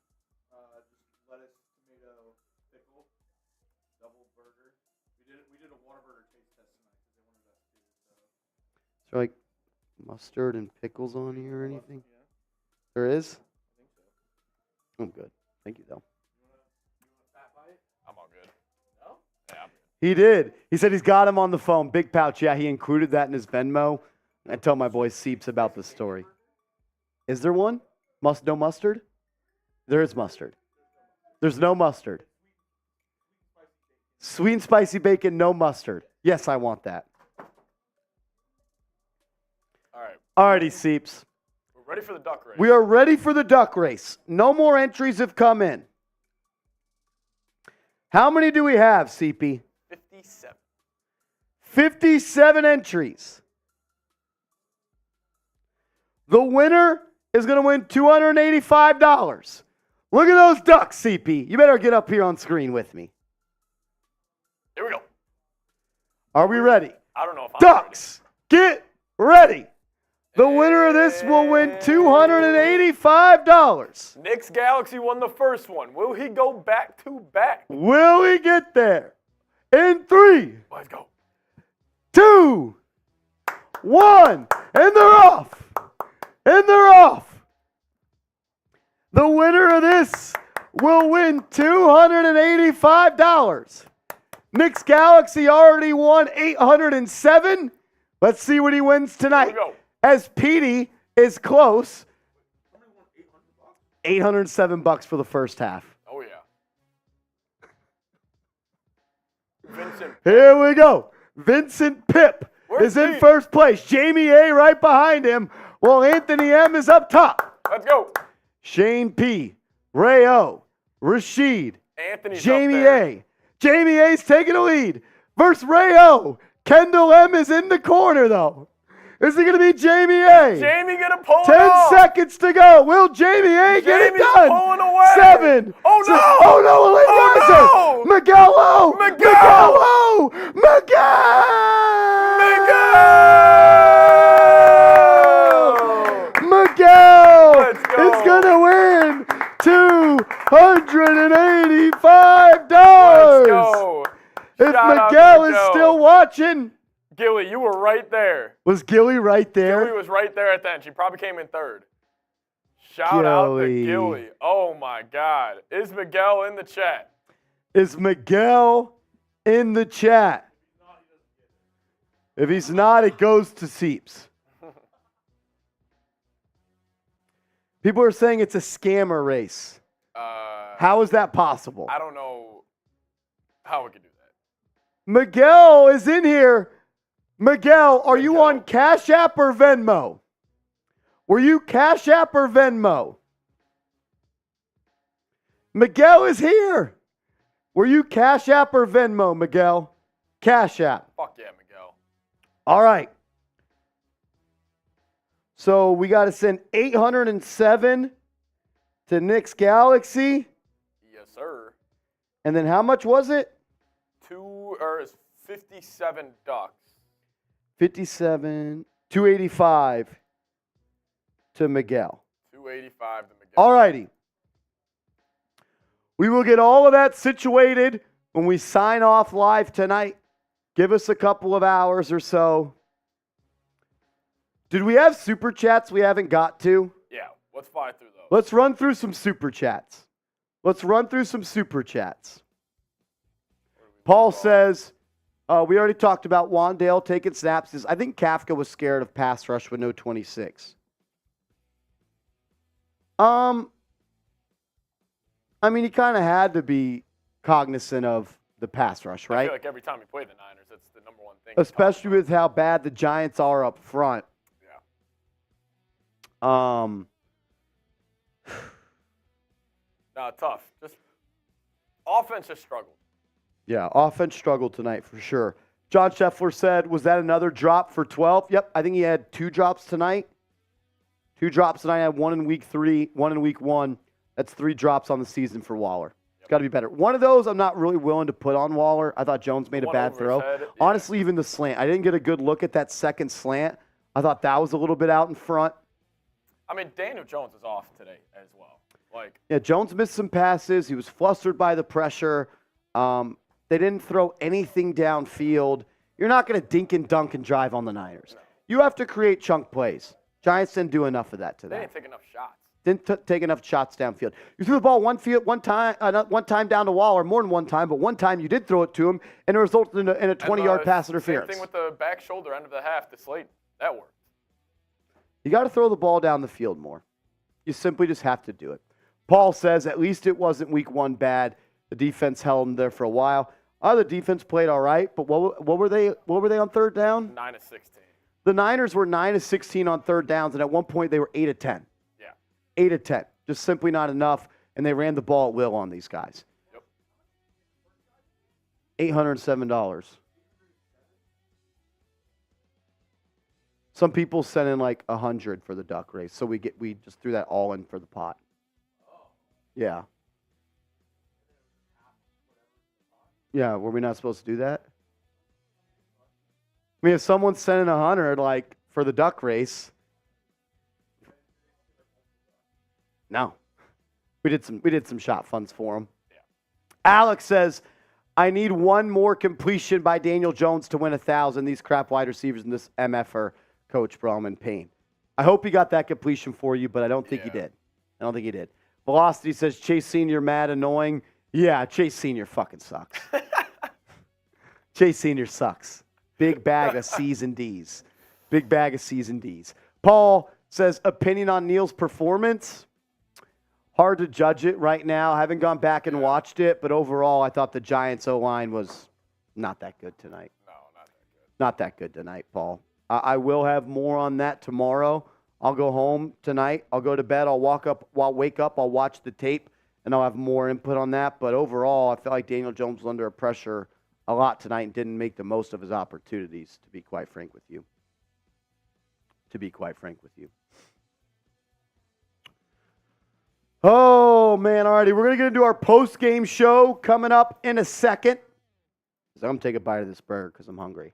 Just lettuce, tomato, pickle, double burger. We did a Whataburger taste test tonight because they wanted us to. Is there like mustard and pickles on here or anything? There is? I'm good. Thank you, though. You want a fat bite? I'm all good. No? Yeah, I'm good. He did. He said he's got him on the phone. Big Pouch, yeah, he included that in his Venmo. I tell my boy Seeps about the story. Is there one? No mustard? There is mustard. There's no mustard. Sweet and spicy bacon, no mustard. Yes, I want that. All right. Alrighty, Seeps. We're ready for the duck race. We are ready for the duck race. No more entries have come in. How many do we have, CP? 57. 57 entries. The winner is going to win $285. Look at those ducks, CP. You better get up here on screen with me. Here we go. Are we ready? I don't know if I'm Ducks, get ready. The winner of this will win $285. ready. Knicks Galaxy won the first one. Will he go back to back? Will we get there? In 3, Let's go. 2, 1, and they're off. And they're off. The winner of this will win $285. Knicks Galaxy already won $807. Let's see what he wins tonight. Here we go. As Petey is close. $807 for the first half. Oh, yeah. Vincent. Here we go. Vincent Pip is in first place. Jamie A right behind him, while Anthony M is up top. Let's go. Shane P, Ray O, Rashid, Anthony's Jamie up there. A. Jamie A's taking a lead versus Ray O. Kendall M is in the corner, though. Is it going to be Jamie A? Jamie gonna pull it 10 off. seconds to go. Will Jamie A get it Jamie's done? pulling away. 7. Oh, no. Oh, no. Elite Riser. no. Miguel O. Miguel. O. Miguel. Let's go. Is going to win $285. Let's go. If Shout out to Miguel is Miguel. still watching. Gilly, you were right there. Was Gilly right there? Gilly was right there at the end. She probably came in third. Shout out to Gilly. Oh, my God. Is Miguel in the chat? Is Miguel in the chat? If he's not, it goes to Seeps. People are saying it's a scammer race. How is that possible? I don't know how we could do that. Miguel is in here. Miguel, are you on Cash App or Venmo? Were you Cash App or Venmo? Miguel is here. Were you Cash App or Venmo, Miguel? Cash App. Fuck yeah, Miguel. All right. So we got to send 807 to Nick's Galaxy. Yes, sir. And then how much was it? 57 ducks. 57, 285 to Miguel. 285 to Miguel. All righty. We will get all of that situated when we sign off live tonight. Give us a couple of hours or so. Did we have super chats we haven't got to? Yeah, let's fly through those. Let's run through some super chats. Paul says, we already talked about Wandale taking snaps. I think Kafka was scared of pass rush with no 26. I mean, he kind of had to be cognizant of the pass rush, right? I feel like every time you play the Niners, that's the number one thing. Especially with how bad the Giants are up front. Yeah. No, tough. Just offense just struggled. Yeah, offense struggled tonight for sure. John Scheffler said, was that another drop for 12? Yep, I think he had 2 drops tonight. 2 drops tonight. I had 1 in week 3, 1 in week 1. That's 3 drops on the season for Waller. It's got to be better. One of those I'm not really willing to put on Waller. I thought Jones made a bad throw. Yeah. Honestly, even the slant. I didn't get a good look at that second slant. I thought that was a little bit out in front. I mean, Daniel Jones is off today as well. Yeah, Jones missed some passes. He was flustered by the pressure. They didn't throw anything downfield. You're not going to dink and dunk and drive on the Niners. No. You have to create chunk plays. Giants didn't do enough of that today. They didn't take enough shots. Didn't take enough shots downfield. You threw the ball one time down to Waller, more than one time, but one time you did throw it to him, and it resulted in a 20-yard pass interference. Same thing with the back shoulder end of the half to Slayton. That worked. You got to throw the ball down the field more. You simply just have to do it. Paul says, at least it wasn't week 1 bad. The defense held them there for a while. The defense played all right, but what were they on third down? 9 of 16. The Niners were 9 of 16 on third downs, and at one point they were 8 of 10. Yeah. 8 of 10. Just simply not enough, and they ran the ball at will on these guys. Yep. $807. Some people sent in like 100 for the duck race, so we just threw that all in for the pot. Yeah. Yeah, were we not supposed to do that? I mean, if someone's sending 100, like, for the duck race, no. We did some shot funds for them. Yeah. Alex says, I need one more completion by Daniel Jones to win 1,000. These crap wide receivers and this MFer, Coach Brom, in pain. I hope he got that completion for you, but I don't think he did. I don't think he did. Velocity says, Chase Sr. mad, annoying. Yeah, Chase Sr. fucking sucks. Chase Sr. sucks. Big bag of C's and D's. Big bag of C's and D's. Paul says, opinion on Neal's performance? Hard to judge it right now. I haven't gone back and watched it, but overall, I thought the Giants' O-line was not that good tonight. No, not that good. Not that good tonight, Paul. I will have more on that tomorrow. I'll go home tonight. I'll go to bed. I'll wake up. I'll watch the tape, and I'll have more input on that. But overall, I feel like Daniel Jones was under pressure a lot tonight and didn't make the most of his opportunities, to be quite frank with you. Oh, man. All righty. We're going to get into our post-game show coming up in a second. I'm going to take a bite of this burger because I'm hungry.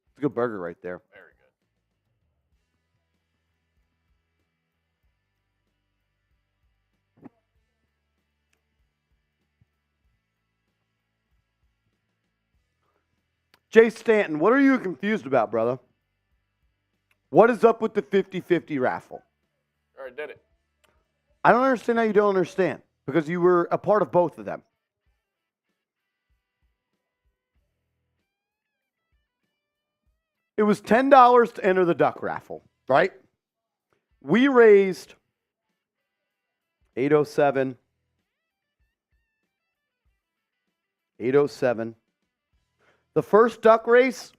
It's a good burger right there. Very good. Jay Stanton, what are you confused about, brother? What is up with the 50-50 raffle? All right, did it. I don't understand how you don't understand, because you were a part of both of them. it was $10 to enter the duck raffle, right? We raised 807. 807. The first duck race,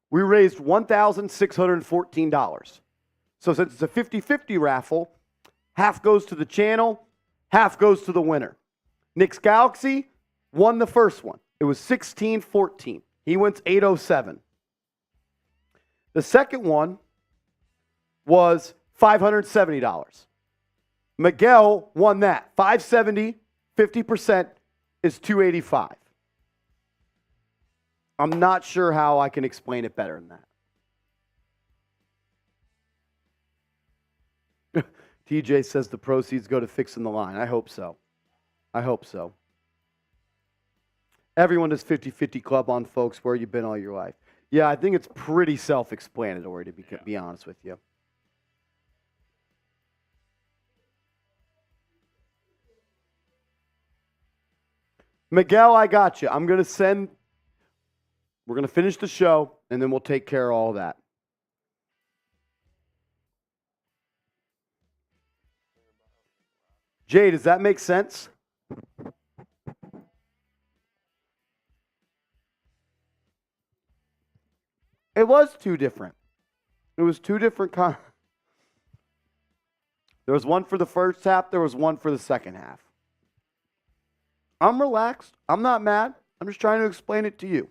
we raised $1,614. So since it's a 50-50 raffle, half goes to the channel, half goes to the winner. Nick's Galaxy won the first one. It was 16-14. He wins 807. The second one was $570. Miguel won that. 570, 50% is 285. I'm not sure how I can explain it better than that. TJ says the proceeds go to fixing the line. I hope so. I hope so. Everyone does 50-50 club on, folks. Where you been all your life? Yeah, I think it's pretty self-explanatory, to be honest with you. Miguel, I got you. We're going to finish the show, and then we'll take care of all that. Jay, does that make sense? It was two different. It was two different There was one for the first half. There was one for the second half. I'm relaxed. I'm not mad. I'm just trying to explain it to you.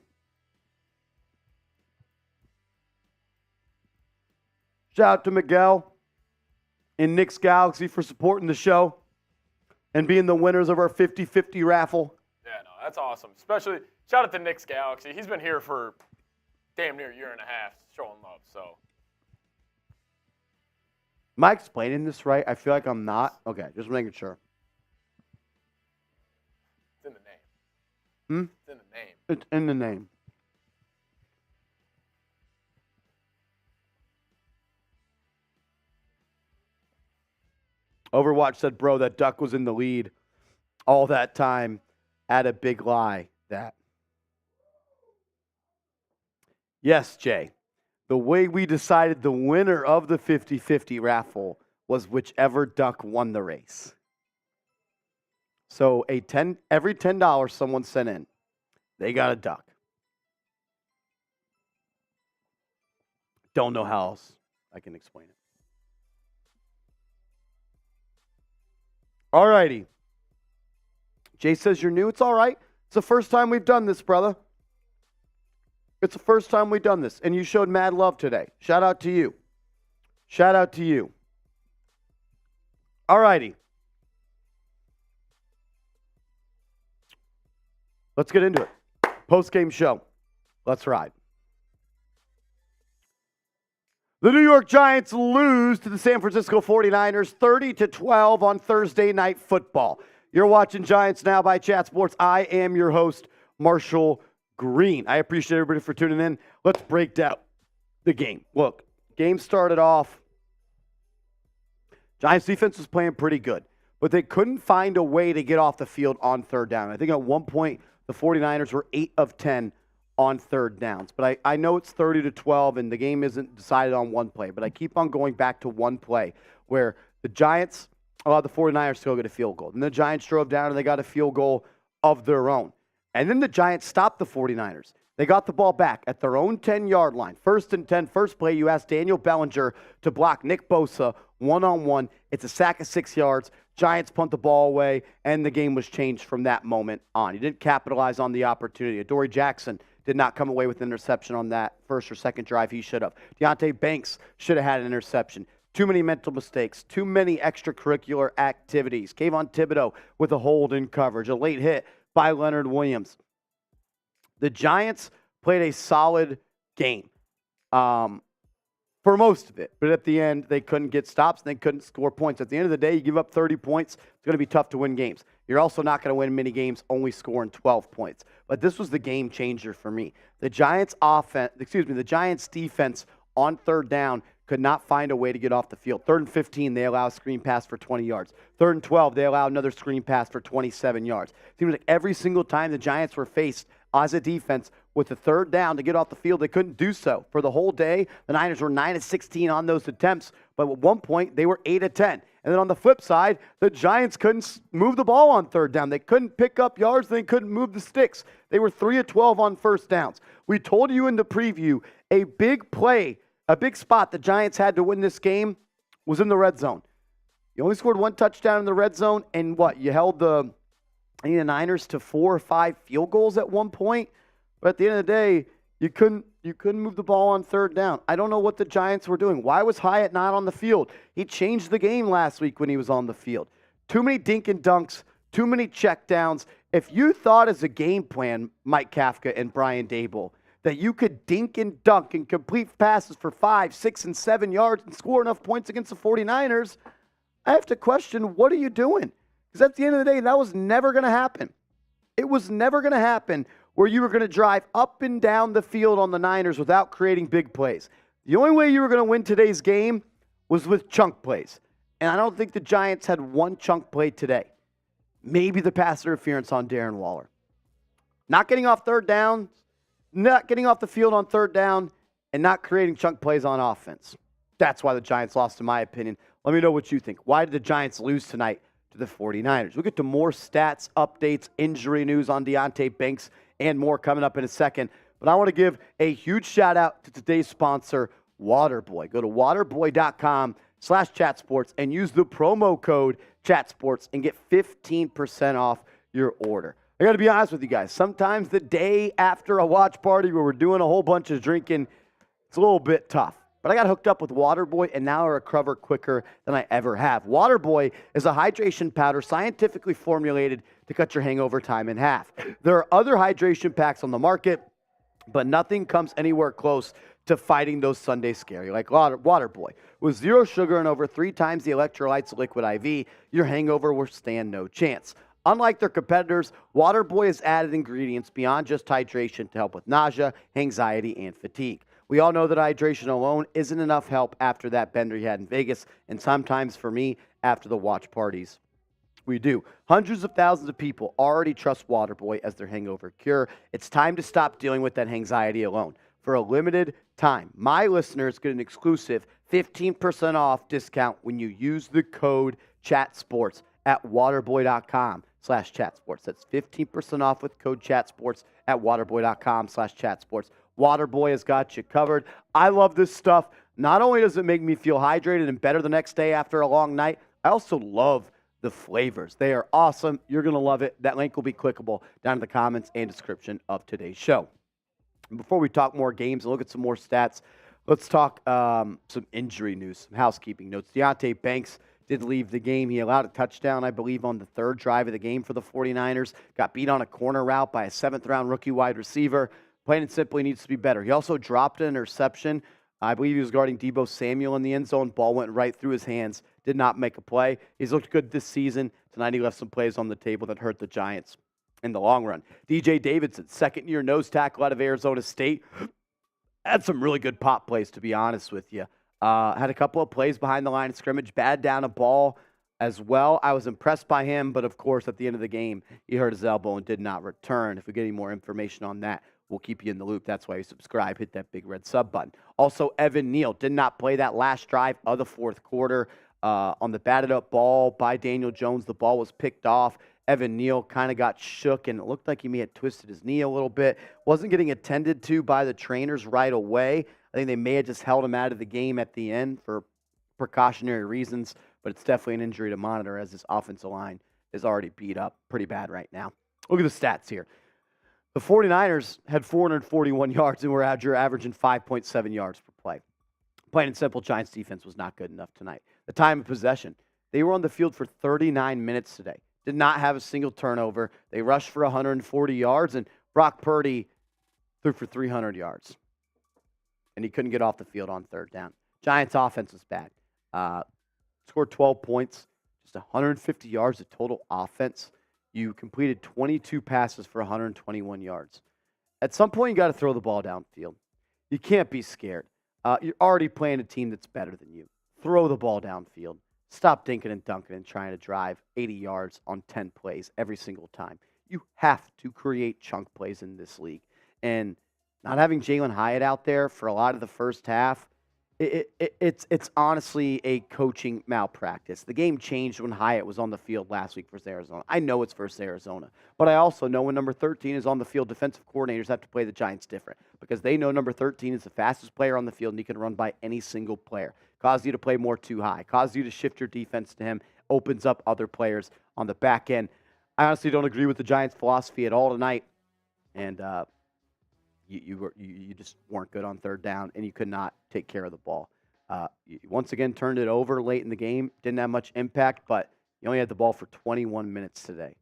Shout out to Miguel and Nick's Galaxy for supporting the show and being the winners of our 50-50 raffle. Yeah, no, that's awesome. Especially, shout out to Nick's Galaxy. He's been here for damn near a year and a half showing love, so. Am I explaining this right? I feel like I'm not. Okay, just making sure. It's in the name. It's in the name. It's in the name. Overwatch said, bro, that duck was in the lead all that time. Add a big lie. That. Yes, Jay. The way we decided the winner of the 50-50 raffle was whichever duck won the race. So every $10 someone sent in, they got a duck. Don't know how else I can explain it. All righty. Jay says you're new. It's all right. It's the first time we've done this, brother. It's the first time we've done this, and you showed mad love today. Shout out to you. Shout out to you. All righty. Let's get into it. Post-game show. Let's ride. The New York Giants lose to the San Francisco 49ers 30-12 on Thursday Night Football. You're watching Giants Now by Chat Sports. I am your host, Marshall Green. I appreciate everybody for tuning in. Let's break down the game. Look, game started off. Giants defense was playing pretty good, but they couldn't find a way to get off the field on third down. I think at one point the 49ers were 8 of 10 on third downs. But I know it's 30-12 and the game isn't decided on one play, but I keep on going back to one play where the Giants allowed the 49ers to go get a field goal. And the Giants drove down and they got a field goal of their own. And then the Giants stopped the 49ers. They got the ball back at their own 10-yard line. 1st and 10, first play, you asked Daniel Bellinger to block Nick Bosa one-on-one. It's a sack of 6 yards. Giants punt the ball away, and the game was changed from that moment on. He didn't capitalize on the opportunity. Adoree Jackson did not come away with an interception on that first or second drive. He should have. Deonte Banks should have had an interception. Too many mental mistakes. Too many extracurricular activities. Kayvon Thibodeau with a hold in coverage. A late hit by Leonard Williams. The Giants played a solid game for most of it. But at the end, they couldn't get stops and they couldn't score points. At the end of the day, you give up 30 points, it's going to be tough to win games. You're also not going to win many games only scoring 12 points. But this was the game changer for me. The Giants defense on third down could not find a way to get off the field. 3rd and 15, they allow a screen pass for 20 yards. 3rd and 12, they allow another screen pass for 27 yards. It seems like every single time the Giants were faced as a defense with the third down to get off the field. They couldn't do so. For the whole day, the Niners were 9 of 16 on those attempts, but at one point, they were 8 of 10. And then on the flip side, the Giants couldn't move the ball on third down. They couldn't pick up yards. They couldn't move the sticks. They were 3 of 12 on first downs. We told you in the preview, a big play, a big spot the Giants had to win this game was in the red zone. You only scored 1 touchdown in the red zone, and you held the Niners to 4 or 5 field goals at one point. But at the end of the day, you couldn't move the ball on third down. I don't know what the Giants were doing. Why was Hyatt not on the field? He changed the game last week when he was on the field. Too many dink and dunks, too many checkdowns. If you thought as a game plan, Mike Kafka and Brian Dable, that you could dink and dunk and complete passes for 5, 6, and 7 yards and score enough points against the 49ers, I have to question, what are you doing? Because at the end of the day, that was never going to happen. It was never going to happen where you were going to drive up and down the field on the Niners without creating big plays. The only way you were going to win today's game was with chunk plays. And I don't think the Giants had one chunk play today. Maybe the pass interference on Darren Waller. Not getting off third down, not getting off the field on third down, and not creating chunk plays on offense. That's why the Giants lost, in my opinion. Let me know what you think. Why did the Giants lose tonight to the 49ers? We'll get to more stats, updates, injury news on Deonte Banks, and more coming up in a second. But I want to give a huge shout out to today's sponsor, Waterboy. Go to waterboy.com/chatsports and use the promo code chatsports and get 15% off your order. I got to be honest with you guys. Sometimes the day after a watch party where we're doing a whole bunch of drinking, it's a little bit tough. But I got hooked up with Waterboy, and now I recover quicker than I ever have. Waterboy is a hydration powder scientifically formulated to cut your hangover time in half. There are other hydration packs on the market, but nothing comes anywhere close to fighting those Sunday scary like Waterboy. With 0 sugar and over 3 times the electrolytes of Liquid IV, your hangover will stand no chance. Unlike their competitors, Waterboy has added ingredients beyond just hydration to help with nausea, anxiety, and fatigue. We all know that hydration alone isn't enough help after that bender you had in Vegas, and sometimes for me, after the watch parties. We do. Hundreds of thousands of people already trust Waterboy as their hangover cure. It's time to stop dealing with that anxiety alone. For a limited time, my listeners get an exclusive 15% off discount when you use the code CHATSPORTS at waterboy.com/chatsports. That's 15% off with code CHATSPORTS at waterboy.com/chatsports. Waterboy has got you covered. I love this stuff. Not only does it make me feel hydrated and better the next day after a long night, I also love the flavors. They are awesome. You're going to love it. That link will be clickable down in the comments and description of today's show. And before we talk more games and look at some more stats, let's talk some injury news, some housekeeping notes. Deonte Banks did leave the game. He allowed a touchdown, I believe, on the 3rd drive of the game for the 49ers. Got beat on a corner route by a 7th-round rookie wide receiver. Plain and simply needs to be better. He also dropped an interception. I believe he was guarding Deebo Samuel in the end zone. Ball went right through his hands. Did not make a play. He's looked good this season. Tonight he left some plays on the table that hurt the Giants in the long run. DJ Davidson, 2nd-year nose tackle out of Arizona State. Had some really good pop plays, to be honest with you. Had a couple of plays behind the line of scrimmage. Bad down a ball as well. I was impressed by him, but of course at the end of the game, he hurt his elbow and did not return. If we get any more information on that, we'll keep you in the loop. That's why you subscribe. Hit that big red sub button. Also, Evan Neal did not play that last drive of the 4th quarter. On the batted up ball by Daniel Jones, the ball was picked off. Evan Neal kind of got shook, and it looked like he may have twisted his knee a little bit. Wasn't getting attended to by the trainers right away. I think they may have just held him out of the game at the end for precautionary reasons, but it's definitely an injury to monitor as this offensive line is already beat up pretty bad right now. Look at the stats here. The 49ers had 441 yards and were averaging 5.7 yards per play. Plain and simple, Giants defense was not good enough tonight. The time of possession, they were on the field for 39 minutes today. Did not have a single turnover. They rushed for 140 yards, and Brock Purdy threw for 300 yards. And he couldn't get off the field on 3rd down. Giants offense was bad. Scored 12 points, just 150 yards of total offense. You completed 22 passes for 121 yards. At some point, you got to throw the ball downfield. You can't be scared. You're already playing a team that's better than you. Throw the ball downfield. Stop dinking and dunking and trying to drive 80 yards on 10 plays every single time. You have to create chunk plays in this league. And not having Jalin Hyatt out there for a lot of the first half, it's honestly a coaching malpractice. The game changed when Hyatt was on the field last week versus Arizona. I know it's versus Arizona, but I also know when number 13 is on the field, defensive coordinators have to play the Giants different because they know number 13 is the fastest player on the field and he can run by any single player. Causes you to play more too high, causes you to shift your defense to him, opens up other players on the back end. I honestly don't agree with the Giants' philosophy at all tonight, and you just weren't good on third down, and you could not take care of the ball. You once again turned it over late in the game. Didn't have much impact, but you only had the ball for 21 minutes today.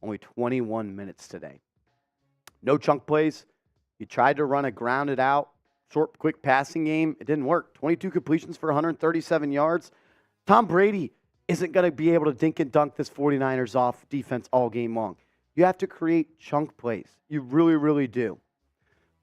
Only 21 minutes today. No chunk plays. You tried to run a grounded out, short, quick passing game. It didn't work. 22 completions for 137 yards. Tom Brady isn't going to be able to dink and dunk this 49ers off defense all game long. You have to create chunk plays. You really, really do.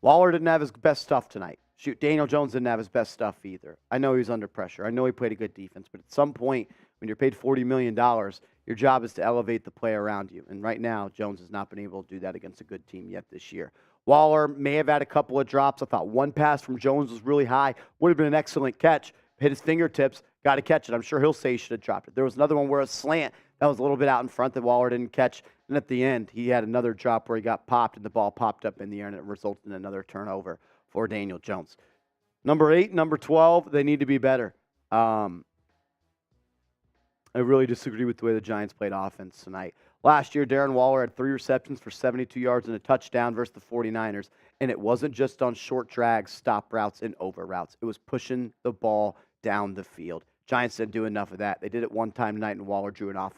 Waller didn't have his best stuff tonight. Shoot, Daniel Jones didn't have his best stuff either. I know he was under pressure. I know he played a good defense. But at some point, when you're paid $40 million, your job is to elevate the play around you. And right now, Jones has not been able to do that against a good team yet this year. Waller may have had a couple of drops. I thought one pass from Jones was really high. Would have been an excellent catch. Hit his fingertips. Got to catch it. I'm sure he'll say he should have dropped it. There was another one where a slant that was a little bit out in front that Waller didn't catch. And at the end, he had another drop where he got popped and the ball popped up in the air and it resulted in another turnover for Daniel Jones. Number 8, number 12, they need to be better. I really disagree with the way the Giants played offense tonight. Last year, Darren Waller had 3 receptions for 72 yards and a touchdown versus the 49ers. And it wasn't just on short drags, stop routes, and over routes. It was pushing the ball down the field. Giants didn't do enough of that. They did it one time tonight, and Waller drew a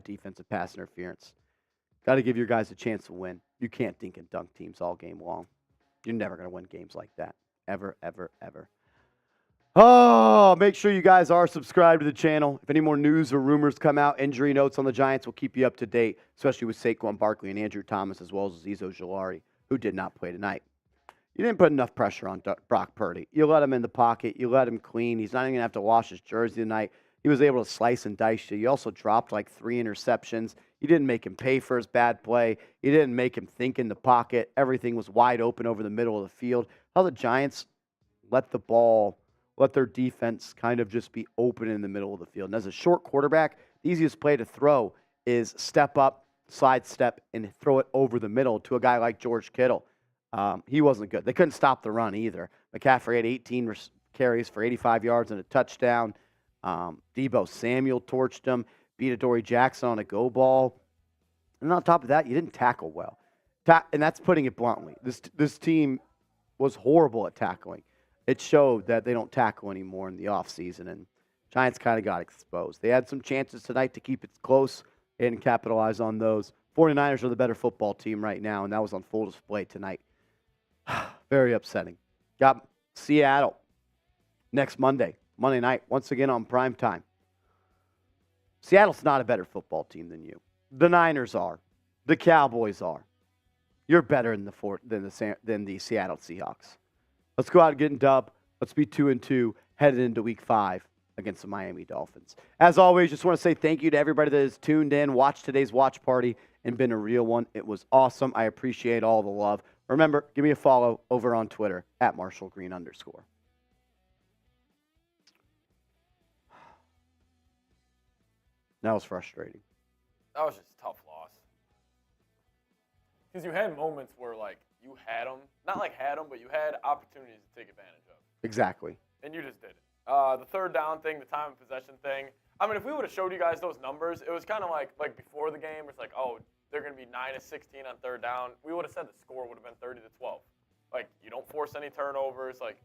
defensive pass interference. Got to give your guys a chance to win. You can't dink and dunk teams all game long. You're never going to win games like that. Ever, ever, ever. Oh, make sure you guys are subscribed to the channel. If any more news or rumors come out, injury notes on the Giants will keep you up to date, especially with Saquon Barkley and Andrew Thomas, as well as Azeez Ojulari, who did not play tonight. You didn't put enough pressure on Brock Purdy. You let him in the pocket. You let him clean. He's not even going to have to wash his jersey tonight. He was able to slice and dice you. You also dropped like 3 interceptions. You didn't make him pay for his bad play. You didn't make him think in the pocket. Everything was wide open over the middle of the field. How the Giants let their defense kind of just be open in the middle of the field. And as a short quarterback, the easiest play to throw is step up, sidestep, and throw it over the middle to a guy like George Kittle. He wasn't good. They couldn't stop the run either. McCaffrey had 18 carries for 85 yards and a touchdown. Deebo Samuel torched him, beat Adoree Jackson on a go ball. And on top of that, you didn't tackle well. And that's putting it bluntly. This team was horrible at tackling. It showed that they don't tackle anymore in the offseason, and Giants kind of got exposed. They had some chances tonight to keep it close. They didn't capitalize on those. 49ers are the better football team right now, and that was on full display tonight. Very upsetting. Got Seattle next Monday night, once again on prime time. Seattle's not a better football team than you. The Niners are. The Cowboys are. You're better than the Seattle Seahawks. Let's go out and get a dub. Let's be 2-2 headed into Week 5 against the Miami Dolphins. As always, just want to say thank you to everybody that has tuned in, watched today's watch party, and been a real one. It was awesome. I appreciate all the love. Remember, give me a follow over on Twitter at @MarshallGreen_. That was frustrating. That was just a tough loss. Because you had moments where, like, you had them. Not like had them, but you had opportunities to take advantage of. Exactly. And you just didn't. The third down thing, the time of possession thing. I mean, if we would have showed you guys those numbers, it was kind of like before the game, it's like, oh, they're going to be 9 of 16 on third down. We would have said the score would have been 30-12. Like, you don't force any turnovers. Like,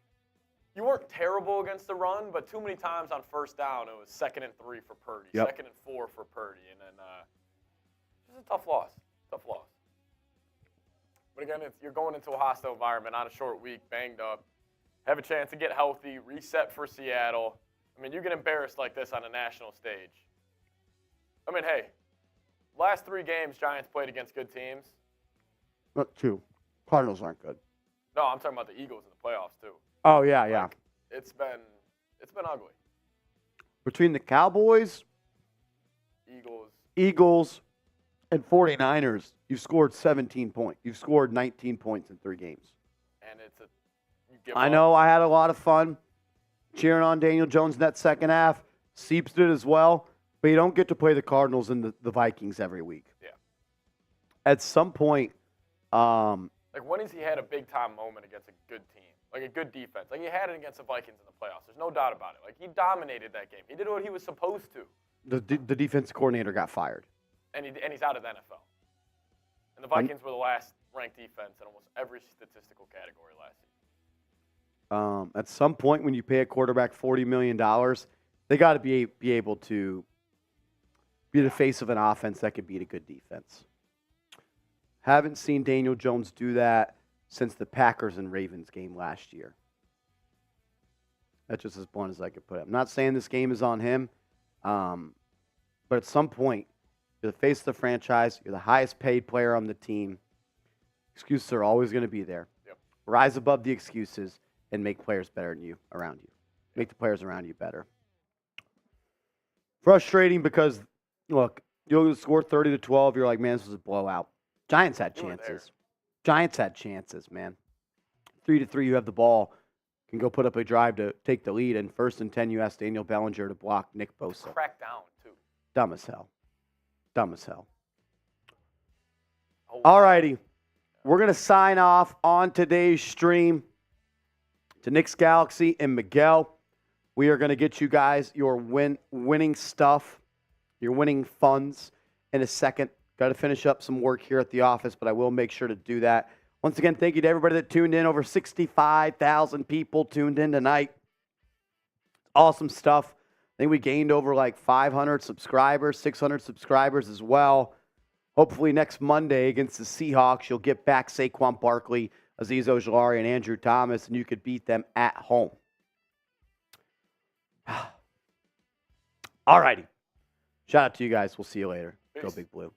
you weren't terrible against the run, but too many times on first down, it was 2nd and 3 for Purdy, yep. 2nd and 4 for Purdy. And then it was a tough loss. Tough loss. But again, if you're going into a hostile environment on a short week, banged up, have a chance to get healthy, reset for Seattle. I mean, you get embarrassed like this on a national stage. I mean, hey, last 3 games Giants played against good teams. Not 2. Cardinals aren't good. No, I'm talking about the Eagles in the playoffs too. Oh, yeah, yeah. Like, it's been ugly. Between the Cowboys, Eagles, And 49ers, you've scored 17 points. You've scored 19 points in 3 games. And you give I up. know I had a lot of fun cheering on Daniel Jones in that second half. Seeps did as well. But you don't get to play the Cardinals and the Vikings every week. Yeah. At some point, like, when has he had a big-time moment against a good team? Like, a good defense? Like, he had it against the Vikings in the playoffs. There's no doubt about it. Like, he dominated that game. He did what he was supposed to. the defensive coordinator got fired. And he's out of the NFL. And the Vikings were the last ranked defense in almost every statistical category last season. At some point, when you pay a quarterback $40 million, they got to be able to be the face of an offense that could beat a good defense. Haven't seen Daniel Jones do that since the Packers and Ravens game last year. That's just as blunt as I could put it. I'm not saying this game is on him, but at some point, you're the face of the franchise. You're the highest paid player on the team. Excuses are always going to be there. Yep. Rise above the excuses and make players better than you around you. Make the players around you better. Frustrating because, look, you'll score 30-12. You're like, man, this was a blowout. Giants had You were there. chances. Giants had chances, man. 3-3, you have the ball. Can go put up a drive to take the lead. And 1st and 10, you ask Daniel Bellinger to block Nick Bosa. Crack down, too. Dumb as hell. Dumb as hell. Oh, All righty. We're going to sign off on today's stream. To Nick's Galaxy and Miguel, we are going to get you guys your winning stuff, your winning funds in a second. Got to finish up some work here at the office, but I will make sure to do that. Once again, thank you to everybody that tuned in. Over 65,000 people tuned in tonight. Awesome stuff. I think we gained over like 500 subscribers, 600 subscribers as well. Hopefully next Monday against the Seahawks, you'll get back Saquon Barkley, Azeez Ojulari, and Andrew Thomas, and you could beat them at home. All righty. Shout out to you guys. We'll see you later. Go Peace. Big Blue.